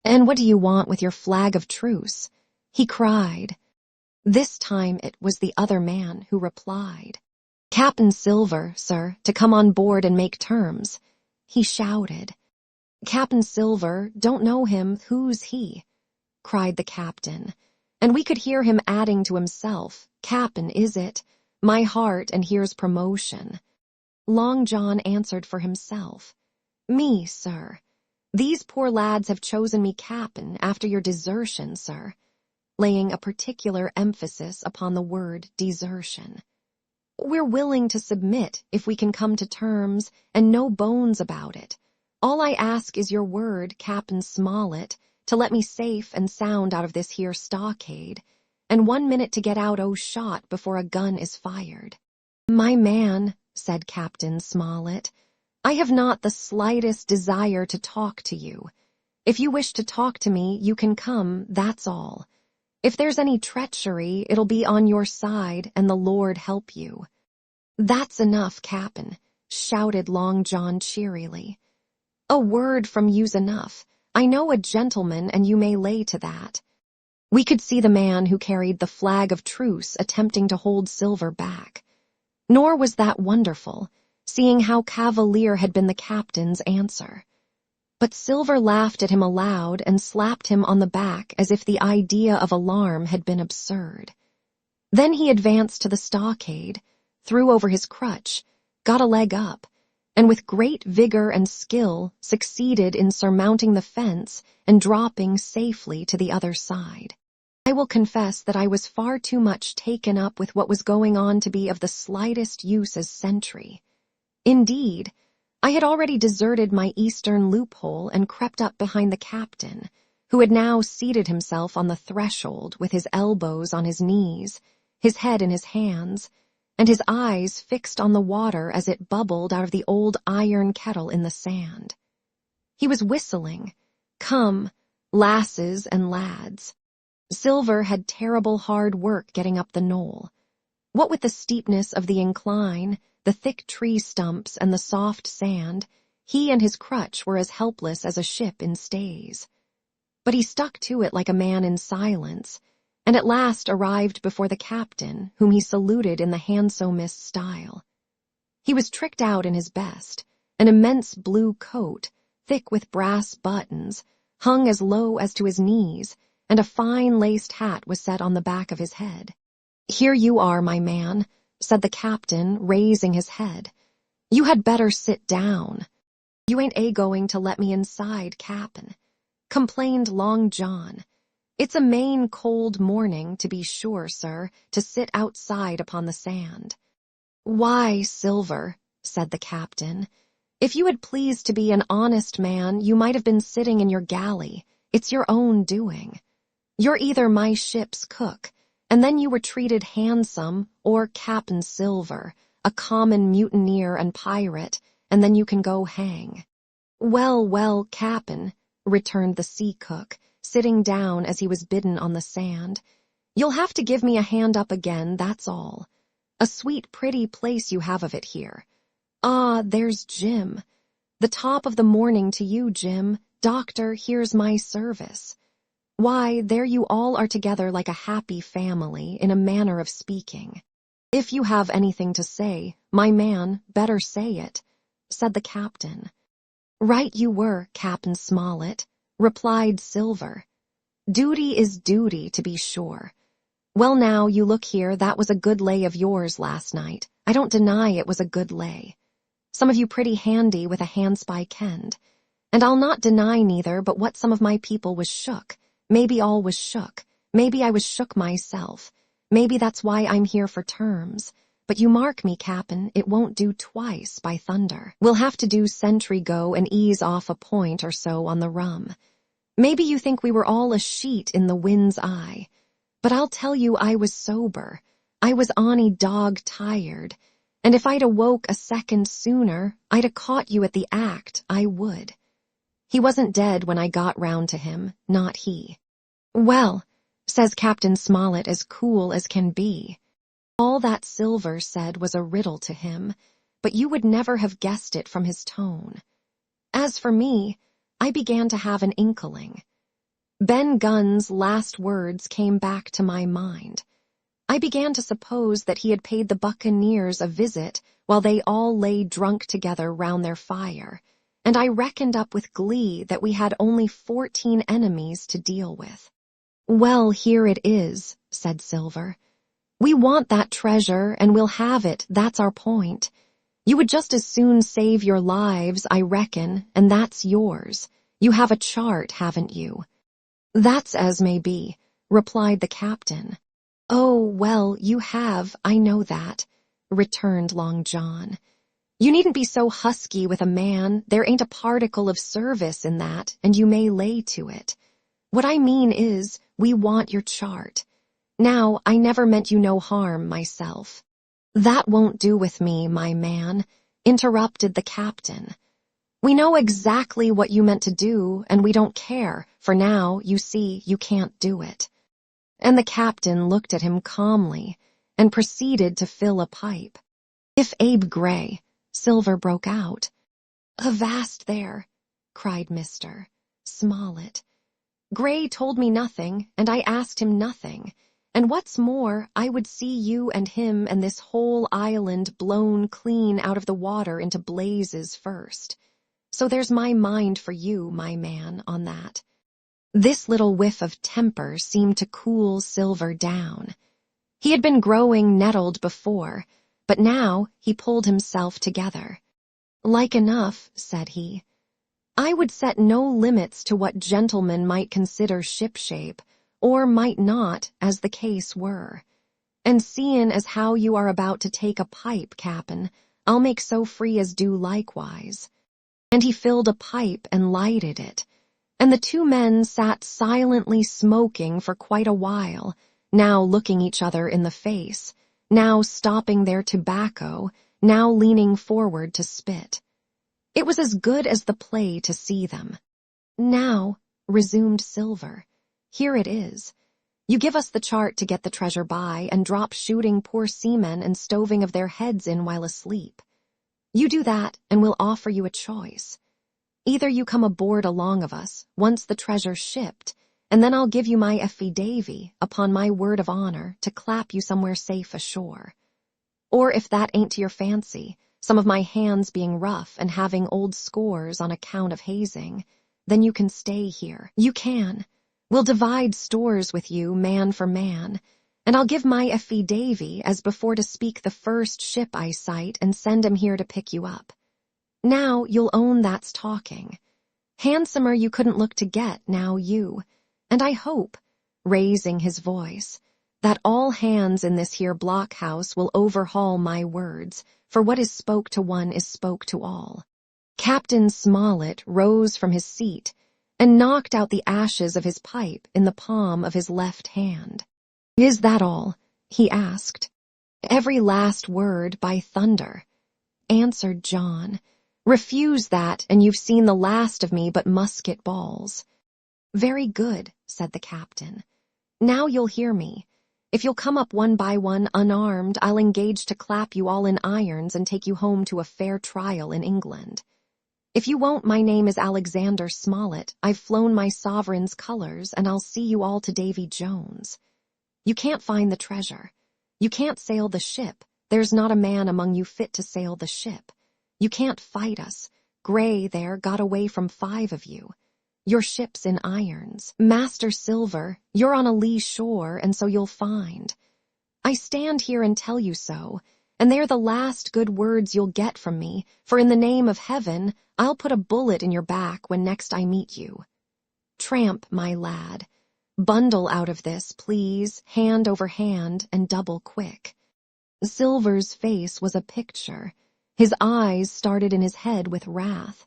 "And what do you want with your flag of truce?" he cried. This time it was the other man who replied. "Captain Silver, sir, to come on board and make terms," he shouted. "Captain Silver, don't know him, who's he?" cried the captain, and we could hear him adding to himself, "Cap'n, is it? My heart, and here's promotion." Long John answered for himself. "Me, sir. These poor lads have chosen me cap'n after your desertion, sir," laying a particular emphasis upon the word desertion. "We're willing to submit if we can come to terms, and no bones about it. All I ask is your word, Captain Smollett, to let me safe and sound out of this here stockade, and 1 minute to get out shot before a gun is fired." "My man," said Captain Smollett, "I have not the slightest desire to talk to you. If you wish to talk to me, you can come, that's all. If there's any treachery, it'll be on your side, and the Lord help you." "That's enough, Cap'n," shouted Long John cheerily. "A word from you's enough. I know a gentleman, and you may lay to that." We could see the man who carried the flag of truce attempting to hold Silver back. Nor was that wonderful, seeing how cavalier had been the captain's answer. But Silver laughed at him aloud and slapped him on the back as if the idea of alarm had been absurd. Then he advanced to the stockade, threw over his crutch, got a leg up, and with great vigor and skill succeeded in surmounting the fence and dropping safely to the other side. I will confess that I was far too much taken up with what was going on to be of the slightest use as sentry. Indeed, I had already deserted my eastern loophole and crept up behind the captain, who had now seated himself on the threshold with his elbows on his knees, his head in his hands, and his eyes fixed on the water as it bubbled out of the old iron kettle in the sand. He was whistling, "Come, lasses and lads." Silver had terrible hard work getting up the knoll. What with the steepness of the incline, the thick tree stumps, and the soft sand, he and his crutch were as helpless as a ship in stays. But he stuck to it like a man in silence, and at last arrived before the captain, whom he saluted in the handsomest style. He was tricked out in his best, an immense blue coat, thick with brass buttons, hung as low as to his knees, and a fine laced hat was set on the back of his head. "Here you are, my man," said the captain, raising his head. "You had better sit down." "You ain't going to let me inside, Cap'n," complained Long John. "It's a main cold morning, to be sure, sir, to sit outside upon the sand." "Why, Silver," said the captain, "if you had pleased to be an honest man, you might have been sitting in your galley. It's your own doing. You're either my ship's cook, and then you were treated handsome, or Cap'n Silver, a common mutineer and pirate, and then you can go hang." "Well, well, Cap'n," returned the sea cook, sitting down as he was bidden on the sand, "you'll have to give me a hand up again, that's all. A sweet pretty place you have of it here. Ah, there's Jim. The top of the morning to you, Jim. Doctor, here's my service. Why, there you all are together like a happy family, in a manner of speaking. If you have anything to say, my man, better say it," said the captain. "Right you were, Captain Smollett," replied Silver. "Duty is duty, to be sure. Well now, you look here, that was a good lay of yours last night. I don't deny it was a good lay. Some of you pretty handy with a handspy kenned. And I'll not deny neither but what some of my people was shook. Maybe all was shook. Maybe I was shook myself. Maybe that's why I'm here for terms. But you mark me, Cap'n, it won't do twice, by thunder. We'll have to do sentry go and ease off a point or so on the rum. Maybe you think we were all a sheet in the wind's eye. But I'll tell you I was sober. I was honey dog tired. And if I'd awoke a second sooner, I'd a caught you at the act, I would. He wasn't dead when I got round to him, not he. Well, says Captain Smollett as cool as can be. All that Silver said was a riddle to him, but you would never have guessed it from his tone. As for me, I began to have an inkling. Ben Gunn's last words came back to my mind. I began to suppose that he had paid the buccaneers a visit while they all lay drunk together round their fire, and I reckoned up with glee that we had only 14 enemies to deal with. "Well, here it is," said Silver. "We want that treasure, and we'll have it, that's our point. You would just as soon save your lives, I reckon, and that's yours. You have a chart, haven't you?" "That's as may be," replied the captain. "Oh, well, you have, I know that," returned Long John. "You needn't be so husky with a man. There ain't a particle of service in that, and you may lay to it. What I mean is, we want your chart. Now, I never meant you no harm myself." "That won't do with me, my man," interrupted the captain. "We know exactly what you meant to do, and we don't care, for now, you see, you can't do it." And the captain looked at him calmly, and proceeded to fill a pipe. "If Abe Gray," Silver broke out. "Avast there," cried Mr. Smollett. Gray told me nothing, and I asked him nothing. And what's more, I would see you and him and this whole island blown clean out of the water into blazes first. So there's my mind for you, my man, on that. This little whiff of temper seemed to cool Silver down. He had been growing nettled before, but now he pulled himself together. Like enough, said he. I would set no limits to what gentlemen might consider shipshape, or might not, as the case were. And seein' as how you are about to take a pipe, cap'n, I'll make so free as do likewise. And he filled a pipe and lighted it, and the two men sat silently smoking for quite a while, now looking each other in the face, now stopping their tobacco, now leaning forward to spit. It was as good as the play to see them. Now, resumed Silver, here it is. You give us the chart to get the treasure by and drop shooting poor seamen and stoving of their heads in while asleep. You do that, and we'll offer you a choice. Either you come aboard along of us, once the treasure's shipped, and then I'll give you my affidavy, upon my word of honor, to clap you somewhere safe ashore. Or if that ain't to your fancy, some of my hands being rough and having old scores on account of hazing, then you can stay here. You can. We'll divide stores with you, man for man, and I'll give my affidavy as before to speak the first ship I sight and send him here to pick you up. Now you'll own that's talking. Handsomer you couldn't look to get, now you. And I hope, raising his voice, that all hands in this here blockhouse will overhaul my words, for what is spoke to one is spoke to all. Captain Smollett rose from his seat and knocked out the ashes of his pipe in the palm of his left hand. Is that all? He asked. Every last word, by thunder, answered John. Refuse that, and you've seen the last of me but musket balls. Very good, said the captain. Now you'll hear me. If you'll come up one by one unarmed, I'll engage to clap you all in irons and take you home to a fair trial in England. If you won't, my name is Alexander Smollett. I've flown my sovereign's colors, and I'll see you all to Davy Jones. You can't find the treasure. You can't sail the ship. There's not a man among you fit to sail the ship. You can't fight us. Gray there got away from 5 of you. Your ship's in irons. Master Silver, you're on a lee shore, and so you'll find. I stand here and tell you so, and they're the last good words you'll get from me, for in the name of heaven, I'll put a bullet in your back when next I meet you. Tramp, my lad. Bundle out of this, please, hand over hand, and double quick. Silver's face was a picture. His eyes started in his head with wrath.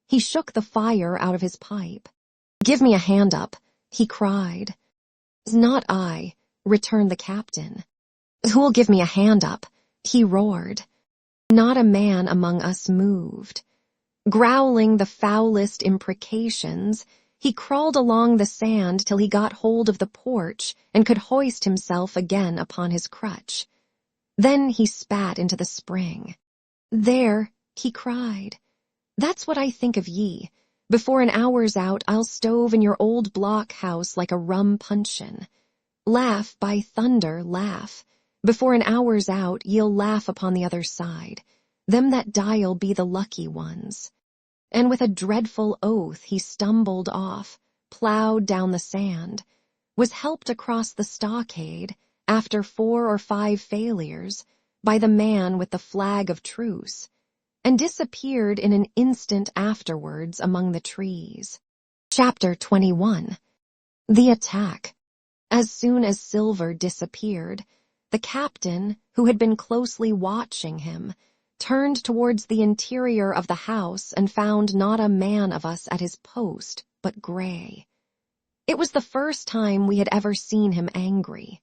He shook the fire out of his pipe. Give me a hand up, he cried. Not I, returned the captain. Who'll give me a hand up? He roared. Not a man among us moved. Growling the foulest imprecations, he crawled along the sand till he got hold of the porch and could hoist himself again upon his crutch. Then he spat into the spring. There, he cried. That's what I think of ye. Before an hour's out, I'll stove in your old blockhouse like a rum puncheon. Laugh, by thunder, laugh. Before an hour's out, ye'll laugh upon the other side. Them that die'll be the lucky ones. And with a dreadful oath he stumbled off, ploughed down the sand, was helped across the stockade, after 4 or 5 failures, by the man with the flag of truce, and disappeared in an instant afterwards among the trees. Chapter 21. The Attack. As soon as Silver disappeared, the captain, who had been closely watching him, turned towards the interior of the house and found not a man of us at his post, but Gray. It was the first time we had ever seen him angry.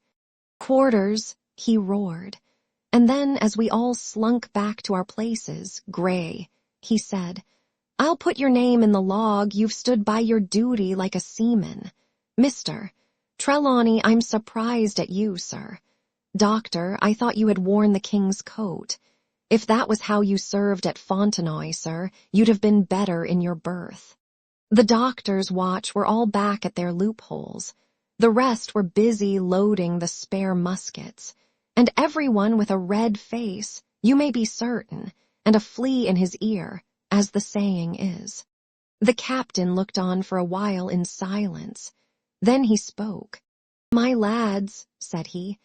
Quarters, he roared. And then, as we all slunk back to our places, Gray, he said, I'll put your name in the log. You've stood by your duty like a seaman. Mr. Trelawney, I'm surprised at you, sir. Doctor, I thought you had worn the king's coat. If that was how you served at Fontenoy, sir, you'd have been better in your berth. The doctor's watch were all back at their loopholes. The rest were busy loading the spare muskets, and everyone with a red face, you may be certain, and a flea in his ear, as the saying is. The captain looked on for a while in silence. Then he spoke. "My lads," said he,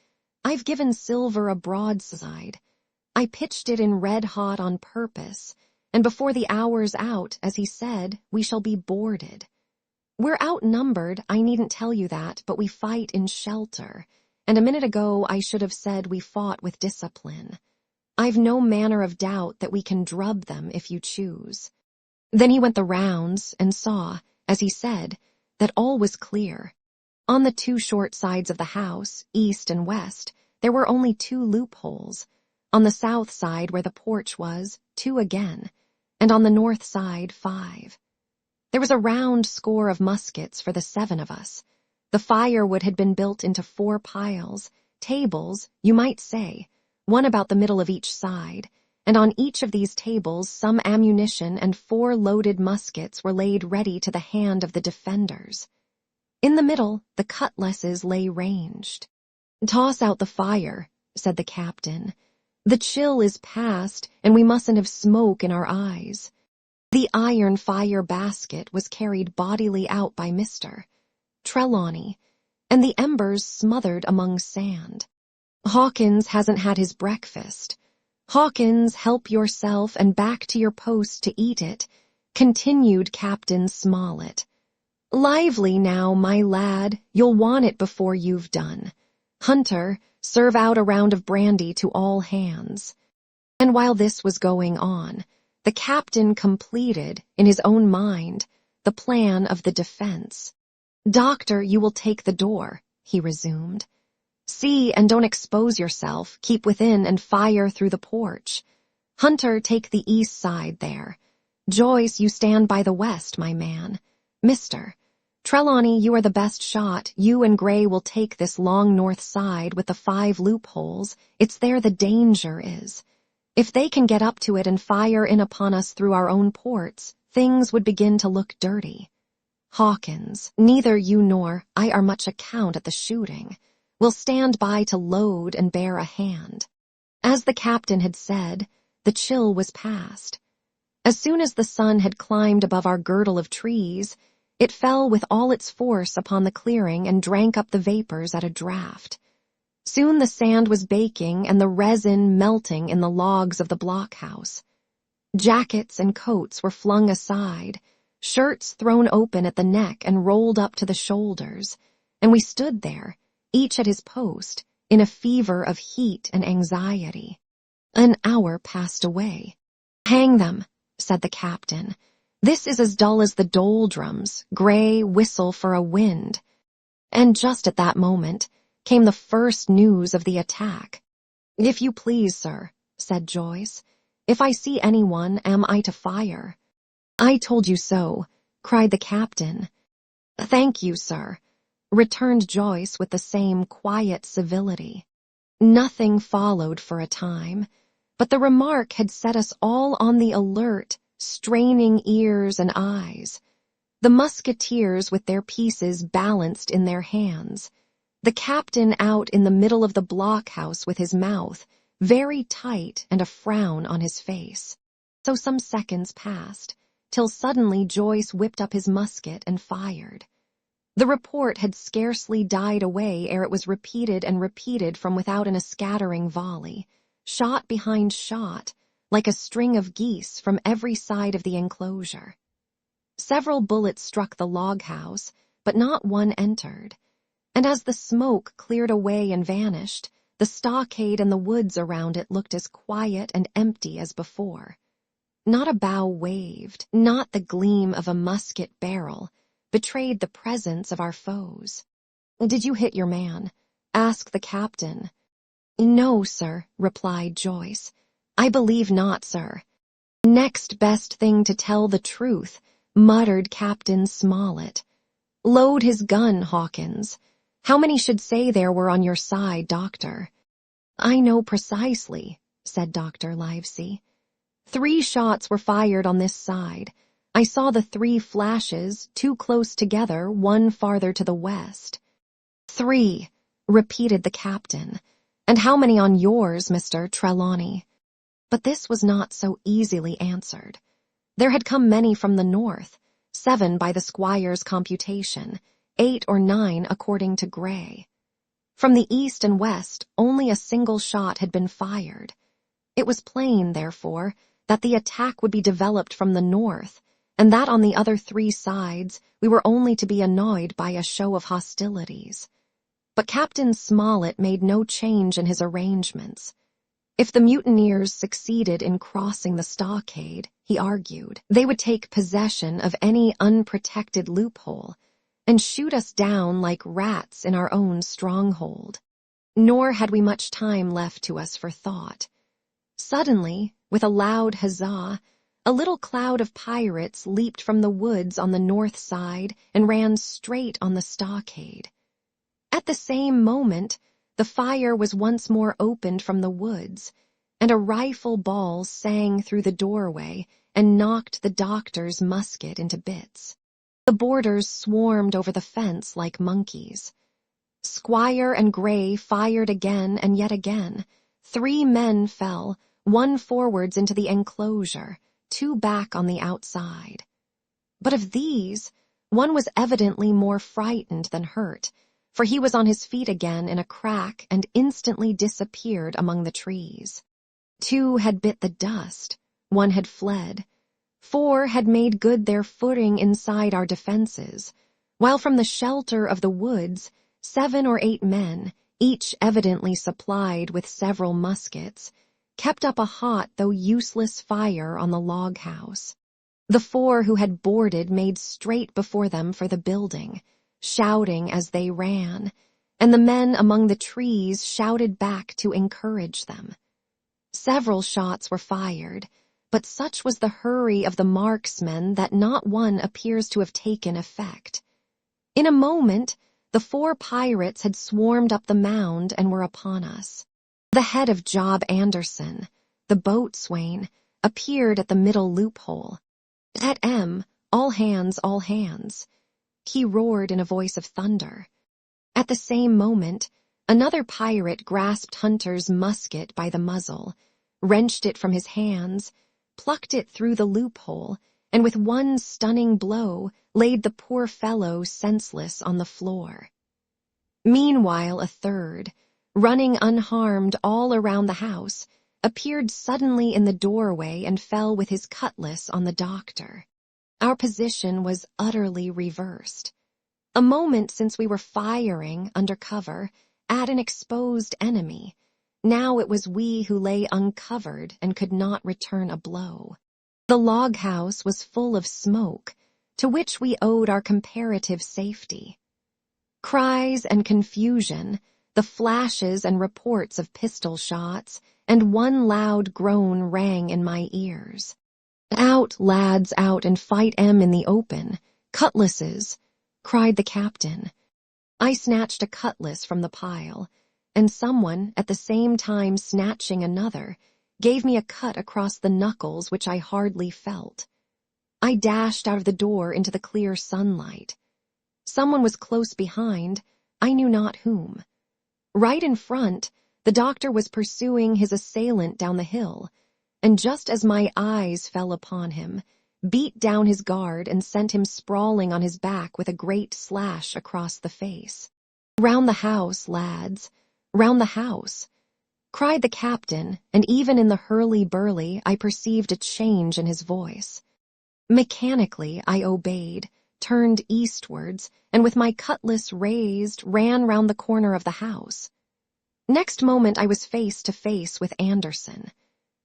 "I've given Silver a broadside. I pitched it in red hot on purpose, and before the hour's out, as he said, we shall be boarded. We're outnumbered, I needn't tell you that, but we fight in shelter, and a minute ago I should have said we fought with discipline. I've no manner of doubt that we can drub them if you choose." Then he went the rounds and saw, as he said, that all was clear. On the two short sides of the house, east and west, there were only 2 loopholes. On the south side where the porch was, 2 again, and on the north side 5. There was a round score of muskets for the 7 of us. The firewood had been built into 4 piles, tables, you might say, one about the middle of each side, and on each of these tables some ammunition and 4 loaded muskets were laid ready to the hand of the defenders. In the middle, the cutlasses lay ranged. "Toss out the fire," said the captain. "The chill is past, and we mustn't have smoke in our eyes." The iron fire basket was carried bodily out by Mr. Trelawney, and the embers smothered among sand. "Hawkins hasn't had his breakfast. Hawkins, help yourself and back to your post to eat it," continued Captain Smollett. "Lively now, my lad, you'll want it before you've done. Hunter, serve out a round of brandy to all hands." And while this was going on, the captain completed, in his own mind, the plan of the defense. "Doctor, you will take the door," he resumed. "See, and don't expose yourself, keep within and fire through the porch. Hunter, take the east side there. Joyce, you stand by the west, my man. Mr. Trelawney, you are the best shot. You and Gray will take this long north side with the 5 loopholes. It's there the danger is. If they can get up to it and fire in upon us through our own ports, things would begin to look dirty. Hawkins, neither you nor I are much account at the shooting. We'll stand by to load and bear a hand." As the captain had said, the chill was past. As soon as the sun had climbed above our girdle of trees, it fell with all its force upon the clearing and drank up the vapors at a draught. Soon the sand was baking and the resin melting in the logs of the blockhouse. Jackets and coats were flung aside, shirts thrown open at the neck and rolled up to the shoulders, and we stood there, each at his post, in a fever of heat and anxiety. An hour passed away. "Hang them," said the captain. "This is as dull as the doldrums, Gray, whistle for a wind." And just at that moment came the first news of the attack. "If you please, sir," said Joyce, "if I see anyone, am I to fire?" "I told you so," cried the captain. "Thank you, sir," returned Joyce with the same quiet civility. Nothing followed for a time, but the remark had set us all on the alert, straining ears and eyes. The musketeers with their pieces balanced in their hands, the captain out in the middle of the blockhouse with his mouth very tight and a frown on his face. So some seconds passed, till suddenly Joyce whipped up his musket and fired. The report had scarcely died away ere it was repeated and repeated from without in a scattering volley, shot behind shot, like a string of geese from every side of the enclosure. Several bullets struck the log house, but not one entered, and as the smoke cleared away and vanished, the stockade and the woods around it looked as quiet and empty as before. Not a bough waved, not the gleam of a musket barrel betrayed the presence of our foes. "Did you hit your man?" asked the captain. "No, sir," replied Joyce. "I believe not, sir." "Next best thing to tell the truth," muttered Captain Smollett. "Load his gun, Hawkins. How many should say there were on your side, Doctor?" "I know precisely," said Dr. Livesey. 3 shots were fired on this side. I saw the 3 flashes, 2 close together, 1 farther to the west. 3, repeated the captain. And how many on yours, Mr. Trelawney? But this was not so easily answered. There had come many from the north, 7 by the squire's computation, 8 or 9 according to Gray. From the east and west, only a single shot had been fired. It was plain, therefore, that the attack would be developed from the north, and that on the other 3 sides we were only to be annoyed by a show of hostilities. But Captain Smollett made no change in his arrangements. If the mutineers succeeded in crossing the stockade, he argued, they would take possession of any unprotected loophole and shoot us down like rats in our own stronghold. Nor had we much time left to us for thought. Suddenly, with a loud huzzah, a little cloud of pirates leaped from the woods on the north side and ran straight on the stockade. At the same moment, the fire was once more opened from the woods, and a rifle ball sang through the doorway and knocked the doctor's musket into bits. The boarders swarmed over the fence like monkeys. Squire and Gray fired again and yet again. 3 men fell, 1 forwards into the enclosure, 2 back on the outside. But of these, one was evidently more frightened than hurt, for he was on his feet again in a crack and instantly disappeared among the trees. 2 had bit the dust, 1 had fled, 4 had made good their footing inside our defenses, while from the shelter of the woods 7 or 8 men, each evidently supplied with several muskets, kept up a hot though useless fire on the log house. The 4 who had boarded made straight before them for the building, shouting as they ran, and the men among the trees shouted back to encourage them. Several shots were fired, but such was the hurry of the marksmen that not one appears to have taken effect. In a moment, the 4 pirates had swarmed up the mound and were upon us. The head of Job Anderson, the boatswain, appeared at the middle loophole. At all hands, all hands. He roared in a voice of thunder. At the same moment, another pirate grasped Hunter's musket by the muzzle, wrenched it from his hands, plucked it through the loophole, and with one stunning blow laid the poor fellow senseless on the floor. Meanwhile a third, running unharmed all around the house, appeared suddenly in the doorway and fell with his cutlass on the doctor. Our position was utterly reversed. A moment since we were firing under cover at an exposed enemy. Now it was we who lay uncovered and could not return a blow. The log house was full of smoke, to which we owed our comparative safety. Cries and confusion, the flashes and reports of pistol shots, and one loud groan rang in my ears. Out, lads, out and fight in the open. Cutlasses, cried the captain. I snatched a cutlass from the pile, and someone, at the same time snatching another, gave me a cut across the knuckles which I hardly felt. I dashed out of the door into the clear sunlight. Someone was close behind, I knew not whom. Right in front, the doctor was pursuing his assailant down the hill, and just as my eyes fell upon him, beat down his guard and sent him sprawling on his back with a great slash across the face. "Round the house, lads, round the house," cried the captain, and even in the hurly-burly I perceived a change in his voice. Mechanically I obeyed, turned eastwards, and with my cutlass raised, ran round the corner of the house. Next moment I was face to face with Anderson.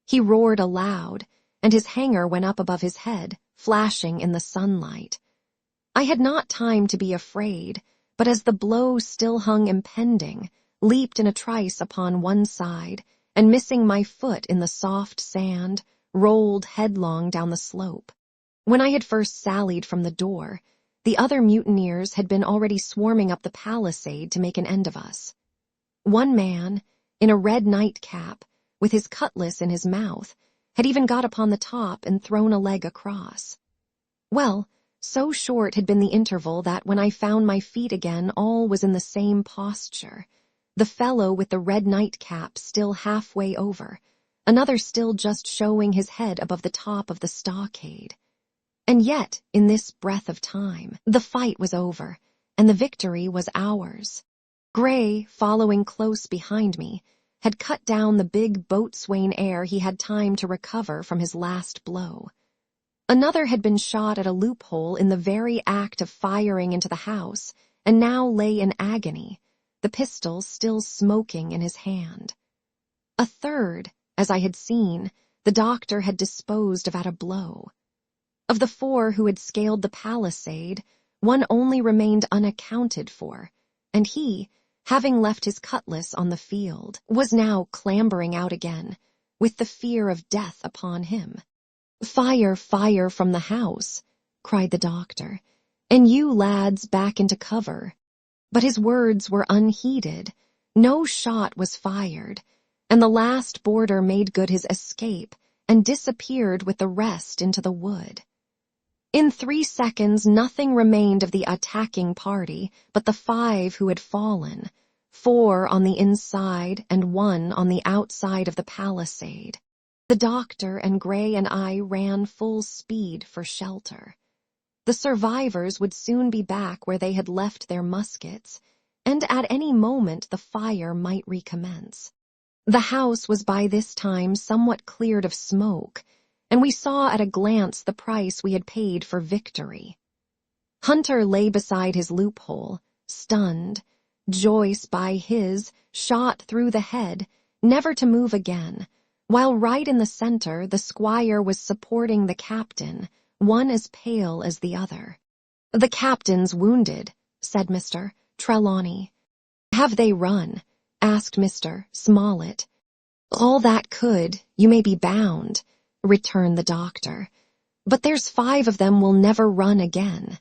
He roared aloud, and his hanger went up above his head, flashing in the sunlight. I had not time to be afraid, but as the blow still hung impending, leaped in a trice upon one side, and missing my foot in the soft sand, rolled headlong down the slope. When I had first sallied from the door, the other mutineers had been already swarming up the palisade to make an end of us. One man, in a red nightcap, with his cutlass in his mouth, had even got upon the top and thrown a leg across. Well, so short had been the interval that when I found my feet again, all was in the same posture. The fellow with the red nightcap still halfway over, another still just showing his head above the top of the stockade. And yet, in this breath of time, the fight was over, and the victory was ours. Gray, following close behind me, had cut down the big boatswain ere he had time to recover from his last blow. Another had been shot at a loophole in the very act of firing into the house, and now lay in agony, the pistol still smoking in his hand. A third, as I had seen, the doctor had disposed of at a blow. Of the 4 who had scaled the palisade, one only remained unaccounted for, and he, having left his cutlass on the field, was now clambering out again, with the fear of death upon him. "Fire, fire from the house," cried the doctor, "and you lads back into cover." But his words were unheeded. No shot was fired, and the last boarder made good his escape and disappeared with the rest into the wood. In 3 seconds nothing remained of the attacking party but the 5 who had fallen, 4 on the inside and 1 on the outside of the palisade. The doctor and Gray and I ran full speed for shelter. The survivors would soon be back where they had left their muskets, and at any moment the fire might recommence. The house was by this time somewhat cleared of smoke, and we saw at a glance the price we had paid for victory. Hunter lay beside his loophole, stunned, Joyce by his, shot through the head, never to move again, while right in the center the squire was supporting the captain, one as pale as the other. "The captain's wounded," said Mr. Trelawney. "Have they run?" asked Mr. Smollett. "All that could, you may be bound," returned the doctor. "But there's 5 of them will never run again."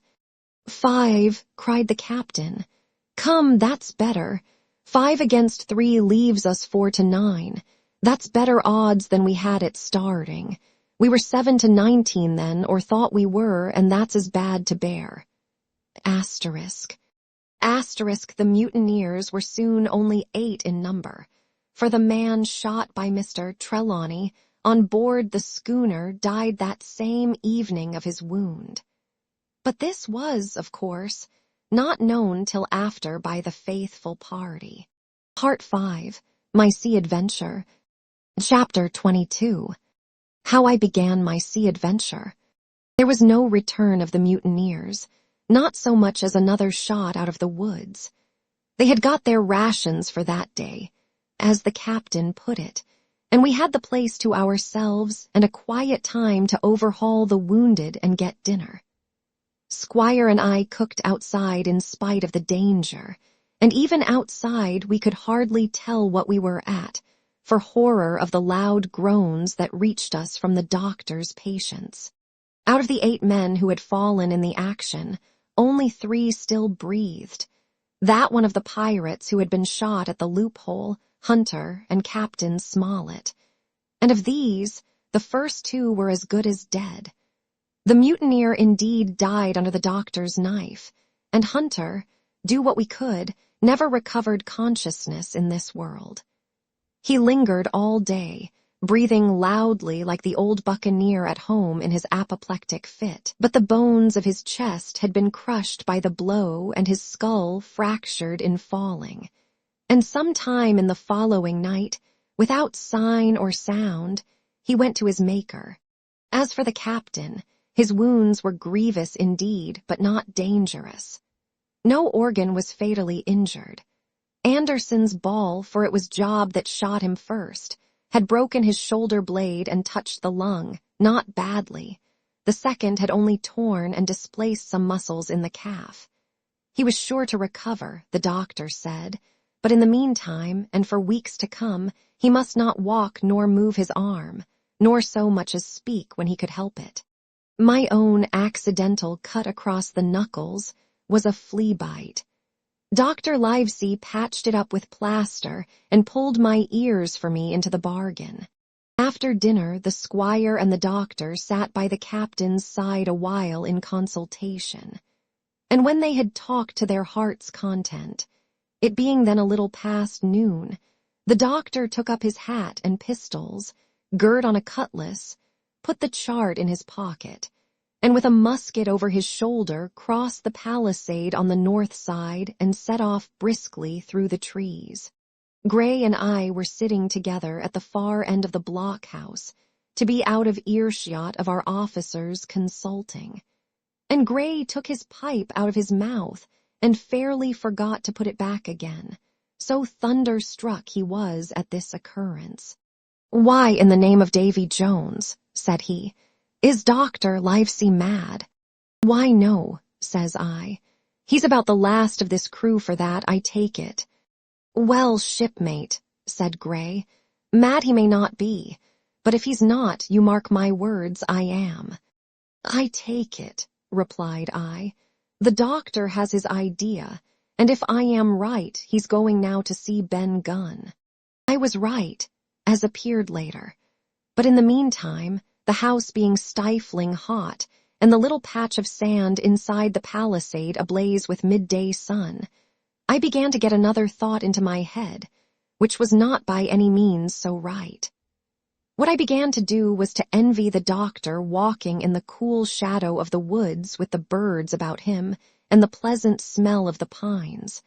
"5," cried the captain. "Come, that's better. 5 against 3 leaves us 4 to 9. That's better odds than we had at starting. We were 7 to 19 then, or thought we were, and that's as bad to bear." Asterisk. Asterisk, the mutineers were soon only 8 in number, for the man shot by Mr. Trelawney on board the schooner died that same evening of his wound. But this was, of course, not known till after by the faithful party. Part 5, My Sea Adventure. Chapter 22. How I began my sea adventure. There was no return of the mutineers, not so much as another shot out of the woods. They had got their rations for that day, as the captain put it, and we had the place to ourselves and a quiet time to overhaul the wounded and get dinner. Squire and I cooked outside in spite of the danger, and even outside we could hardly tell what we were at, for horror of the loud groans that reached us from the doctor's patients. Out of the 8 men who had fallen in the action, only 3 still breathed. That one of the pirates who had been shot at the loophole, Hunter, and Captain Smollett. And of these, the first 2 were as good as dead. The mutineer indeed died under the doctor's knife, and Hunter, do what we could, never recovered consciousness in this world. He lingered all day, breathing loudly like the old buccaneer at home in his apoplectic fit, but the bones of his chest had been crushed by the blow and his skull fractured in falling. And some time in the following night, without sign or sound, he went to his Maker. As for the captain, his wounds were grievous indeed, but not dangerous. No organ was fatally injured. Anderson's ball, for it was Job that shot him first, had broken his shoulder blade and touched the lung, not badly. The second had only torn and displaced some muscles in the calf. He was sure to recover, the doctor said, but in the meantime, and for weeks to come, he must not walk nor move his arm, nor so much as speak when he could help it. My own accidental cut across the knuckles was a flea bite. Dr. Livesey patched it up with plaster and pulled my ears for me into the bargain. After dinner, the squire and the doctor sat by the captain's side a while in consultation, and when they had talked to their heart's content, it being then a little past noon, the doctor took up his hat and pistols, girt on a cutlass, put the chart in his pocket, and with a musket over his shoulder crossed the palisade on the north side and set off briskly through the trees. Gray and I were sitting together at the far end of the blockhouse, to be out of earshot of our officers consulting, and Gray took his pipe out of his mouth and fairly forgot to put it back again, so thunderstruck he was at this occurrence. "Why, in the name of Davy Jones," said he, "is Dr. Livesey mad?" "Why, no," says I. "He's about the last of this crew for that, I take it." "Well, shipmate," said Gray, "mad he may not be, but if he's not, you mark my words, I am." "I take it," replied I. "The doctor has his idea, and if I am right, he's going now to see Ben Gunn." I was right, as appeared later, but in the meantime, the house being stifling hot, and the little patch of sand inside the palisade ablaze with midday sun, I began to get another thought into my head, which was not by any means so right. What I began to do was to envy the doctor walking in the cool shadow of the woods with the birds about him and the pleasant smell of the pines,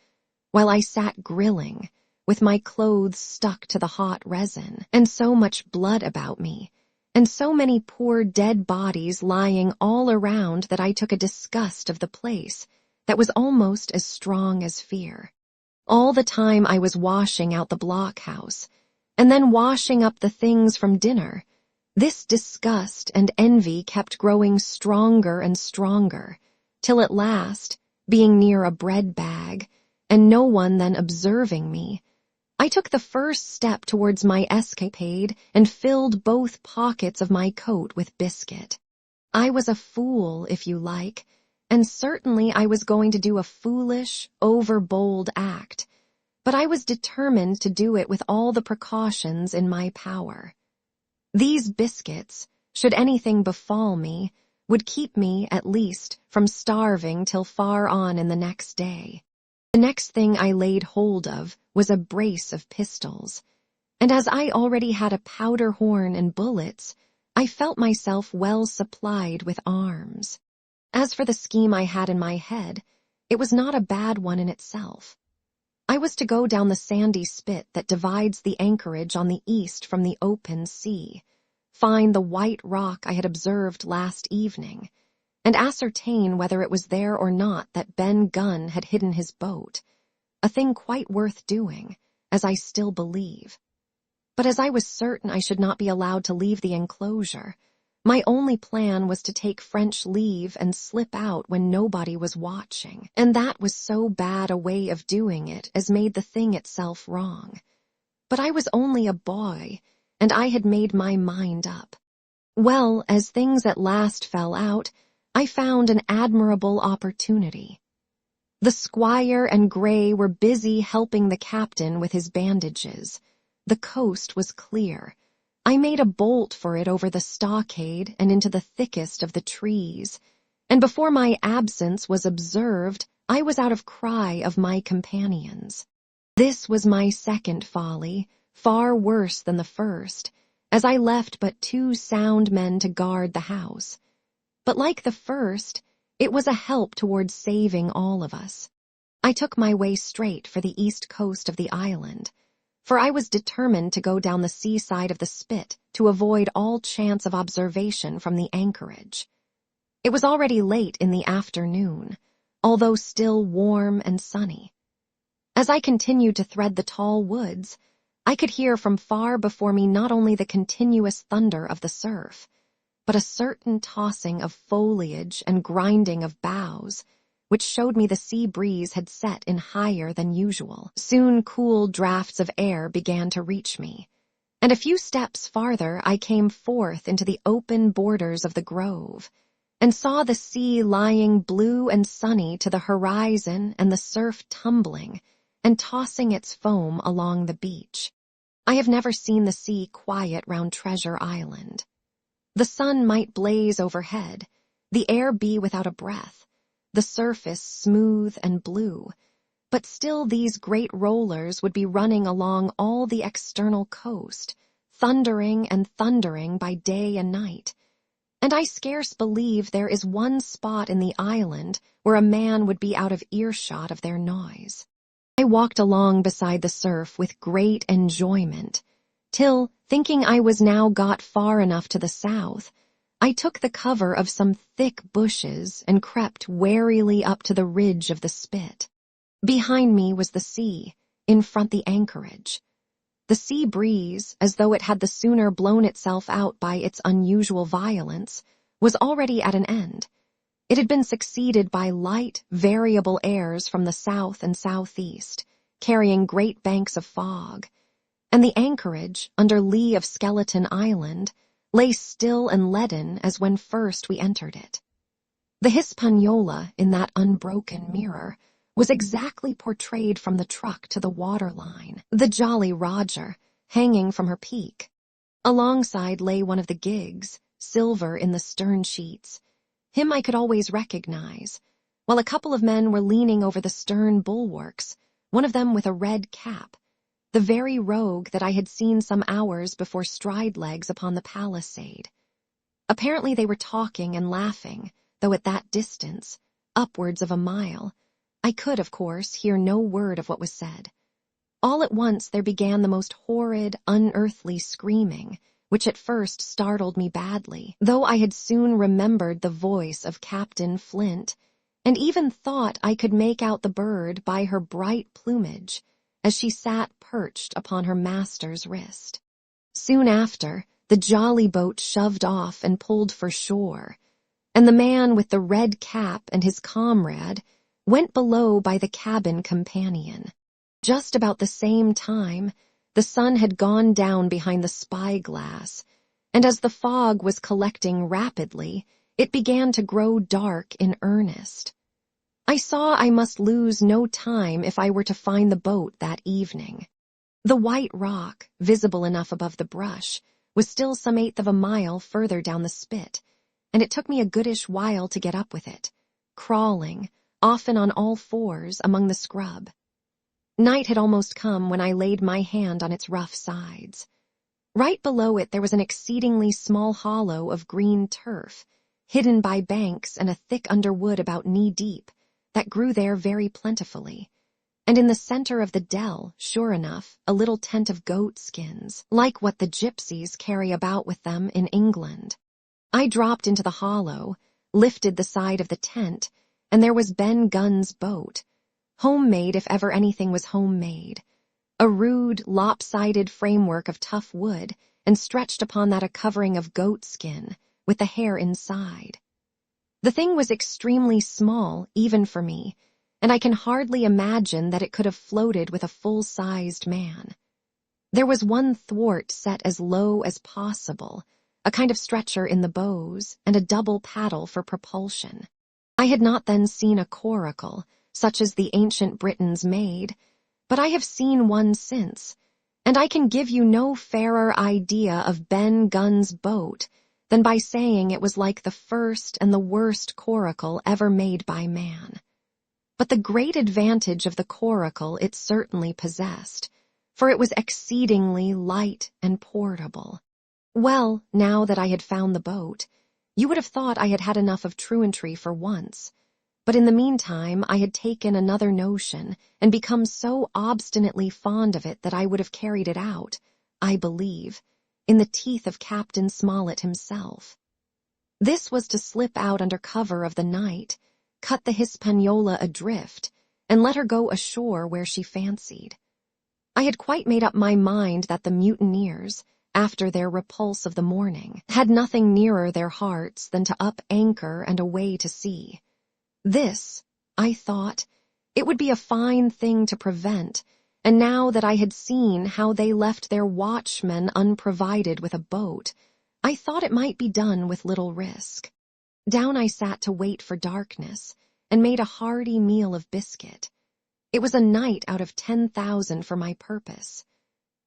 while I sat grilling, with my clothes stuck to the hot resin, and so much blood about me, and so many poor dead bodies lying all around that I took a disgust of the place that was almost as strong as fear. All the time I was washing out the blockhouse, and then washing up the things from dinner, this disgust and envy kept growing stronger and stronger, till at last, being near a bread bag, and no one then observing me, I took the first step towards my escapade and filled both pockets of my coat with biscuit. I was a fool, if you like, and certainly I was going to do a foolish, overbold act, but I was determined to do it with all the precautions in my power. These biscuits, should anything befall me, would keep me, at least, from starving till far on in the next day. The next thing I laid hold of was a brace of pistols, and as I already had a powder horn and bullets, I felt myself well supplied with arms. As for the scheme I had in my head, it was not a bad one in itself. I was to go down the sandy spit that divides the anchorage on the east from the open sea, find the white rock I had observed last evening, and ascertain whether it was there or not that Ben Gunn had hidden his boat, a thing quite worth doing, as I still believe. But as I was certain I should not be allowed to leave the enclosure, my only plan was to take French leave and slip out when nobody was watching, and that was so bad a way of doing it as made the thing itself wrong. But I was only a boy, and I had made my mind up. Well, as things at last fell out, I found an admirable opportunity. The squire and Gray were busy helping the captain with his bandages. The coast was clear. I made a bolt for it over the stockade and into the thickest of the trees, and before my absence was observed, I was out of cry of my companions. This was my second folly, far worse than the first, as I left but 2 sound men to guard the house. But like the first, it was a help towards saving all of us. I took my way straight for the east coast of the island, for I was determined to go down the seaside of the spit to avoid all chance of observation from the anchorage. It was already late in the afternoon, although still warm and sunny. As I continued to thread the tall woods, I could hear from far before me not only the continuous thunder of the surf, but a certain tossing of foliage and grinding of boughs, which showed me the sea breeze had set in higher than usual. Soon cool draughts of air began to reach me, and a few steps farther I came forth into the open borders of the grove, and saw the sea lying blue and sunny to the horizon and the surf tumbling and tossing its foam along the beach. I have never seen the sea quiet round Treasure Island. The sun might blaze overhead, the air be without a breath, the surface smooth and blue, but still these great rollers would be running along all the external coast, thundering and thundering by day and night. And I scarce believe there is one spot in the island where a man would be out of earshot of their noise. I walked along beside the surf with great enjoyment, till, thinking I was now got far enough to the south, I took the cover of some thick bushes and crept warily up to the ridge of the spit. Behind me was the sea, in front the anchorage. The sea breeze, as though it had the sooner blown itself out by its unusual violence, was already at an end. It had been succeeded by light, variable airs from the south and southeast, carrying great banks of fog, and the anchorage, under lee of Skeleton Island, lay still and leaden as when first we entered it. The Hispaniola, in that unbroken mirror, was exactly portrayed from the truck to the waterline, the Jolly Roger, hanging from her peak. Alongside lay one of the gigs, silver in the stern sheets. Him I could always recognize, while a couple of men were leaning over the stern bulwarks, one of them with a red cap, the very rogue that I had seen some hours before Stride-legs upon the palisade. Apparently they were talking and laughing, though at that distance, upwards of a mile, I could, of course, hear no word of what was said. All at once there began the most horrid, unearthly screaming, which at first startled me badly, though I had soon remembered the voice of Captain Flint, and even thought I could make out the bird by her bright plumage, as she sat perched upon her master's wrist. Soon after, the jolly boat shoved off and pulled for shore, and the man with the red cap and his comrade went below by the cabin companion. Just about the same time, the sun had gone down behind the spyglass, and as the fog was collecting rapidly, it began to grow dark in earnest. I saw I must lose no time if I were to find the boat that evening. The white rock, visible enough above the brush, was still some 1/8 of a mile further down the spit, and it took me a goodish while to get up with it, crawling, often on all fours, among the scrub. Night had almost come when I laid my hand on its rough sides. Right below it there was an exceedingly small hollow of green turf, hidden by banks and a thick underwood about knee-deep, that grew there very plentifully, and in the center of the dell, sure enough, a little tent of goat skins, like what the gypsies carry about with them in England. I dropped into the hollow, lifted the side of the tent, and there was Ben Gunn's boat, homemade if ever anything was homemade, a rude, lopsided framework of tough wood, and stretched upon that a covering of goat skin, with the hair inside. The thing was extremely small, even for me, and I can hardly imagine that it could have floated with a full-sized man. There was one thwart set as low as possible, a kind of stretcher in the bows, and a double paddle for propulsion. I had not then seen a coracle, such as the ancient Britons made, but I have seen one since, and I can give you no fairer idea of Ben Gunn's boat than by saying it was like the first and the worst coracle ever made by man. But the great advantage of the coracle it certainly possessed, for it was exceedingly light and portable. Well, now that I had found the boat, you would have thought I had had enough of truantry for once, but in the meantime I had taken another notion and become so obstinately fond of it that I would have carried it out, I believe, in the teeth of Captain Smollett himself. This was to slip out under cover of the night, cut the Hispaniola adrift, and let her go ashore where she fancied. I had quite made up my mind that the mutineers, after their repulse of the morning, had nothing nearer their hearts than to up anchor and away to sea. This, I thought, it would be a fine thing to prevent, and now that I had seen how they left their watchmen unprovided with a boat, I thought it might be done with little risk. Down I sat to wait for darkness, and made a hearty meal of biscuit. It was a night out of 10,000 for my purpose.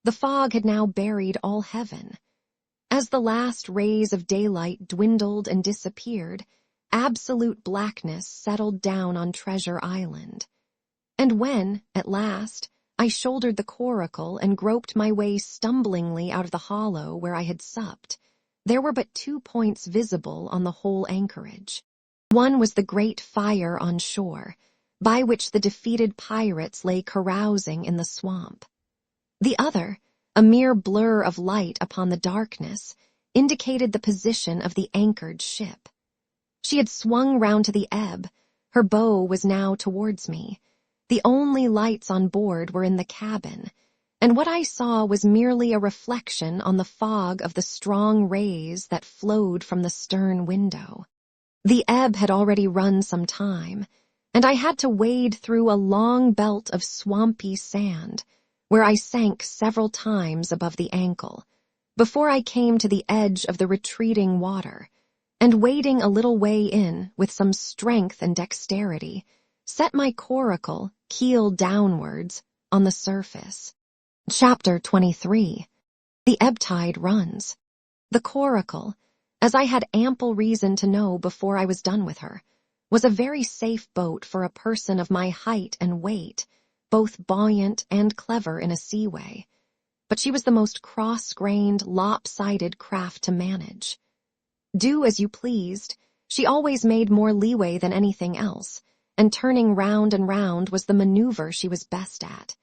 The fog had now buried all heaven. As the last rays of daylight dwindled and disappeared, absolute blackness settled down on Treasure Island. And when, at last, I shouldered the coracle and groped my way stumblingly out of the hollow where I had supped, there were but 2 points visible on the whole anchorage. One was the great fire on shore, by which the defeated pirates lay carousing in the swamp. The other, a mere blur of light upon the darkness, indicated the position of the anchored ship. She had swung round to the ebb. Her bow was now towards me. The only lights on board were in the cabin, and what I saw was merely a reflection on the fog of the strong rays that flowed from the stern window. The ebb had already run some time, and I had to wade through a long belt of swampy sand, where I sank several times above the ankle, before I came to the edge of the retreating water, and wading a little way in with some strength and dexterity, set my coracle, keel downwards, on the surface. Chapter 23. The Ebb Tide Runs. The coracle, as I had ample reason to know before I was done with her, was a very safe boat for a person of my height and weight, both buoyant and clever in a seaway, but she was the most cross-grained, lopsided craft to manage. Do as you pleased, she always made more leeway than anything else, and turning round and round was the maneuver she was best at.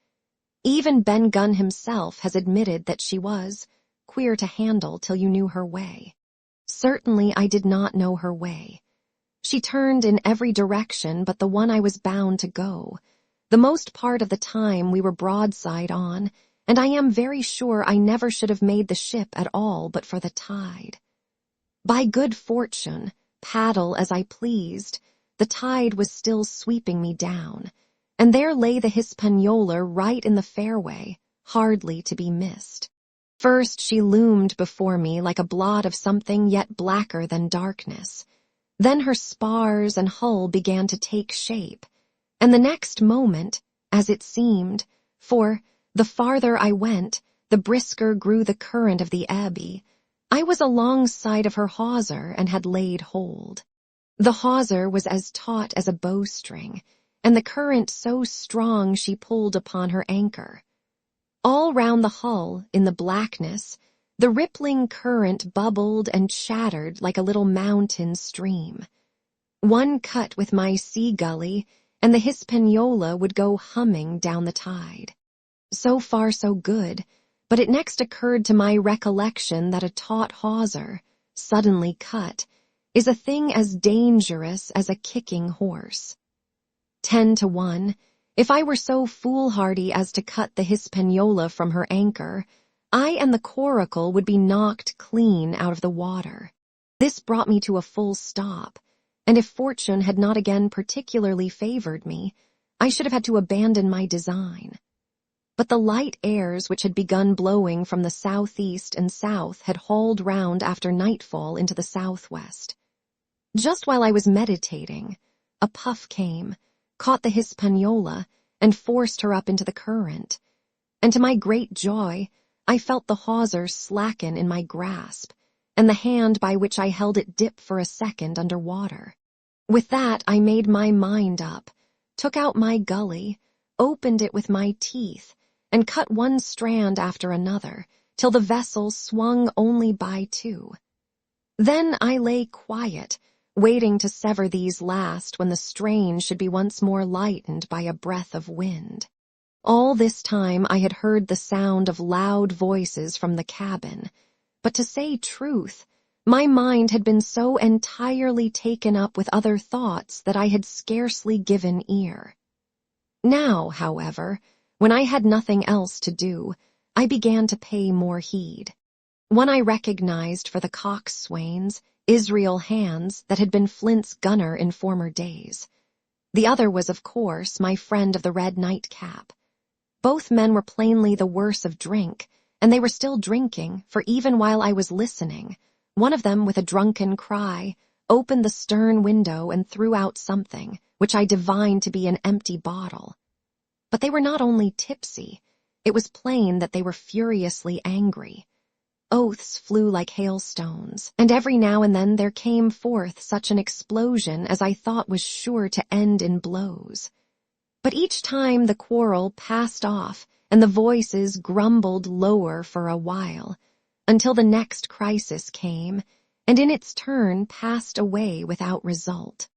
Even Ben Gunn himself has admitted that she was queer to handle till you knew her way. Certainly I did not know her way. She turned in every direction but the one I was bound to go. The most part of the time we were broadside on, and I am very sure I never should have made the ship at all but for the tide. By good fortune, paddle as I pleased, the tide was still sweeping me down, and there lay the Hispaniola right in the fairway, hardly to be missed. First she loomed before me like a blot of something yet blacker than darkness. Then her spars and hull began to take shape, and the next moment, as it seemed, for, the farther I went, the brisker grew the current of the Abbey, I was alongside of her hawser and had laid hold. The hawser was as taut as a bowstring, and the current so strong she pulled upon her anchor. All round the hull, in the blackness, the rippling current bubbled and chattered like a little mountain stream. One cut with my sea gully, and the Hispaniola would go humming down the tide. So far so good, but it next occurred to my recollection that a taut hawser, suddenly cut, is a thing as dangerous as a kicking horse. 10 to 1, if I were so foolhardy as to cut the Hispaniola from her anchor, I and the coracle would be knocked clean out of the water. This brought me to a full stop, and if fortune had not again particularly favored me, I should have had to abandon my design. But the light airs which had begun blowing from the southeast and south had hauled round after nightfall into the southwest. Just while I was meditating, a puff came, caught the Hispaniola, and forced her up into the current, and to my great joy, I felt the hawser slacken in my grasp, and the hand by which I held it dip for a second under water. With that I made my mind up, took out my gully, opened it with my teeth, and cut one strand after another, till the vessel swung only by 2. Then I lay quiet, waiting to sever these last when the strain should be once more lightened by a breath of wind. All this time I had heard the sound of loud voices from the cabin, but to say truth, my mind had been so entirely taken up with other thoughts that I had scarcely given ear. Now, however, when I had nothing else to do, I began to pay more heed. One I recognized for the coxswain's, Israel Hands, that had been Flint's gunner in former days. The other was, of course, my friend of the red nightcap. Both men were plainly the worse of drink, and they were still drinking, for even while I was listening, one of them, with a drunken cry, opened the stern window and threw out something, which I divined to be an empty bottle. But they were not only tipsy, It was plain that they were furiously angry. Oaths flew like hailstones, and every now and then there came forth such an explosion as I thought was sure to end in blows. But each time the quarrel passed off, and the voices grumbled lower for a while, until the next crisis came, and in its turn passed away without result.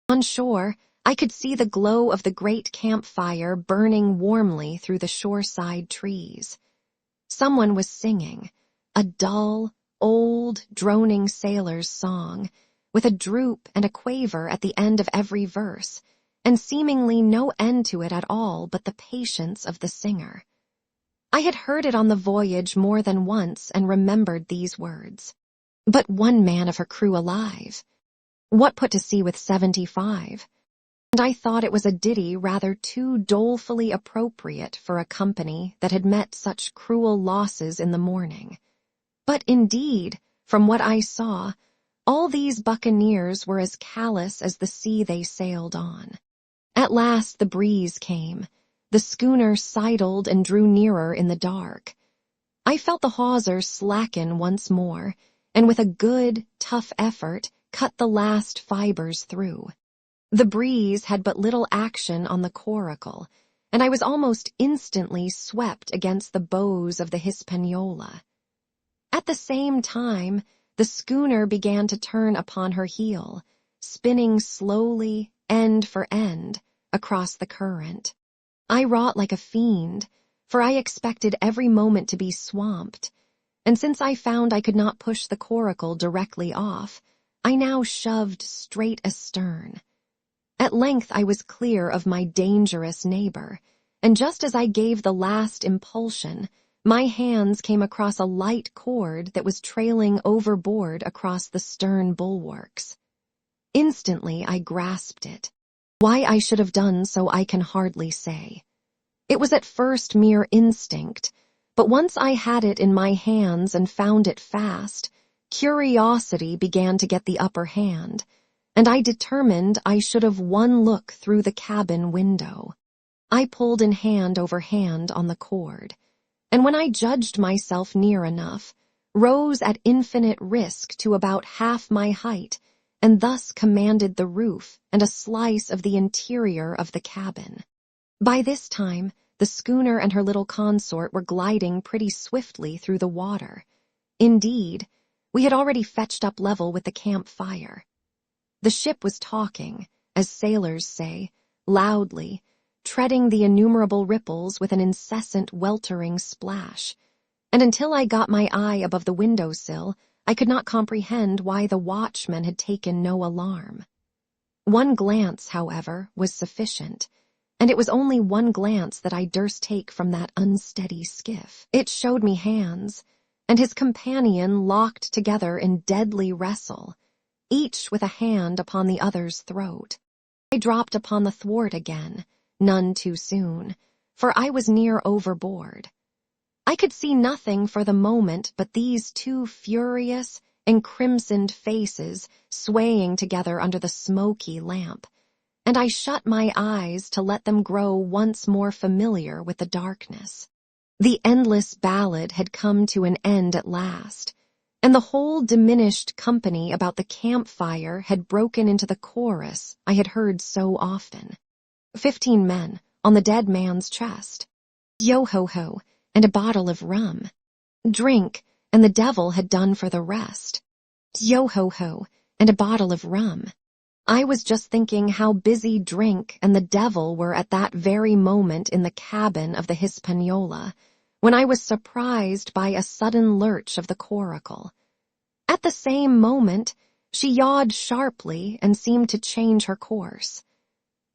On shore, I could see the glow of the great campfire burning warmly through the shoreside trees. Someone was singing, a dull, old, droning sailor's song, with a droop and a quaver at the end of every verse, and seemingly no end to it at all but the patience of the singer. I had heard it on the voyage more than once and remembered these words. But one man of her crew alive. What put to sea with 75? And I thought it was a ditty rather too dolefully appropriate for a company that had met such cruel losses in the morning. But indeed, from what I saw, all these buccaneers were as callous as the sea they sailed on. At last the breeze came. The schooner sidled and drew nearer in the dark. I felt the hawser slacken once more, and with a good, tough effort, cut the last fibers through. The breeze had but little action on the coracle, and I was almost instantly swept against the bows of the Hispaniola. At the same time, the schooner began to turn upon her heel, spinning slowly, end for end, across the current. I wrought like a fiend, for I expected every moment to be swamped, and since I found I could not push the coracle directly off, I now shoved straight astern. At length I was clear of my dangerous neighbor, and just as I gave the last impulsion, my hands came across a light cord that was trailing overboard across the stern bulwarks. Instantly I grasped it. Why I should have done so I can hardly say. It was at first mere instinct, but once I had it in my hands and found it fast, curiosity began to get the upper hand, and I determined I should have one look through the cabin window. I pulled in hand over hand on the cord, and when I judged myself near enough, rose at infinite risk to about half my height, and thus commanded the roof and a slice of the interior of the cabin. By this time, the schooner and her little consort were gliding pretty swiftly through the water. Indeed, we had already fetched up level with the campfire. The ship was talking, as sailors say, loudly, treading the innumerable ripples with an incessant weltering splash, and until I got my eye above the window-sill, I could not comprehend why the watchman had taken no alarm. One glance, however, was sufficient, and it was only one glance that I durst take from that unsteady skiff. It showed me Hans, and his companion locked together in deadly wrestle, each with a hand upon the other's throat. I dropped upon the thwart again, none too soon, for I was near overboard. I could see nothing for the moment but these two furious and crimsoned faces swaying together under the smoky lamp, and I shut my eyes to let them grow once more familiar with the darkness. The endless ballad had come to an end at last, and the whole diminished company about the campfire had broken into the chorus I had heard so often. 15 men on the dead man's chest. Yo-ho-ho, and a bottle of rum. Drink, and the devil had done for the rest. Yo-ho-ho, and a bottle of rum. I was just thinking how busy drink and the devil were at that very moment in the cabin of the Hispaniola, when I was surprised by a sudden lurch of the coracle. At the same moment, she yawed sharply and seemed to change her course.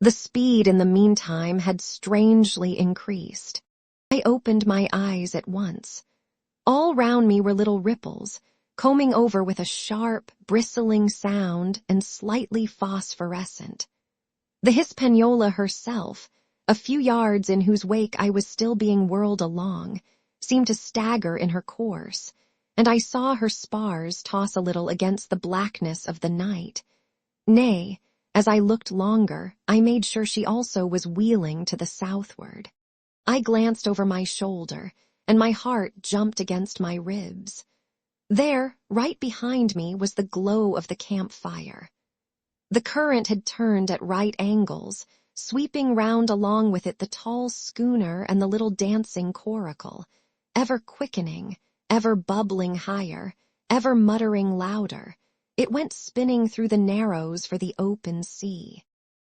The speed in the meantime had strangely increased. I opened my eyes at once. All round me were little ripples, combing over with a sharp, bristling sound and slightly phosphorescent. The Hispaniola herself, a few yards in whose wake I was still being whirled along, seemed to stagger in her course, and I saw her spars toss a little against the blackness of the night. Nay, as I looked longer, I made sure she also was wheeling to the southward. I glanced over my shoulder, and my heart jumped against my ribs. There, right behind me, was the glow of the campfire. The current had turned at right angles, sweeping round along with it the tall schooner and the little dancing coracle, ever quickening, ever bubbling higher, ever muttering louder. It went spinning through the narrows for the open sea.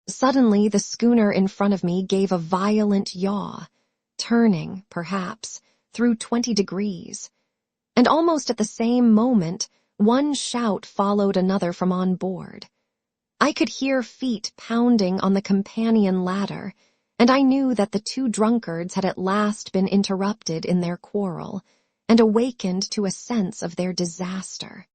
Suddenly, the schooner in front of me gave a violent yaw, turning, perhaps, through 20 degrees. And almost at the same moment, one shout followed another from on board. I could hear feet pounding on the companion ladder, and I knew that the two drunkards had at last been interrupted in their quarrel, and awakened to a sense of their disaster.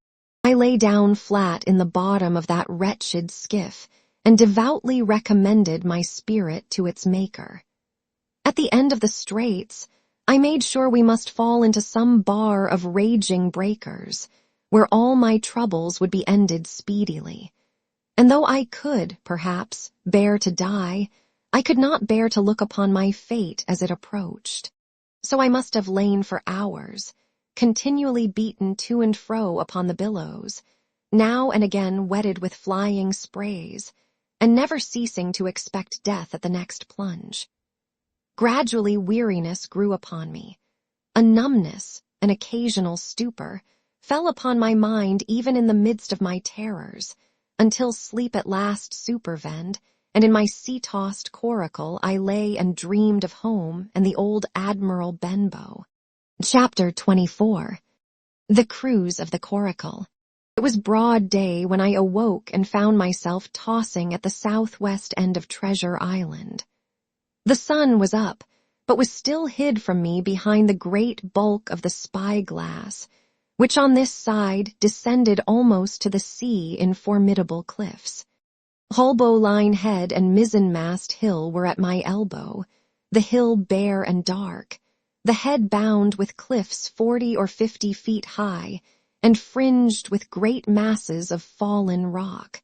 I lay down flat in the bottom of that wretched skiff, and devoutly recommended my spirit to its Maker. At the end of the straits, I made sure we must fall into some bar of raging breakers, where all my troubles would be ended speedily. And though I could, perhaps, bear to die, I could not bear to look upon my fate as it approached. So I must have lain for hours, continually beaten to and fro upon the billows, now and again wetted with flying sprays, and never ceasing to expect death at the next plunge. Gradually weariness grew upon me. A numbness, an occasional stupor, fell upon my mind even in the midst of my terrors, until sleep at last supervened, and in my sea-tossed coracle I lay and dreamed of home and the old Admiral Benbow. Chapter 24. The Cruise of the Coracle. It was broad day when I awoke and found myself tossing at the southwest end of Treasure Island. The sun was up, but was still hid from me behind the great bulk of the spyglass, which on this side descended almost to the sea in formidable cliffs. Haulbowline Head and Mizzenmast Hill were at my elbow, the hill bare and dark, the head bound with cliffs 40 or 50 feet high, and fringed with great masses of fallen rock.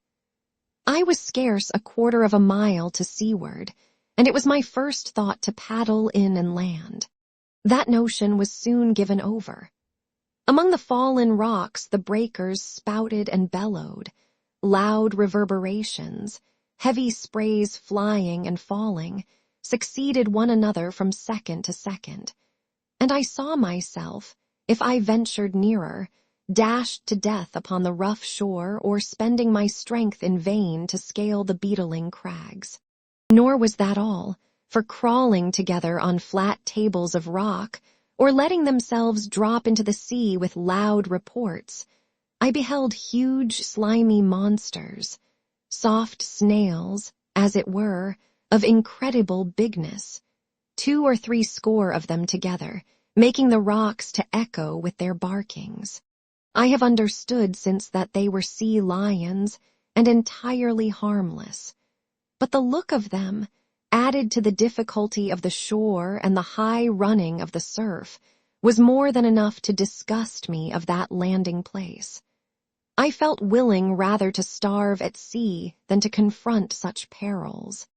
I was scarce a quarter of a mile to seaward, and it was my first thought to paddle in and land. That notion was soon given over. Among the fallen rocks the breakers spouted and bellowed, loud reverberations, heavy sprays flying and falling, succeeded one another from second to second, and I saw myself, if I ventured nearer, dashed to death upon the rough shore or spending my strength in vain to scale the beetling crags. Nor was that all, for crawling together on flat tables of rock, or letting themselves drop into the sea with loud reports, I beheld huge slimy monsters, soft snails, as it were, of incredible bigness, 2 or 3 score of them together, making the rocks to echo with their barkings. I have understood since that they were sea lions and entirely harmless, but the look of them, added to the difficulty of the shore and the high running of the surf, was more than enough to disgust me of that landing place. I felt willing rather to starve at sea than to confront such perils.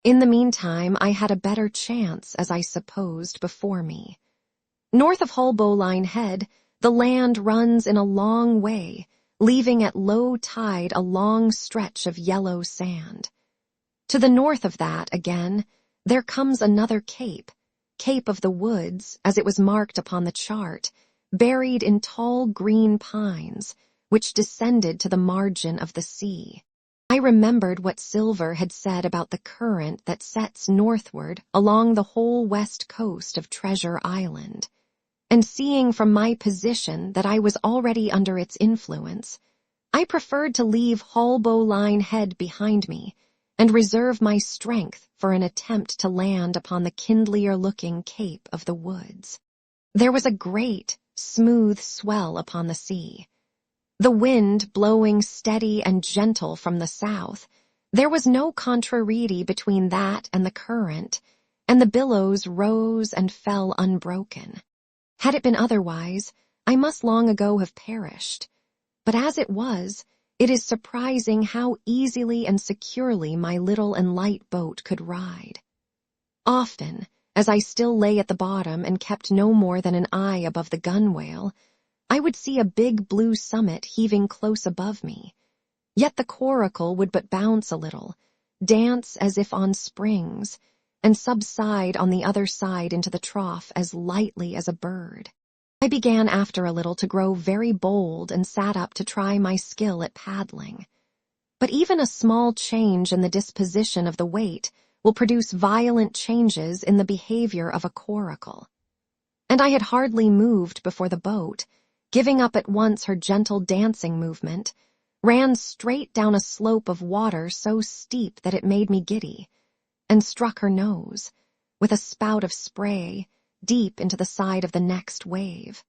In the meantime, I had a better chance, as I supposed, before me. North of Haulbowline Head, the land runs in a long way, leaving at low tide a long stretch of yellow sand. To the north of that, again, there comes another cape, Cape of the Woods, as it was marked upon the chart, buried in tall green pines, which descended to the margin of the sea. I remembered what Silver had said about the current that sets northward along the whole west coast of Treasure Island, and seeing from my position that I was already under its influence, I preferred to leave Haulbowline Head behind me and reserve my strength for an attempt to land upon the kindlier-looking Cape of the Woods. There was a great, smooth swell upon the sea. The wind blowing steady and gentle from the south, there was no contrariety between that and the current, and the billows rose and fell unbroken. Had it been otherwise, I must long ago have perished. But as it was, it is surprising how easily and securely my little and light boat could ride. Often, as I still lay at the bottom and kept no more than an eye above the gunwale, I would see a big blue summit heaving close above me. Yet the coracle would but bounce a little, dance as if on springs, and subside on the other side into the trough as lightly as a bird. I began after a little to grow very bold and sat up to try my skill at paddling. But even a small change in the disposition of the weight will produce violent changes in the behavior of a coracle. And I had hardly moved before the boat, giving up at once her gentle dancing movement, ran straight down a slope of water so steep that it made me giddy, and struck her nose, with a spout of spray, deep into the side of the next wave.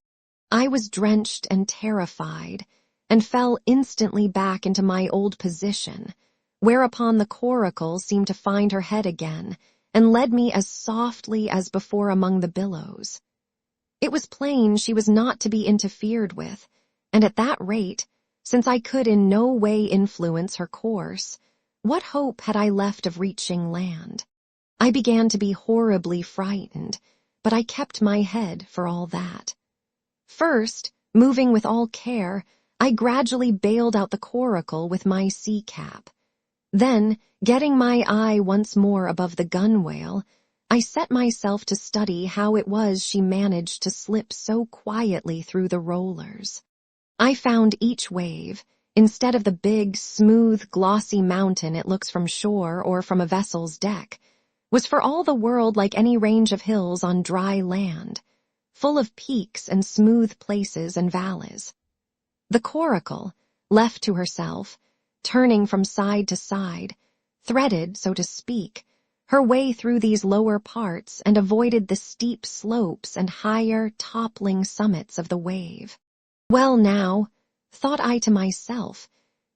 I was drenched and terrified, and fell instantly back into my old position, whereupon the coracle seemed to find her head again, and led me as softly as before among the billows. It was plain she was not to be interfered with, and at that rate, since I could in no way influence her course, what hope had I left of reaching land? I began to be horribly frightened, but I kept my head for all that. First, moving with all care, I gradually bailed out the coracle with my sea cap. Then, getting my eye once more above the gunwale, I set myself to study how it was she managed to slip so quietly through the rollers. I found each wave, instead of the big, smooth, glossy mountain it looks from shore or from a vessel's deck, was for all the world like any range of hills on dry land, full of peaks and smooth places and valleys. The coracle, left to herself, turning from side to side, threaded, so to speak, her way through these lower parts and avoided the steep slopes and higher, toppling summits of the wave. Well now, thought I to myself,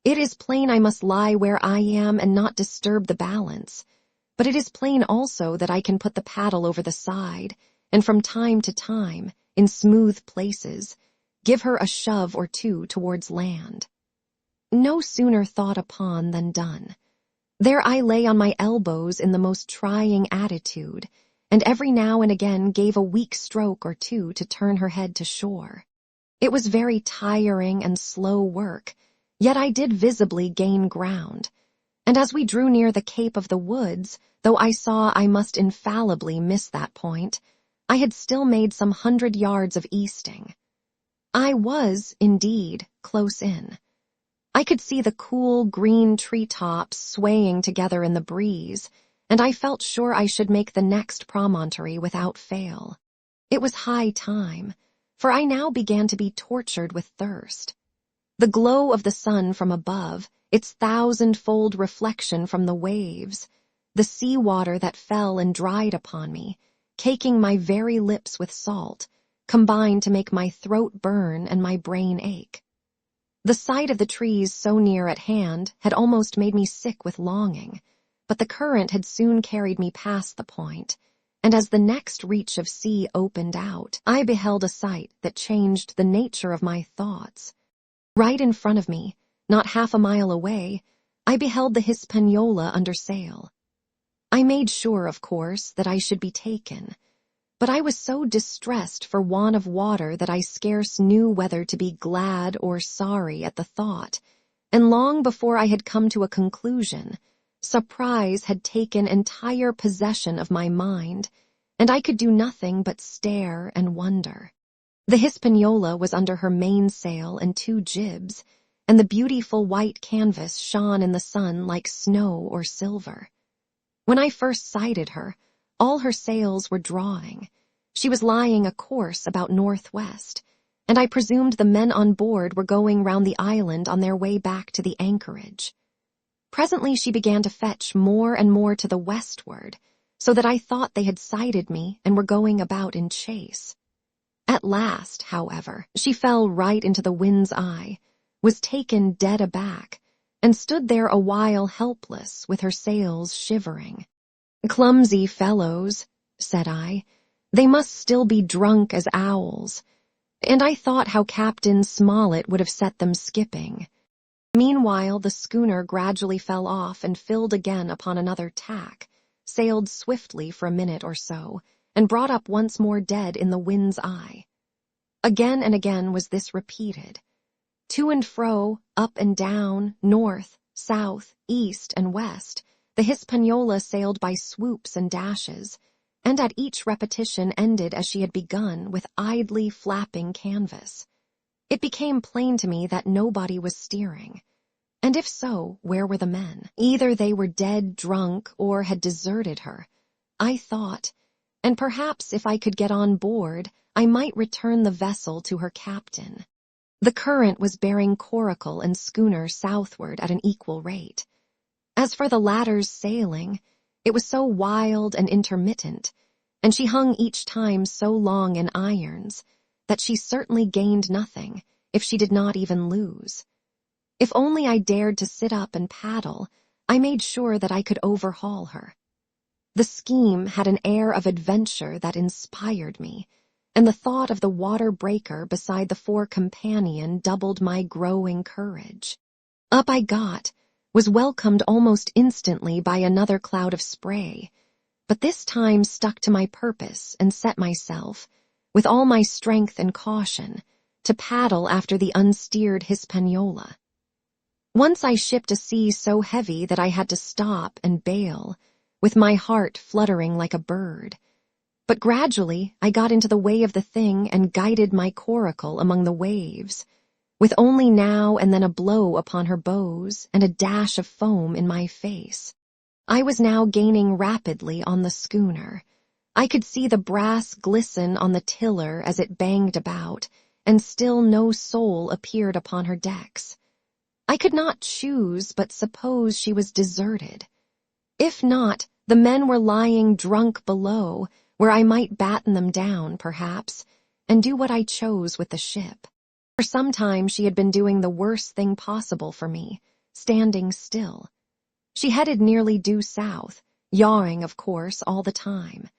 it is plain I must lie where I am and not disturb the balance, but it is plain also that I can put the paddle over the side, and from time to time, in smooth places, give her a shove or two towards land. No sooner thought upon than done. There I lay on my elbows in the most trying attitude, and every now and again gave a weak stroke or two to turn her head to shore. It was very tiring and slow work, yet I did visibly gain ground, and as we drew near the Cape of the Woods, though I saw I must infallibly miss that point, I had still made some 100 yards of easting. I was, indeed, close in. I could see the cool, green treetops swaying together in the breeze, and I felt sure I should make the next promontory without fail. It was high time, for I now began to be tortured with thirst. The glow of the sun from above, its thousand-fold reflection from the waves, the sea water that fell and dried upon me, caking my very lips with salt, combined to make my throat burn and my brain ache. The sight of the trees so near at hand had almost made me sick with longing, but the current had soon carried me past the point, and as the next reach of sea opened out, I beheld a sight that changed the nature of my thoughts. Right in front of me, not half a mile away, I beheld the Hispaniola under sail. I made sure, of course, that I should be taken, but I was so distressed for want of water that I scarce knew whether to be glad or sorry at the thought, and long before I had come to a conclusion, surprise had taken entire possession of my mind, and I could do nothing but stare and wonder. The Hispaniola was under her mainsail and 2 jibs, and the beautiful white canvas shone in the sun like snow or silver. When I first sighted her, all her sails were drawing. She was lying a course about northwest, and I presumed the men on board were going round the island on their way back to the anchorage. Presently she began to fetch more and more to the westward, so that I thought they had sighted me and were going about in chase. At last, however, she fell right into the wind's eye, was taken dead aback, and stood there a while helpless with her sails shivering. "Clumsy fellows," said I, "they must still be drunk as owls," and I thought how Captain Smollett would have set them skipping. Meanwhile the schooner gradually fell off and filled again upon another tack, sailed swiftly for a minute or so, and brought up once more dead in the wind's eye. Again and again was this repeated. To and fro, up and down, north, south, east, and west, the Hispaniola sailed by swoops and dashes, and at each repetition ended as she had begun, with idly flapping canvas. It became plain to me that nobody was steering. And if so, where were the men? Either they were dead drunk or had deserted her, I thought, and perhaps if I could get on board, I might return the vessel to her captain. The current was bearing coracle and schooner southward at an equal rate. As for the latter's sailing, it was so wild and intermittent, and she hung each time so long in irons, that she certainly gained nothing, if she did not even lose. If only I dared to sit up and paddle, I made sure that I could overhaul her. The scheme had an air of adventure that inspired me, and the thought of the water breaker beside the fore companion doubled my growing courage. Up I got, was welcomed almost instantly by another cloud of spray, but this time stuck to my purpose and set myself, with all my strength and caution, to paddle after the unsteered Hispaniola. Once I shipped a sea so heavy that I had to stop and bail, with my heart fluttering like a bird. But gradually I got into the way of the thing and guided my coracle among the waves, with only now and then a blow upon her bows and a dash of foam in my face. I was now gaining rapidly on the schooner. I could see the brass glisten on the tiller as it banged about, and still no soul appeared upon her decks. I could not choose but suppose she was deserted. If not, the men were lying drunk below, where I might batten them down, perhaps, and do what I chose with the ship. For some time she had been doing the worst thing possible for me, standing still. She headed nearly due south, yawing, of course, all the time.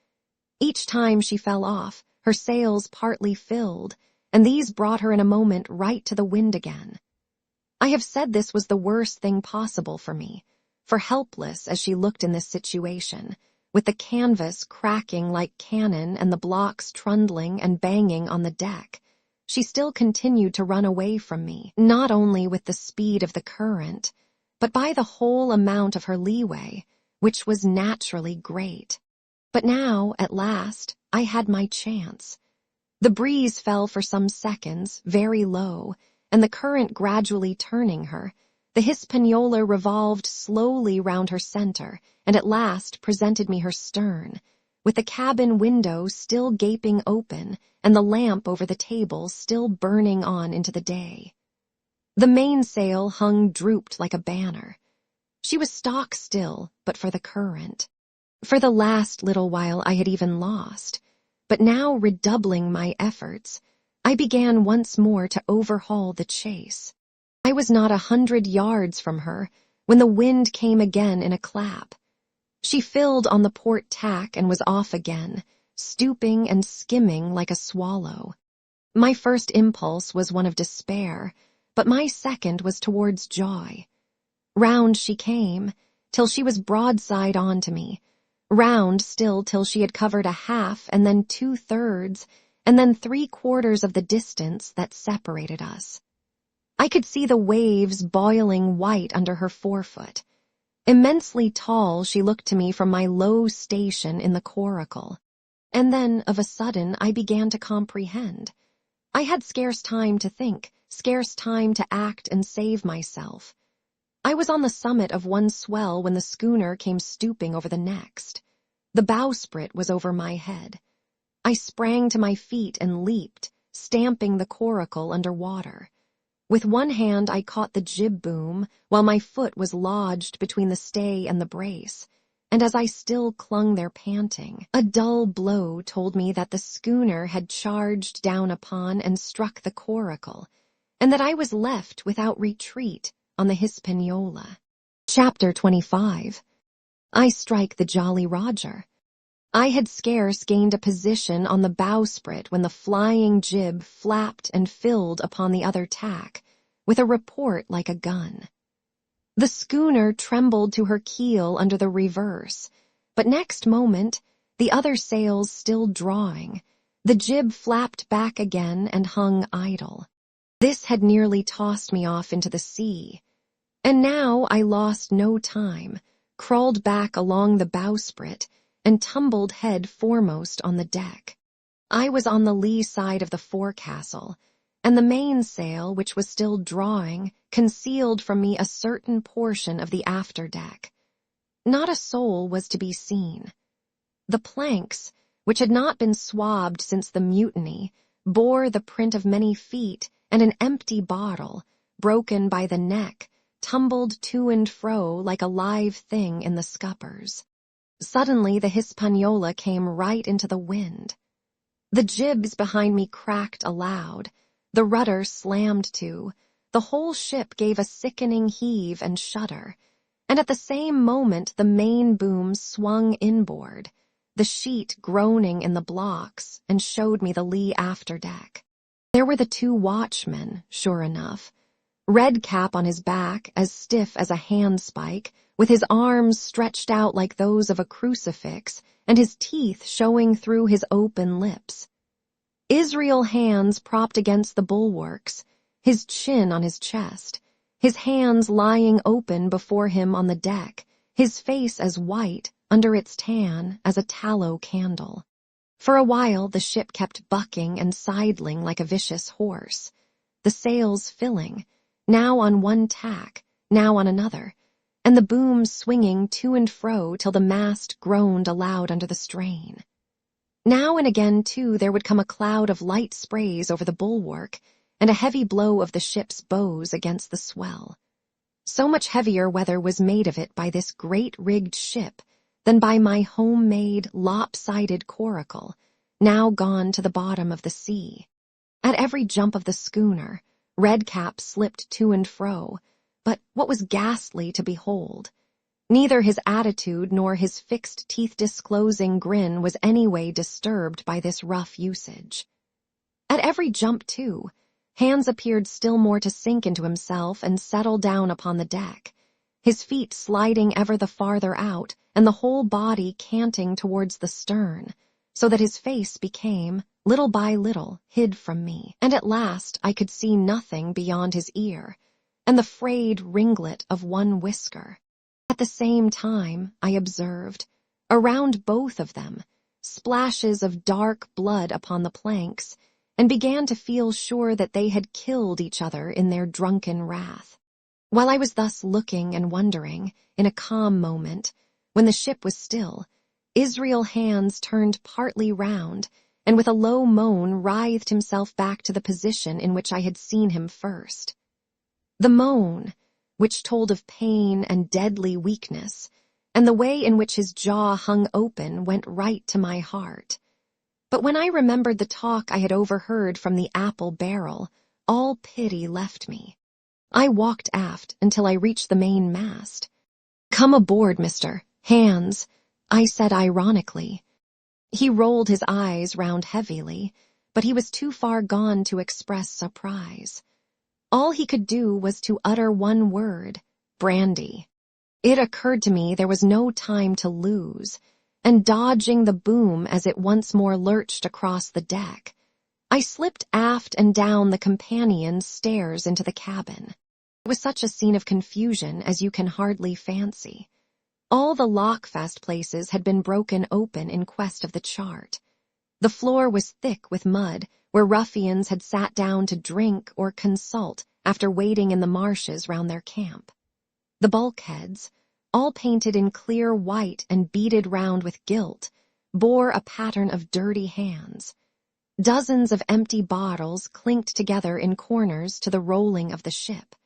Each time she fell off, her sails partly filled, and these brought her in a moment right to the wind again. I have said this was the worst thing possible for me, for helpless as she looked in this situation, with the canvas cracking like cannon and the blocks trundling and banging on the deck, she still continued to run away from me, not only with the speed of the current, but by the whole amount of her leeway, which was naturally great. But now, at last, I had my chance. The breeze fell for some seconds, very low, and the current gradually turning her, the Hispaniola revolved slowly round her center, and at last presented me her stern, with the cabin window still gaping open and the lamp over the table still burning on into the day. The mainsail hung drooped like a banner. She was stock still, but for the current. For the last little while I had even lost, but now redoubling my efforts, I began once more to overhaul the chase. I was not 100 yards from her when the wind came again in a clap. She filled on the port tack and was off again, stooping and skimming like a swallow. My first impulse was one of despair, but my second was towards joy. Round she came, till she was broadside on to me, round still till she had covered a half and then 2/3, and then 3/4 of the distance that separated us. I could see the waves boiling white under her forefoot. Immensely tall she looked to me from my low station in the coracle. And then, of a sudden, I began to comprehend. I had scarce time to think, scarce time to act and save myself. I was on the summit of one swell when the schooner came stooping over the next. The bowsprit was over my head. I sprang to my feet and leaped, stamping the coracle under water. With one hand I caught the jib boom, while my foot was lodged between the stay and the brace, and as I still clung there panting, a dull blow told me that the schooner had charged down upon and struck the coracle, and that I was left without retreat on the Hispaniola. Chapter 25. I strike the Jolly Roger. I had scarce gained a position on the bowsprit when the flying jib flapped and filled upon the other tack, with a report like a gun. The schooner trembled to her keel under the reverse, but next moment the other sails still drawing. The jib flapped back again and hung idle. This had nearly tossed me off into the sea. And now I lost no time, crawled back along the bowsprit, and tumbled head foremost on the deck. I was on the lee side of the forecastle, and the mainsail, which was still drawing, concealed from me a certain portion of the afterdeck. Not a soul was to be seen. The planks, which had not been swabbed since the mutiny, bore the print of many feet, and an empty bottle, broken by the neck, tumbled to and fro like a live thing in the scuppers. Suddenly the Hispaniola came right into the wind. The jibs behind me cracked aloud, the rudder slammed to, the whole ship gave a sickening heave and shudder, and at the same moment the main boom swung inboard, the sheet groaning in the blocks, and showed me the lee afterdeck. There were the two watchmen, sure enough, Redcap on his back, as stiff as a handspike, with his arms stretched out like those of a crucifix, and his teeth showing through his open lips. Israel hands propped against the bulwarks, his chin on his chest, his hands lying open before him on the deck, his face as white, under its tan, as a tallow candle. For a while the ship kept bucking and sidling like a vicious horse, the sails filling, now on one tack, now on another, and the boom swinging to and fro till the mast groaned aloud under the strain. Now and again, too, there would come a cloud of light sprays over the bulwark, and a heavy blow of the ship's bows against the swell. So much heavier weather was made of it by this great-rigged ship than by my homemade, lopsided coracle, now gone to the bottom of the sea. At every jump of the schooner, Redcap slipped to and fro, but what was ghastly to behold, neither his attitude nor his fixed teeth-disclosing grin was any way disturbed by this rough usage. At every jump, too, Hans appeared still more to sink into himself and settle down upon the deck, his feet sliding ever the farther out, and the whole body canting towards the stern, so that his face became, little by little, hid from me, and at last I could see nothing beyond his ear, and the frayed ringlet of one whisker. At the same time, I observed, around both of them, splashes of dark blood upon the planks, and began to feel sure that they had killed each other in their drunken wrath. While I was thus looking and wondering, in a calm moment, when the ship was still, Israel Hands turned partly round, and with a low moan writhed himself back to the position in which I had seen him first. The moan, which told of pain and deadly weakness, and the way in which his jaw hung open went right to my heart. But when I remembered the talk I had overheard from the apple barrel, all pity left me. I walked aft until I reached the main mast. "Come aboard, Mr. Hands," I said ironically. He rolled his eyes round heavily, but he was too far gone to express surprise. All he could do was to utter one word, brandy. It occurred to me there was no time to lose, and dodging the boom as it once more lurched across the deck, I slipped aft and down the companion's stairs into the cabin. It was such a scene of confusion as you can hardly fancy. All the lock-fast places had been broken open in quest of the chart. The floor was thick with mud, where ruffians had sat down to drink or consult after waiting in the marshes round their camp. The bulkheads, all painted in clear white and beaded round with gilt, bore a pattern of dirty hands. Dozens of empty bottles clinked together in corners to the rolling of the ship.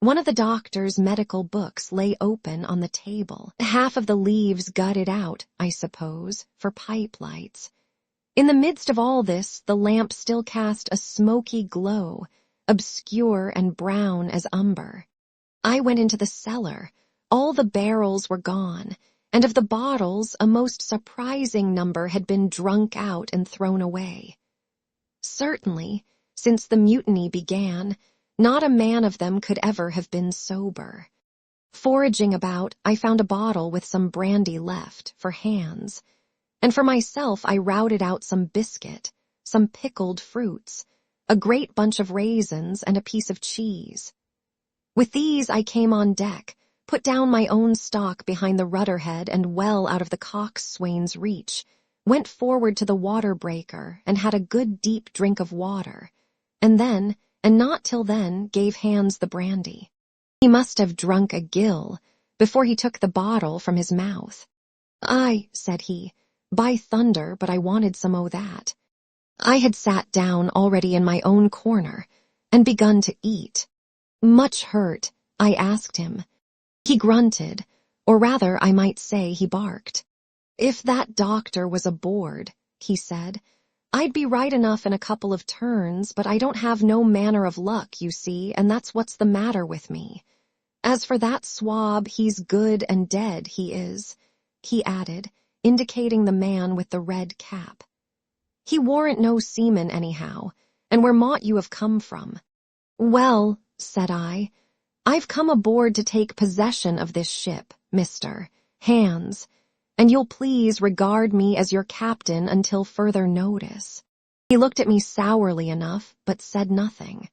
One of the doctor's medical books lay open on the table, half of the leaves gutted out, I suppose, for pipe lights. In the midst of all this, the lamp still cast a smoky glow, obscure and brown as umber. I went into the cellar. All the barrels were gone, and of the bottles a most surprising number had been drunk out and thrown away. Certainly, since the mutiny began, not a man of them could ever have been sober. Foraging about, I found a bottle with some brandy left, for Hands. and for myself I routed out some biscuit, some pickled fruits, a great bunch of raisins, and a piece of cheese. With these I came on deck, put down my own stock behind the rudder-head and well out of the coxswain's reach, went forward to the water breaker and had a good deep drink of water, and then, and not till then, gave Hans the brandy. He must have drunk a gill before he took the bottle from his mouth. "Aye," said he, "by thunder, but I wanted some o' that." I had sat down already in my own corner and begun to eat. "Much hurt?" I asked him. He grunted, or rather I might say he barked. "If that doctor was aboard," he said, "I'd be right enough in a couple of turns, but I don't have no manner of luck, you see, and that's what's the matter with me. As for that swab, he's good and dead, he is," he added, indicating the man with the red cap. "He warn't no seaman anyhow, and where mought you have come from?" "Well," said I, "I've come aboard to take possession of this ship, Mr. Hans, and you'll please regard me as your captain until further notice." He looked at me sourly enough, but said nothing.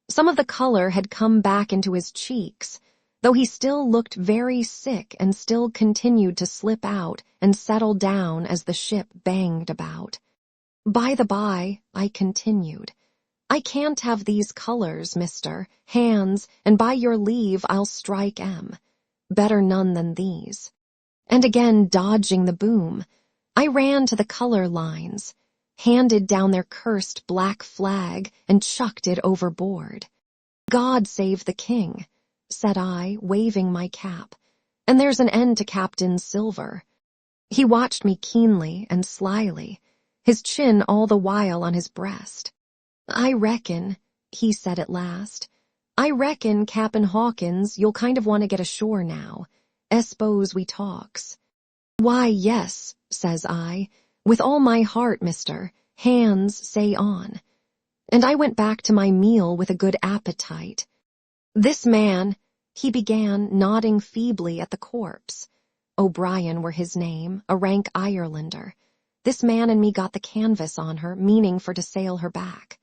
Some of the color had come back into his cheeks, though he still looked very sick and still continued to slip out and settle down as the ship banged about. "By the by," I continued, "I can't have these colors, Mr. Hans, and by your leave I'll strike 'em. Better none than these." And again dodging the boom, I ran to the color lines, handed down their cursed black flag, and chucked it overboard. "God save the king," said I, waving my cap, "and there's an end to Captain Silver." He watched me keenly and slyly, his chin all the while on his breast. "I reckon," he said at last, "I reckon, Cap'n Hawkins, you'll kind of want to get ashore now. Espose we talks." "Why, yes," says I, "with all my heart, Mr. Hans, say on." And I went back to my meal with a good appetite. "This man," he began, nodding feebly at the corpse. O'Brien were his name, a rank Irelander. "This man and me got the canvas on her, meaning for to sail her back.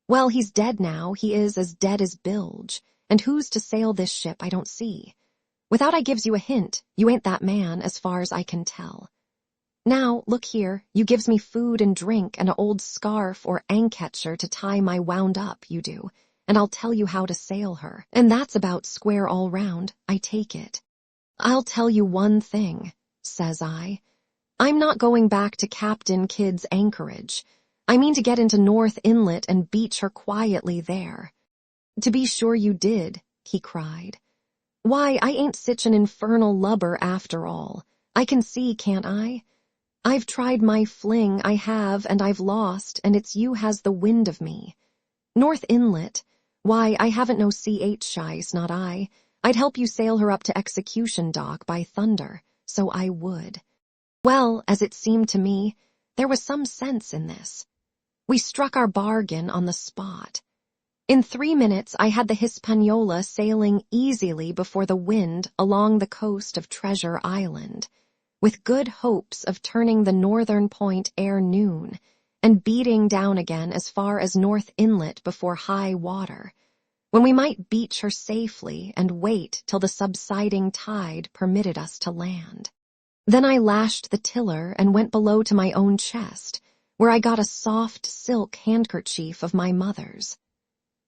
Well, he's dead now, he is as dead as bilge, and who's to sail this ship I don't see. Without I gives you a hint, you ain't that man, as far as I can tell. Now, look here, you gives me food and drink and a old scarf or anketcher to tie my wound up, you do, and I'll tell you how to sail her, and that's about square all round, I take it. I'll tell you one thing," says I. "I'm not going back to Captain Kidd's anchorage. I mean to get into North Inlet and beach her quietly there." "To be sure you did," he cried. "Why, I ain't sich an infernal lubber after all. I can see, can't I? I've tried my fling, I have, and I've lost, and it's you has the wind of me. North Inlet, why, I haven't no C.H. shies, not I. I'd help you sail her up to Execution Dock, by thunder, so I would." Well, as it seemed to me, there was some sense in this. We struck our bargain on the spot. In 3 minutes I had the Hispaniola sailing easily before the wind along the coast of Treasure Island, with good hopes of turning the northern point ere noon, and beating down again as far as North Inlet before high water, when we might beach her safely and wait till the subsiding tide permitted us to land. Then I lashed the tiller and went below to my own chest, where I got a soft silk handkerchief of my mother's.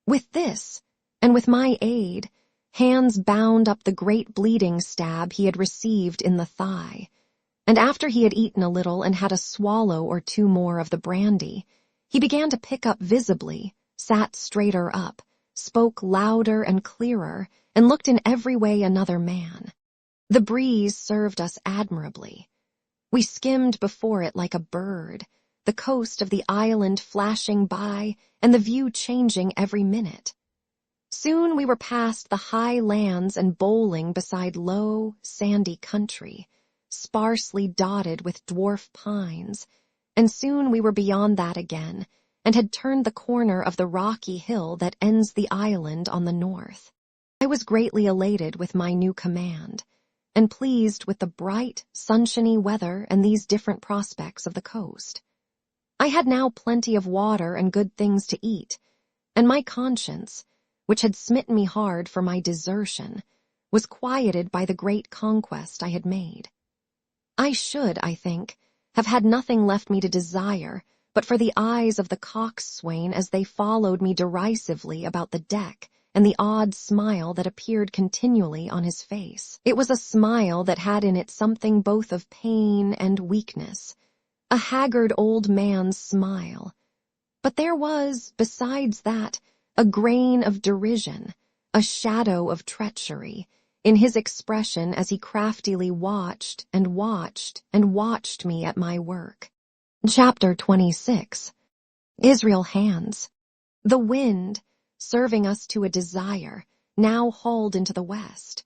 With this, and with my aid, Hans bound up the great bleeding stab he had received in the thigh, and after he had eaten a little and had a swallow or two more of the brandy, he began to pick up visibly, sat straighter up, spoke louder and clearer, and looked in every way another man. The breeze served us admirably. We skimmed before it like a bird, the coast of the island flashing by and the view changing every minute. Soon we were past the high lands and bowling beside low, sandy country, sparsely dotted with dwarf pines, and soon we were beyond that again, and had turned the corner of the rocky hill that ends the island on the north. I was greatly elated with my new command, and pleased with the bright, sunshiny weather and these different prospects of the coast. I had now plenty of water and good things to eat, and my conscience, which had smitten me hard for my desertion, was quieted by the great conquest I had made. I should, I think, have had nothing left me to desire but for the eyes of the coxswain as they followed me derisively about the deck, and the odd smile that appeared continually on his face. It was a smile that had in it something both of pain and weakness, a haggard old man's smile. But there was, besides that, a grain of derision, a shadow of treachery, in his expression as he craftily watched and watched and watched me at my work. Chapter 26. Israel Hands. The wind, serving us to a desire, now hauled into the west.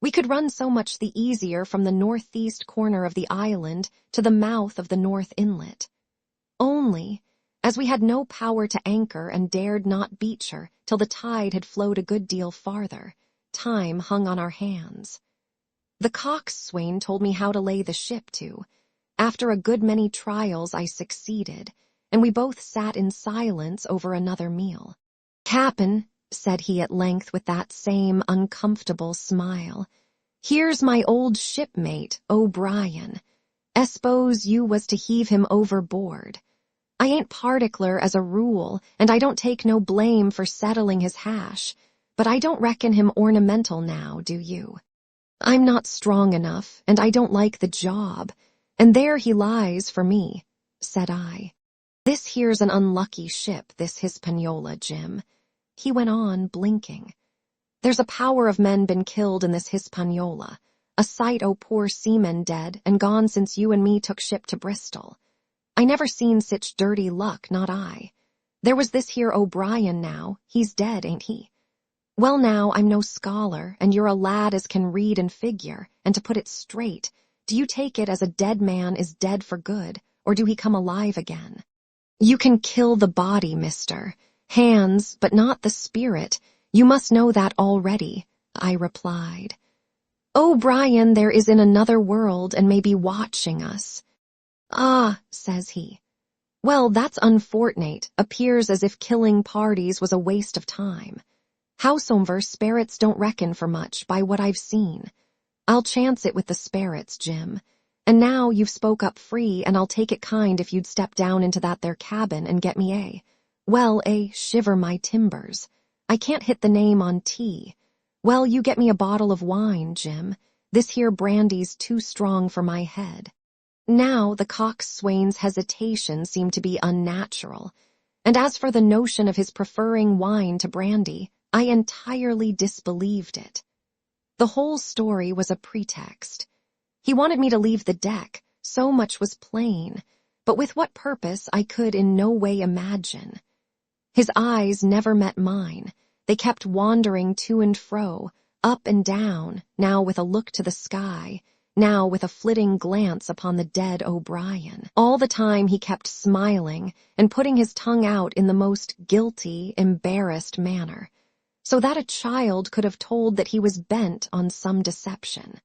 We could run so much the easier from the northeast corner of the island to the mouth of the north inlet. Only, as we had no power to anchor and dared not beach her till the tide had flowed a good deal farther, time hung on our hands. The coxswain told me how to lay the ship to. After a good many trials I succeeded, and we both sat in silence over another meal. "Cap'n," said he at length with that same uncomfortable smile, "here's my old shipmate, O'Brien. S'pose you was to heave him overboard. I ain't particular as a rule, and I don't take no blame for settling his hash, but I don't reckon him ornamental now, do you? I'm not strong enough, and I don't like the job, and there he lies for me," said I. "This here's an unlucky ship, this Hispaniola, Jim," he went on, blinking. "There's a power of men been killed in this Hispaniola, a sight o' poor seamen dead and gone since you and me took ship to Bristol. I never seen sich dirty luck, not I. There was this here O'Brien now, he's dead, ain't he? Well now, I'm no scholar, and you're a lad as can read and figure, and to put it straight, do you take it as a dead man is dead for good, or do he come alive again? You can kill the body, mister. Hands, but not the spirit. You must know that already," I replied. "O'Brien there is in another world and may be watching us." "Ah," says he. "Well, that's unfortunate. Appears as if killing parties was a waste of time. Howsomever, sperrits don't reckon for much by what I've seen. I'll chance it with the sperrits, Jim. And now you've spoke up free, and I'll take it kind if you'd step down into that there cabin and get me shiver my timbers. I can't hit the name on tea. Well, you get me a bottle of wine, Jim. This here brandy's too strong for my head." Now the coxswain's hesitation seemed to be unnatural, and as for the notion of his preferring wine to brandy, I entirely disbelieved it. The whole story was a pretext. He wanted me to leave the deck, so much was plain, but with what purpose I could in no way imagine. His eyes never met mine. They kept wandering to and fro, up and down, now with a look to the sky, now with a flitting glance upon the dead O'Brien. All the time he kept smiling and putting his tongue out in the most guilty, embarrassed manner, so that a child could have told that he was bent on some deception.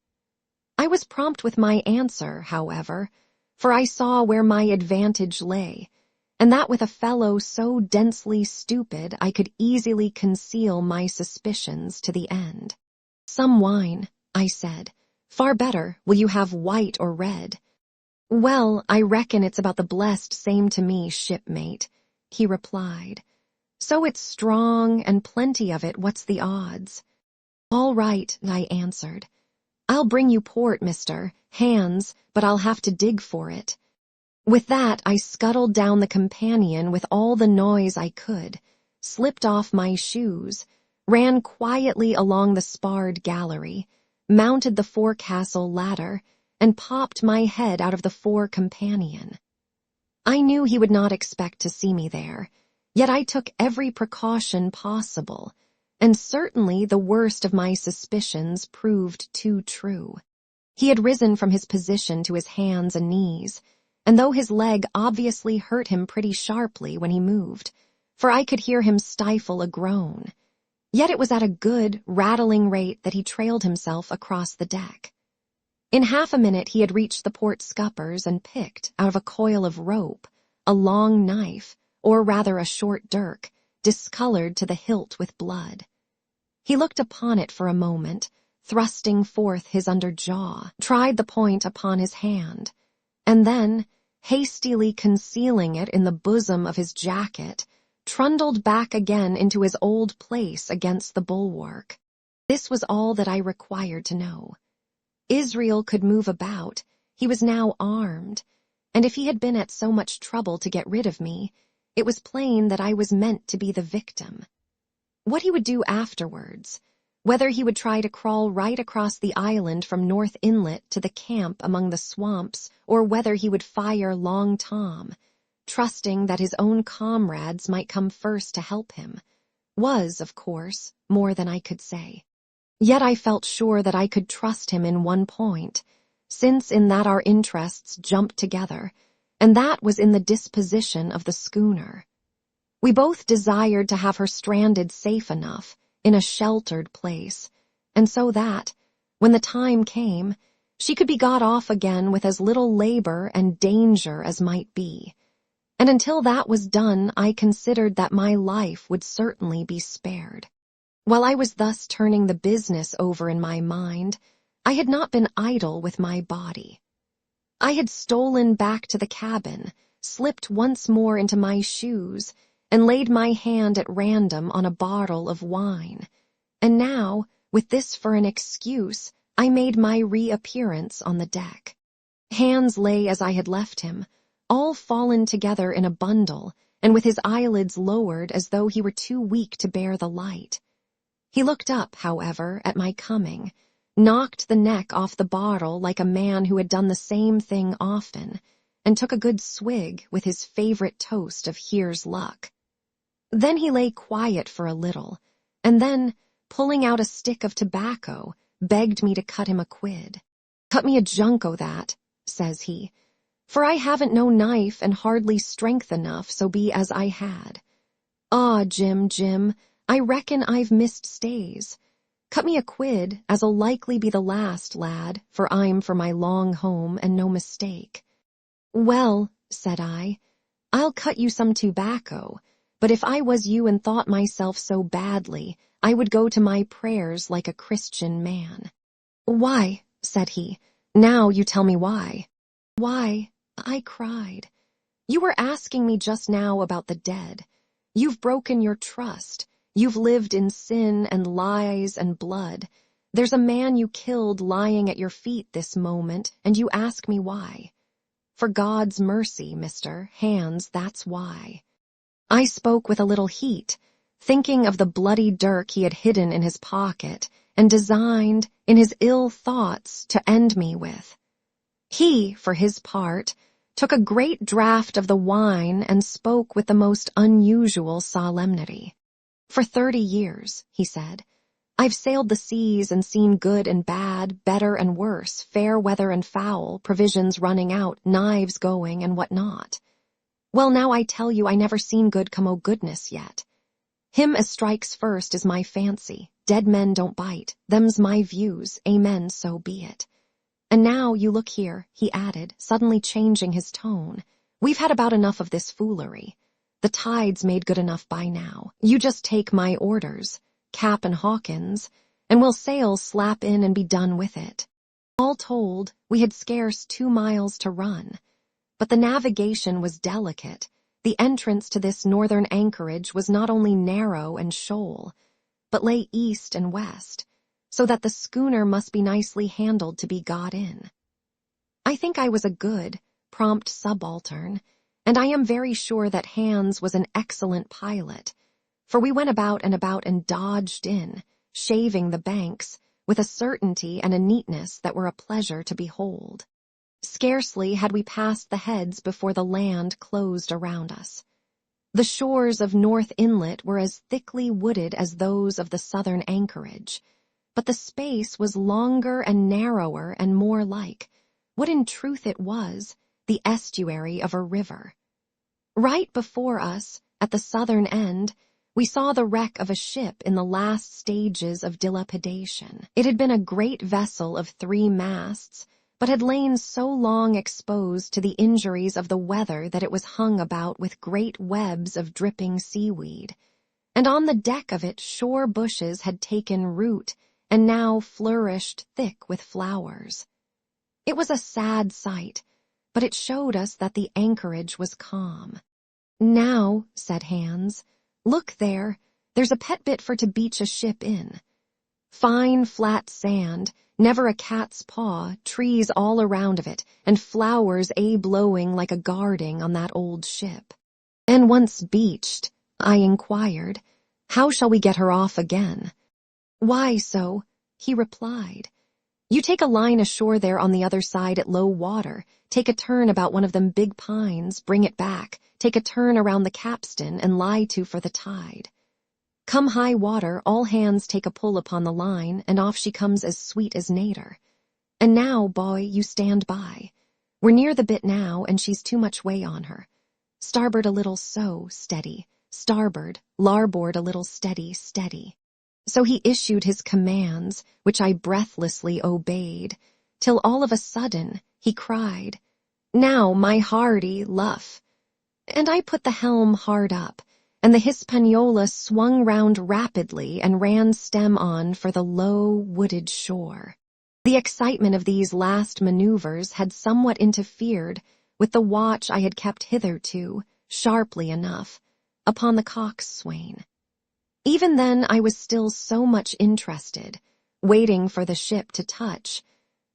I was prompt with my answer, however, for I saw where my advantage lay, and that with a fellow so densely stupid I could easily conceal my suspicions to the end. "Some wine," I said. "Far better. Will you have white or red?" "Well, I reckon it's about the blessed same to me, shipmate," he replied. "So it's strong and plenty of it, what's the odds?" "All right," I answered. "I'll bring you port, mister, hands, but I'll have to dig for it." With that, I scuttled down the companion with all the noise I could, slipped off my shoes, ran quietly along the sparred gallery, mounted the forecastle ladder, and popped my head out of the fore companion. I knew he would not expect to see me there, yet I took every precaution possible, and certainly the worst of my suspicions proved too true. He had risen from his position to his hands and knees, and though his leg obviously hurt him pretty sharply when he moved, for I could hear him stifle a groan, yet it was at a good, rattling rate that he trailed himself across the deck. In half a minute he had reached the port scuppers and picked, out of a coil of rope, a long knife, or rather a short dirk, discolored to the hilt with blood. He looked upon it for a moment, thrusting forth his under jaw, tried the point upon his hand, and then, hastily concealing it in the bosom of his jacket, trundled back again into his old place against the bulwark. This was all that I required to know. Israel could move about, he was now armed, and if he had been at so much trouble to get rid of me, it was plain that I was meant to be the victim. What he would do afterwards, whether he would try to crawl right across the island from North Inlet to the camp among the swamps, or whether he would fire Long Tom, trusting that his own comrades might come first to help him, was, of course, more than I could say. Yet I felt sure that I could trust him in one point, since in that our interests jumped together, and that was in the disposition of the schooner. We both desired to have her stranded safe enough, in a sheltered place, and so that, when the time came, she could be got off again with as little labor and danger as might be. And until that was done, I considered that my life would certainly be spared. While I was thus turning the business over in my mind, I had not been idle with my body. I had stolen back to the cabin, slipped once more into my shoes, and laid my hand at random on a bottle of wine. And now, with this for an excuse, I made my reappearance on the deck. Hans lay as I had left him, all fallen together in a bundle, and with his eyelids lowered as though he were too weak to bear the light. He looked up, however, at my coming, knocked the neck off the bottle like a man who had done the same thing often, and took a good swig with his favorite toast of "Here's luck." Then he lay quiet for a little, and then, pulling out a stick of tobacco, begged me to cut him a quid. "Cut me a junk o' that," says he, "for I haven't no knife and hardly strength enough, so be as I had. Ah, Jim, I reckon I've missed stays. Cut me a quid, as'll likely be the last, lad, for I'm for my long home, and no mistake." "Well," said I, "I'll cut you some tobacco, but if I was you and thought myself so badly, I would go to my prayers like a Christian man." "Why?" said he. "Now you tell me why." "Why?" I cried. "You were asking me just now about the dead. You've broken your trust. You've lived in sin and lies and blood. There's a man you killed lying at your feet this moment, and you ask me why. For God's mercy, Mr. Hans, that's why." I spoke with a little heat, thinking of the bloody dirk he had hidden in his pocket and designed, in his ill thoughts, to end me with. He, for his part, took a great draught of the wine and spoke with the most unusual solemnity. "For 30 years, he said, "I've sailed the seas and seen good and bad, better and worse, fair weather and foul, provisions running out, knives going, and what not. Well, now I tell you I never seen good come o' goodness yet. Him as strikes first is my fancy. Dead men don't bite. Them's my views. Amen, so be it. And now you look here," he added, suddenly changing his tone. "We've had about enough of this foolery. The tide's made good enough by now. You just take my orders, Cap and Hawkins, and we'll sail slap in and be done with it." All told, we had scarce 2 miles to run. But the navigation was delicate. The entrance to this northern anchorage was not only narrow and shoal, but lay east and west, so that the schooner must be nicely handled to be got in. I think I was a good, prompt subaltern, and I am very sure that Hans was an excellent pilot, for we went about and dodged in, shaving the banks, with a certainty and a neatness that were a pleasure to behold. Scarcely had we passed the heads before the land closed around us. The shores of North Inlet were as thickly wooded as those of the southern anchorage, but the space was longer and narrower and more like, what in truth it was, the estuary of a river. Right before us, at the southern end, we saw the wreck of a ship in the last stages of dilapidation. It had been a great vessel of 3 masts, but had lain so long exposed to the injuries of the weather that it was hung about with great webs of dripping seaweed, and on the deck of it shore bushes had taken root and now flourished thick with flowers. It was a sad sight, but it showed us that the anchorage was calm. "Now," said Hans, "look there, there's a pet bit for to beach a ship in. Fine flat sand, never a cat's paw, trees all around of it, and flowers blowing like a garding on that old ship. And once beached," I inquired, "how shall we get her off again?" "Why so," he replied. "You take a line ashore there on the other side at low water, take a turn about one of them big pines, bring it back, take a turn around the capstan, and lie to for the tide. Come high water, all hands take a pull upon the line, and off she comes as sweet as nater. And now, boy, you stand by. We're near the bit now, and she's too much way on her. Starboard a little so, steady. Starboard, larboard a little steady, steady." So he issued his commands, which I breathlessly obeyed, till all of a sudden he cried, "Now, my hardy luff!" And I put the helm hard up, and the Hispaniola swung round rapidly and ran stem on for the low, wooded shore. The excitement of these last maneuvers had somewhat interfered with the watch I had kept hitherto, sharply enough, upon the coxswain. Even then I was still so much interested, waiting for the ship to touch,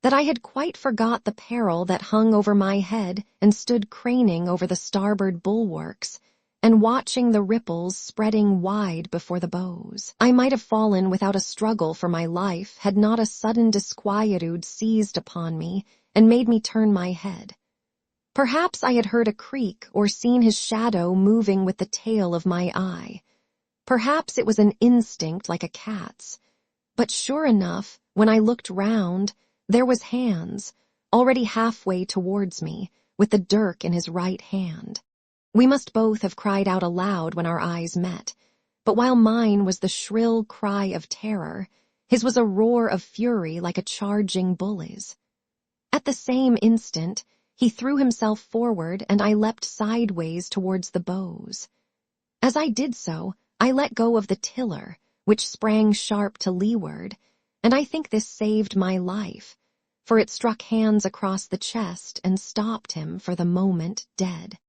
that I had quite forgot the peril that hung over my head and stood craning over the starboard bulwarks and watching the ripples spreading wide before the bows. I might have fallen without a struggle for my life had not a sudden disquietude seized upon me and made me turn my head. Perhaps I had heard a creak or seen his shadow moving with the tail of my eye. Perhaps it was an instinct like a cat's. But sure enough, when I looked round, there was Hans, already halfway towards me, with the dirk in his right hand. We must both have cried out aloud when our eyes met, but while mine was the shrill cry of terror, his was a roar of fury like a charging bull's. At the same instant, he threw himself forward and I leapt sideways towards the bows. As I did so, I let go of the tiller, which sprang sharp to leeward, and I think this saved my life, for it struck Hans across the chest and stopped him for the moment dead.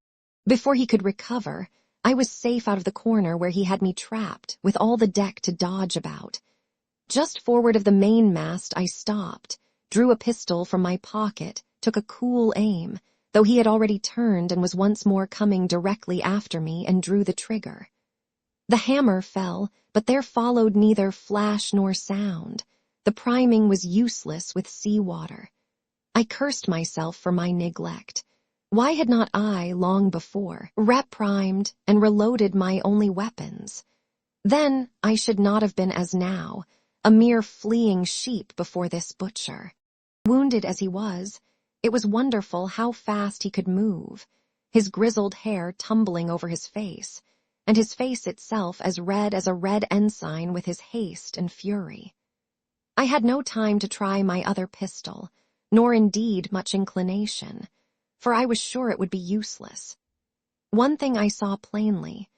Before he could recover, I was safe out of the corner where he had me trapped, with all the deck to dodge about. Just forward of the mainmast I stopped, drew a pistol from my pocket, took a cool aim, though he had already turned and was once more coming directly after me, and drew the trigger. The hammer fell, but there followed neither flash nor sound. The priming was useless with sea water. I cursed myself for my neglect. Why had not I, long before, reprimed and reloaded my only weapons? Then I should not have been as now, a mere fleeing sheep before this butcher. Wounded as he was, it was wonderful how fast he could move, his grizzled hair tumbling over his face, and his face itself as red as a red ensign with his haste and fury. I had no time to try my other pistol, nor indeed much inclination, for I was sure it would be useless. One thing I saw plainly: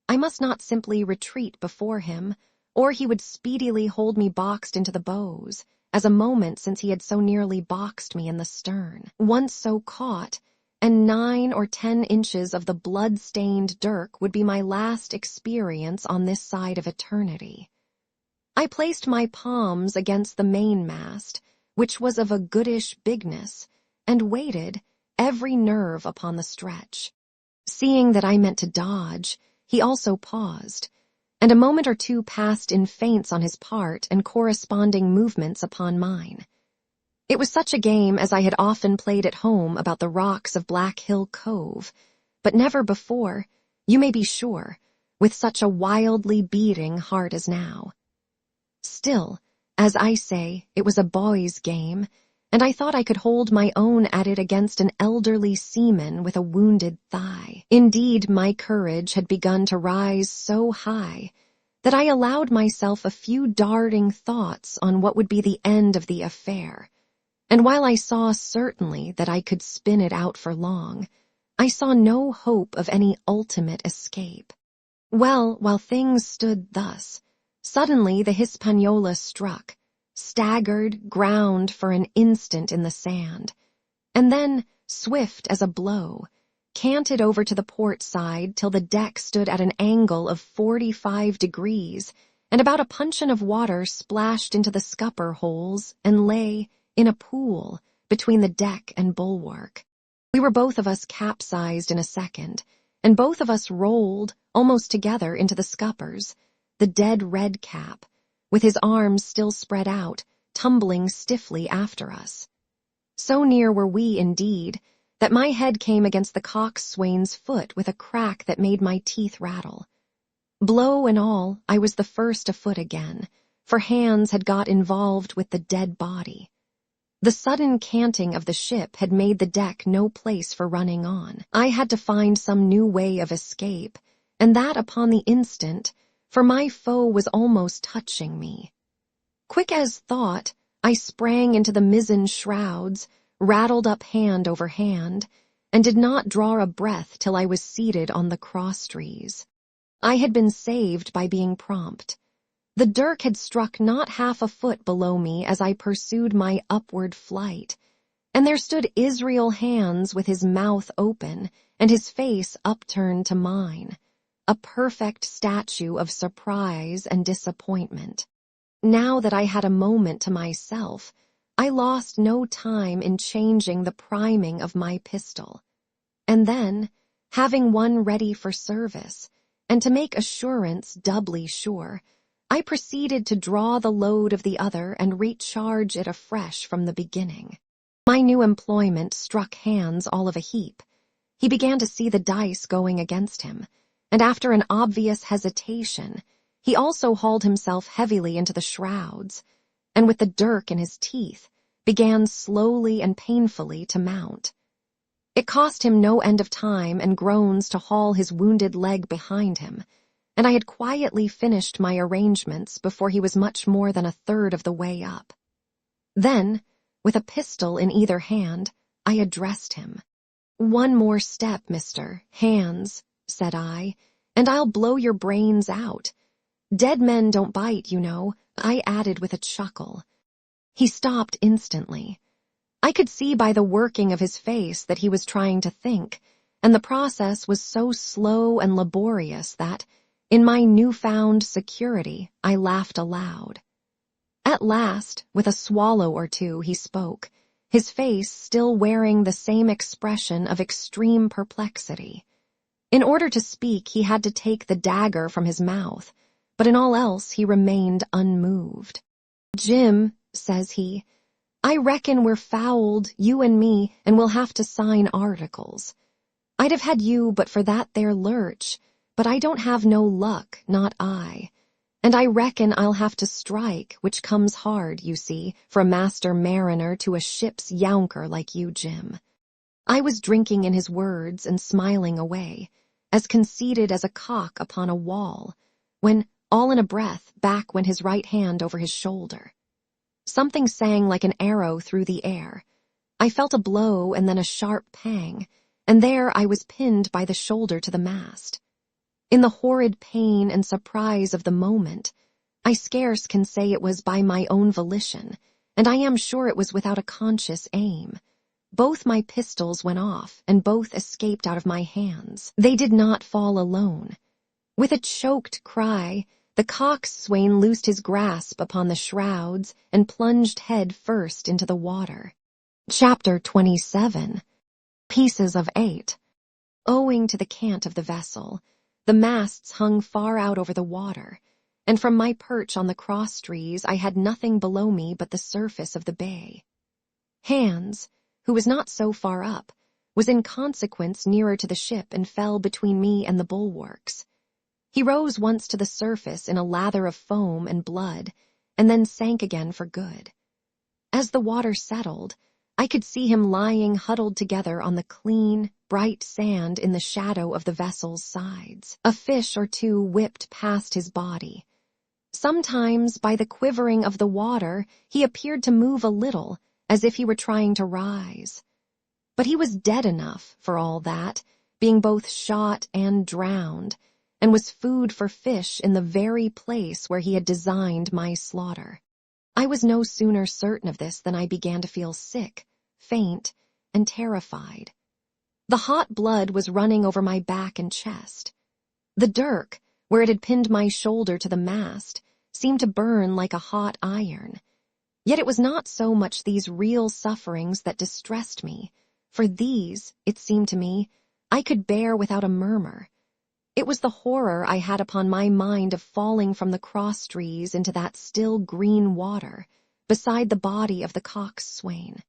I must not simply retreat before him, or he would speedily hold me boxed into the bows, as a moment since he had so nearly boxed me in the stern. Once so caught, and 9 or 10 inches of the blood-stained dirk would be my last experience on this side of eternity. I placed my palms against the mainmast, which was of a goodish bigness, and waited, every nerve upon the stretch. Seeing that I meant to dodge, he also paused, and a moment or two passed in feints on his part and corresponding movements upon mine. It was such a game as I had often played at home about the rocks of Black Hill Cove, but never before, you may be sure, with such a wildly beating heart as now. Still, as I say, it was a boy's game, and I thought I could hold my own at it against an elderly seaman with a wounded thigh. Indeed, my courage had begun to rise so high that I allowed myself a few darting thoughts on what would be the end of the affair, and while I saw certainly that I could spin it out for long, I saw no hope of any ultimate escape. Well, while things stood thus, suddenly the Hispaniola struck, staggered, ground for an instant in the sand, and then, swift as a blow, canted over to the port side till the deck stood at an angle of 45 degrees, and about a puncheon of water splashed into the scupper holes and lay in a pool between the deck and bulwark. We were both of us capsized in a second, and both of us rolled almost together into the scuppers, the dead red cap, with his arms still spread out, tumbling stiffly after us. So near were we, indeed, that my head came against the coxswain's foot with a crack that made my teeth rattle. Blow and all, I was the first afoot again, for hands had got involved with the dead body. The sudden canting of the ship had made the deck no place for running on. I had to find some new way of escape, and that upon the instant, for my foe was almost touching me. Quick as thought, I sprang into the mizzen shrouds, rattled up hand over hand, and did not draw a breath till I was seated on the crosstrees. I had been saved by being prompt. The dirk had struck not half a foot below me as I pursued my upward flight, and there stood Israel Hands with his mouth open and his face upturned to mine, a perfect statue of surprise and disappointment. Now that I had a moment to myself, I lost no time in changing the priming of my pistol, and then, having one ready for service, and to make assurance doubly sure, I proceeded to draw the load of the other and recharge it afresh from the beginning. My new employment struck Hands all of a heap. He began to see the dice going against him, and after an obvious hesitation, he also hauled himself heavily into the shrouds, and with the dirk in his teeth, began slowly and painfully to mount. It cost him no end of time and groans to haul his wounded leg behind him, and I had quietly finished my arrangements before he was much more than a third of the way up. Then, with a pistol in either hand, I addressed him. "One more step, Mr. Hands," said I, "and I'll blow your brains out. Dead men don't bite, you know," I added with a chuckle. He stopped instantly. I could see by the working of his face that he was trying to think, and the process was so slow and laborious that, in my newfound security, I laughed aloud. At last, with a swallow or two, he spoke, his face still wearing the same expression of extreme perplexity. In order to speak, he had to take the dagger from his mouth, but in all else he remained unmoved. "Jim," says he, "I reckon we're fouled, you and me, and we'll have to sign articles. I'd have had you but for that there lurch, but I don't have no luck, not I. And I reckon I'll have to strike, which comes hard, you see, for a master mariner to a ship's younker like you, Jim." I was drinking in his words and smiling away, as conceited as a cock upon a wall, when, all in a breath, back went his right hand over his shoulder. Something sang like an arrow through the air. I felt a blow and then a sharp pang, and there I was pinned by the shoulder to the mast. In the horrid pain and surprise of the moment, I scarce can say it was by my own volition, and I am sure it was without a conscious aim. Both my pistols went off, and both escaped out of my hands. They did not fall alone. With a choked cry, the coxswain loosed his grasp upon the shrouds and plunged head first into the water. Chapter 27. Pieces of 8. Owing to the cant of the vessel, the masts hung far out over the water, and from my perch on the crosstrees I had nothing below me but the surface of the bay. Hands, who was not so far up, was in consequence nearer to the ship and fell between me and the bulwarks. He rose once to the surface in a lather of foam and blood, and then sank again for good. As the water settled, I could see him lying huddled together on the clean, bright sand in the shadow of the vessel's sides. A fish or two whipped past his body. Sometimes, by the quivering of the water, he appeared to move a little, as if he were trying to rise. But he was dead enough for all that, being both shot and drowned, and was food for fish in the very place where he had designed my slaughter. I was no sooner certain of this than I began to feel sick, faint, and terrified. The hot blood was running over my back and chest. The dirk, where it had pinned my shoulder to the mast, seemed to burn like a hot iron. Yet it was not so much these real sufferings that distressed me, for these, it seemed to me, I could bear without a murmur. It was the horror I had upon my mind of falling from the cross trees into that still green water, beside the body of the coxswain.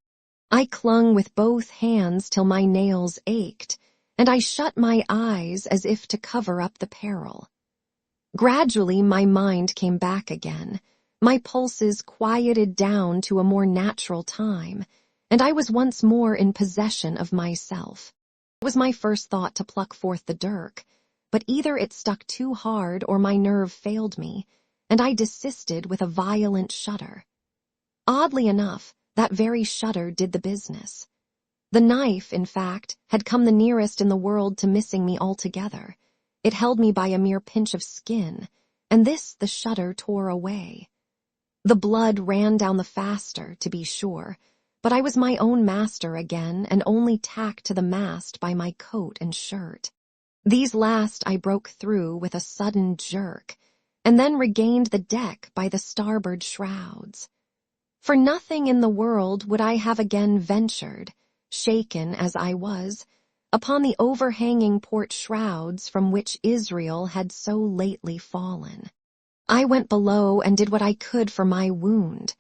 I clung with both hands till my nails ached, and I shut my eyes as if to cover up the peril. Gradually my mind came back again, my pulses quieted down to a more natural time, and I was once more in possession of myself. It was my first thought to pluck forth the dirk, but either it stuck too hard or my nerve failed me, and I desisted with a violent shudder. Oddly enough, that very shudder did the business. The knife, in fact, had come the nearest in the world to missing me altogether. It held me by a mere pinch of skin, and this the shudder tore away. The blood ran down the faster, to be sure, but I was my own master again and only tacked to the mast by my coat and shirt. These last I broke through with a sudden jerk, and then regained the deck by the starboard shrouds. For nothing in the world would I have again ventured, shaken as I was, upon the overhanging port shrouds from which Israel had so lately fallen. I went below and did what I could for my wound.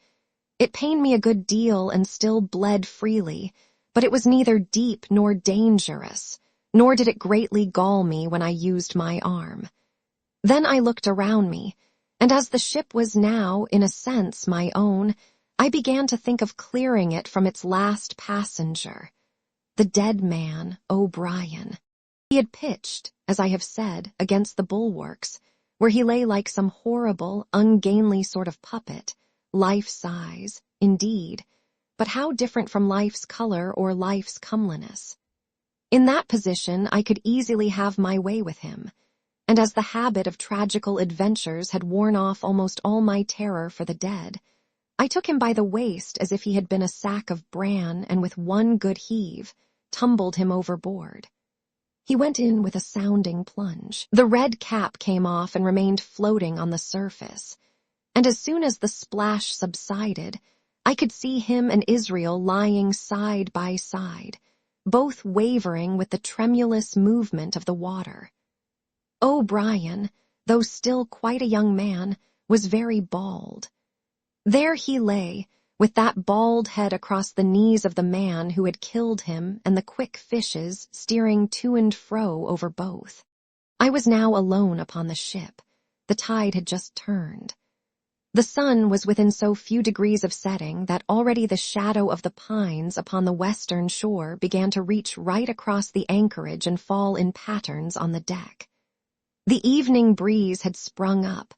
It pained me a good deal and still bled freely, but it was neither deep nor dangerous, nor did it greatly gall me when I used my arm. Then I looked around me, and as the ship was now, in a sense, my own, I began to think of clearing it from its last passenger, the dead man, O'Brien. He had pitched, as I have said, against the bulwarks, where he lay like some horrible, ungainly sort of puppet, life-size, indeed, but how different from life's color or life's comeliness. In that position I could easily have my way with him, and as the habit of tragical adventures had worn off almost all my terror for the dead, I took him by the waist as if he had been a sack of bran, and with one good heave, tumbled him overboard. He went in with a sounding plunge. The red cap came off and remained floating on the surface, and as soon as the splash subsided, I could see him and Israel lying side by side, both wavering with the tremulous movement of the water. O'Brien, though still quite a young man, was very bald. There he lay, with that bald head across the knees of the man who had killed him and the quick fishes steering to and fro over both. I was now alone upon the ship. The tide had just turned. The sun was within so few degrees of setting that already the shadow of the pines upon the western shore began to reach right across the anchorage and fall in patterns on the deck. The evening breeze had sprung up,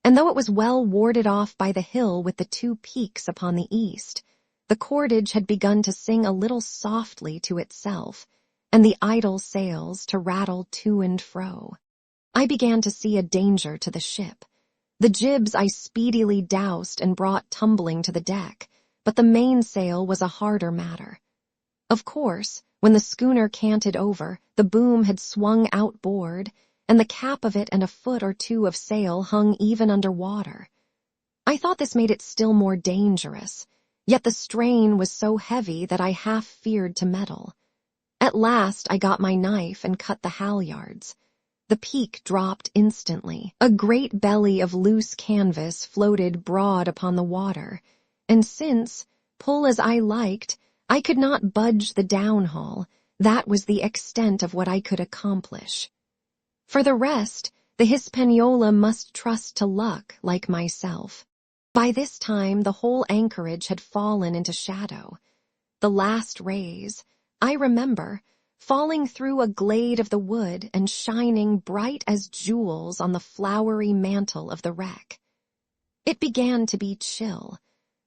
and though it was well warded off by the hill with the two peaks upon the east, the cordage had begun to sing a little softly to itself, and the idle sails to rattle to and fro. I began to see a danger to the ship. The jibs I speedily doused and brought tumbling to the deck, but the mainsail was a harder matter. Of course, when the schooner canted over, the boom had swung outboard, and the cap of it and a foot or two of sail hung even under water. I thought this made it still more dangerous, yet the strain was so heavy that I half feared to meddle. At last I got my knife and cut the halyards. The peak dropped instantly. A great belly of loose canvas floated broad upon the water, and since, pull as I liked, I could not budge the downhaul, that was the extent of what I could accomplish. For the rest, the Hispaniola must trust to luck like myself. By this time the whole anchorage had fallen into shadow. The last rays, I remember, falling through a glade of the wood and shining bright as jewels on the flowery mantle of the wreck. It began to be chill.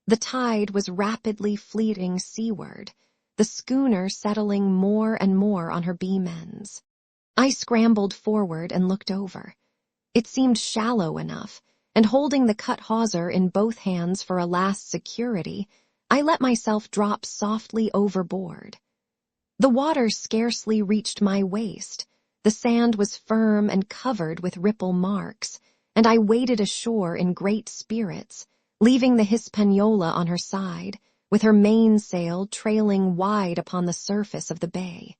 The tide was rapidly fleeting seaward, the schooner settling more and more on her beam ends. I scrambled forward and looked over. It seemed shallow enough, and holding the cut hawser in both hands for a last security, I let myself drop softly overboard. The water scarcely reached my waist. The sand was firm and covered with ripple marks, and I waded ashore in great spirits, leaving the Hispaniola on her side, with her mainsail trailing wide upon the surface of the bay.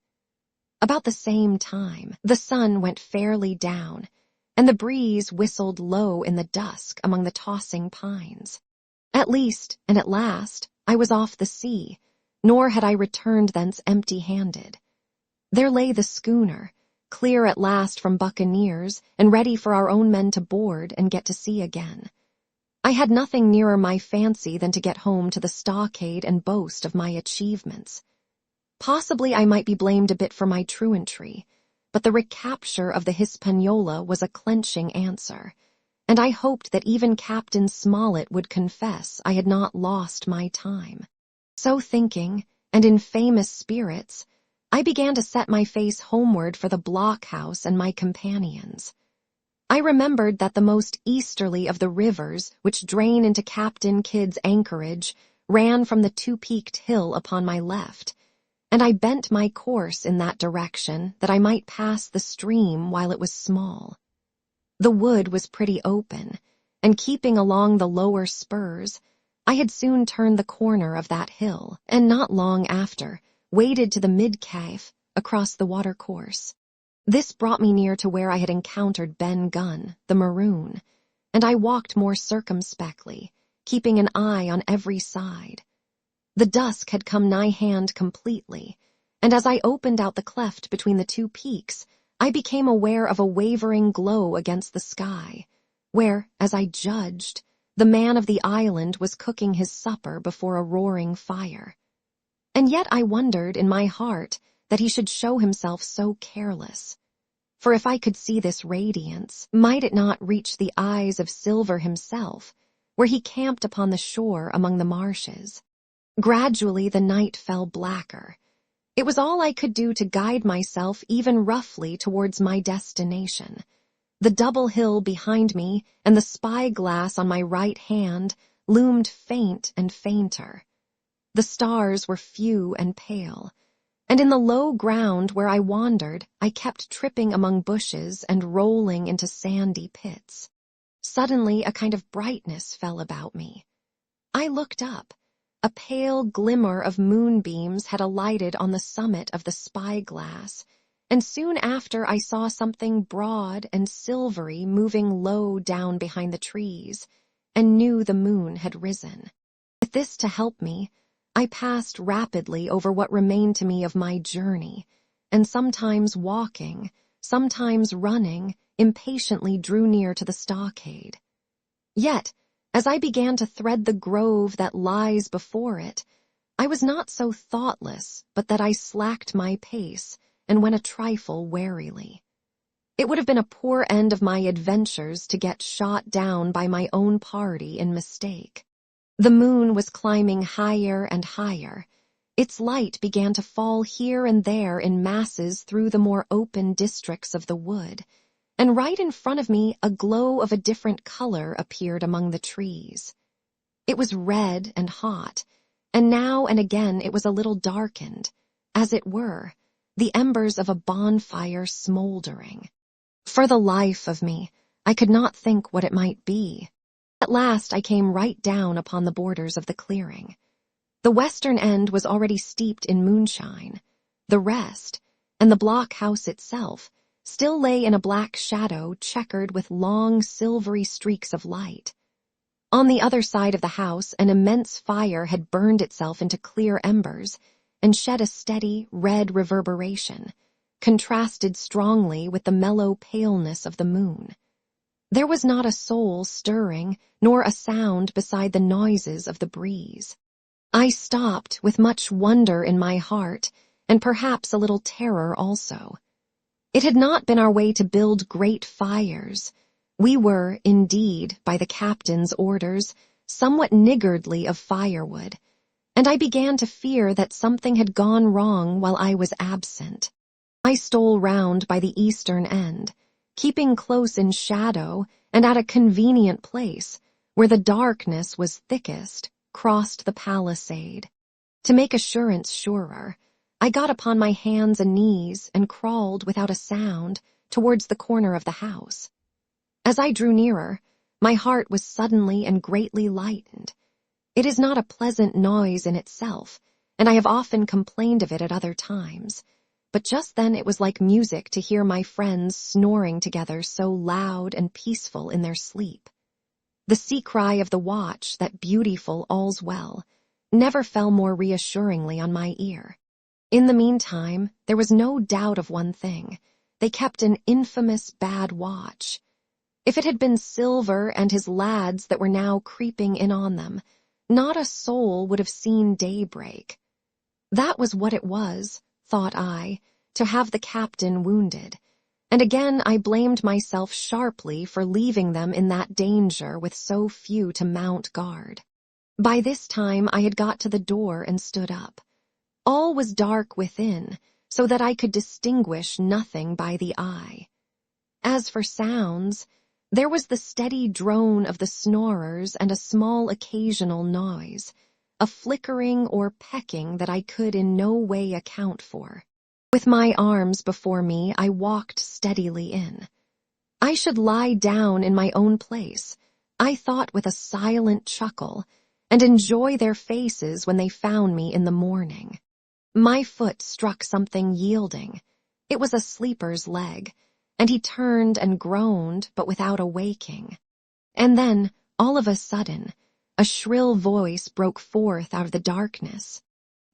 About the same time, the sun went fairly down, and the breeze whistled low in the dusk among the tossing pines. At least, and at last, I was off the sea, nor had I returned thence empty-handed. There lay the schooner, clear at last from buccaneers, and ready for our own men to board and get to sea again. I had nothing nearer my fancy than to get home to the stockade and boast of my achievements. Possibly I might be blamed a bit for my truantry, but the recapture of the Hispaniola was a clenching answer, and I hoped that even Captain Smollett would confess I had not lost my time. So thinking, and in famous spirits, I began to set my face homeward for the blockhouse and my companions. I remembered that the most easterly of the rivers which drain into Captain Kidd's anchorage ran from the two-peaked hill upon my left, and I bent my course in that direction that I might pass the stream while it was small. The wood was pretty open, and keeping along the lower spurs, I had soon turned the corner of that hill, and not long after, waded to the mid-cave across the watercourse. This brought me near to where I had encountered Ben Gunn, the maroon, and I walked more circumspectly, keeping an eye on every side. The dusk had come nigh-hand completely, and as I opened out the cleft between the two peaks, I became aware of a wavering glow against the sky, where, as I judged, the man of the island was cooking his supper before a roaring fire. And yet I wondered in my heart that he should show himself so careless. For if I could see this radiance, might it not reach the eyes of Silver himself, where he camped upon the shore among the marshes? Gradually the night fell blacker. It was all I could do to guide myself even roughly towards my destination. The double hill behind me and the spyglass on my right hand loomed faint and fainter. The stars were few and pale, and in the low ground where I wandered, I kept tripping among bushes and rolling into sandy pits. Suddenly a kind of brightness fell about me. I looked up. A pale glimmer of moonbeams had alighted on the summit of the spyglass, and soon after I saw something broad and silvery moving low down behind the trees, and knew the moon had risen. With this to help me, I passed rapidly over what remained to me of my journey, and sometimes walking, sometimes running, impatiently drew near to the stockade. Yet, as I began to thread the grove that lies before it, I was not so thoughtless but that I slacked my pace and went a trifle warily. It would have been a poor end of my adventures to get shot down by my own party in mistake. The moon was climbing higher and higher. Its light began to fall here and there in masses through the more open districts of the wood, and right in front of me a glow of a different color appeared among the trees. It was red and hot, and now and again it was a little darkened, as it were, the embers of a bonfire smoldering. For the life of me, I could not think what it might be. At last I came right down upon the borders of the clearing. The western end was already steeped in moonshine. The rest, and the blockhouse itself, still lay in a black shadow checkered with long silvery streaks of light. On the other side of the house an immense fire had burned itself into clear embers and shed a steady red reverberation, contrasted strongly with the mellow paleness of the moon. There was not a soul stirring, nor a sound beside the noises of the breeze. I stopped with much wonder in my heart, and perhaps a little terror also. It had not been our way to build great fires. We were, indeed, by the captain's orders, somewhat niggardly of firewood, and I began to fear that something had gone wrong while I was absent. I stole round by the eastern end, keeping close in shadow and at a convenient place where the darkness was thickest, crossed the palisade. To make assurance surer, I got upon my hands and knees and crawled without a sound towards the corner of the house. As I drew nearer, my heart was suddenly and greatly lightened. It is not a pleasant noise in itself, and I have often complained of it at other times, but just then it was like music to hear my friends snoring together so loud and peaceful in their sleep. The sea cry of the watch, that beautiful all's well, never fell more reassuringly on my ear. In the meantime, there was no doubt of one thing. They kept an infamous bad watch. If it had been Silver and his lads that were now creeping in on them, not a soul would have seen daybreak. That was what it was, thought I, to have the captain wounded, and again I blamed myself sharply for leaving them in that danger with so few to mount guard. By this time I had got to the door and stood up. All was dark within, so that I could distinguish nothing by the eye. As for sounds, there was the steady drone of the snorers and a small occasional noise, a flickering or pecking that I could in no way account for. With my arms before me, I walked steadily in. I should lie down in my own place, I thought with a silent chuckle, and enjoy their faces when they found me in the morning. My foot struck something yielding. It was a sleeper's leg, and he turned and groaned, but without awaking. And then, all of a sudden, a shrill voice broke forth out of the darkness.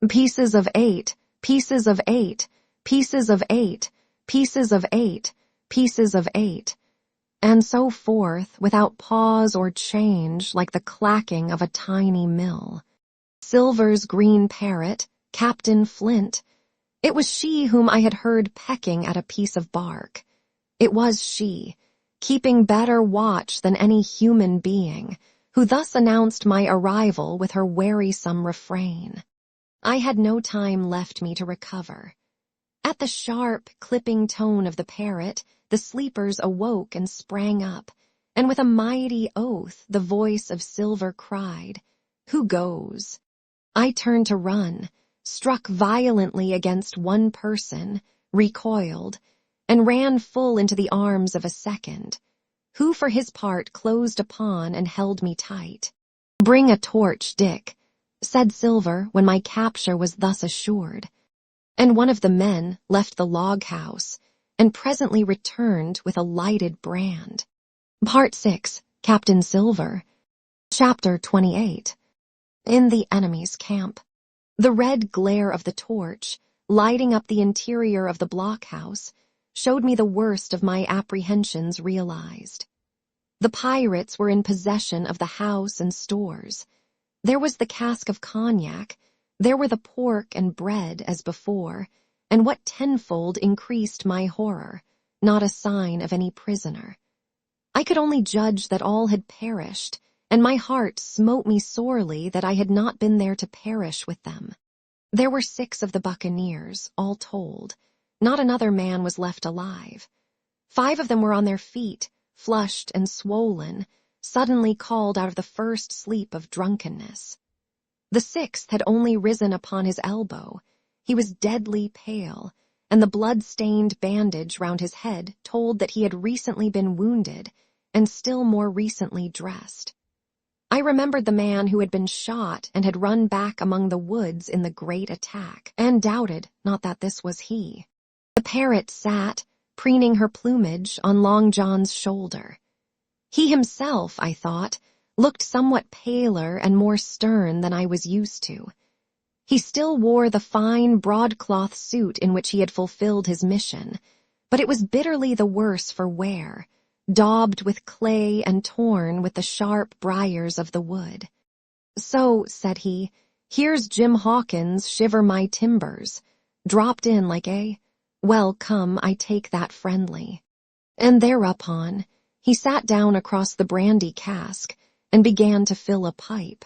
Pieces of 8, pieces of 8, pieces of 8, pieces of 8, pieces of 8, and so forth without pause or change, like the clacking of a tiny mill. Silver's green parrot, Captain Flint. It was she whom I had heard pecking at a piece of bark. It was she, keeping better watch than any human being, who thus announced my arrival with her wearisome refrain. I had no time left me to recover. At the sharp, clipping tone of the parrot, the sleepers awoke and sprang up, and with a mighty oath the voice of Silver cried, "Who goes?" I turned to run, struck violently against one person, recoiled, and ran full into the arms of a second, who for his part closed upon and held me tight. "Bring a torch, Dick," said Silver when my capture was thus assured, and one of the men left the log house and presently returned with a lighted brand. Part 6, Captain Silver. Chapter 28. In the enemy's camp. The red glare of the torch, lighting up the interior of the blockhouse, showed me the worst of my apprehensions realized. The pirates were in possession of the house and stores. There was the cask of cognac, there were the pork and bread as before, and what tenfold increased my horror, not a sign of any prisoner. I could only judge that all had perished, and my heart smote me sorely that I had not been there to perish with them. There were 6 of the buccaneers, all told. Not another man was left alive. 5 of them were on their feet, flushed and swollen, suddenly called out of the first sleep of drunkenness. The 6th had only risen upon his elbow. He was deadly pale, and the blood-stained bandage round his head told that he had recently been wounded, and still more recently dressed. I remembered the man who had been shot and had run back among the woods in the great attack, and doubted not that this was he. The parrot sat, preening her plumage, on Long John's shoulder. He himself, I thought, looked somewhat paler and more stern than I was used to. He still wore the fine broadcloth suit in which he had fulfilled his mission, but it was bitterly the worse for wear, daubed with clay and torn with the sharp briars of the wood. "So," said he, "here's Jim Hawkins shiver my timbers. Dropped in like well, come, I take that friendly." And thereupon he sat down across the brandy cask and began to fill a pipe.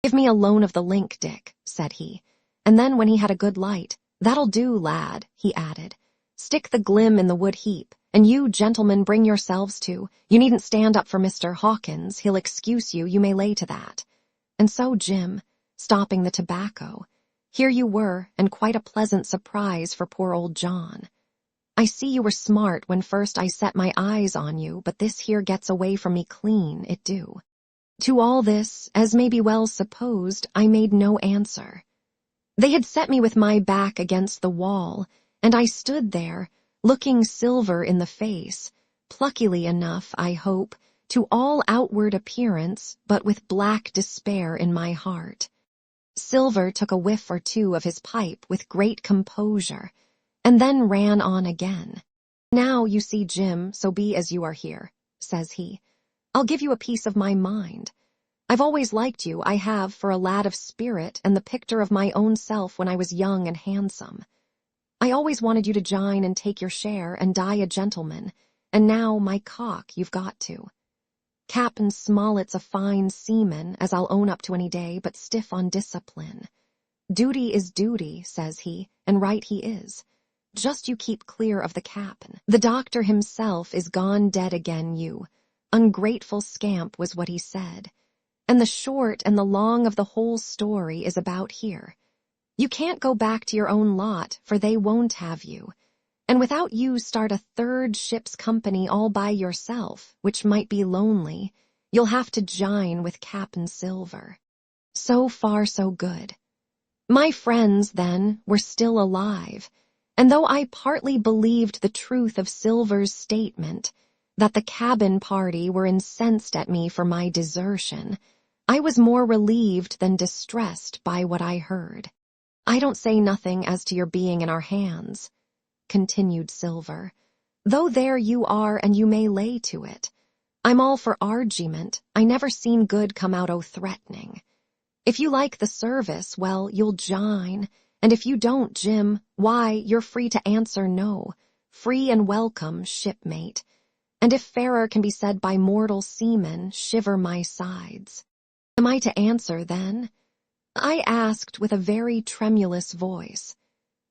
"Give me a loan of the link, Dick," said he. And then when he had a good light, "That'll do, lad," he added. "Stick the glim in the wood heap, and you, gentlemen, bring yourselves to. You needn't stand up for Mr. Hawkins, he'll excuse you, you may lay to that." And so Jim, stopping the tobacco, here you were, and quite a pleasant surprise for poor old John. "I see you were smart when first I set my eyes on you, but this here gets away from me clean, it do." To all this, as may be well supposed, I made no answer. They had set me with my back against the wall, and I stood there, looking Silver in the face, pluckily enough, I hope, to all outward appearance, but with black despair in my heart. Silver took a whiff or two of his pipe with great composure, and then ran on again. "Now, you see, Jim, so be as you are here," says he. "I'll give you a piece of my mind. I've always liked you, I have, for a lad of spirit and the picture of my own self when I was young and handsome. I always wanted you to jine and take your share and die a gentleman, and now, my cock, you've got to. Captain Smollett's a fine seaman, as I'll own up to any day, but stiff on discipline. Duty is duty," says he, and right he is. "Just you keep clear of the cap'n. The doctor himself is gone dead again, you. Ungrateful scamp," was what he said. And the short and the long of the whole story is about here. You can't go back to your own lot, for they won't have you. And without you start a third ship's company all by yourself, which might be lonely, you'll have to jine with Cap'n Silver. So far, so good. My friends, then, were still alive, and though I partly believed the truth of Silver's statement, that the cabin party were incensed at me for my desertion, I was more relieved than distressed by what I heard. "I don't say nothing as to your being in our hands," continued Silver, "though there you are and you may lay to it. I'm all for argument, I never seen good come out o' threatening. If you like the service, well, you'll jine, and if you don't, Jim, why, you're free to answer no, free and welcome, shipmate. And if fairer can be said by mortal seamen, shiver my sides. Am I to answer, then?" I asked with a very tremulous voice.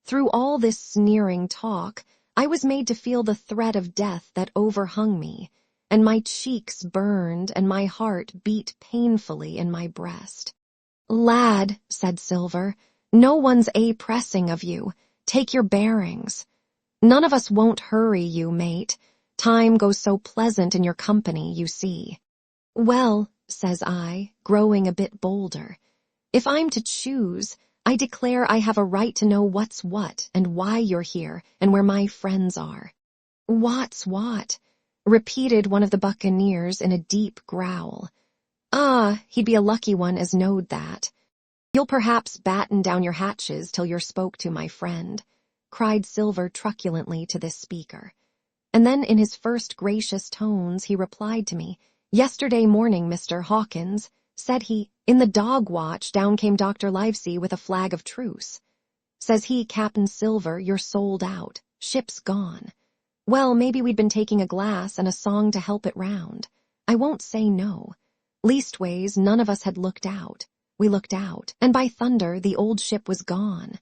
Through all this sneering talk, I was made to feel the threat of death that overhung me, and my cheeks burned and my heart beat painfully in my breast. "Lad," said Silver, "no one's pressing of you. Take your bearings. None of us won't hurry you, mate. Time goes so pleasant in your company, you see." "Well," says I, growing a bit bolder, "if I'm to choose, I declare I have a right to know what's what and why you're here and where my friends are." "What's what?" repeated one of the buccaneers in a deep growl. "Ah, he'd be a lucky one as knowed that. You'll perhaps batten down your hatches till you're spoke to, my friend," cried Silver truculently to this speaker. And then in his first gracious tones he replied to me, "Yesterday morning, Mr. Hawkins," said he, "in the dog watch down came Dr. Livesey with a flag of truce. Says he, 'Captain Silver, you're sold out. Ship's gone.' Well, maybe we'd been taking a glass and a song to help it round. I won't say no. Leastways, none of us had looked out. We looked out, and by thunder, the old ship was gone.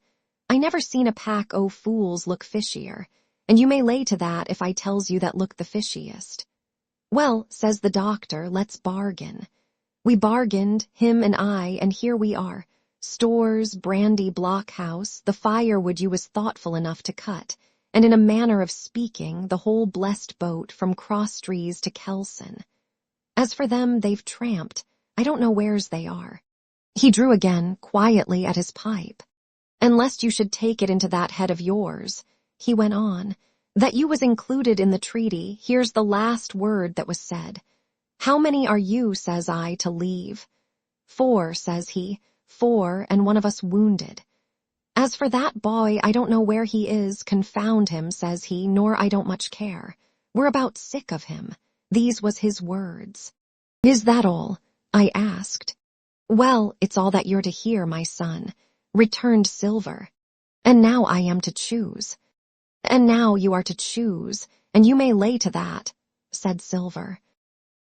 I never seen a pack o' fools look fishier, and you may lay to that if I tells you that looked the fishiest. Well, says the doctor, let's bargain. We bargained, him and I, and here we are. Stores, brandy blockhouse, the firewood you was thoughtful enough to cut, and in a manner of speaking, the whole blessed boat from Crosstrees to Kelson. As for them, they've tramped. I don't know where's they are." He drew again, quietly at his pipe. "And lest you should take it into that head of yours," he went on, "that you was included in the treaty, here's the last word that was said. 'How many are you,' says I, 'to leave?' 4, says he, 4, and one of us wounded. As for that boy, I don't know where he is, confound him, says he, nor I don't much care. We're about sick of him." These was his words. "Is that all?" I asked. "Well, it's all that you're to hear, my son," returned Silver. "And now I am to choose." "And now you are to choose, and you may lay to that," said Silver.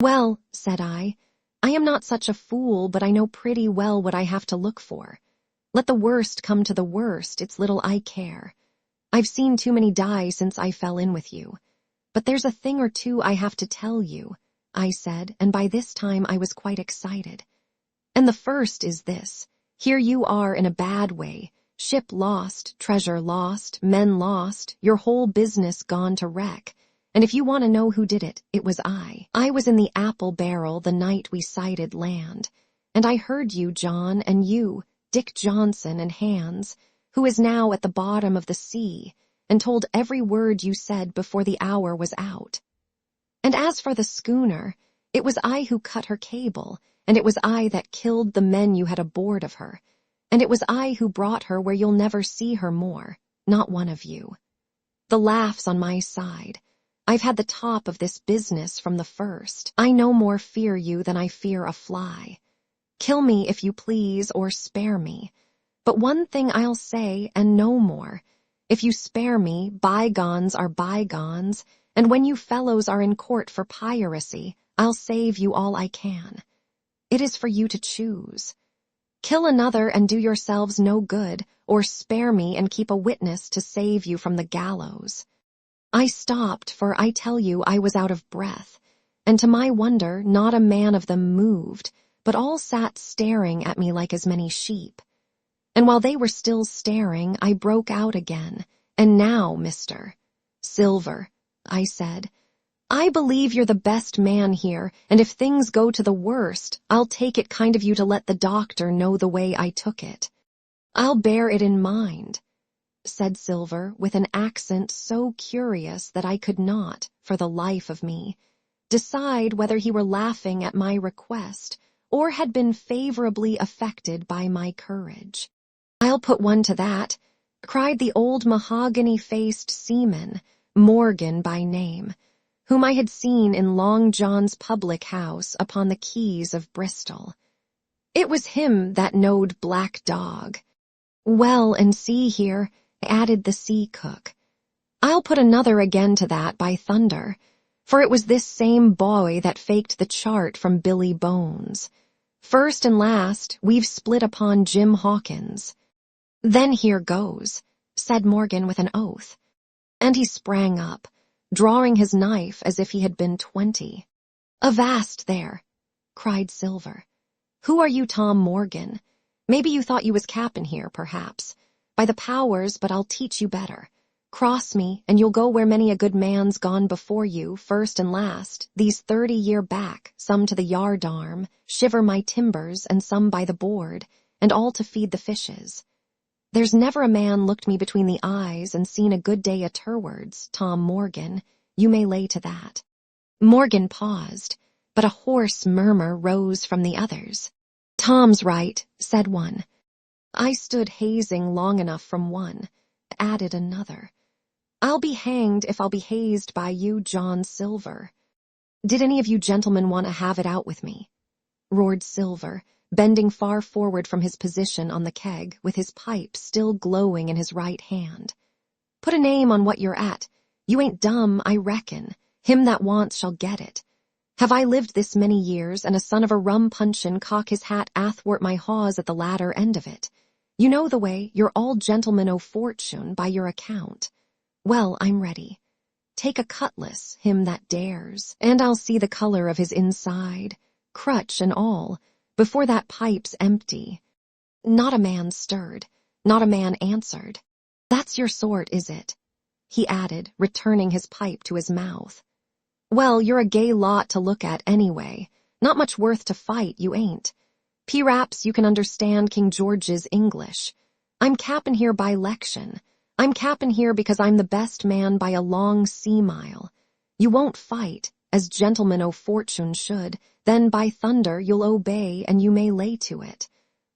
"Well," said I, I am not such a fool, but I know pretty well what I have to look for. Let the worst come to the worst, it's little I care. I've seen too many die since I fell in with you. But there's a thing or two I have to tell you, I said, and by this time I was quite excited. And the first is this. Here you are in a bad way. Ship lost, treasure lost, men lost, your whole business gone to wreck. And if you want to know who did it, it was I. I was in the apple barrel the night we sighted land. And I heard you, John, and you, Dick Johnson and Hans, who is now at the bottom of the sea, and told every word you said before the hour was out. And as for the schooner, it was I who cut her cable, and it was I that killed the men you had aboard of her, and it was I who brought her where you'll never see her more, not one of you. The laugh's on my side. I've had the top of this business from the first. I no more fear you than I fear a fly. Kill me if you please, or spare me. But one thing I'll say, and no more. If you spare me, bygones are bygones, and when you fellows are in court for piracy, I'll save you all I can. It is for you to choose. Kill another and do yourselves no good, or spare me and keep a witness to save you from the gallows. I stopped, for I tell you I was out of breath, and to my wonder not a man of them moved, but all sat staring at me like as many sheep. And while they were still staring, I broke out again. And now, Mr. Silver, I said, I believe you're the best man here, and if things go to the worst, I'll take it kind of you to let the doctor know the way I took it. I'll bear it in mind, said Silver with an accent so curious that I could not, for the life of me, decide whether he were laughing at my request or had been favorably affected by my courage. I'll put one to that, cried the old mahogany-faced seaman, Morgan by name, whom I had seen in Long John's public house upon the quays of Bristol. It was him that knowed Black Dog. Well, and see here, added the sea cook. I'll put another again to that, by thunder, for it was this same boy that faked the chart from Billy Bones. First and last, we've split upon Jim Hawkins. Then here goes, said Morgan with an oath. And he sprang up, drawing his knife as if he had been 20. Avast there, cried Silver. Who are you, Tom Morgan? Maybe you thought you was cap'n here, perhaps. By the powers, but I'll teach you better. Cross me, and you'll go where many a good man's gone before you, first and last, these 30 year back, some to the yardarm, shiver my timbers, and some by the board, and all to feed the fishes. There's never a man looked me between the eyes and seen a good day atterwards, Tom Morgan, you may lay to that. Morgan paused, but a hoarse murmur rose from the others. Tom's right, said one. I stood hazing long enough from one, added another. I'll be hanged if I'll be hazed by you, John Silver. Did any of you gentlemen want to have it out with me? Roared Silver, bending far forward from his position on the keg, with his pipe still glowing in his right hand. Put a name on what you're at. You ain't dumb, I reckon. Him that wants shall get it. Have I lived this many years, and a son of a rum punchin cock his hat athwart my hawse at the latter end of it? You know the way, you're all gentlemen o' fortune by your account. Well, I'm ready. Take a cutlass, him that dares, and I'll see the color of his inside, crutch and all, before that pipe's empty. Not a man stirred, not a man answered. That's your sort, is it? He added, returning his pipe to his mouth. Well, you're a gay lot to look at anyway. Not much worth to fight, you ain't. P'raps you can understand King George's English. I'm cap'n here by 'lection. I'm cap'n here because I'm the best man by a long sea mile. You won't fight, as gentlemen o' fortune should, then by thunder you'll obey and you may lay to it.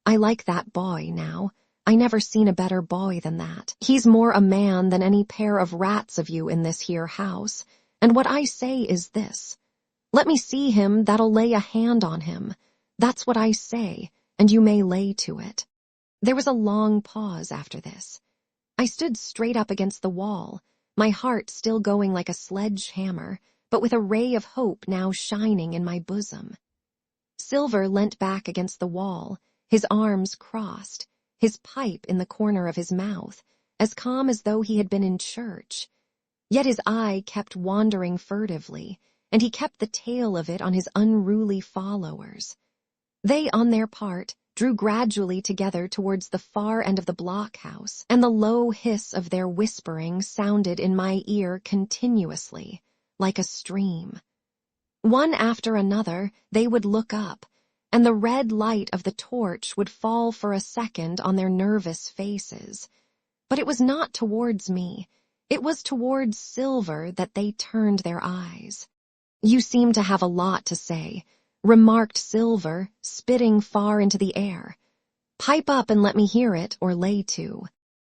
I like that boy now. I never seen a better boy than that. He's more a man than any pair of rats of you in this here house, and what I say is this. Let me see him that'll lay a hand on him. That's what I say, and you may lay to it. There was a long pause after this. I stood straight up against the wall, my heart still going like a sledge-hammer, but with a ray of hope now shining in my bosom. Silver leant back against the wall, his arms crossed, his pipe in the corner of his mouth, as calm as though he had been in church. Yet his eye kept wandering furtively, and he kept the tail of it on his unruly followers. They, on their part, drew gradually together towards the far end of the blockhouse, and the low hiss of their whispering sounded in my ear continuously, like a stream. One after another, they would look up, and the red light of the torch would fall for a second on their nervous faces. But it was not towards me. It was towards Silver that they turned their eyes. "You seem to have a lot to say," remarked Silver, spitting far into the air. "Pipe up and let me hear it, or lay to."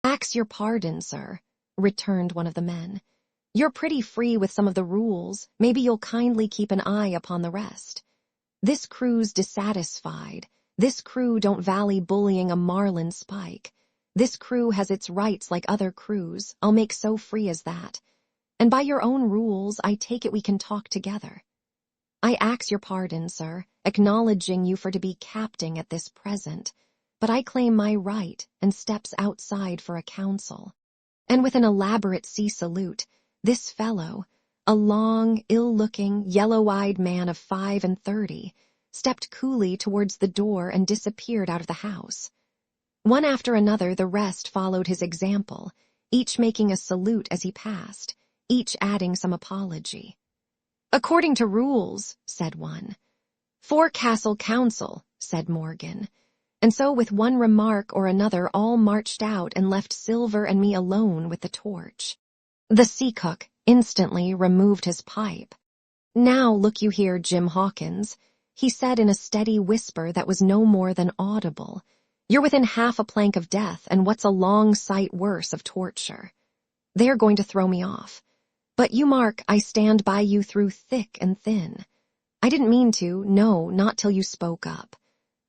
"Ax your pardon, sir," returned one of the men. "You're pretty free with some of the rules. Maybe you'll kindly keep an eye upon the rest. This crew's dissatisfied. This crew don't valley bullying a marlin spike. This crew has its rights like other crews. I'll make so free as that. And by your own rules, I take it we can talk together. I ax your pardon, sir, acknowledging you for to be capting at this present, but I claim my right and steps outside for a council." And with an elaborate sea salute, this fellow, a long, ill-looking, yellow-eyed man of 35, stepped coolly towards the door and disappeared out of the house. One after another, the rest followed his example, each making a salute as he passed, each adding some apology. "According to rules," said one. "Forecastle Council," said Morgan. And so with one remark or another all marched out and left Silver and me alone with the torch. The sea cook instantly removed his pipe. "Now look you here, Jim Hawkins," he said in a steady whisper that was no more than audible. "You're within half a plank of death, and what's a long sight worse of torture. They're going to throw me off. But you mark, I stand by you through thick and thin. I didn't mean to, no, not till you spoke up.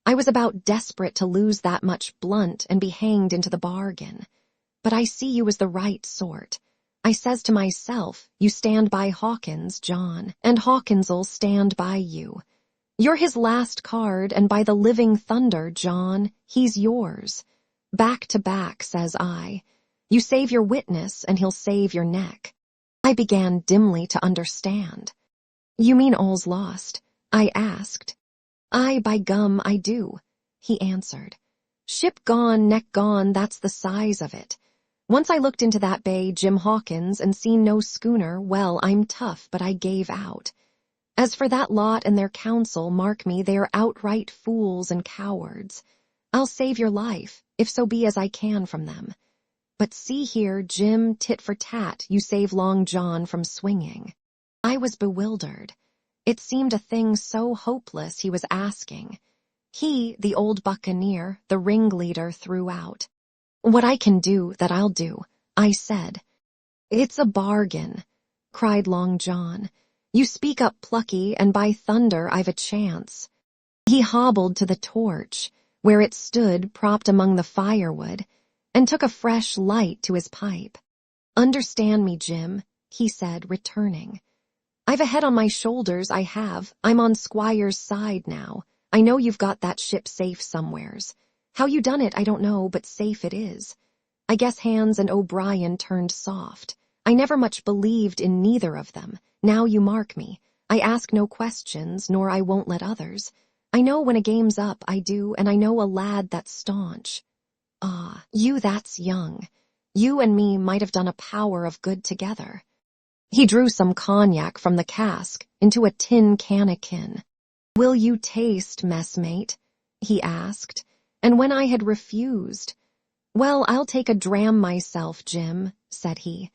I was about desperate to lose that much blunt and be hanged into the bargain. But I see you as the right sort. I says to myself, you stand by Hawkins, John, and Hawkins'll stand by you. You're his last card, and by the living thunder, John, he's yours. Back to back, says I. You save your witness, and he'll save your neck." I began dimly to understand. "You mean all's lost?" I asked. "Aye, by gum, I do," he answered. "Ship gone, neck gone, that's the size of it. Once I looked into that bay, Jim Hawkins, and seen no schooner, well, I'm tough, but I gave out. As for that lot and their counsel, mark me, they are outright fools and cowards. I'll save your life, if so be as I can from them. But see here, Jim, tit for tat, you save Long John from swinging." I was bewildered. It seemed a thing so hopeless he was asking. He, the old buccaneer, the ringleader, threw out. "What I can do, that I'll do," I said. "It's a bargain," cried Long John. "You speak up plucky, and by thunder I've a chance." He hobbled to the torch, where it stood propped among the firewood, and took a fresh light to his pipe. "Understand me, Jim," he said, returning. "I've a head on my shoulders, I have. I'm on Squire's side now. I know you've got that ship safe somewheres. How you done it, I don't know, but safe it is. I guess Hans and O'Brien turned soft. I never much believed in neither of them. Now you mark me. I ask no questions, nor I won't let others. I know when a game's up, I do, and I know a lad that's staunch. Ah, you that's young. You and me might have done a power of good together." He drew some cognac from the cask into a tin cannikin. "Will you taste, messmate?" he asked, and when I had refused, "Well, I'll take a dram myself, Jim," said he.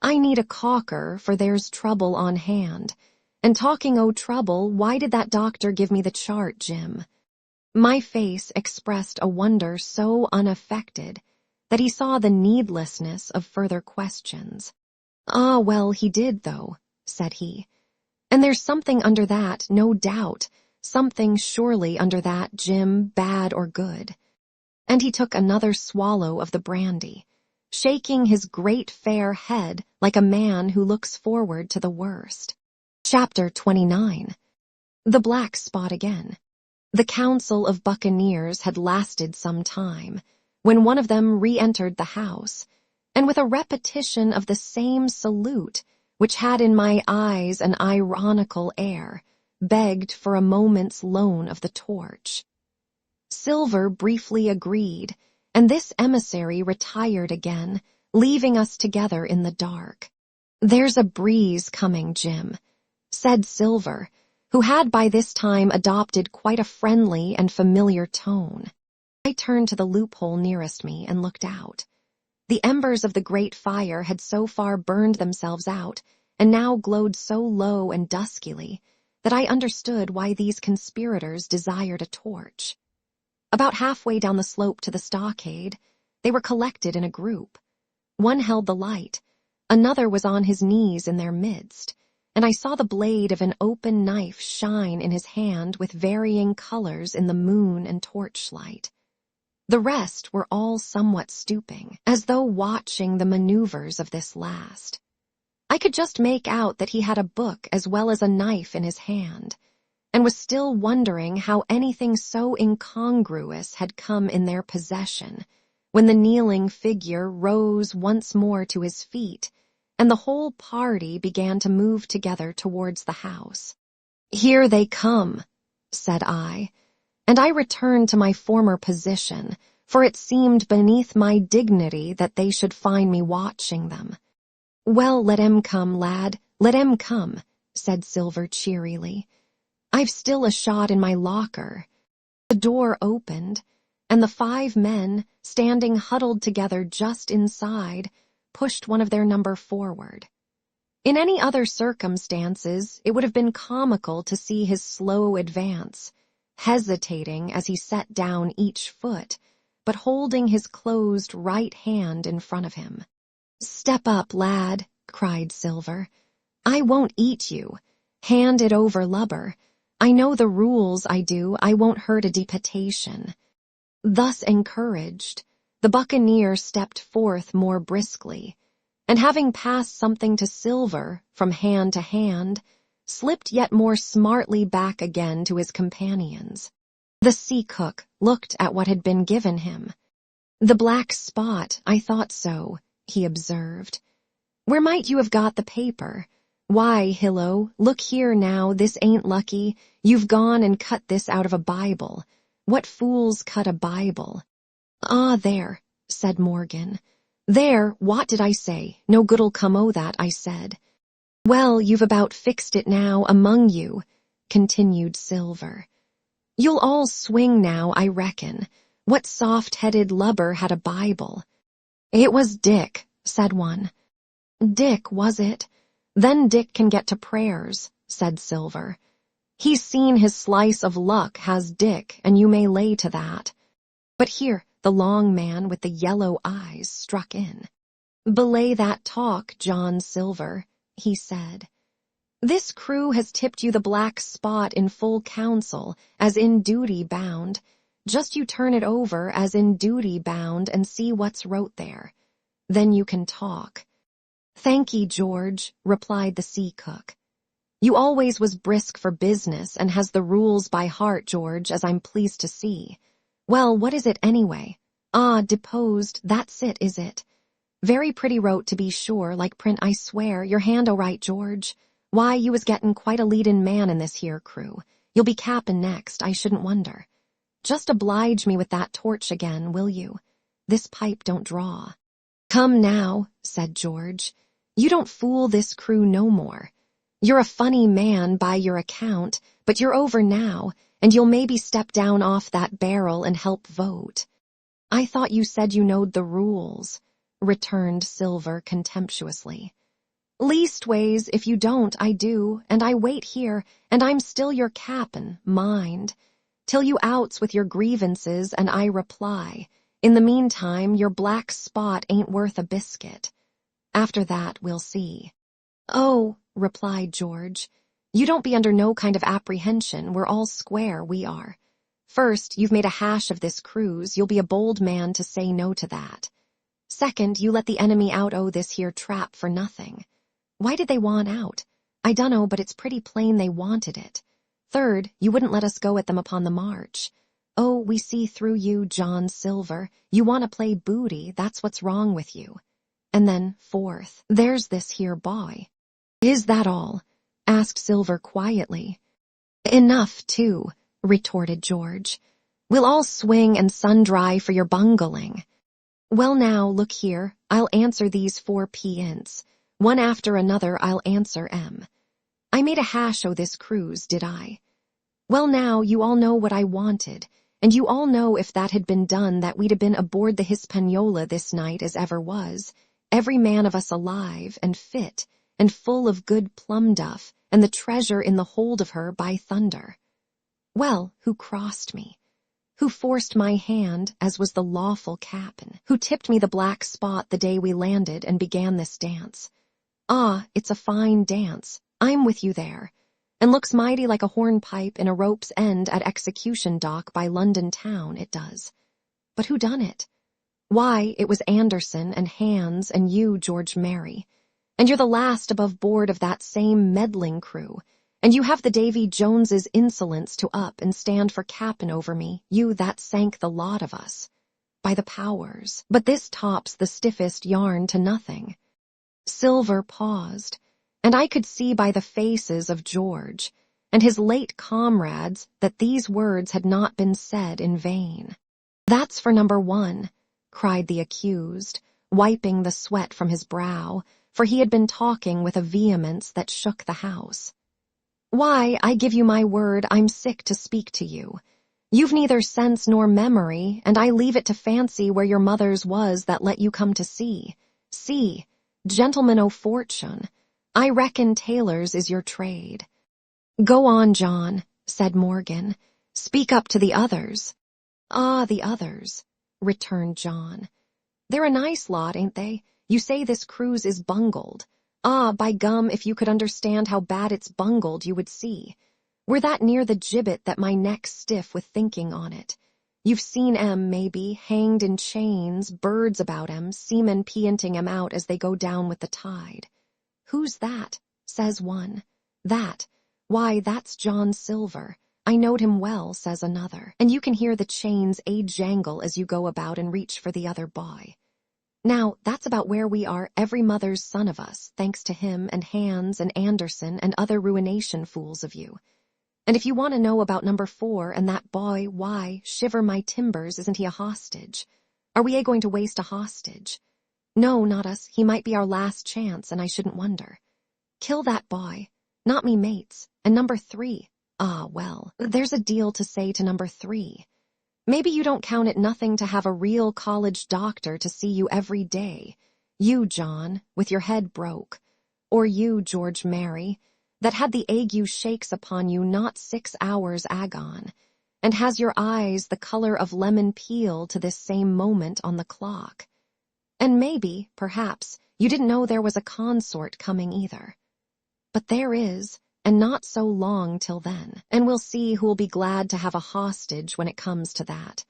"I need a caulker, for there's trouble on hand. And talking o' trouble, why did that doctor give me the chart, Jim?" My face expressed a wonder so unaffected that he saw the needlessness of further questions. "Ah, well, he did, though," said he. "And there's something under that, no doubt, something surely under that, Jim, bad or good." And he took another swallow of the brandy, shaking his great fair head like a man who looks forward to the worst. Chapter 29. The black spot again. The council of buccaneers had lasted some time, when one of them re-entered the house, and with a repetition of the same salute, which had in my eyes an ironical air, begged for a moment's loan of the torch. Silver briefly agreed, and this emissary retired again, leaving us together in the dark. "There's a breeze coming, Jim," said Silver, who had by this time adopted quite a friendly and familiar tone. I turned to the loophole nearest me and looked out. The embers of the great fire had so far burned themselves out, and now glowed so low and duskily, that I understood why these conspirators desired a torch. About halfway down the slope to the stockade, they were collected in a group. One held the light, another was on his knees in their midst, and I saw the blade of an open knife shine in his hand with varying colors in the moon and torchlight. The rest were all somewhat stooping, as though watching the maneuvers of this last. I could just make out that he had a book as well as a knife in his hand, and was still wondering how anything so incongruous had come in their possession, when the kneeling figure rose once more to his feet, and the whole party began to move together towards the house. "Here they come," said I, and I returned to my former position, for it seemed beneath my dignity that they should find me watching them. "Well, let 'em come, lad, let 'em come," said Silver cheerily. "I've still a shot in my locker." The door opened, and the 5 men, standing huddled together just inside, pushed one of their number forward. In any other circumstances, it would have been comical to see his slow advance, hesitating as he set down each foot, but holding his closed right hand in front of him. "Step up, lad," cried Silver. "I won't eat you. Hand it over, lubber. I know the rules, I do. I won't hurt a deputation." Thus encouraged, the buccaneer stepped forth more briskly, and having passed something to Silver from hand to hand, slipped yet more smartly back again to his companions. The sea cook looked at what had been given him. "The black spot, I thought so," he observed. "Where might you have got the paper? Why, Hillo, look here now, this ain't lucky. You've gone and cut this out of a Bible. What fools cut a Bible?" "Ah, there," said Morgan. "There, what did I say? No good'll come o' that, I said." "Well, you've about fixed it now, among you," continued Silver. "You'll all swing now, I reckon. What soft-headed lubber had a Bible?" "It was Dick," said one. "Dick, was it? Then Dick can get to prayers," said Silver. "He's seen his slice of luck, has Dick, and you may lay to that." But here the long man with the yellow eyes struck in. "Belay that talk, John Silver," he said. "This crew has tipped you the black spot in full council, as in duty bound. Just you turn it over as in duty bound and see what's wrote there. Then you can talk." "Thank'ee, George," replied the sea cook. "You always was brisk for business and has the rules by heart, George, as I'm pleased to see. Well, what is it anyway? Ah, deposed, that's it, is it? Very pretty wrote, to be sure, like print, I swear. Your hand all right, George? Why, you was gettin' quite a leadin' man in this here crew. You'll be cappin' next, I shouldn't wonder. Just oblige me with that torch again, will you? This pipe don't draw." "Come now," said George. "You don't fool this crew no more. You're a funny man by your account, but you're over now, and you'll maybe step down off that barrel and help vote." "I thought you said you knowed the rules," returned Silver contemptuously. "Leastways, if you don't, I do, and I wait here, and I'm still your cap'n, mind, till you outs with your grievances and I reply. In the meantime, your black spot ain't worth a biscuit. After that, we'll see." "Oh," replied George, "you don't be under no kind of apprehension. We're all square, we are. First, you've made a hash of this cruise. You'll be a bold man to say no to that. Second, you let the enemy out o' this here trap for nothing. Why did they want out? I dunno, but it's pretty plain they wanted it. Third, you wouldn't let us go at them upon the march. Oh, we see through you, John Silver. You want to play booty, that's what's wrong with you. And then, fourth, there's this here boy. Is that all? Asked Silver quietly. Enough, too, retorted George. We'll all swing and sun-dry for your bungling. Well now, look here, I'll answer these 4 p-ints. One after another I'll answer 'em. I made a hash o' this cruise, did I? Well now, you all know what I wanted, and you all know if that had been done that we'd have been aboard the Hispaniola this night as ever was, every man of us alive and fit and full of good plum duff, and the treasure in the hold of her by thunder. Well, who crossed me? Who forced my hand, as was the lawful cap'n? Who tipped me the black spot the day we landed and began this dance? Ah, it's a fine dance. I'm with you there. And looks mighty like a hornpipe in a rope's end at execution dock by London town, it does. But who done it? Why, it was Anderson and Hans and you, George Mary. And you're the last above board of that same meddling crew. And you have the Davy Jones's insolence to up and stand for cap'n over me, you that sank the lot of us. By the powers, but this tops the stiffest yarn to nothing. Silver paused, and I could see by the faces of George and his late comrades that these words had not been said in vain. That's for number 1, cried the accused, wiping the sweat from his brow, for he had been talking with a vehemence that shook the house. Why, I give you my word, I'm sick to speak to you. You've neither sense nor memory, and I leave it to fancy where your mother's was that let you come to sea. See, gentlemen o' fortune, I reckon tailors is your trade. Go on, John, said Morgan. Speak up to the others. Ah, the others, returned John. They're a nice lot, ain't they? You say this cruise is bungled. Ah, by gum, if you could understand how bad it's bungled, you would see. We're that near the gibbet that my neck's stiff with thinking on it. You've seen 'em, maybe, hanged in chains, birds about 'em, seamen peanting 'em out as they go down with the tide. Who's that? Says one. That? Why, that's John Silver. I knowed him well, says another. And you can hear the chains jangle as you go about and reach for the other boy. Now, that's about where we are, every mother's son of us, thanks to him and Hans and Anderson and other ruination fools of you. And if you want to know about number 4 and that boy, why, shiver my timbers, isn't he a hostage? Are we going to waste a hostage? No, not us. He might be our last chance, and I shouldn't wonder. Kill that boy. Not me mates. And number 3. Ah, well, there's a deal to say to number 3. Maybe you don't count it nothing to have a real college doctor to see you every day. You, John, with your head broke. Or you, George Mary, that had the ague shakes upon you not 6 hours agone, and has your eyes the color of lemon peel to this same moment on the clock. And maybe, perhaps, you didn't know there was a consort coming either. But there is, and not so long till then, and we'll see who'll be glad to have a hostage when it comes to that.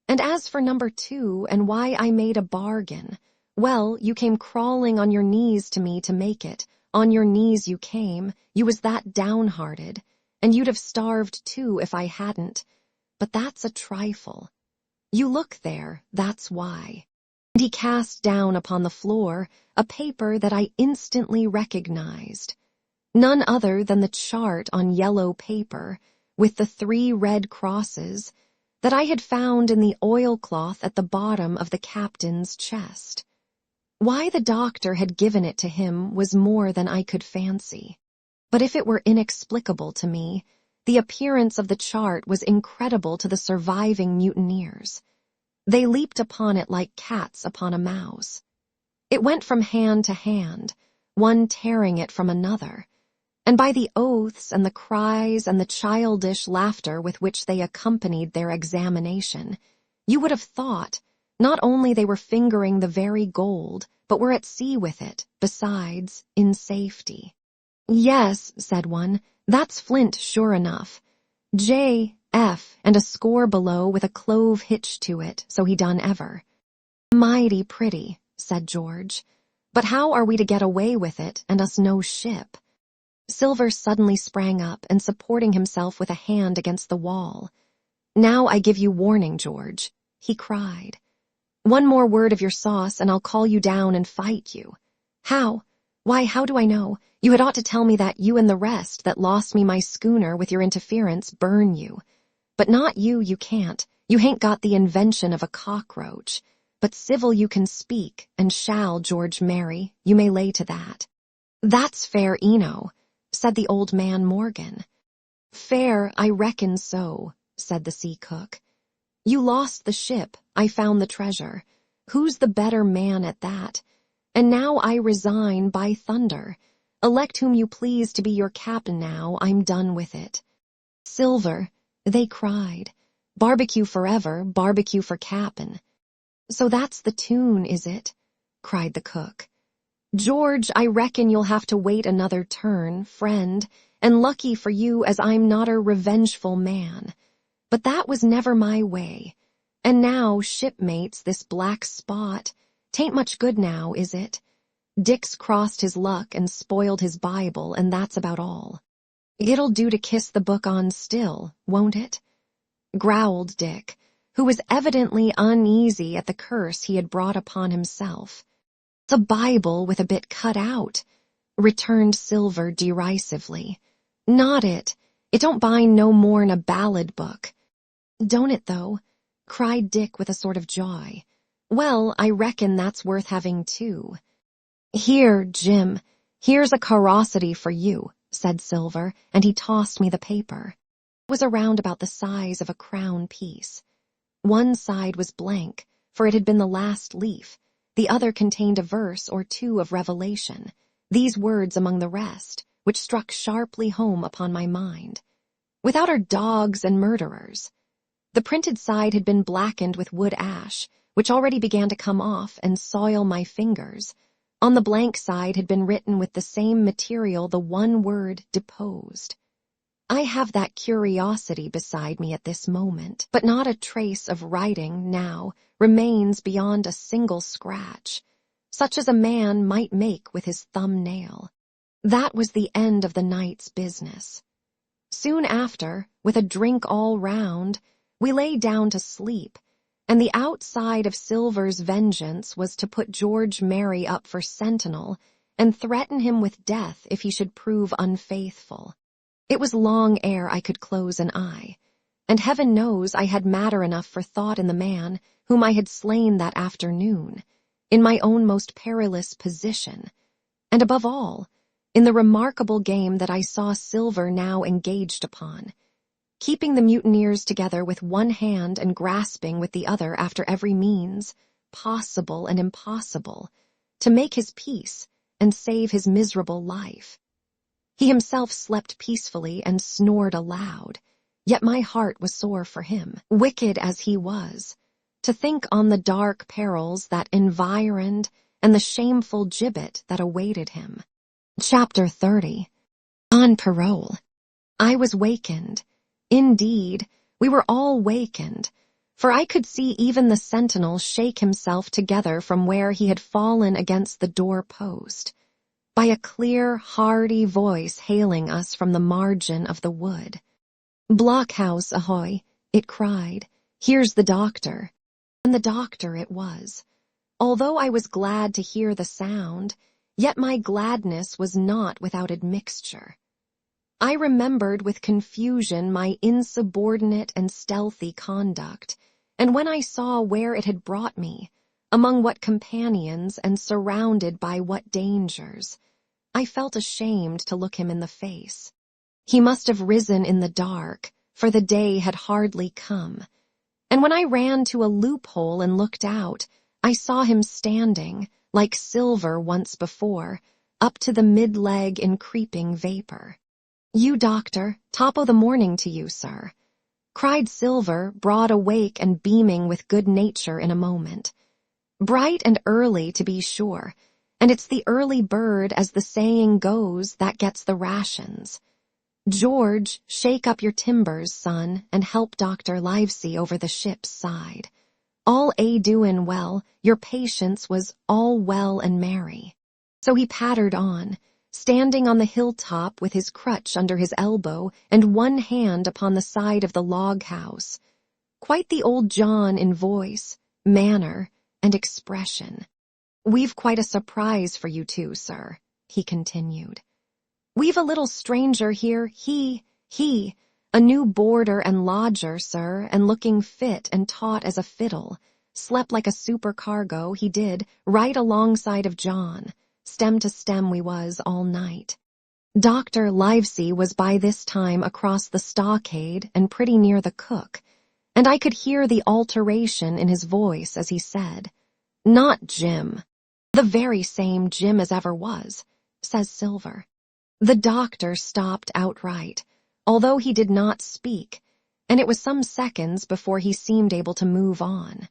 And as for number 2 and why I made a bargain, well, you came crawling on your knees to me to make it. On your knees you came, you was that downhearted, and you'd have starved too if I hadn't. But that's a trifle. You look there, that's why. And he cast down upon the floor a paper that I instantly recognized. None other than the chart on yellow paper, with the 3 red crosses, that I had found in the oilcloth at the bottom of the captain's chest. Why the doctor had given it to him was more than I could fancy. But if it were inexplicable to me, the appearance of the chart was incredible to the surviving mutineers. They leaped upon it like cats upon a mouse. It went from hand to hand, one tearing it from another, and by the oaths and the cries and the childish laughter with which they accompanied their examination, you would have thought not only they were fingering the very gold, but were at sea with it, besides, in safety. Yes, said one, that's flint sure enough. J, F, and a score below with a clove hitched to it, so he done ever. Mighty pretty, said George, but how are we to get away with it and us no ship? Silver suddenly sprang up and supporting himself with a hand against the wall. "Now I give you warning, George," he cried. "One more word of your sauce and I'll call you down and fight you." "How? Why, how do I know? You had ought to tell me that you and the rest that lost me my schooner with your interference burn you. But not you, you can't. You hain't got the invention of a cockroach. But civil you can speak, and shall, George marry, you may lay to that." "That's fair eno," said the old man Morgan. "Fair, I reckon so," said the sea cook. "You lost the ship, I found the treasure. Who's the better man at that? And now I resign, by thunder. Elect whom you please to be your captain now, I'm done with it." "Silver," they cried. "Barbecue forever, barbecue for cap'n." "So that's the tune, is it?" cried the cook. "George, I reckon you'll have to wait another turn, friend, and lucky for you as I'm not a revengeful man. But that was never my way. And now, shipmates, this black spot, 'tain't much good now, is it? Dick's crossed his luck and spoiled his Bible, and that's about all. It'll do to kiss the book on still, won't it?" growled Dick, who was evidently uneasy at the curse he had brought upon himself. "It's a Bible with a bit cut out," returned Silver derisively. "Not it. It don't bind no more'n a ballad book." "Don't it, though?" cried Dick with a sort of joy. "Well, I reckon that's worth having too." "Here, Jim, here's a curiosity for you," said Silver, and he tossed me the paper. It was around about the size of a crown piece. One side was blank, for it had been the last leaf. The other contained a verse or two of Revelation, these words among the rest, which struck sharply home upon my mind. "Without our dogs and murderers." The printed side had been blackened with wood ash, which already began to come off and soil my fingers. On the blank side had been written with the same material the one word "deposed." I have that curiosity beside me at this moment, but not a trace of writing now remains beyond a single scratch, such as a man might make with his thumb-nail. That was the end of the night's business. Soon after, with a drink all round, we lay down to sleep, and the outside of Silver's vengeance was to put George Merry up for sentinel and threaten him with death if he should prove unfaithful. It was long ere I could close an eye, and heaven knows I had matter enough for thought in the man whom I had slain that afternoon, in my own most perilous position, and above all, in the remarkable game that I saw Silver now engaged upon, keeping the mutineers together with one hand and grasping with the other after every means, possible and impossible, to make his peace and save his miserable life. He himself slept peacefully and snored aloud, yet my heart was sore for him, wicked as he was, to think on the dark perils that environed and the shameful gibbet that awaited him. Chapter 30. On parole. I was wakened. Indeed, we were all wakened, for I could see even the sentinel shake himself together from where he had fallen against the door-post, by a clear, hearty voice hailing us from the margin of the wood. "Blockhouse, ahoy!" it cried. "Here's the doctor." And the doctor it was. Although I was glad to hear the sound, yet my gladness was not without admixture. I remembered with confusion my insubordinate and stealthy conduct, and when I saw where it had brought me, among what companions and surrounded by what dangers, I felt ashamed to look him in the face. He must have risen in the dark, for the day had hardly come, and when I ran to a loophole and looked out, I saw him standing, like Silver once before, up to the mid-leg in creeping vapor. "You, doctor, top o' the morning to you, sir," cried Silver, broad awake and beaming with good nature in a moment. "Bright and early, to be sure, and it's the early bird, as the saying goes, that gets the rations. George, shake up your timbers, son, and help Dr. Livesey over the ship's side. All doin' well, your patience was all well and merry." So he pattered on, standing on the hilltop with his crutch under his elbow and one hand upon the side of the log house. Quite the old John in voice, manner, and expression. "We've quite a surprise for you too, sir," he continued. "We've a little stranger here, a new boarder and lodger, sir, and looking fit and taut as a fiddle. Slept like a supercargo, he did, right alongside of John. Stem to stem we was all night." Dr. Livesey was by this time across the stockade and pretty near the cook, and I could hear the alteration in his voice as he said, "Not Jim." "The very same Jim as ever was," says Silver. The doctor stopped outright, although he did not speak, and it was some seconds before he seemed able to move on.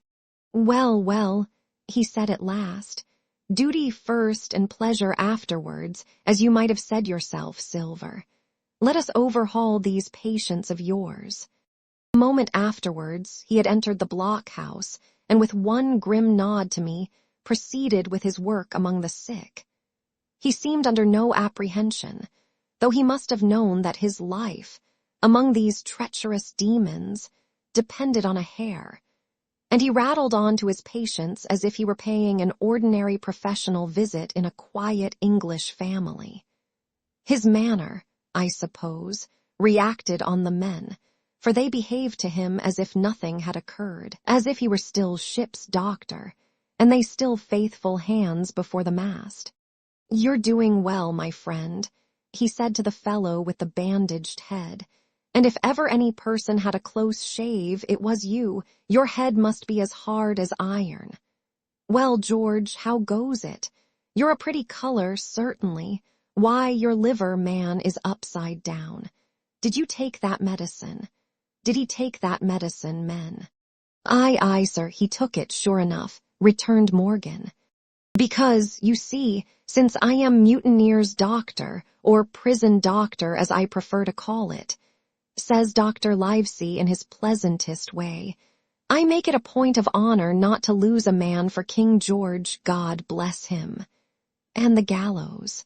Well, he said at last, "duty first and pleasure afterwards, as you might have said yourself, Silver. Let us overhaul these patients of yours." A moment afterwards, he had entered the blockhouse, and with one grim nod to me, proceeded with his work among the sick. He seemed under no apprehension, though he must have known that his life, among these treacherous demons, depended on a hair, and he rattled on to his patients as if he were paying an ordinary professional visit in a quiet English family. His manner, I suppose, reacted on the men, for they behaved to him as if nothing had occurred, as if he were still ship's doctor, and they still faithful hands before the mast. "You're doing well, my friend," he said to the fellow with the bandaged head, "and if ever any person had a close shave, it was you. Your head must be as hard as iron. Well, George, how goes it? You're a pretty color, certainly. Why, your liver, man, is upside down. Did you take that medicine? Did he take that medicine, men?" Aye, sir, he took it, sure enough," returned Morgan. "Because, you see, since I am mutineer's doctor, or prison doctor as I prefer to call it," says Dr. Livesey in his pleasantest way, "I make it a point of honor not to lose a man for King George, God bless him. And the gallows."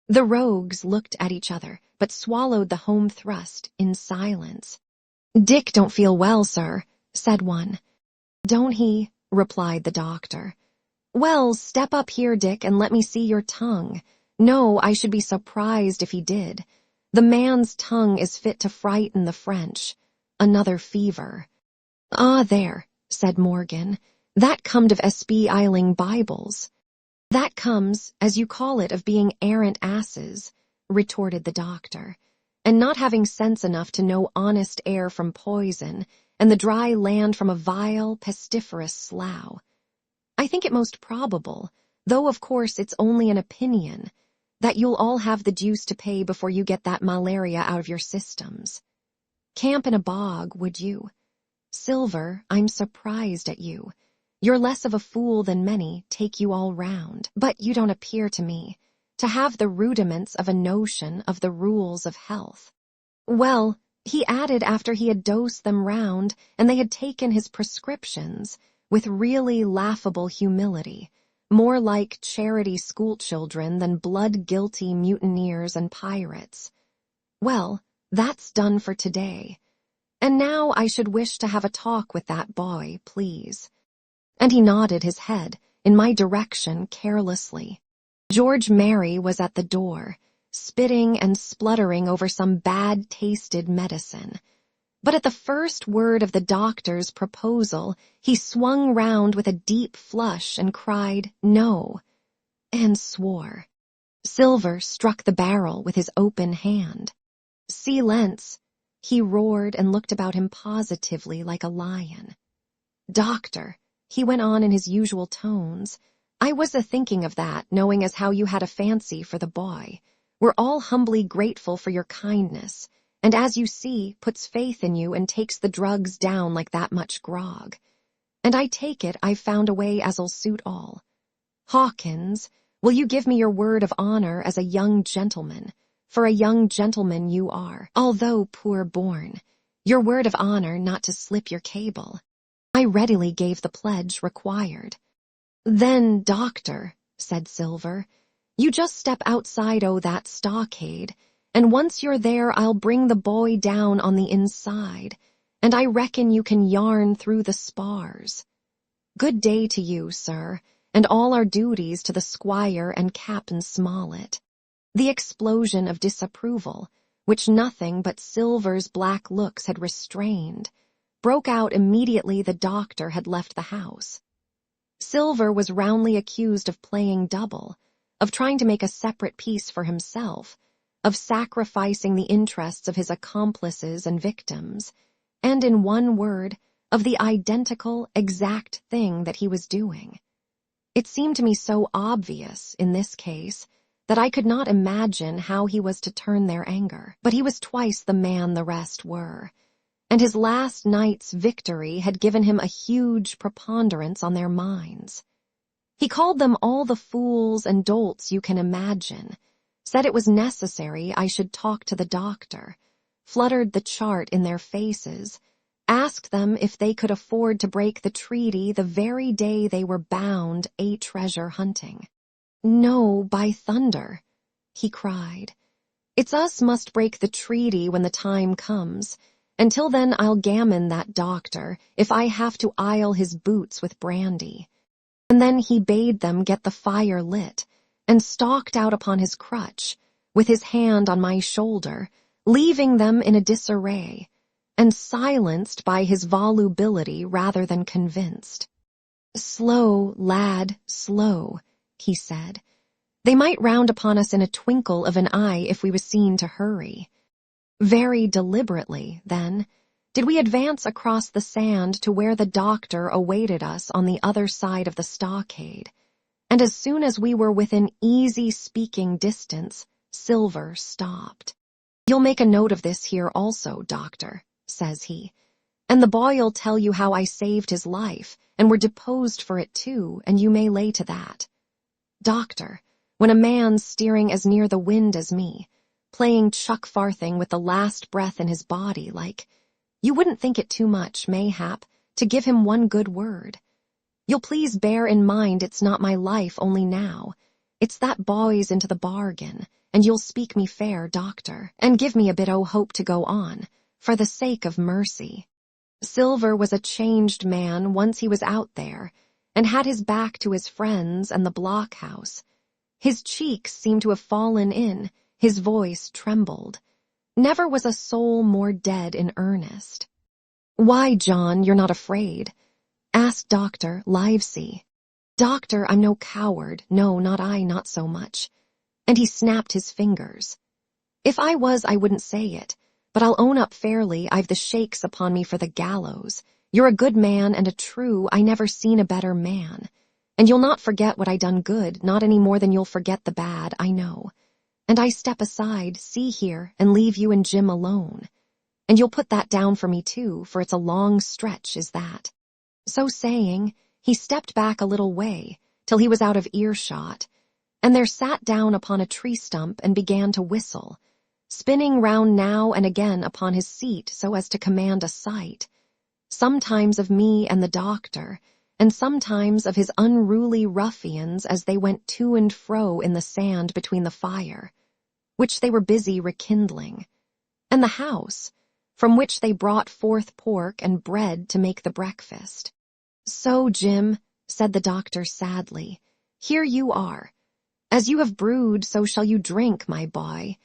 The rogues looked at each other, but swallowed the home thrust in silence. "Dick don't feel well, sir," said one. "Don't he?" replied the doctor. "Well, step up here, Dick, and let me see your tongue. No, I should be surprised if he did. The man's tongue is fit to frighten the French. Another fever." "Ah, there," said Morgan, "that comed of espie-iling Bibles." "That comes, as you call it, of being arrant asses," retorted the doctor, "and not having sense enough to know honest air from poison, and the dry land from a vile, pestiferous slough. I think it most probable, though of course it's only an opinion, that you'll all have the deuce to pay before you get that malaria out of your systems. Camp in a bog, would you? Silver, I'm surprised at you. You're less of a fool than many, take you all round, but you don't appear to me to have the rudiments of a notion of the rules of health." "Well," he added after he had dosed them round, and they had taken his prescriptions, with really laughable humility, more like charity schoolchildren than blood-guilty mutineers and pirates, "well, that's done for today. And now I should wish to have a talk with that boy, please." And he nodded his head in my direction carelessly. George Mary was at the door, spitting and spluttering over some bad-tasted medicine. But at the first word of the doctor's proposal, he swung round with a deep flush and cried, "No," and swore. Silver struck the barrel with his open hand. "Silence," he roared and looked about him positively like a lion. "Doctor," he went on in his usual tones, "I was a-thinking of that, knowing as how you had a fancy for the boy. We're all humbly grateful for your kindness, and as you see, puts faith in you and takes the drugs down like that much grog. And I take it I've found a way as'll suit all. Hawkins, will you give me your word of honor as a young gentleman, for a young gentleman you are, although poor born, your word of honor not to slip your cable?" I readily gave the pledge required. "Then, doctor," said Silver, You just step outside that stockade, and once you're there I'll bring the boy down on the inside, and I reckon you can yarn through the spars. Good day to you, sir, and all our duties to the squire and Captain Smollett." The explosion of disapproval, which nothing but Silver's black looks had restrained, broke out immediately the doctor had left the house. Silver was roundly accused of playing double, of trying to make a separate peace for himself, of sacrificing the interests of his accomplices and victims, and in one word, of the identical, exact thing that he was doing. It seemed to me so obvious, in this case, that I could not imagine how he was to turn their anger. But he was twice the man the rest were, and his last night's victory had given him a huge preponderance on their minds. He called them all the fools and dolts you can imagine, said it was necessary I should talk to the doctor, fluttered the chart in their faces, asked them if they could afford to break the treaty the very day they were bound treasure hunting. "No, by thunder," he cried. "It's us must break the treaty when the time comes. Until then I'll gammon that doctor if I have to oil his boots with brandy." And then he bade them get the fire lit, and stalked out upon his crutch, with his hand on my shoulder, leaving them in a disarray, and silenced by his volubility rather than convinced. "Slow, lad, slow," he said. "They might round upon us in a twinkle of an eye if we was seen to hurry." Very deliberately, then, did we advance across the sand to where the doctor awaited us on the other side of the stockade, and as soon as we were within easy speaking distance, Silver stopped. "You'll make a note of this here also, doctor," says he, "and the boy'll tell you how I saved his life, and were deposed for it too, and you may lay to that. Doctor, when a man's steering as near the wind as me, playing chuck-farthing with the last breath in his body like, you wouldn't think it too much, mayhap, to give him one good word. You'll please bear in mind it's not my life only now, it's that boy's into the bargain, and you'll speak me fair, doctor, and give me a bit o' hope to go on, for the sake of mercy." Silver was a changed man once he was out there, and had his back to his friends and the blockhouse. His cheeks seemed to have fallen in, his voice trembled. Never was a soul more dead in earnest. "Why, John, you're not afraid?" asked Dr. Livesey. "Doctor, I'm no coward, no, not I, not so much." And he snapped his fingers. "If I was, I wouldn't say it, but I'll own up fairly I've the shakes upon me for the gallows. You're a good man and a true, I never seen a better man. And you'll not forget what I done good, not any more than you'll forget the bad, I know. And I step aside, see here, and leave you and Jim alone. And you'll put that down for me too, for it's a long stretch, is that." So saying, he stepped back a little way, till he was out of earshot, and there sat down upon a tree stump and began to whistle, spinning round now and again upon his seat so as to command a sight, sometimes of me and the doctor, and sometimes of his unruly ruffians as they went to and fro in the sand between the fire, which they were busy rekindling, and the house, from which they brought forth pork and bread to make the breakfast. "So, Jim," said the doctor sadly, "here you are. As you have brewed, so shall you drink, my boy.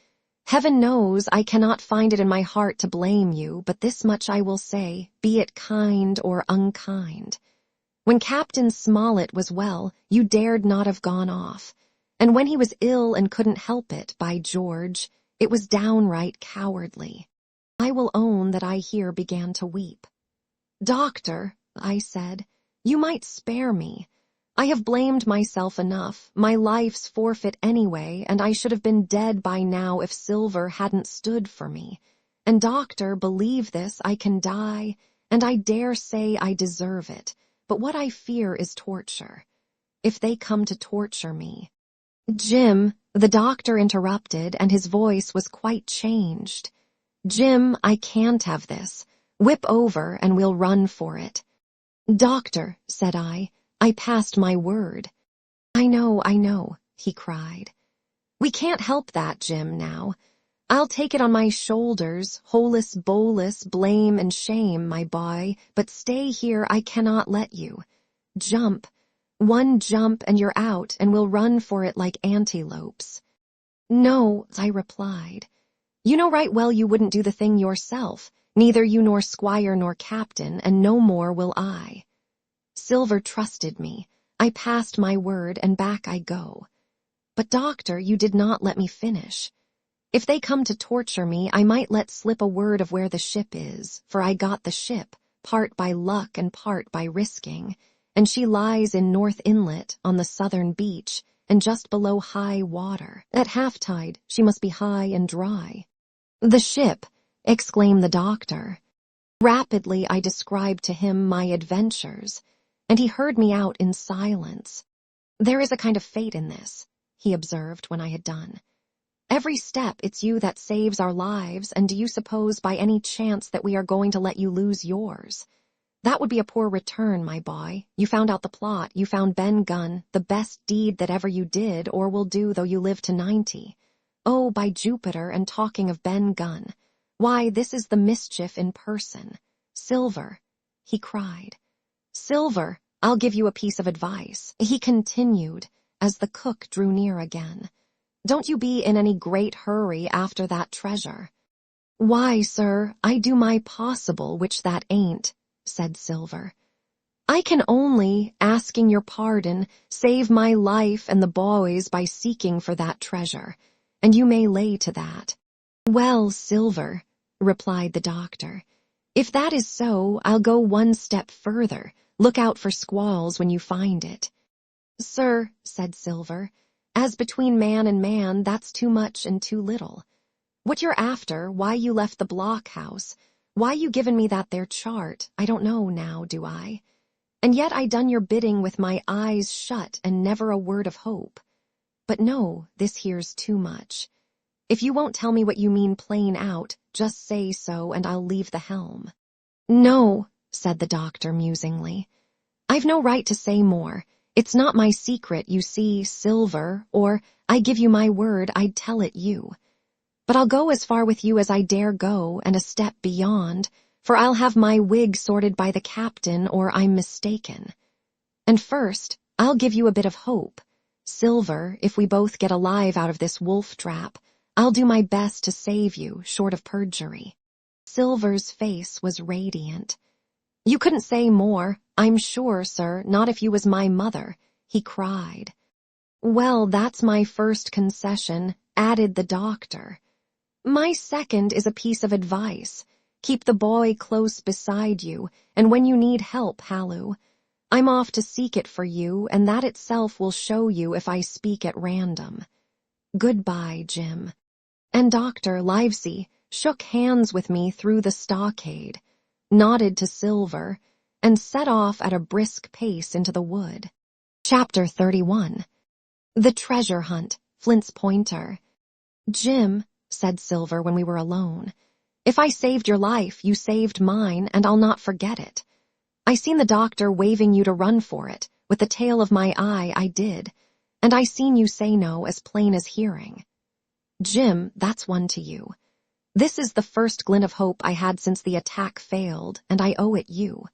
Heaven knows I cannot find it in my heart to blame you, but this much I will say, be it kind or unkind. When Captain Smollett was well, you dared not have gone off, and when he was ill and couldn't help it, by George, it was downright cowardly." I will own that I here began to weep. "Doctor," I said, "you might spare me. I have blamed myself enough, my life's forfeit anyway, and I should have been dead by now if Silver hadn't stood for me. And doctor, believe this, I can die, and I dare say I deserve it, but what I fear is torture. If they come to torture me—" "Jim," the doctor interrupted, and his voice was quite changed. "Jim, I can't have this. Whip over, and we'll run for it." "Doctor," said I passed my word." I know," he cried. We can't help that, Jim, now. I'll take it on my shoulders, holus bolus, blame and shame, my boy, but stay here, I cannot let you. Jump. One jump and you're out, and we'll run for it like antelopes. No, I replied. You know right well you wouldn't do the thing yourself, neither you nor squire nor captain, and no more will I. Silver trusted me. I passed my word, and back I go. But, doctor, you did not let me finish. If they come to torture me, I might let slip a word of where the ship is, for I got the ship, part by luck and part by risking, and she lies in North Inlet on the southern beach, and just below high water. At half-tide, she must be high and dry. The ship, exclaimed the doctor. Rapidly I described to him my adventures, and he heard me out in silence. There is a kind of fate in this, he observed when I had done. Every step it's you that saves our lives, and do you suppose by any chance that we are going to let you lose yours? That would be a poor return, my boy. You found out the plot, you found Ben Gunn, the best deed that ever you did or will do though you live to 90. Oh, by Jupiter, and talking of Ben Gunn, why, this is the mischief in person. Silver, he cried. Silver, I'll give you a piece of advice, he continued, as the cook drew near again. Don't you be in any great hurry after that treasure. Why, sir, I do my possible, which that ain't, said Silver. I can only, asking your pardon, save my life and the boys by seeking for that treasure, and you may lay to that. Well, Silver, replied the doctor, if that is so, I'll go one step further. Look out for squalls when you find it. Sir, said Silver, as between man and man, that's too much and too little. What you're after, why you left the blockhouse, why you given me that there chart, I don't know now, do I? And yet I done your bidding with my eyes shut and never a word of hope. But no, this here's too much. If you won't tell me what you mean plain out, just say so and I'll leave the helm. No, said the doctor musingly. I've no right to say more. It's not my secret, you see, Silver, or, I give you my word, I'd tell it you. But I'll go as far with you as I dare go, and a step beyond, for I'll have my wig sorted by the captain, or I'm mistaken. And first, I'll give you a bit of hope. Silver, if we both get alive out of this wolf trap, I'll do my best to save you, short of perjury. Silver's face was radiant. You couldn't say more, I'm sure, sir, not if you was my mother, he cried. Well, that's my first concession, added the doctor. My second is a piece of advice. Keep the boy close beside you, and when you need help, halloo. I'm off to seek it for you, and that itself will show you if I speak at random. Goodbye, Jim. And Dr. Livesey shook hands with me through the stockade, nodded to Silver, and set off at a brisk pace into the wood. Chapter 31. The Treasure Hunt, Flint's Pointer. Jim, said Silver when we were alone, if I saved your life, you saved mine, and I'll not forget it. I seen the doctor waving you to run for it. With the tail of my eye, I did, and I seen you say no as plain as hearing. Jim, that's one to you. This is the first glint of hope I had since the attack failed, and I owe it you.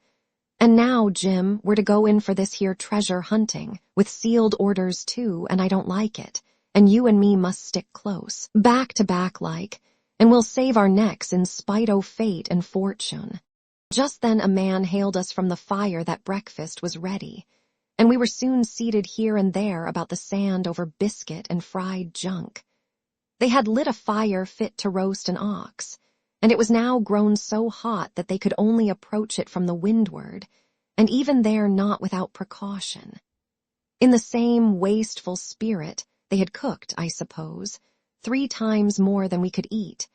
And now, Jim, we're to go in for this here treasure hunting, with sealed orders too, and I don't like it, and you and me must stick close, back to back like, and we'll save our necks in spite o' fate and fortune. Just then a man hailed us from the fire that breakfast was ready, and we were soon seated here and there about the sand over biscuit and fried junk. They had lit a fire fit to roast an ox, and it was now grown so hot that they could only approach it from the windward, and even there not without precaution. In the same wasteful spirit, they had cooked, I suppose, 3 times more than we could eat,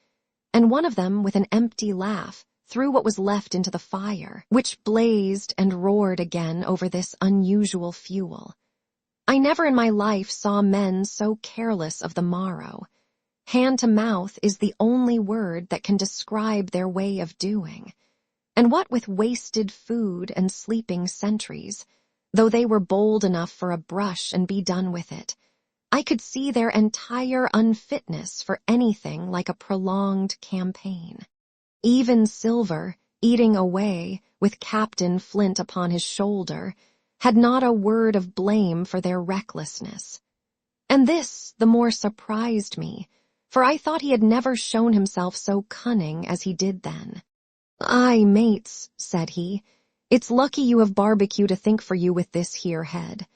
and one of them, with an empty laugh, threw what was left into the fire, which blazed and roared again over this unusual fuel. I never in my life saw men so careless of the morrow. Hand to mouth is the only word that can describe their way of doing. And what with wasted food and sleeping sentries, though they were bold enough for a brush and be done with it, I could see their entire unfitness for anything like a prolonged campaign. Even Silver, eating away, with Captain Flint upon his shoulder, had not a word of blame for their recklessness. And this the more surprised me, for I thought he had never shown himself so cunning as he did then. "Aye, mates," said he, "it's lucky you have barbecue to think for you with this here head.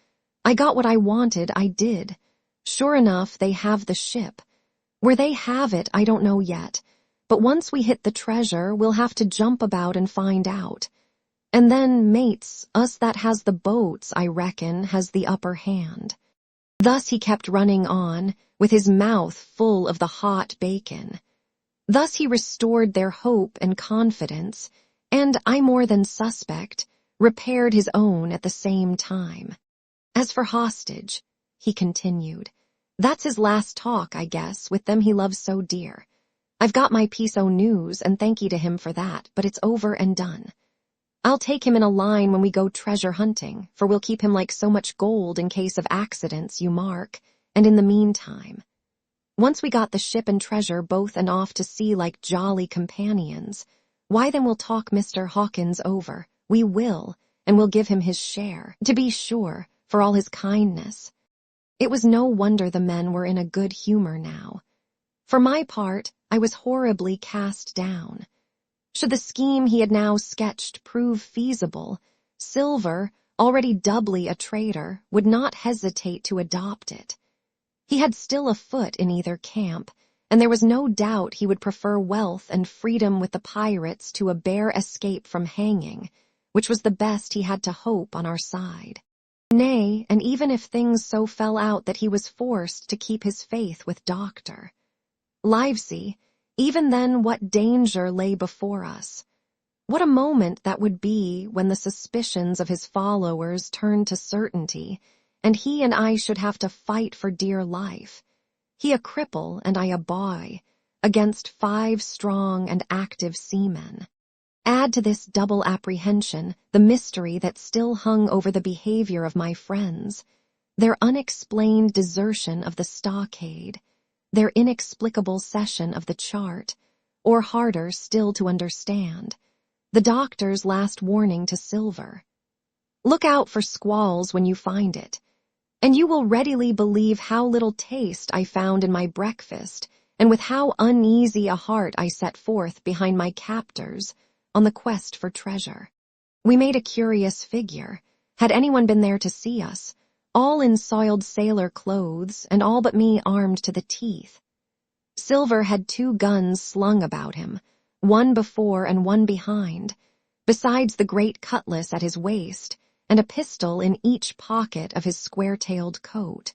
I got what I wanted, I did. Sure enough, they have the ship. Where they have it, I don't know yet, but once we hit the treasure, we'll have to jump about and find out. And then, mates, us that has the boats, I reckon, has the upper hand." Thus he kept running on, with his mouth full of the hot bacon. Thus he restored their hope and confidence, and, I more than suspect, repaired his own at the same time. "As for hostage," he continued, "that's his last talk, I guess, with them he loves so dear. I've got my piece o' news, and thank ye to him for that, but it's over and done. I'll take him in a line when we go treasure hunting, for we'll keep him like so much gold in case of accidents, you mark, and in the meantime. Once we got the ship and treasure both and off to sea like jolly companions, why then we'll talk Mr. Hawkins over, we will, and we'll give him his share, to be sure, for all his kindness." It was no wonder the men were in a good humor now. For my part, I was horribly cast down. Should the scheme he had now sketched prove feasible, Silver, already doubly a traitor, would not hesitate to adopt it. He had still a foot in either camp, and there was no doubt he would prefer wealth and freedom with the pirates to a bare escape from hanging, which was the best he had to hope on our side. Nay, and even if things so fell out that he was forced to keep his faith with Dr. Livesey, even then what danger lay before us. What a moment that would be when the suspicions of his followers turned to certainty, and he and I should have to fight for dear life, he a cripple and I a boy, against 5 strong and active seamen. Add to this double apprehension the mystery that still hung over the behavior of my friends, their unexplained desertion of the stockade, their inexplicable cession of the chart, or harder still to understand, the doctor's last warning to Silver. "Look out for squalls when you find it," and you will readily believe how little taste I found in my breakfast, and with how uneasy a heart I set forth behind my captors on the quest for treasure. We made a curious figure, had anyone been there to see us, all in soiled sailor clothes, and all but me armed to the teeth. Silver had 2 guns slung about him, one before and one behind, besides the great cutlass at his waist, and a pistol in each pocket of his square-tailed coat.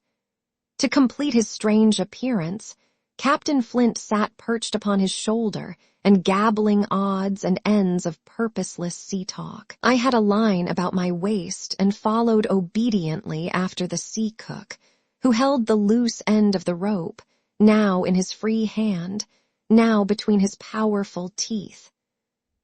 To complete his strange appearance, Captain Flint sat perched upon his shoulder and gabbling odds and ends of purposeless sea talk. I had a line about my waist and followed obediently after the sea cook, who held the loose end of the rope, now in his free hand, now between his powerful teeth.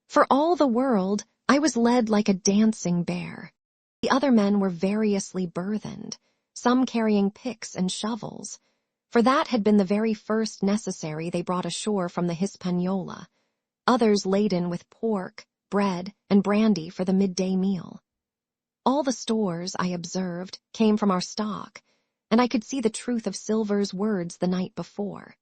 For all the world, I was led like a dancing bear. The other men were variously burthened, some carrying picks and shovels, for that had been the very first necessary they brought ashore from the Hispaniola, others laden with pork, bread, and brandy for the midday meal. All the stores, I observed, came from our stock, and I could see the truth of Silver's words the night before.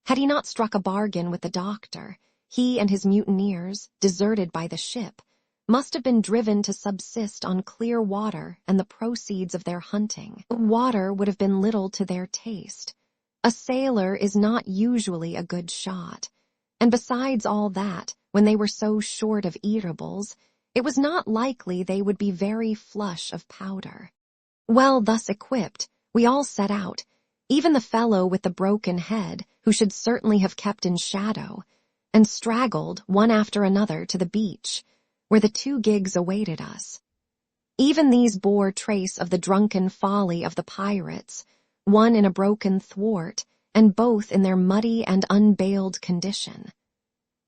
Had he not struck a bargain with the doctor, he and his mutineers, deserted by the ship, must have been driven to subsist on clear water and the proceeds of their hunting. Water would have been little to their taste. A sailor is not usually a good shot, and besides all that, when they were so short of eatables, it was not likely they would be very flush of powder. Well, thus equipped, we all set out, even the fellow with the broken head, who should certainly have kept in shadow, and straggled, one after another, to the beach, where the 2 gigs awaited us. Even these bore trace of the drunken folly of the pirates, one in a broken thwart, and both in their muddy and unbailed condition.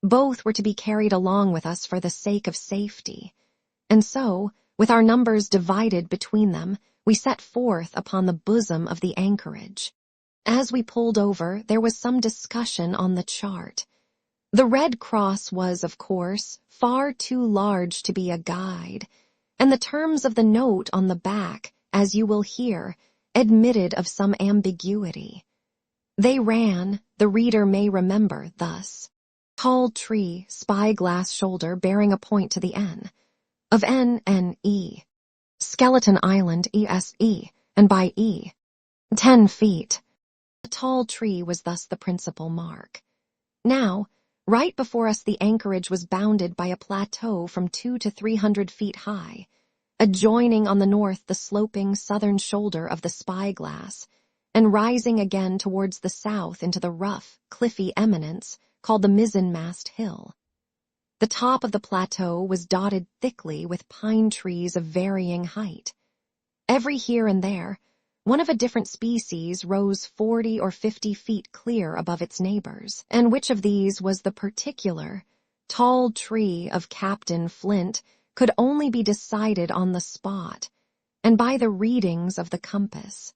Both were to be carried along with us for the sake of safety, and so, with our numbers divided between them, we set forth upon the bosom of the anchorage. As we pulled over, there was some discussion on the chart. The red cross was, of course, far too large to be a guide, and the terms of the note on the back, as you will hear, admitted of some ambiguity. They ran, the reader may remember, thus: tall tree, spyglass shoulder bearing a point to the N. Of N-N-E. Skeleton Island, E-S-E, and by E. 10 feet. A tall tree was thus the principal mark. Now, right before us the anchorage was bounded by a plateau from 200 to 300 feet high, adjoining on the north the sloping southern shoulder of the spyglass, and rising again towards the south into the rough, cliffy eminence called the mizzenmast hill. The top of the plateau was dotted thickly with pine trees of varying height. Every here and there, one of a different species rose 40 or 50 feet clear above its neighbors, and which of these was the particular, tall tree of Captain Flint could only be decided on the spot, and by the readings of the compass.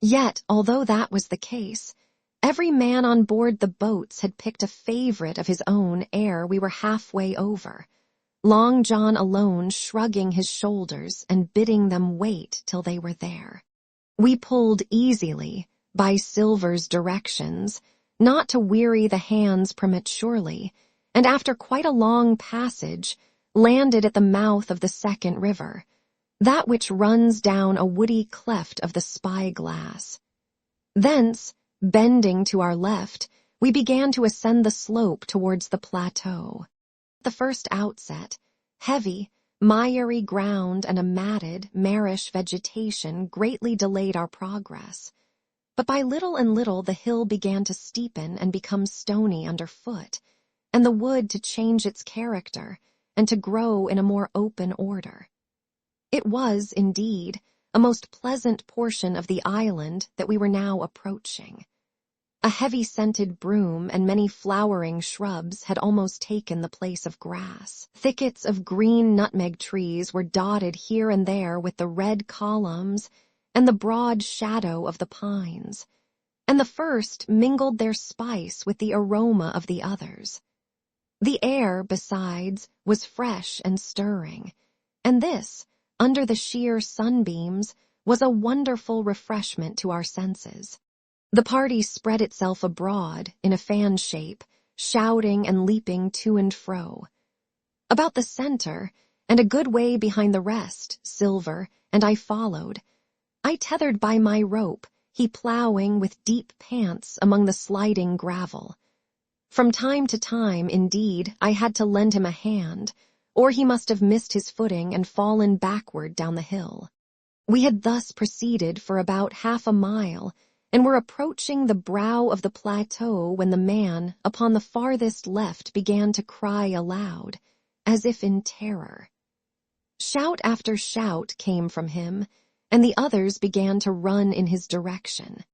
Yet, although that was the case, every man on board the boats had picked a favorite of his own ere we were halfway over, Long John alone shrugging his shoulders and bidding them wait till they were there. We pulled easily, by Silver's directions, not to weary the hands prematurely, and after quite a long passage, landed at the mouth of the second river, that which runs down a woody cleft of the spyglass. Thence, bending to our left, we began to ascend the slope towards the plateau. The first outset, heavy, miry ground and a matted, marish vegetation greatly delayed our progress, but by little and little the hill began to steepen and become stony underfoot, and the wood to change its character and to grow in a more open order. It was, indeed, a most pleasant portion of the island that we were now approaching. A heavy-scented broom and many flowering shrubs had almost taken the place of grass. Thickets of green nutmeg trees were dotted here and there with the red columns and the broad shadow of the pines, and the first mingled their spice with the aroma of the others. The air, besides, was fresh and stirring, and this, under the sheer sunbeams, was a wonderful refreshment to our senses. The party spread itself abroad in a fan shape, shouting and leaping to and fro. About the center, and a good way behind the rest, Silver and I followed. I tethered by my rope, he plowing with deep pants among the sliding gravel. From time to time, indeed, I had to lend him a hand, or he must have missed his footing and fallen backward down the hill. We had thus proceeded for about half a mile, and were approaching the brow of the plateau when the man upon the farthest left began to cry aloud, as if in terror. Shout after shout came from him, and the others began to run in his direction.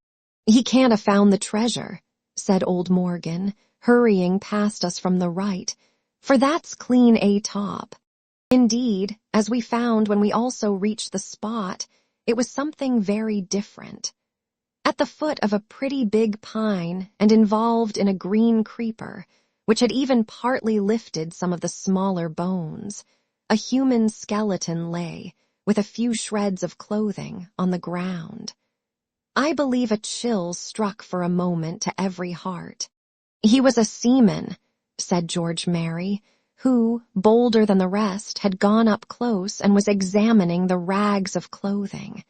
"He can't have found the treasure," said old Morgan, hurrying past us from the right, "for that's clean A-top." Indeed, as we found when we also reached the spot, it was something very different. At the foot of a pretty big pine and involved in a green creeper, which had even partly lifted some of the smaller bones, a human skeleton lay, with a few shreds of clothing, on the ground. I believe a chill struck for a moment to every heart. "He was a seaman," said George Merry, who, bolder than the rest, had gone up close and was examining the rags of clothing.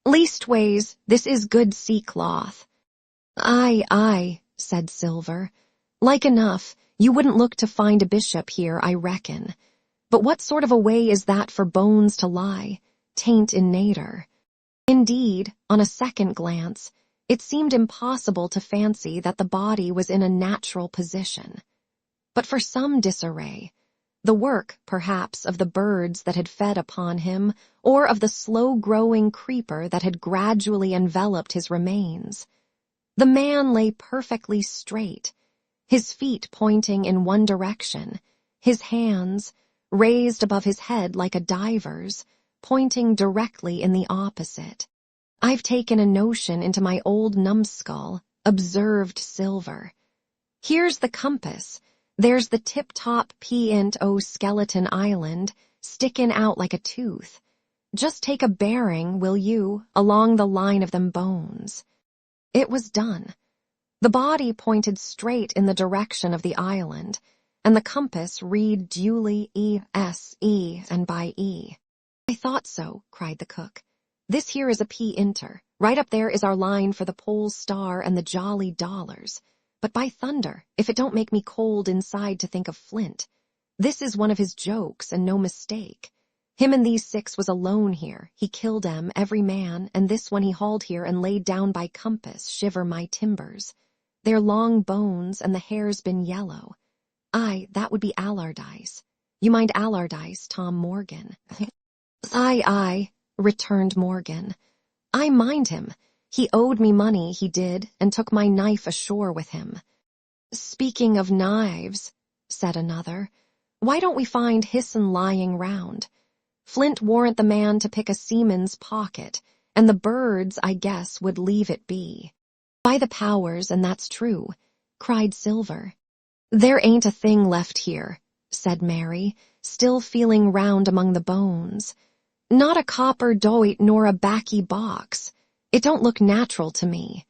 "Leastways, this is good sea cloth." "Aye, aye," said Silver. "Like enough, you wouldn't look to find a bishop here, I reckon. But what sort of a way is that for bones to lie? 'Tain't in nater." Indeed, on a second glance, it seemed impossible to fancy that the body was in a natural position. But for some disarray, the work, perhaps, of the birds that had fed upon him, or of the slow-growing creeper that had gradually enveloped his remains, the man lay perfectly straight, his feet pointing in one direction, his hands, raised above his head like a diver's, pointing directly in the opposite. I've taken a notion into my old numbskull, observed Silver. Here's the compass. There's the tip-top P&O skeleton island, stickin' out like a tooth. Just take a bearing, will you, along the line of them bones. It was done. The body pointed straight in the direction of the island, and the compass read duly E-S-E and by E. I thought so, cried the cook. This here is a P-inter. Right up there is our line for the Pole Star and the Jolly Dollars. But by thunder, if it don't make me cold inside to think of Flint. This is one of his jokes, and no mistake. Him and these 6 was alone here. He killed 'em, every man, and this one he hauled here and laid down by compass, shiver my timbers. They're long bones, and the hair's been yellow. Aye, that would be Allardyce. You mind Allardyce, Tom Morgan? Aye, returned Morgan. I mind him. He owed me money, he did, and took my knife ashore with him. Speaking of knives, said another, why don't we find his'n lying round? Flint warn't the man to pick a seaman's pocket, and the birds, I guess, would leave it be. By the powers, and that's true, cried Silver. There ain't a thing left here, said Mary, still feeling round among the bones. Not a copper doit nor a baccy box. It don't look natural to me.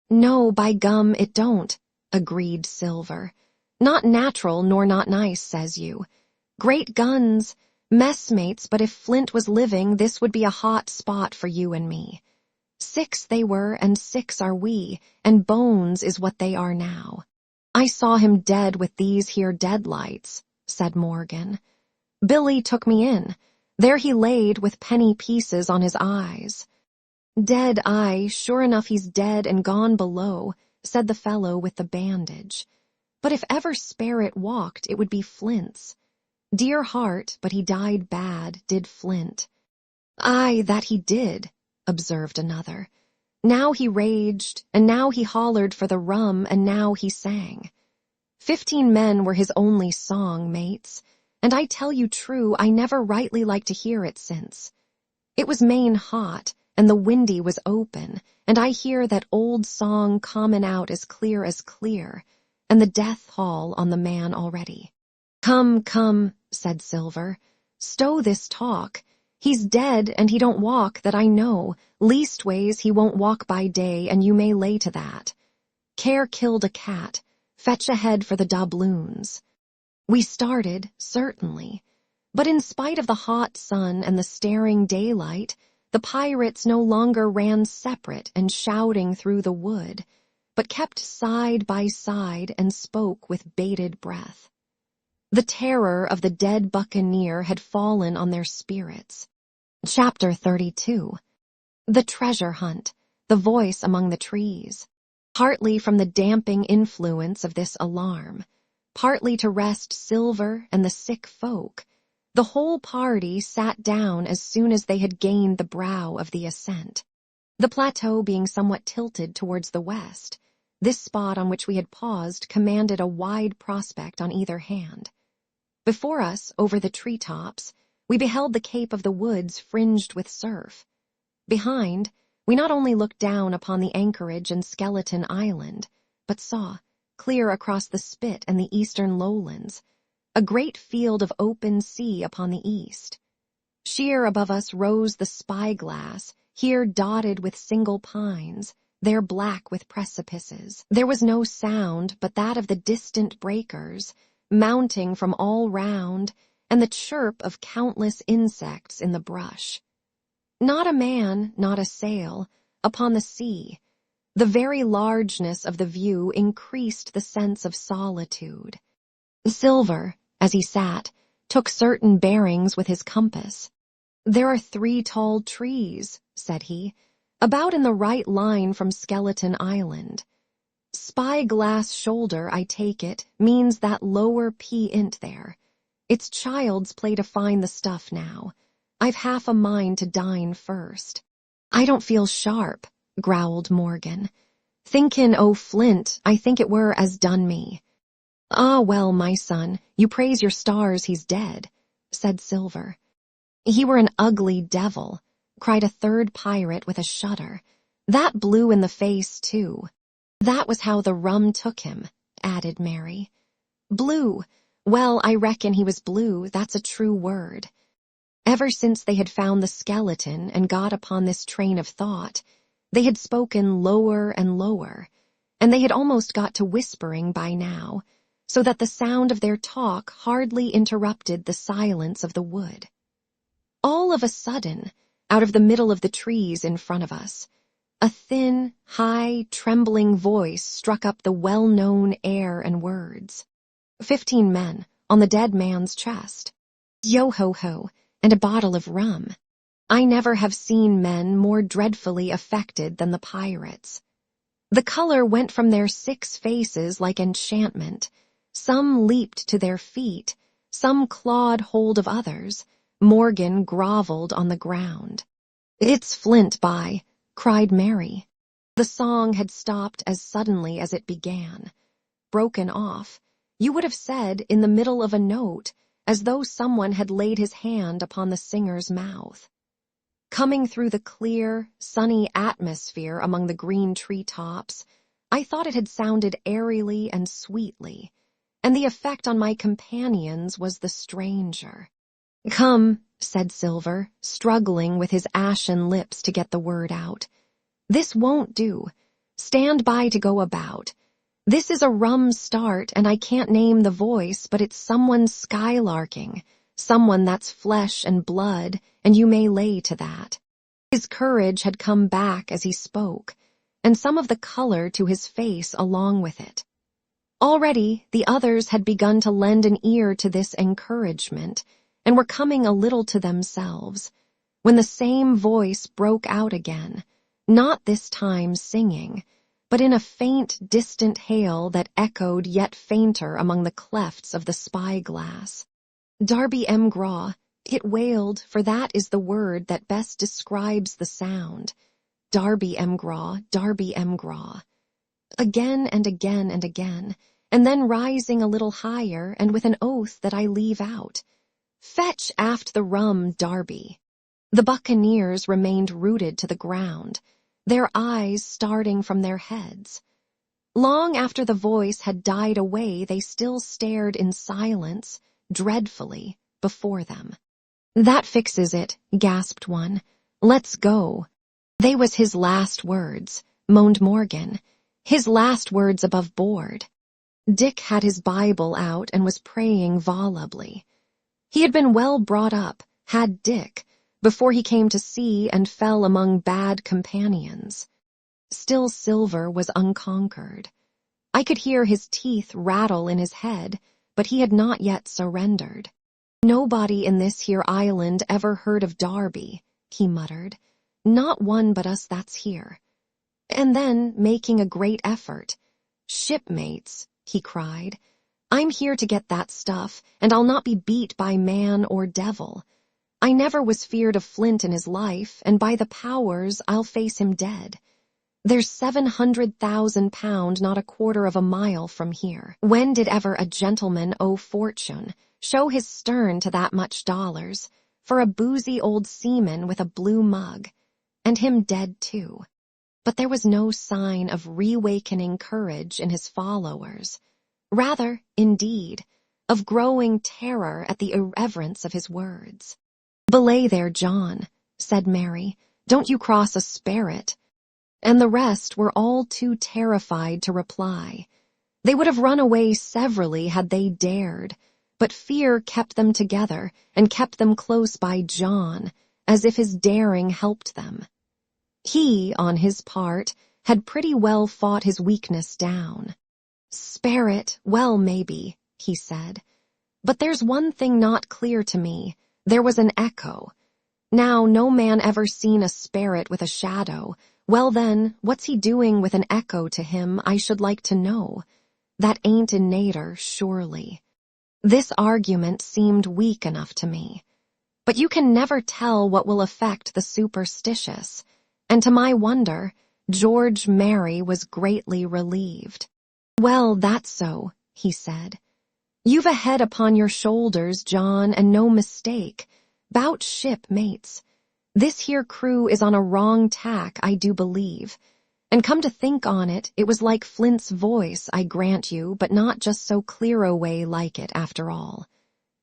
No, by gum, it don't, agreed Silver. Not natural nor not nice, says you. Great guns, messmates, but if Flint was living, this would be a hot spot for you and me. 6 they were, and 6 are we, and bones is what they are now. I saw him dead with these here deadlights, said Morgan. Billy took me in. There he laid with penny pieces on his eyes. Dead, aye, sure enough he's dead and gone below, said the fellow with the bandage. But if ever spirit walked, it would be Flint's. Dear heart, but he died bad, did Flint. Aye, that he did, observed another. Now he raged, and now he hollered for the rum, and now he sang. 15 men were his only song, mates, and I tell you true, I never rightly liked to hear it since. It was main hot, and the windy was open, and I hear that old song comin' out as clear, and the death hall on the man already. Come, said Silver, stow this talk. He's dead, and he don't walk, that I know. Leastways, he won't walk by day, and you may lay to that. Care killed a cat. Fetch ahead for the doubloons. We started, certainly. But in spite of the hot sun and the staring daylight, the pirates no longer ran separate and shouting through the wood, but kept side by side and spoke with bated breath. The terror of the dead buccaneer had fallen on their spirits. Chapter 32. The treasure hunt, the voice among the trees. Partly from the damping influence of this alarm, partly to rest Silver and the sick folk, the whole party sat down as soon as they had gained the brow of the ascent. The plateau being somewhat tilted towards the west, this spot on which we had paused commanded a wide prospect on either hand. Before us, over the tree-tops, we beheld the cape of the woods fringed with surf. Behind, we not only looked down upon the anchorage and Skeleton Island, but saw, clear across the spit and the eastern lowlands, a great field of open sea upon the east. Sheer above us rose the spyglass, here dotted with single pines, there black with precipices. There was no sound but that of the distant breakers, mounting from all round, and the chirp of countless insects in the brush. Not a man, not a sail, upon the sea. The very largeness of the view increased the sense of solitude. Silver, as he sat, took certain bearings with his compass. There are 3 tall trees, said he, about in the right line from Skeleton Island. Spyglass shoulder, I take it, means that lower P-int there. It's child's play to find the stuff now. I've half a mind to dine first. I don't feel sharp, growled Morgan. Thinkin' o' Flint, I think it were as done me. Ah, well, my son, you praise your stars he's dead, said Silver. "He were an ugly devil," cried a third pirate with a shudder. "That blue in the face, too." "That was how the rum took him," added Mary. "Blue. Well, I reckon he was blue, that's a true word." Ever since they had found the skeleton and got upon this train of thought, they had spoken lower and lower, and they had almost got to whispering by now, so that the sound of their talk hardly interrupted the silence of the wood. All of a sudden, out of the middle of the trees in front of us, a thin, high, trembling voice struck up the well-known air and words. 15 men on the dead man's chest. Yo-ho-ho, and a bottle of rum. I never have seen men more dreadfully affected than the pirates. The color went from their 6 faces like enchantment. Some leaped to their feet, some clawed hold of others. Morgan groveled on the ground. "It's Flint, by," cried Mary. The song had stopped as suddenly as it began. Broken off, you would have said in the middle of a note, as though someone had laid his hand upon the singer's mouth. Coming through the clear, sunny atmosphere among the green treetops, I thought it had sounded airily and sweetly, and the effect on my companions was the stranger. "Come," said Silver, struggling with his ashen lips to get the word out. "This won't do. Stand by to go about. This is a rum start, and I can't name the voice, but it's someone skylarking, someone that's flesh and blood, and you may lay to that." His courage had come back as he spoke, and some of the color to his face along with it. Already the others had begun to lend an ear to this encouragement, and were coming a little to themselves, when the same voice broke out again, not this time singing, but in a faint, distant hail that echoed yet fainter among the clefts of the spyglass. "Darby Graw," it wailed, for that is the word that best describes the sound. "Darby Graw, Darby Graw." Again and again and again, and then rising a little higher and with an oath that I leave out. "Fetch aft the rum, Darby." The buccaneers remained rooted to the ground, their eyes starting from their heads. Long after the voice had died away, they still stared in silence, dreadfully, before them. "That fixes it," gasped one. "Let's go." "They was his last words," moaned Morgan. "His last words above board." Dick had his Bible out and was praying volubly. He had been well brought up, had Dick, before he came to sea and fell among bad companions. Still Silver was unconquered. I could hear his teeth rattle in his head, but he had not yet surrendered. "Nobody in this here island ever heard of Darby," he muttered. "Not one but us that's here." And then, making a great effort, "Shipmates," he cried, "I'm here to get that stuff, and I'll not be beat by man or devil. I never was feared of Flint in his life, and by the powers I'll face him dead. There's 700,000 pound not a quarter of a mile from here. When did ever a gentleman owe fortune, show his stern to that much dollars, for a boozy old seaman with a blue mug, and him dead too?" But there was no sign of reawakening courage in his followers. Rather, indeed, of growing terror at the irreverence of his words. "Belay there, John," said Mary. "Don't you cross a sperrit." And the rest were all too terrified to reply. They would have run away severally had they dared, but fear kept them together and kept them close by John, as if his daring helped them. He, on his part, had pretty well fought his weakness down. "Sperrit, well, maybe," he said. "But there's one thing not clear to me. There was an echo. Now, no man ever seen a sperrit with a shadow. Well then, what's he doing with an echo to him, I should like to know. That ain't in nater, surely." This argument seemed weak enough to me. But you can never tell what will affect the superstitious, and to my wonder, George Mary was greatly relieved. "Well, that's so," he said. "You've a head upon your shoulders, John, and no mistake, "'Bout ship, mates. This here crew is on a wrong tack, I do believe. And come to think on it, it was like Flint's voice, I grant you, but not just so clear a way like it after all.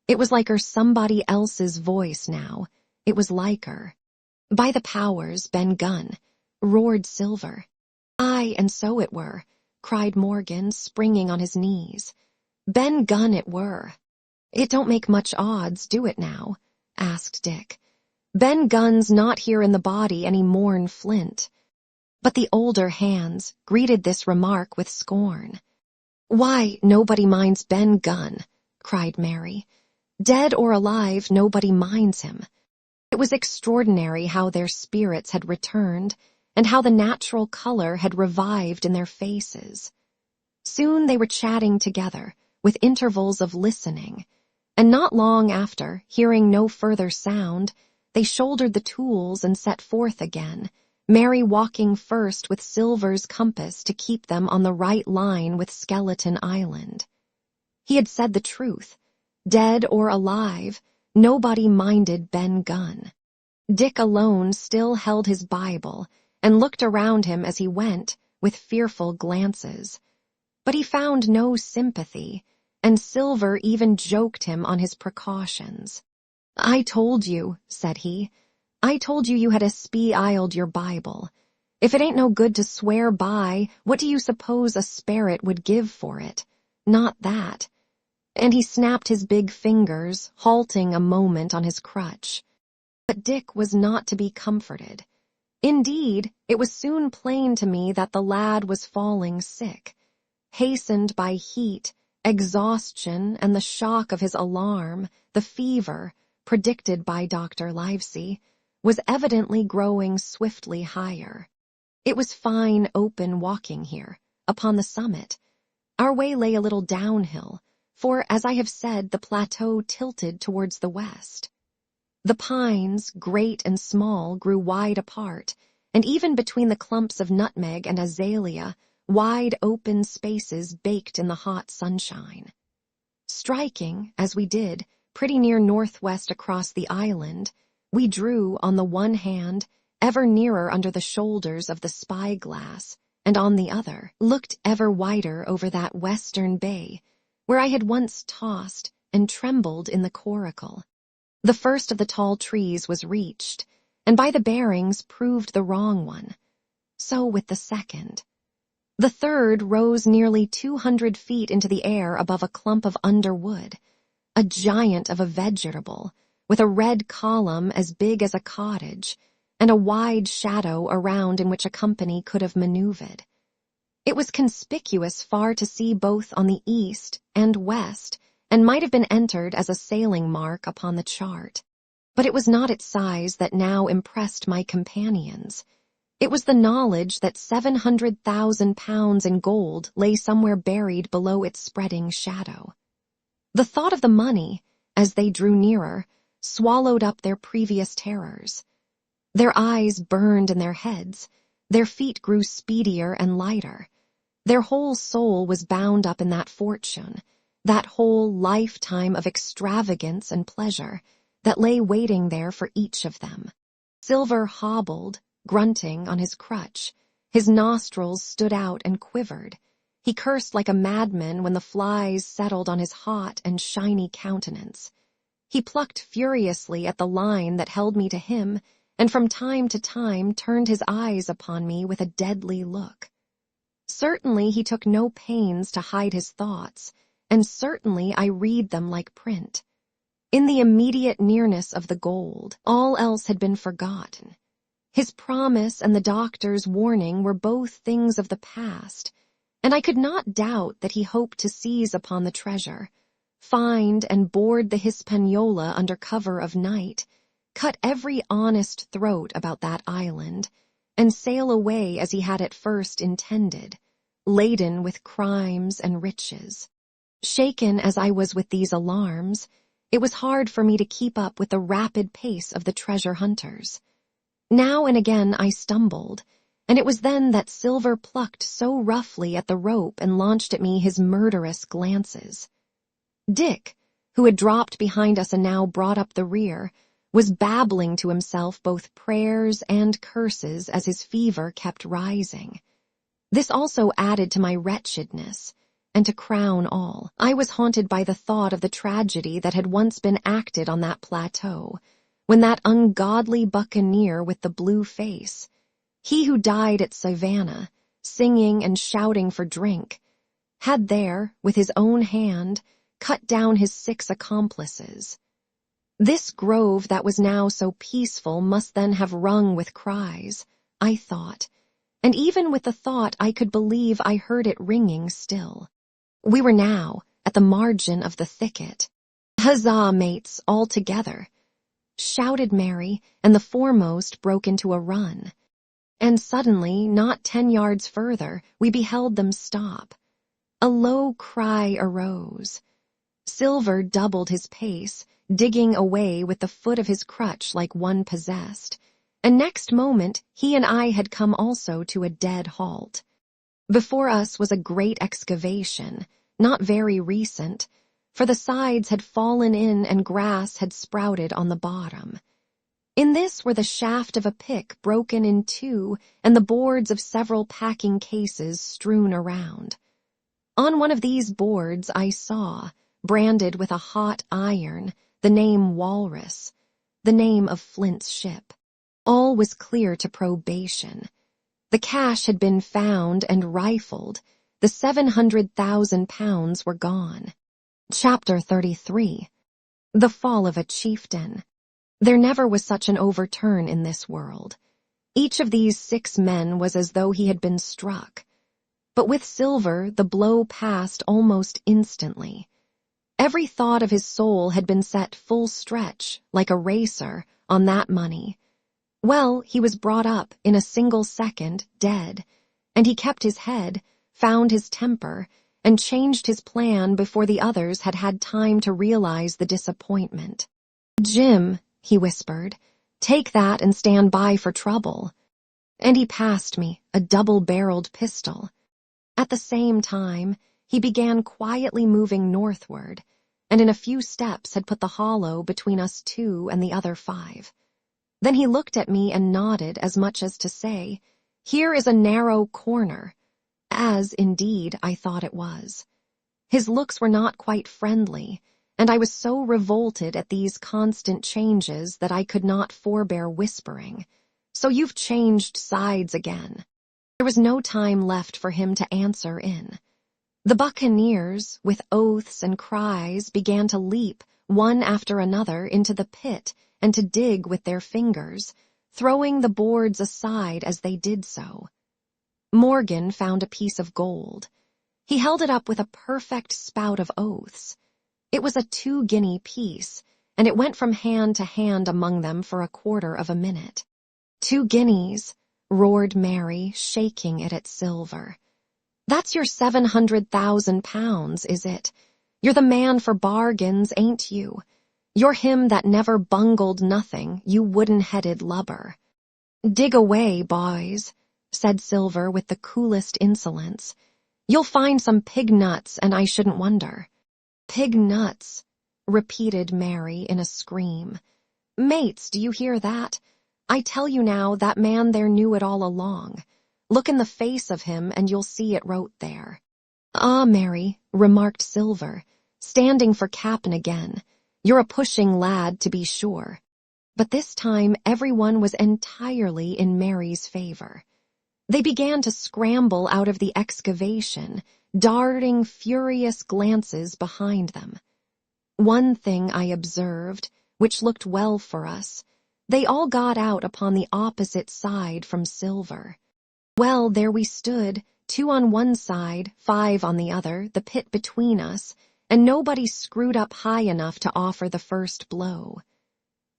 It was like somebody else's voice now. It was like her." "By the powers, Ben Gunn," roared Silver. "Aye, and so it were," cried Morgan, springing on his knees. "Ben Gunn it were." "It don't make much odds, do it now?" asked Dick. "Ben Gunn's not here in the body any more'n Flint." But the older hands greeted this remark with scorn. "Why, nobody minds Ben Gunn," cried Mary. "Dead or alive, nobody minds him." It was extraordinary how their spirits had returned, and how the natural color had revived in their faces. Soon they were chatting together, with intervals of listening, and not long after, hearing no further sound, they shouldered the tools and set forth again, Mary walking first with Silver's compass to keep them on the right line with Skeleton Island. He had said the truth. Dead or alive, nobody minded Ben Gunn. Dick alone still held his Bible and looked around him as he went with fearful glances. But he found no sympathy, and Silver even joked him on his precautions. "I told you," said he. "I told you you had espy-iled your Bible. If it ain't no good to swear by, what do you suppose a sperrit would give for it? Not that." And he snapped his big fingers, halting a moment on his crutch. But Dick was not to be comforted. Indeed, it was soon plain to me that the lad was falling sick, hastened by heat, exhaustion, and the shock of his alarm. The fever, predicted by Dr. Livesey, was evidently growing swiftly higher. It was fine open walking here, upon the summit. Our way lay a little downhill, for, as I have said, the plateau tilted towards the west. The pines, great and small, grew wide apart, and even between the clumps of nutmeg and azalea, wide open spaces baked in the hot sunshine. Striking, as we did, pretty near northwest across the island, we drew, on the one hand, ever nearer under the shoulders of the spyglass, and on the other, looked ever wider over that western bay, where I had once tossed and trembled in the coracle. The first of the tall trees was reached, and by the bearings proved the wrong one. So with the second. The third rose nearly 200 feet into the air above a clump of underwood, a giant of a vegetable, with a red column as big as a cottage, and a wide shadow around in which a company could have maneuvered. It was conspicuous far to see both on the east and west, and might have been entered as a sailing mark upon the chart. But it was not its size that now impressed my companions. It was the knowledge that 700,000 pounds in gold lay somewhere buried below its spreading shadow. The thought of the money, as they drew nearer, swallowed up their previous terrors. Their eyes burned in their heads, their feet grew speedier and lighter. Their whole soul was bound up in that fortune, that whole lifetime of extravagance and pleasure that lay waiting there for each of them. Silver hobbled, grunting, on his crutch. His nostrils stood out and quivered. He cursed like a madman when the flies settled on his hot and shiny countenance. He plucked furiously at the line that held me to him, and from time to time turned his eyes upon me with a deadly look. Certainly he took no pains to hide his thoughts, and certainly I read them like print. In the immediate nearness of the gold, all else had been forgotten. His promise and the doctor's warning were both things of the past, and I could not doubt that he hoped to seize upon the treasure, find and board the Hispaniola under cover of night, cut every honest throat about that island, and sail away as he had at first intended, laden with crimes and riches. Shaken as I was with these alarms, it was hard for me to keep up with the rapid pace of the treasure hunters. Now and again I stumbled, and it was then that Silver plucked so roughly at the rope and launched at me his murderous glances. Dick, who had dropped behind us and now brought up the rear, was babbling to himself both prayers and curses as his fever kept rising. This also added to my wretchedness, and to crown all, I was haunted by the thought of the tragedy that had once been acted on that plateau, when that ungodly buccaneer with the blue face, he who died at Savannah, singing and shouting for drink, had there, with his own hand, cut down his 6 accomplices. This grove that was now so peaceful must then have rung with cries, I thought, and even with the thought I could believe I heard it ringing still. We were now at the margin of the thicket. "Huzzah, mates, all together!" shouted Mary, and the foremost broke into a run. And suddenly, not 10 yards further, we beheld them stop. A low cry arose. Silver doubled his pace, digging away with the foot of his crutch like one possessed, and next moment he and I had come also to a dead halt. Before us was a great excavation, not very recent, for the sides had fallen in and grass had sprouted on the bottom. In this were the shaft of a pick broken in 2 and the boards of several packing cases strewn around. On one of these boards I saw, branded with a hot iron, the name Walrus, the name of Flint's ship. All was clear to probation. The cash had been found and rifled. The £700,000 were gone. Chapter 33. The Fall of a Chieftain. There never was such an overturn in this world. Each of these 6 men was as though he had been struck. But with Silver, the blow passed almost instantly. Every thought of his soul had been set full stretch, like a racer, on that money. Well, he was brought up in a single second, dead, and he kept his head, found his temper, and changed his plan before the others had had time to realize the disappointment. "Jim," he whispered, "take that and stand by for trouble." And he passed me a double-barreled pistol. At the same time, he began quietly moving northward, and in a few steps had put the hollow between us 2 and the other 5. Then he looked at me and nodded as much as to say, "Here is a narrow corner," as, indeed, I thought it was. His looks were not quite friendly, and I was so revolted at these constant changes that I could not forbear whispering, "So you've changed sides again." There was no time left for him to answer in. The buccaneers, with oaths and cries, began to leap, one after another, into the pit and to dig with their fingers, throwing the boards aside as they did so. Morgan found a piece of gold. He held it up with a perfect spout of oaths. It was a 2-guinea piece, and it went from hand to hand among them for a quarter of a minute. 2 guineas, roared Mary, shaking it at Silver. "That's your £700,000, is it? You're the man for bargains, ain't you? You're him that never bungled nothing, you wooden-headed lubber." "Dig away, boys," said Silver with the coolest insolence. "You'll find some pig nuts, and I shouldn't wonder." "Pig nuts," repeated Mary in a scream. "Mates, do you hear that? I tell you now, that man there knew it all along. Look in the face of him, and you'll see it wrote there." "Ah, Mary," remarked Silver, standing for cap'n again, "you're a pushing lad, to be sure." But this time everyone was entirely in Mary's favor. They began to scramble out of the excavation, darting furious glances behind them. One thing I observed, which looked well for us. They all got out upon the opposite side from Silver. Well, there we stood, 2 on one side, 5 on the other, the pit between us, and nobody screwed up high enough to offer the first blow.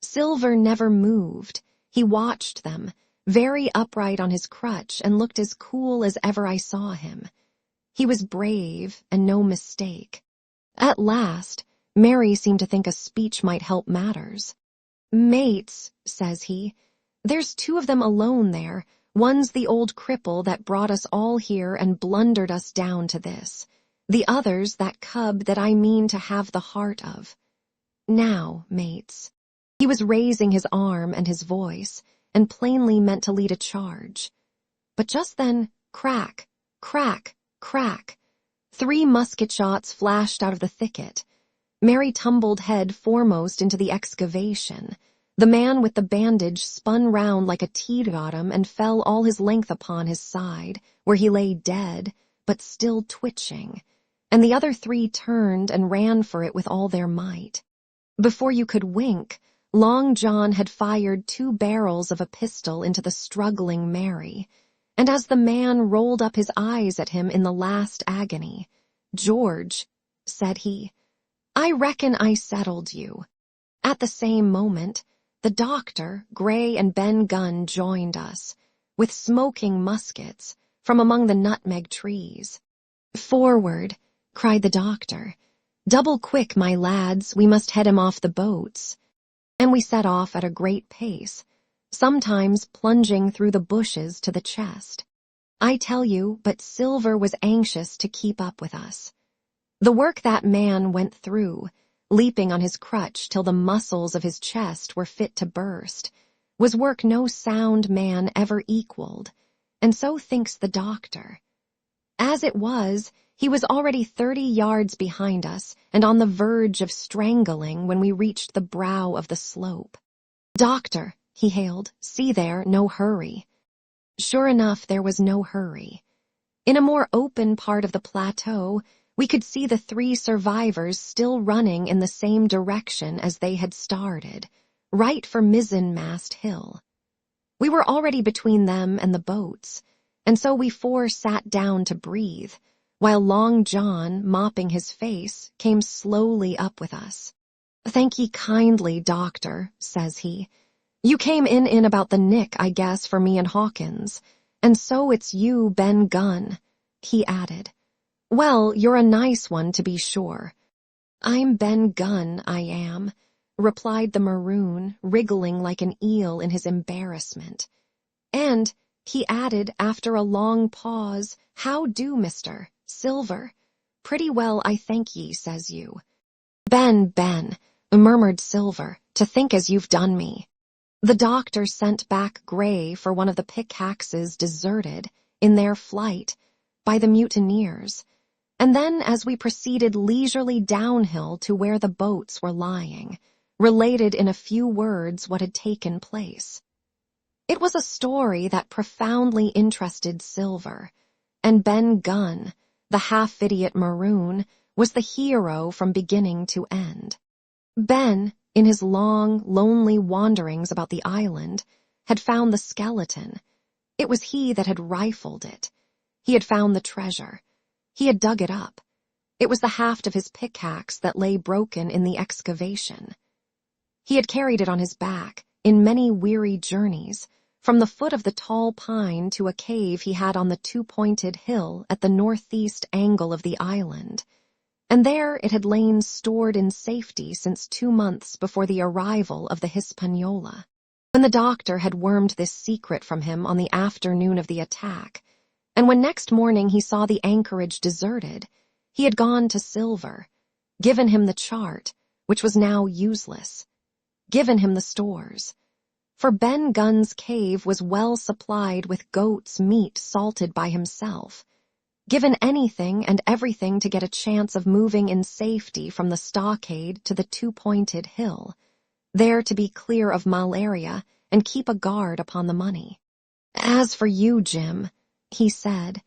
Silver never moved. He watched them, very upright on his crutch, and looked as cool as ever I saw him. He was brave, and no mistake. At last, Mary seemed to think a speech might help matters. "Mates," says he, "there's 2 of them alone there. One's the old cripple that brought us all here and blundered us down to this. The other's that cub that I mean to have the heart of. Now, mates, He was raising his arm and his voice, and plainly meant to lead a charge. But just then, crack, crack, crack, 3 musket shots flashed out of the thicket. Mary tumbled head foremost into the excavation. The man with the bandage spun round like a tea-bottom and fell all his length upon his side, where he lay dead, but still twitching, and the other 3 turned and ran for it with all their might. Before you could wink, Long John had fired 2 barrels of a pistol into the struggling Mary, and as the man rolled up his eyes at him in the last agony, "George," said he, "I reckon I settled you." At the same moment, the doctor, Gray, and Ben Gunn joined us, with smoking muskets, from among the nutmeg trees. "Forward," cried the doctor. "Double quick, my lads, we must head him off the boats." And we set off at a great pace, sometimes plunging through the bushes to the chest. I tell you, but Silver was anxious to keep up with us. The work that man went through, leaping on his crutch till the muscles of his chest were fit to burst, was work no sound man ever equaled, and so thinks the doctor. As it was, he was already 30 yards behind us and on the verge of strangling when we reached the brow of the slope. "Doctor," he hailed, "see there, no hurry." Sure enough, there was no hurry. In a more open part of the plateau, we could see the 3 survivors still running in the same direction as they had started, right for Mizzenmast Hill. We were already between them and the boats, and so we 4 sat down to breathe, while Long John, mopping his face, came slowly up with us. "Thank ye kindly, doctor," says he. "You came in about the nick, I guess, for me and Hawkins. And so it's you, Ben Gunn," he added. "Well, you're a nice one, to be sure." "I'm Ben Gunn, I am," replied the maroon, wriggling like an eel in his embarrassment. "And," he added after a long pause, "how do, Mr. Silver?" "Pretty well, I thank ye," says you. Ben, murmured Silver, "to think as you've done me." The doctor sent back Gray for one of the pickaxes deserted, in their flight, by the mutineers, and then as we proceeded leisurely downhill to where the boats were lying, related in a few words what had taken place. It was a story that profoundly interested Silver, and Ben Gunn, the half-idiot maroon, was the hero from beginning to end. Ben, in his long, lonely wanderings about the island, had found the skeleton. It was he that had rifled it. He had found the treasure. He had dug it up. It was the haft of his pickaxe that lay broken in the excavation. He had carried it on his back, in many weary journeys, from the foot of the tall pine to a cave he had on the 2-pointed hill at the northeast angle of the island, and there it had lain stored in safety since 2 months before the arrival of the Hispaniola. When the doctor had wormed this secret from him on the afternoon of the attack, and when next morning he saw the anchorage deserted, he had gone to Silver, given him the chart, which was now useless, given him the stores. For Ben Gunn's cave was well supplied with goat's meat salted by himself, given anything and everything to get a chance of moving in safety from the stockade to the 2-pointed hill, there to be clear of malaria and keep a guard upon the money. "As for you, Jim," he said,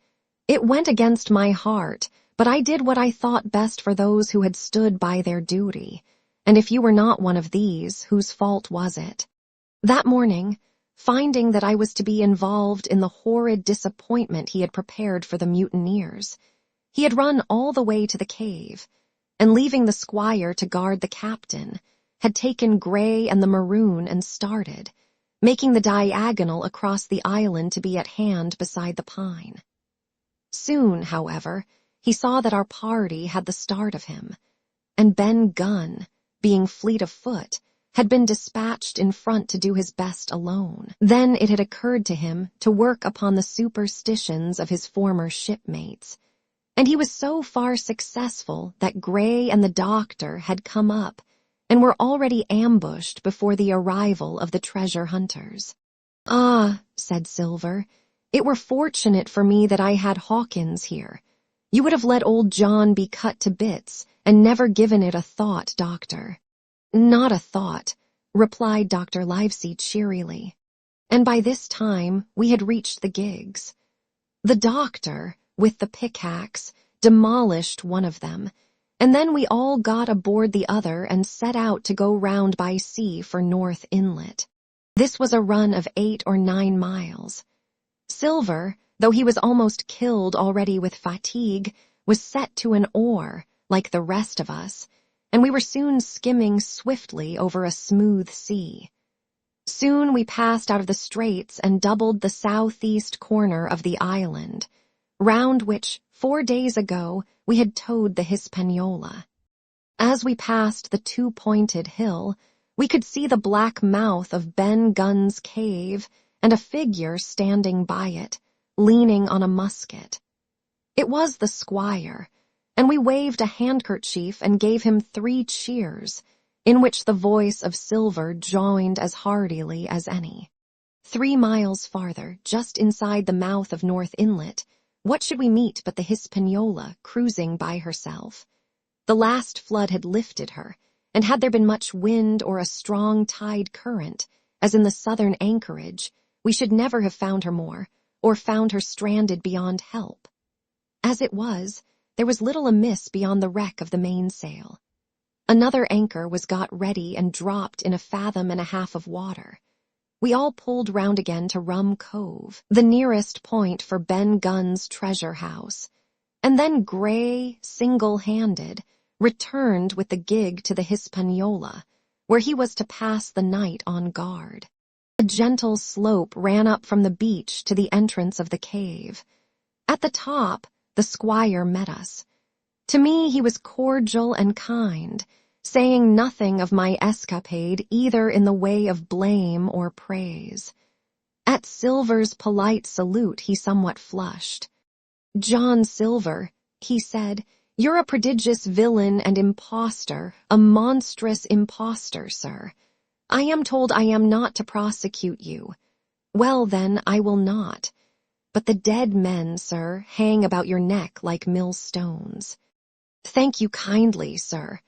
"it went against my heart, but I did what I thought best for those who had stood by their duty, and if you were not one of these, whose fault was it?" That morning, finding that I was to be involved in the horrid disappointment he had prepared for the mutineers, he had run all the way to the cave, and leaving the squire to guard the captain, had taken Gray and the maroon and started, making the diagonal across the island to be at hand beside the pine. Soon, however, he saw that our party had the start of him, and Ben Gunn, being fleet of foot, had been dispatched in front to do his best alone. Then it had occurred to him to work upon the superstitions of his former shipmates, and he was so far successful that Gray and the doctor had come up, and were already ambushed before the arrival of the treasure hunters. "Ah," said Silver, "it were fortunate for me that I had Hawkins here. You would have let old John be cut to bits and never given it a thought, Doctor." "Not a thought," replied Dr. Livesey cheerily. And by this time we had reached the gigs. The doctor, with the pickaxe, demolished one of them, and then we all got aboard the other and set out to go round by sea for North Inlet. This was a run of 8 or 9 miles. Silver, though he was almost killed already with fatigue, was set to an oar, like the rest of us, and we were soon skimming swiftly over a smooth sea. Soon we passed out of the straits and doubled the southeast corner of the island, round which 4 days ago we had towed the Hispaniola. As we passed the two-pointed hill, we could see the black mouth of Ben Gunn's cave and a figure standing by it, leaning on a musket. It was the squire, and we waved a handkerchief and gave him 3 cheers, in which the voice of Silver joined as heartily as any. 3 miles farther, just inside the mouth of North Inlet, what should we meet but the Hispaniola cruising by herself? The last flood had lifted her, and had there been much wind or a strong tide current, as in the southern anchorage, we should never have found her more, or found her stranded beyond help. As it was, there was little amiss beyond the wreck of the mainsail. Another anchor was got ready and dropped in 1.5 fathoms of water. We all pulled round again to Rum Cove, the nearest point for Ben Gunn's treasure house, and then Gray, single-handed, returned with the gig to the Hispaniola, where he was to pass the night on guard. A gentle slope ran up from the beach to the entrance of the cave. At the top, the squire met us. To me he was cordial and kind, saying nothing of my escapade either in the way of blame or praise. At Silver's polite salute he somewhat flushed. "John Silver," he said, "you're a prodigious villain and impostor, a monstrous impostor, sir. I am told I am not to prosecute you. Well, then, I will not. But the dead men, sir, hang about your neck like millstones." "Thank you kindly, sir,"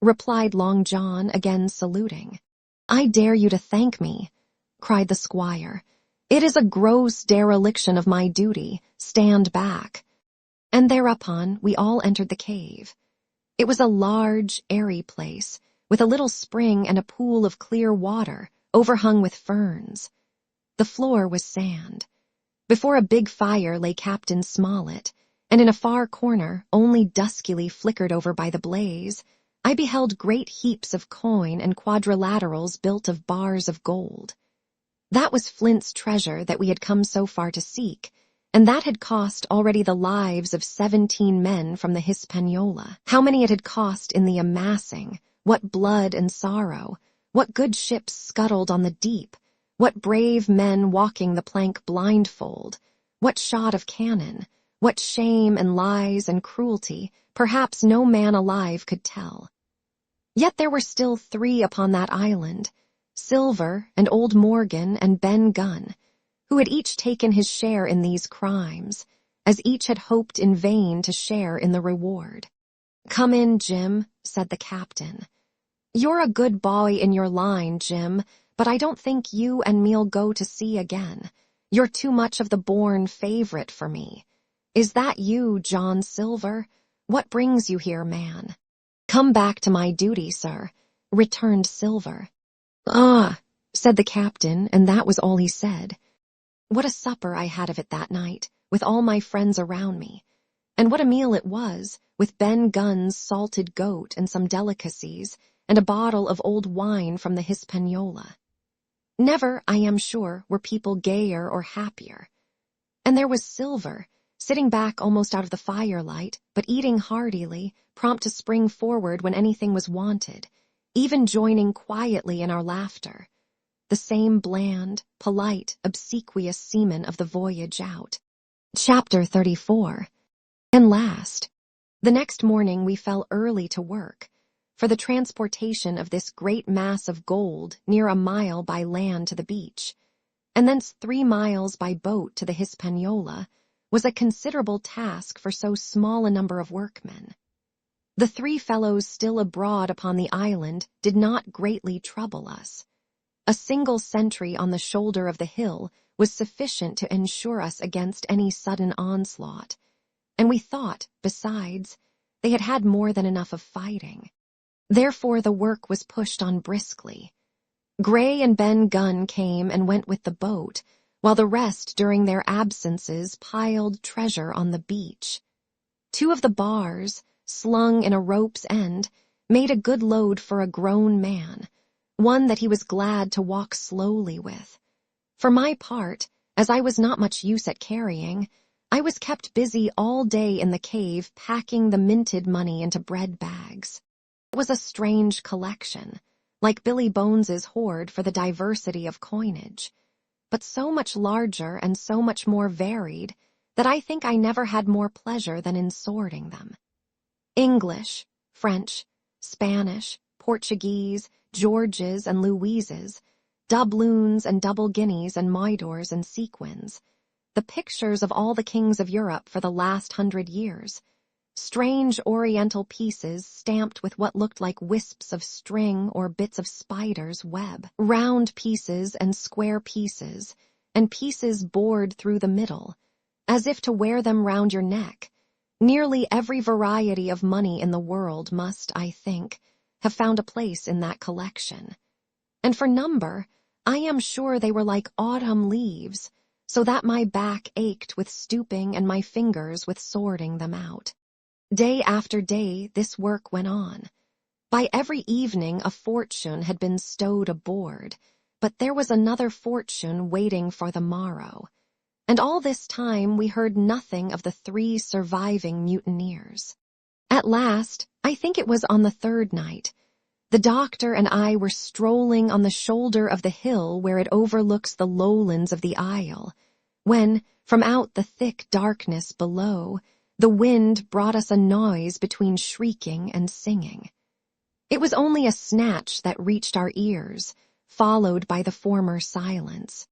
replied Long John, again saluting. "I dare you to thank me," cried the squire. "It is a gross dereliction of my duty. Stand back." And thereupon we all entered the cave. It was a large, airy place, with a little spring and a pool of clear water, overhung with ferns. The floor was sand. Before a big fire lay Captain Smollett, and in a far corner, only duskily flickered over by the blaze, I beheld great heaps of coin and quadrilaterals built of bars of gold. That was Flint's treasure that we had come so far to seek, and that had cost already the lives of 17 men from the Hispaniola. How many it had cost in the amassing, what blood and sorrow, what good ships scuttled on the deep, what brave men walking the plank blindfold, what shot of cannon, what shame and lies and cruelty, perhaps no man alive could tell. Yet there were still 3 upon that island, Silver and old Morgan and Ben Gunn, who had each taken his share in these crimes, as each had hoped in vain to share in the reward. "Come in, Jim," said the captain. "You're a good boy in your line, Jim, but I don't think you and me'll go to sea again. You're too much of the born favorite for me. Is that you, John Silver? What brings you here, man?" "Come back to my duty, sir," returned Silver. "Ah," said the captain, and that was all he said. What a supper I had of it that night, with all my friends around me. And what a meal it was, with Ben Gunn's salted goat and some delicacies, and a bottle of old wine from the Hispaniola. Never, I am sure, were people gayer or happier. And there was Silver, sitting back almost out of the firelight, but eating heartily, prompt to spring forward when anything was wanted, even joining quietly in our laughter. The same bland, polite, obsequious seaman of the voyage out. Chapter 34. And last, the next morning we fell early to work, for the transportation of this great mass of gold near a mile by land to the beach, and thence 3 miles by boat to the Hispaniola, was a considerable task for so small a number of workmen. The 3 fellows still abroad upon the island did not greatly trouble us. A single sentry on the shoulder of the hill was sufficient to ensure us against any sudden onslaught, and we thought, besides, they had had more than enough of fighting. Therefore the work was pushed on briskly. Gray and Ben Gunn came and went with the boat, while the rest during their absences piled treasure on the beach. 2 of the bars, slung in a rope's end, made a good load for a grown man, one that he was glad to walk slowly with. For my part, as I was not much use at carrying, I was kept busy all day in the cave packing the minted money into bread bags. It was a strange collection, like Billy Bones's hoard for the diversity of coinage, but so much larger and so much more varied that I think I never had more pleasure than in sorting them. English, French, Spanish, Portuguese, Georges and Louises, doubloons and double guineas and moidores and sequins, the pictures of all the kings of Europe for the last 100 years, strange oriental pieces stamped with what looked like wisps of string or bits of spider's web, round pieces and square pieces, and pieces bored through the middle, as if to wear them round your neck. Nearly every variety of money in the world must, I think, have found a place in that collection. And for number, I am sure they were like autumn leaves, so that my back ached with stooping and my fingers with sorting them out. Day after day this work went on. By every evening a fortune had been stowed aboard, but there was another fortune waiting for the morrow. And all this time we heard nothing of the 3 surviving mutineers. At last, I think it was on the 3rd night, the doctor and I were strolling on the shoulder of the hill where it overlooks the lowlands of the isle, when, from out the thick darkness below, the wind brought us a noise between shrieking and singing. It was only a snatch that reached our ears, followed by the former silence.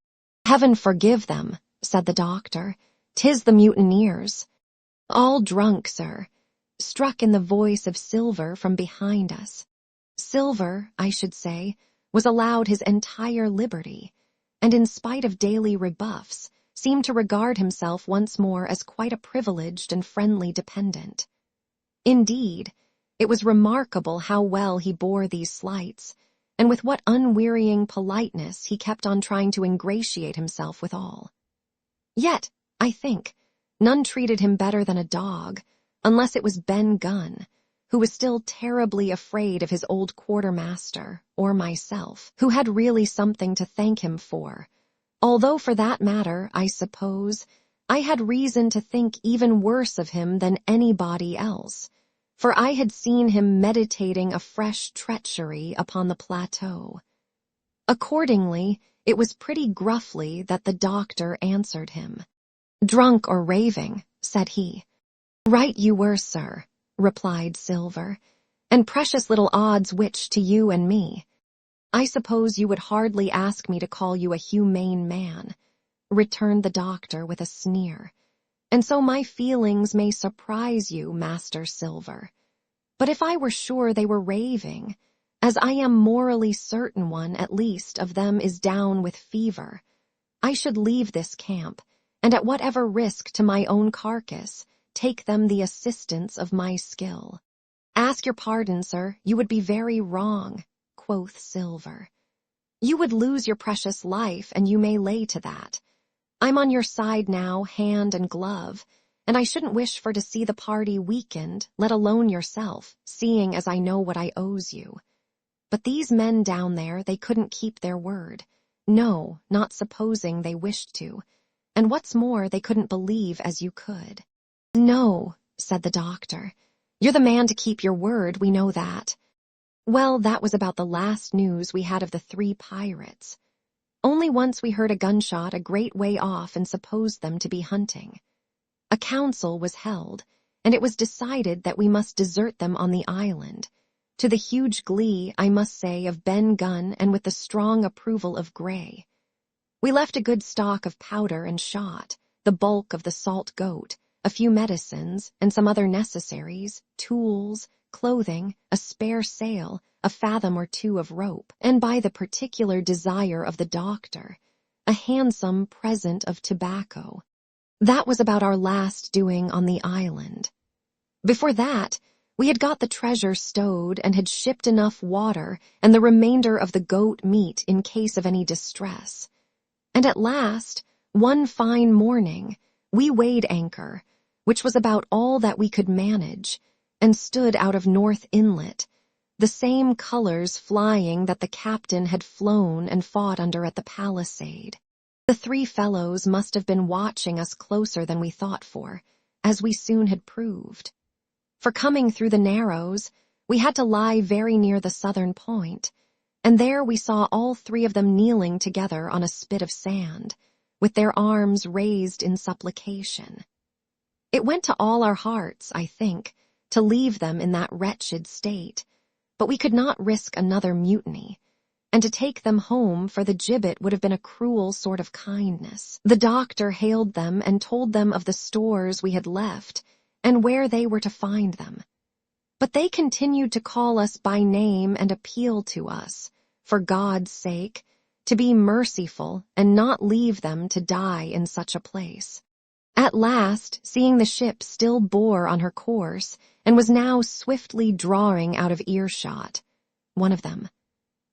"Heaven forgive them," said the doctor. "'Tis the mutineers." "All drunk, sir," struck in the voice of Silver from behind us. Silver, I should say, was allowed his entire liberty, and in spite of daily rebuffs, seemed to regard himself once more as quite a privileged and friendly dependent. Indeed, it was remarkable how well he bore these slights, and with what unwearying politeness he kept on trying to ingratiate himself with all. Yet, I think, none treated him better than a dog, unless it was Ben Gunn, who was still terribly afraid of his old quartermaster, or myself, who had really something to thank him for, although for that matter, I suppose, I had reason to think even worse of him than anybody else, for I had seen him meditating a fresh treachery upon the plateau. Accordingly, it was pretty gruffly that the doctor answered him. "Drunk or raving," said he. "Right you were, sir," replied Silver, "and precious little odds which to you and me. I suppose you would hardly ask me to call you a humane man," returned the doctor with a sneer, "and so my feelings may surprise you, Master Silver. But if I were sure they were raving, as I am morally certain one, at least, of them is down with fever, I should leave this camp, and at whatever risk to my own carcass, take them the assistance of my skill." "Ask your pardon, sir, you would be very wrong," quoth Silver. "You would lose your precious life, and you may lay to that. I'm on your side now, hand and glove, and I shouldn't wish for to see the party weakened, let alone yourself, seeing as I know what I owes you. But these men down there, they couldn't keep their word. No, not supposing they wished to. And what's more, they couldn't believe as you could." "No," said the doctor. "You're the man to keep your word, we know that." Well, that was about the last news we had of the 3 pirates. Only once we heard a gunshot a great way off and supposed them to be hunting. A council was held, and it was decided that we must desert them on the island, to the huge glee, I must say, of Ben Gunn and with the strong approval of Gray. We left a good stock of powder and shot, the bulk of the salt goat, a few medicines, and some other necessaries, tools, clothing, a spare sail, a fathom or two of rope, and by the particular desire of the doctor, a handsome present of tobacco. That was about our last doing on the island. Before that, we had got the treasure stowed and had shipped enough water and the remainder of the goat meat in case of any distress. And at last, one fine morning, we weighed anchor, which was about all that we could manage, and stood out of North Inlet, the same colors flying that the captain had flown and fought under at the palisade. The three fellows must have been watching us closer than we thought for, as we soon had proved. For coming through the Narrows, we had to lie very near the southern point, and there we saw all three of them kneeling together on a spit of sand, with their arms raised in supplication. It went to all our hearts, I think, to leave them in that wretched state, but we could not risk another mutiny, and to take them home for the gibbet would have been a cruel sort of kindness. The doctor hailed them and told them of the stores we had left, and where they were to find them. But they continued to call us by name and appeal to us, for God's sake, to be merciful and not leave them to die in such a place. At last, seeing the ship still bore on her course and was now swiftly drawing out of earshot, one of them,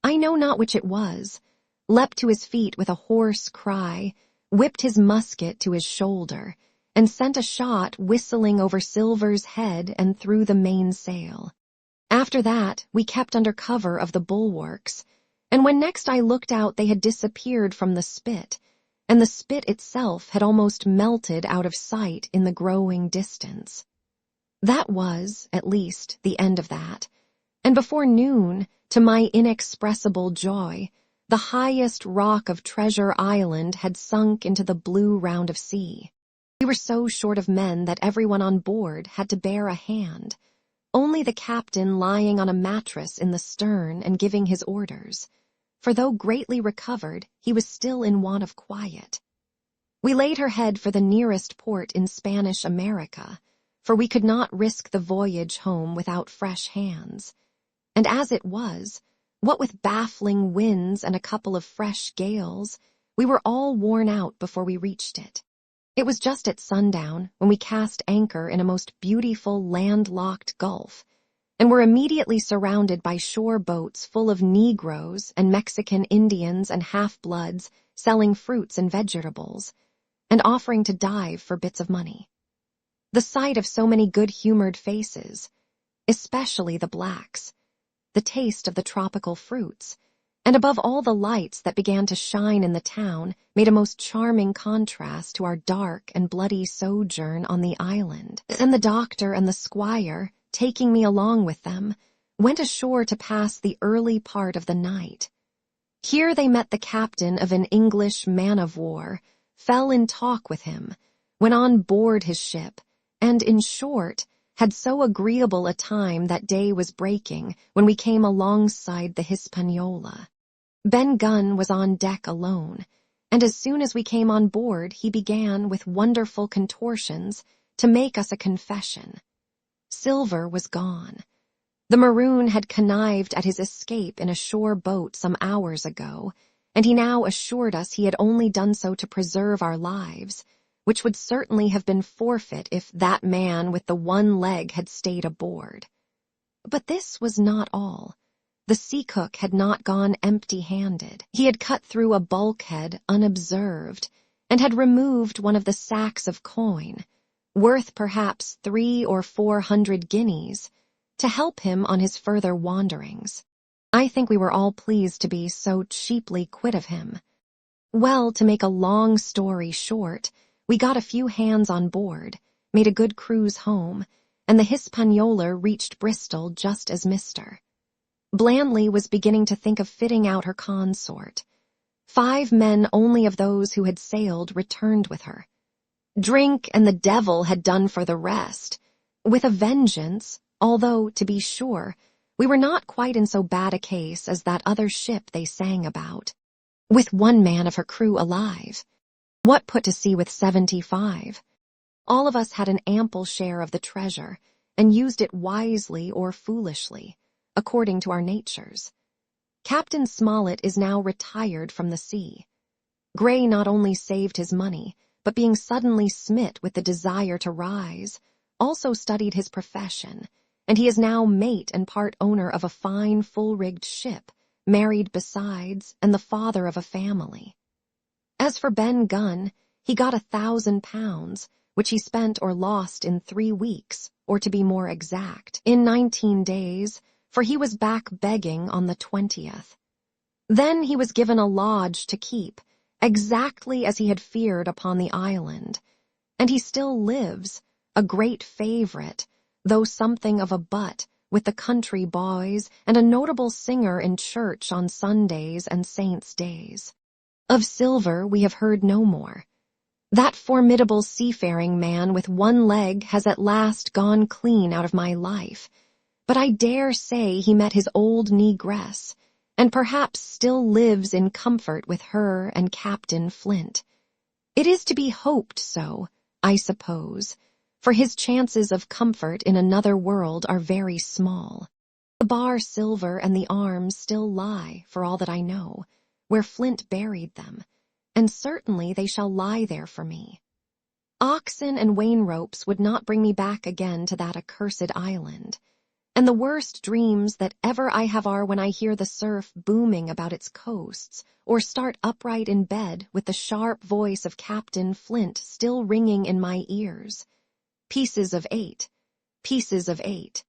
I know not which it was, leapt to his feet with a hoarse cry, whipped his musket to his shoulder, and sent a shot whistling over Silver's head and through the mainsail. After that, we kept under cover of the bulwarks, and when next I looked out they had disappeared from the spit, and the spit itself had almost melted out of sight in the growing distance. That was, at least, the end of that, and before noon, to my inexpressible joy, the highest rock of Treasure Island had sunk into the blue round of sea. We were so short of men that everyone on board had to bear a hand, only the captain lying on a mattress in the stern and giving his orders, for though greatly recovered, he was still in want of quiet. We laid her head for the nearest port in Spanish America, for we could not risk the voyage home without fresh hands, and as it was, what with baffling winds and a couple of fresh gales, we were all worn out before we reached it. It was just at sundown when we cast anchor in a most beautiful landlocked gulf, and were immediately surrounded by shore boats full of Negroes and Mexican Indians and half-bloods selling fruits and vegetables, and offering to dive for bits of money. The sight of so many good-humored faces, especially the blacks, the taste of the tropical fruits, and above all the lights that began to shine in the town made a most charming contrast to our dark and bloody sojourn on the island. And the doctor and the squire, taking me along with them, went ashore to pass the early part of the night. Here they met the captain of an English man-of-war, fell in talk with him, went on board his ship, and, in short, had so agreeable a time that day was breaking when we came alongside the Hispaniola. Ben Gunn was on deck alone, and as soon as we came on board he began, with wonderful contortions, to make us a confession. Silver was gone. The maroon had connived at his escape in a shore boat some hours ago, and he now assured us he had only done so to preserve our lives, which would certainly have been forfeit if that man with the one leg had stayed aboard. But this was not all. The sea cook had not gone empty-handed. He had cut through a bulkhead unobserved, and had removed one of the sacks of coin, worth perhaps 300 or 400 guineas, to help him on his further wanderings. I think we were all pleased to be so cheaply quit of him. Well, to make a long story short, we got a few hands on board, made a good cruise home, and the Hispaniola reached Bristol just as Mr. Blandley was beginning to think of fitting out her consort. 5 men only of those who had sailed returned with her. Drink and the devil had done for the rest, with a vengeance, although, to be sure, We were not quite in so bad a case as that other ship they sang about, with 1 man of her crew alive. What put to sea with 75? All of us had an ample share of the treasure, and used it wisely or foolishly, according to our natures. Captain Smollett is now retired from the sea. Gray not only saved his money, but being suddenly smit with the desire to rise, also studied his profession, and he is now mate and part owner of a fine full-rigged ship, married besides, and the father of a family. As for Ben Gunn, he got £1,000, which he spent or lost in 3 weeks, or to be more exact, in 19 days, for he was back begging on the 20th. Then he was given a lodge to keep, exactly as he had feared upon the island, and he still lives, a great favorite, though something of a butt, with the country boys, and a notable singer in church on Sundays and saints' days. Of Silver we have heard no more. That formidable seafaring man with 1 leg has at last gone clean out of my life, but I dare say he met his old negress, and perhaps still lives in comfort with her and Captain Flint. It is to be hoped so, I suppose, for his chances of comfort in another world are very small. The bar Silver and the arms still lie, for all that I know, where Flint buried them, and certainly they shall lie there for me. Oxen and wain ropes would not bring me back again to that accursed island, and the worst dreams that ever I have are when I hear the surf booming about its coasts, or start upright in bed with the sharp voice of Captain Flint still ringing in my ears. Pieces of 8, pieces of 8.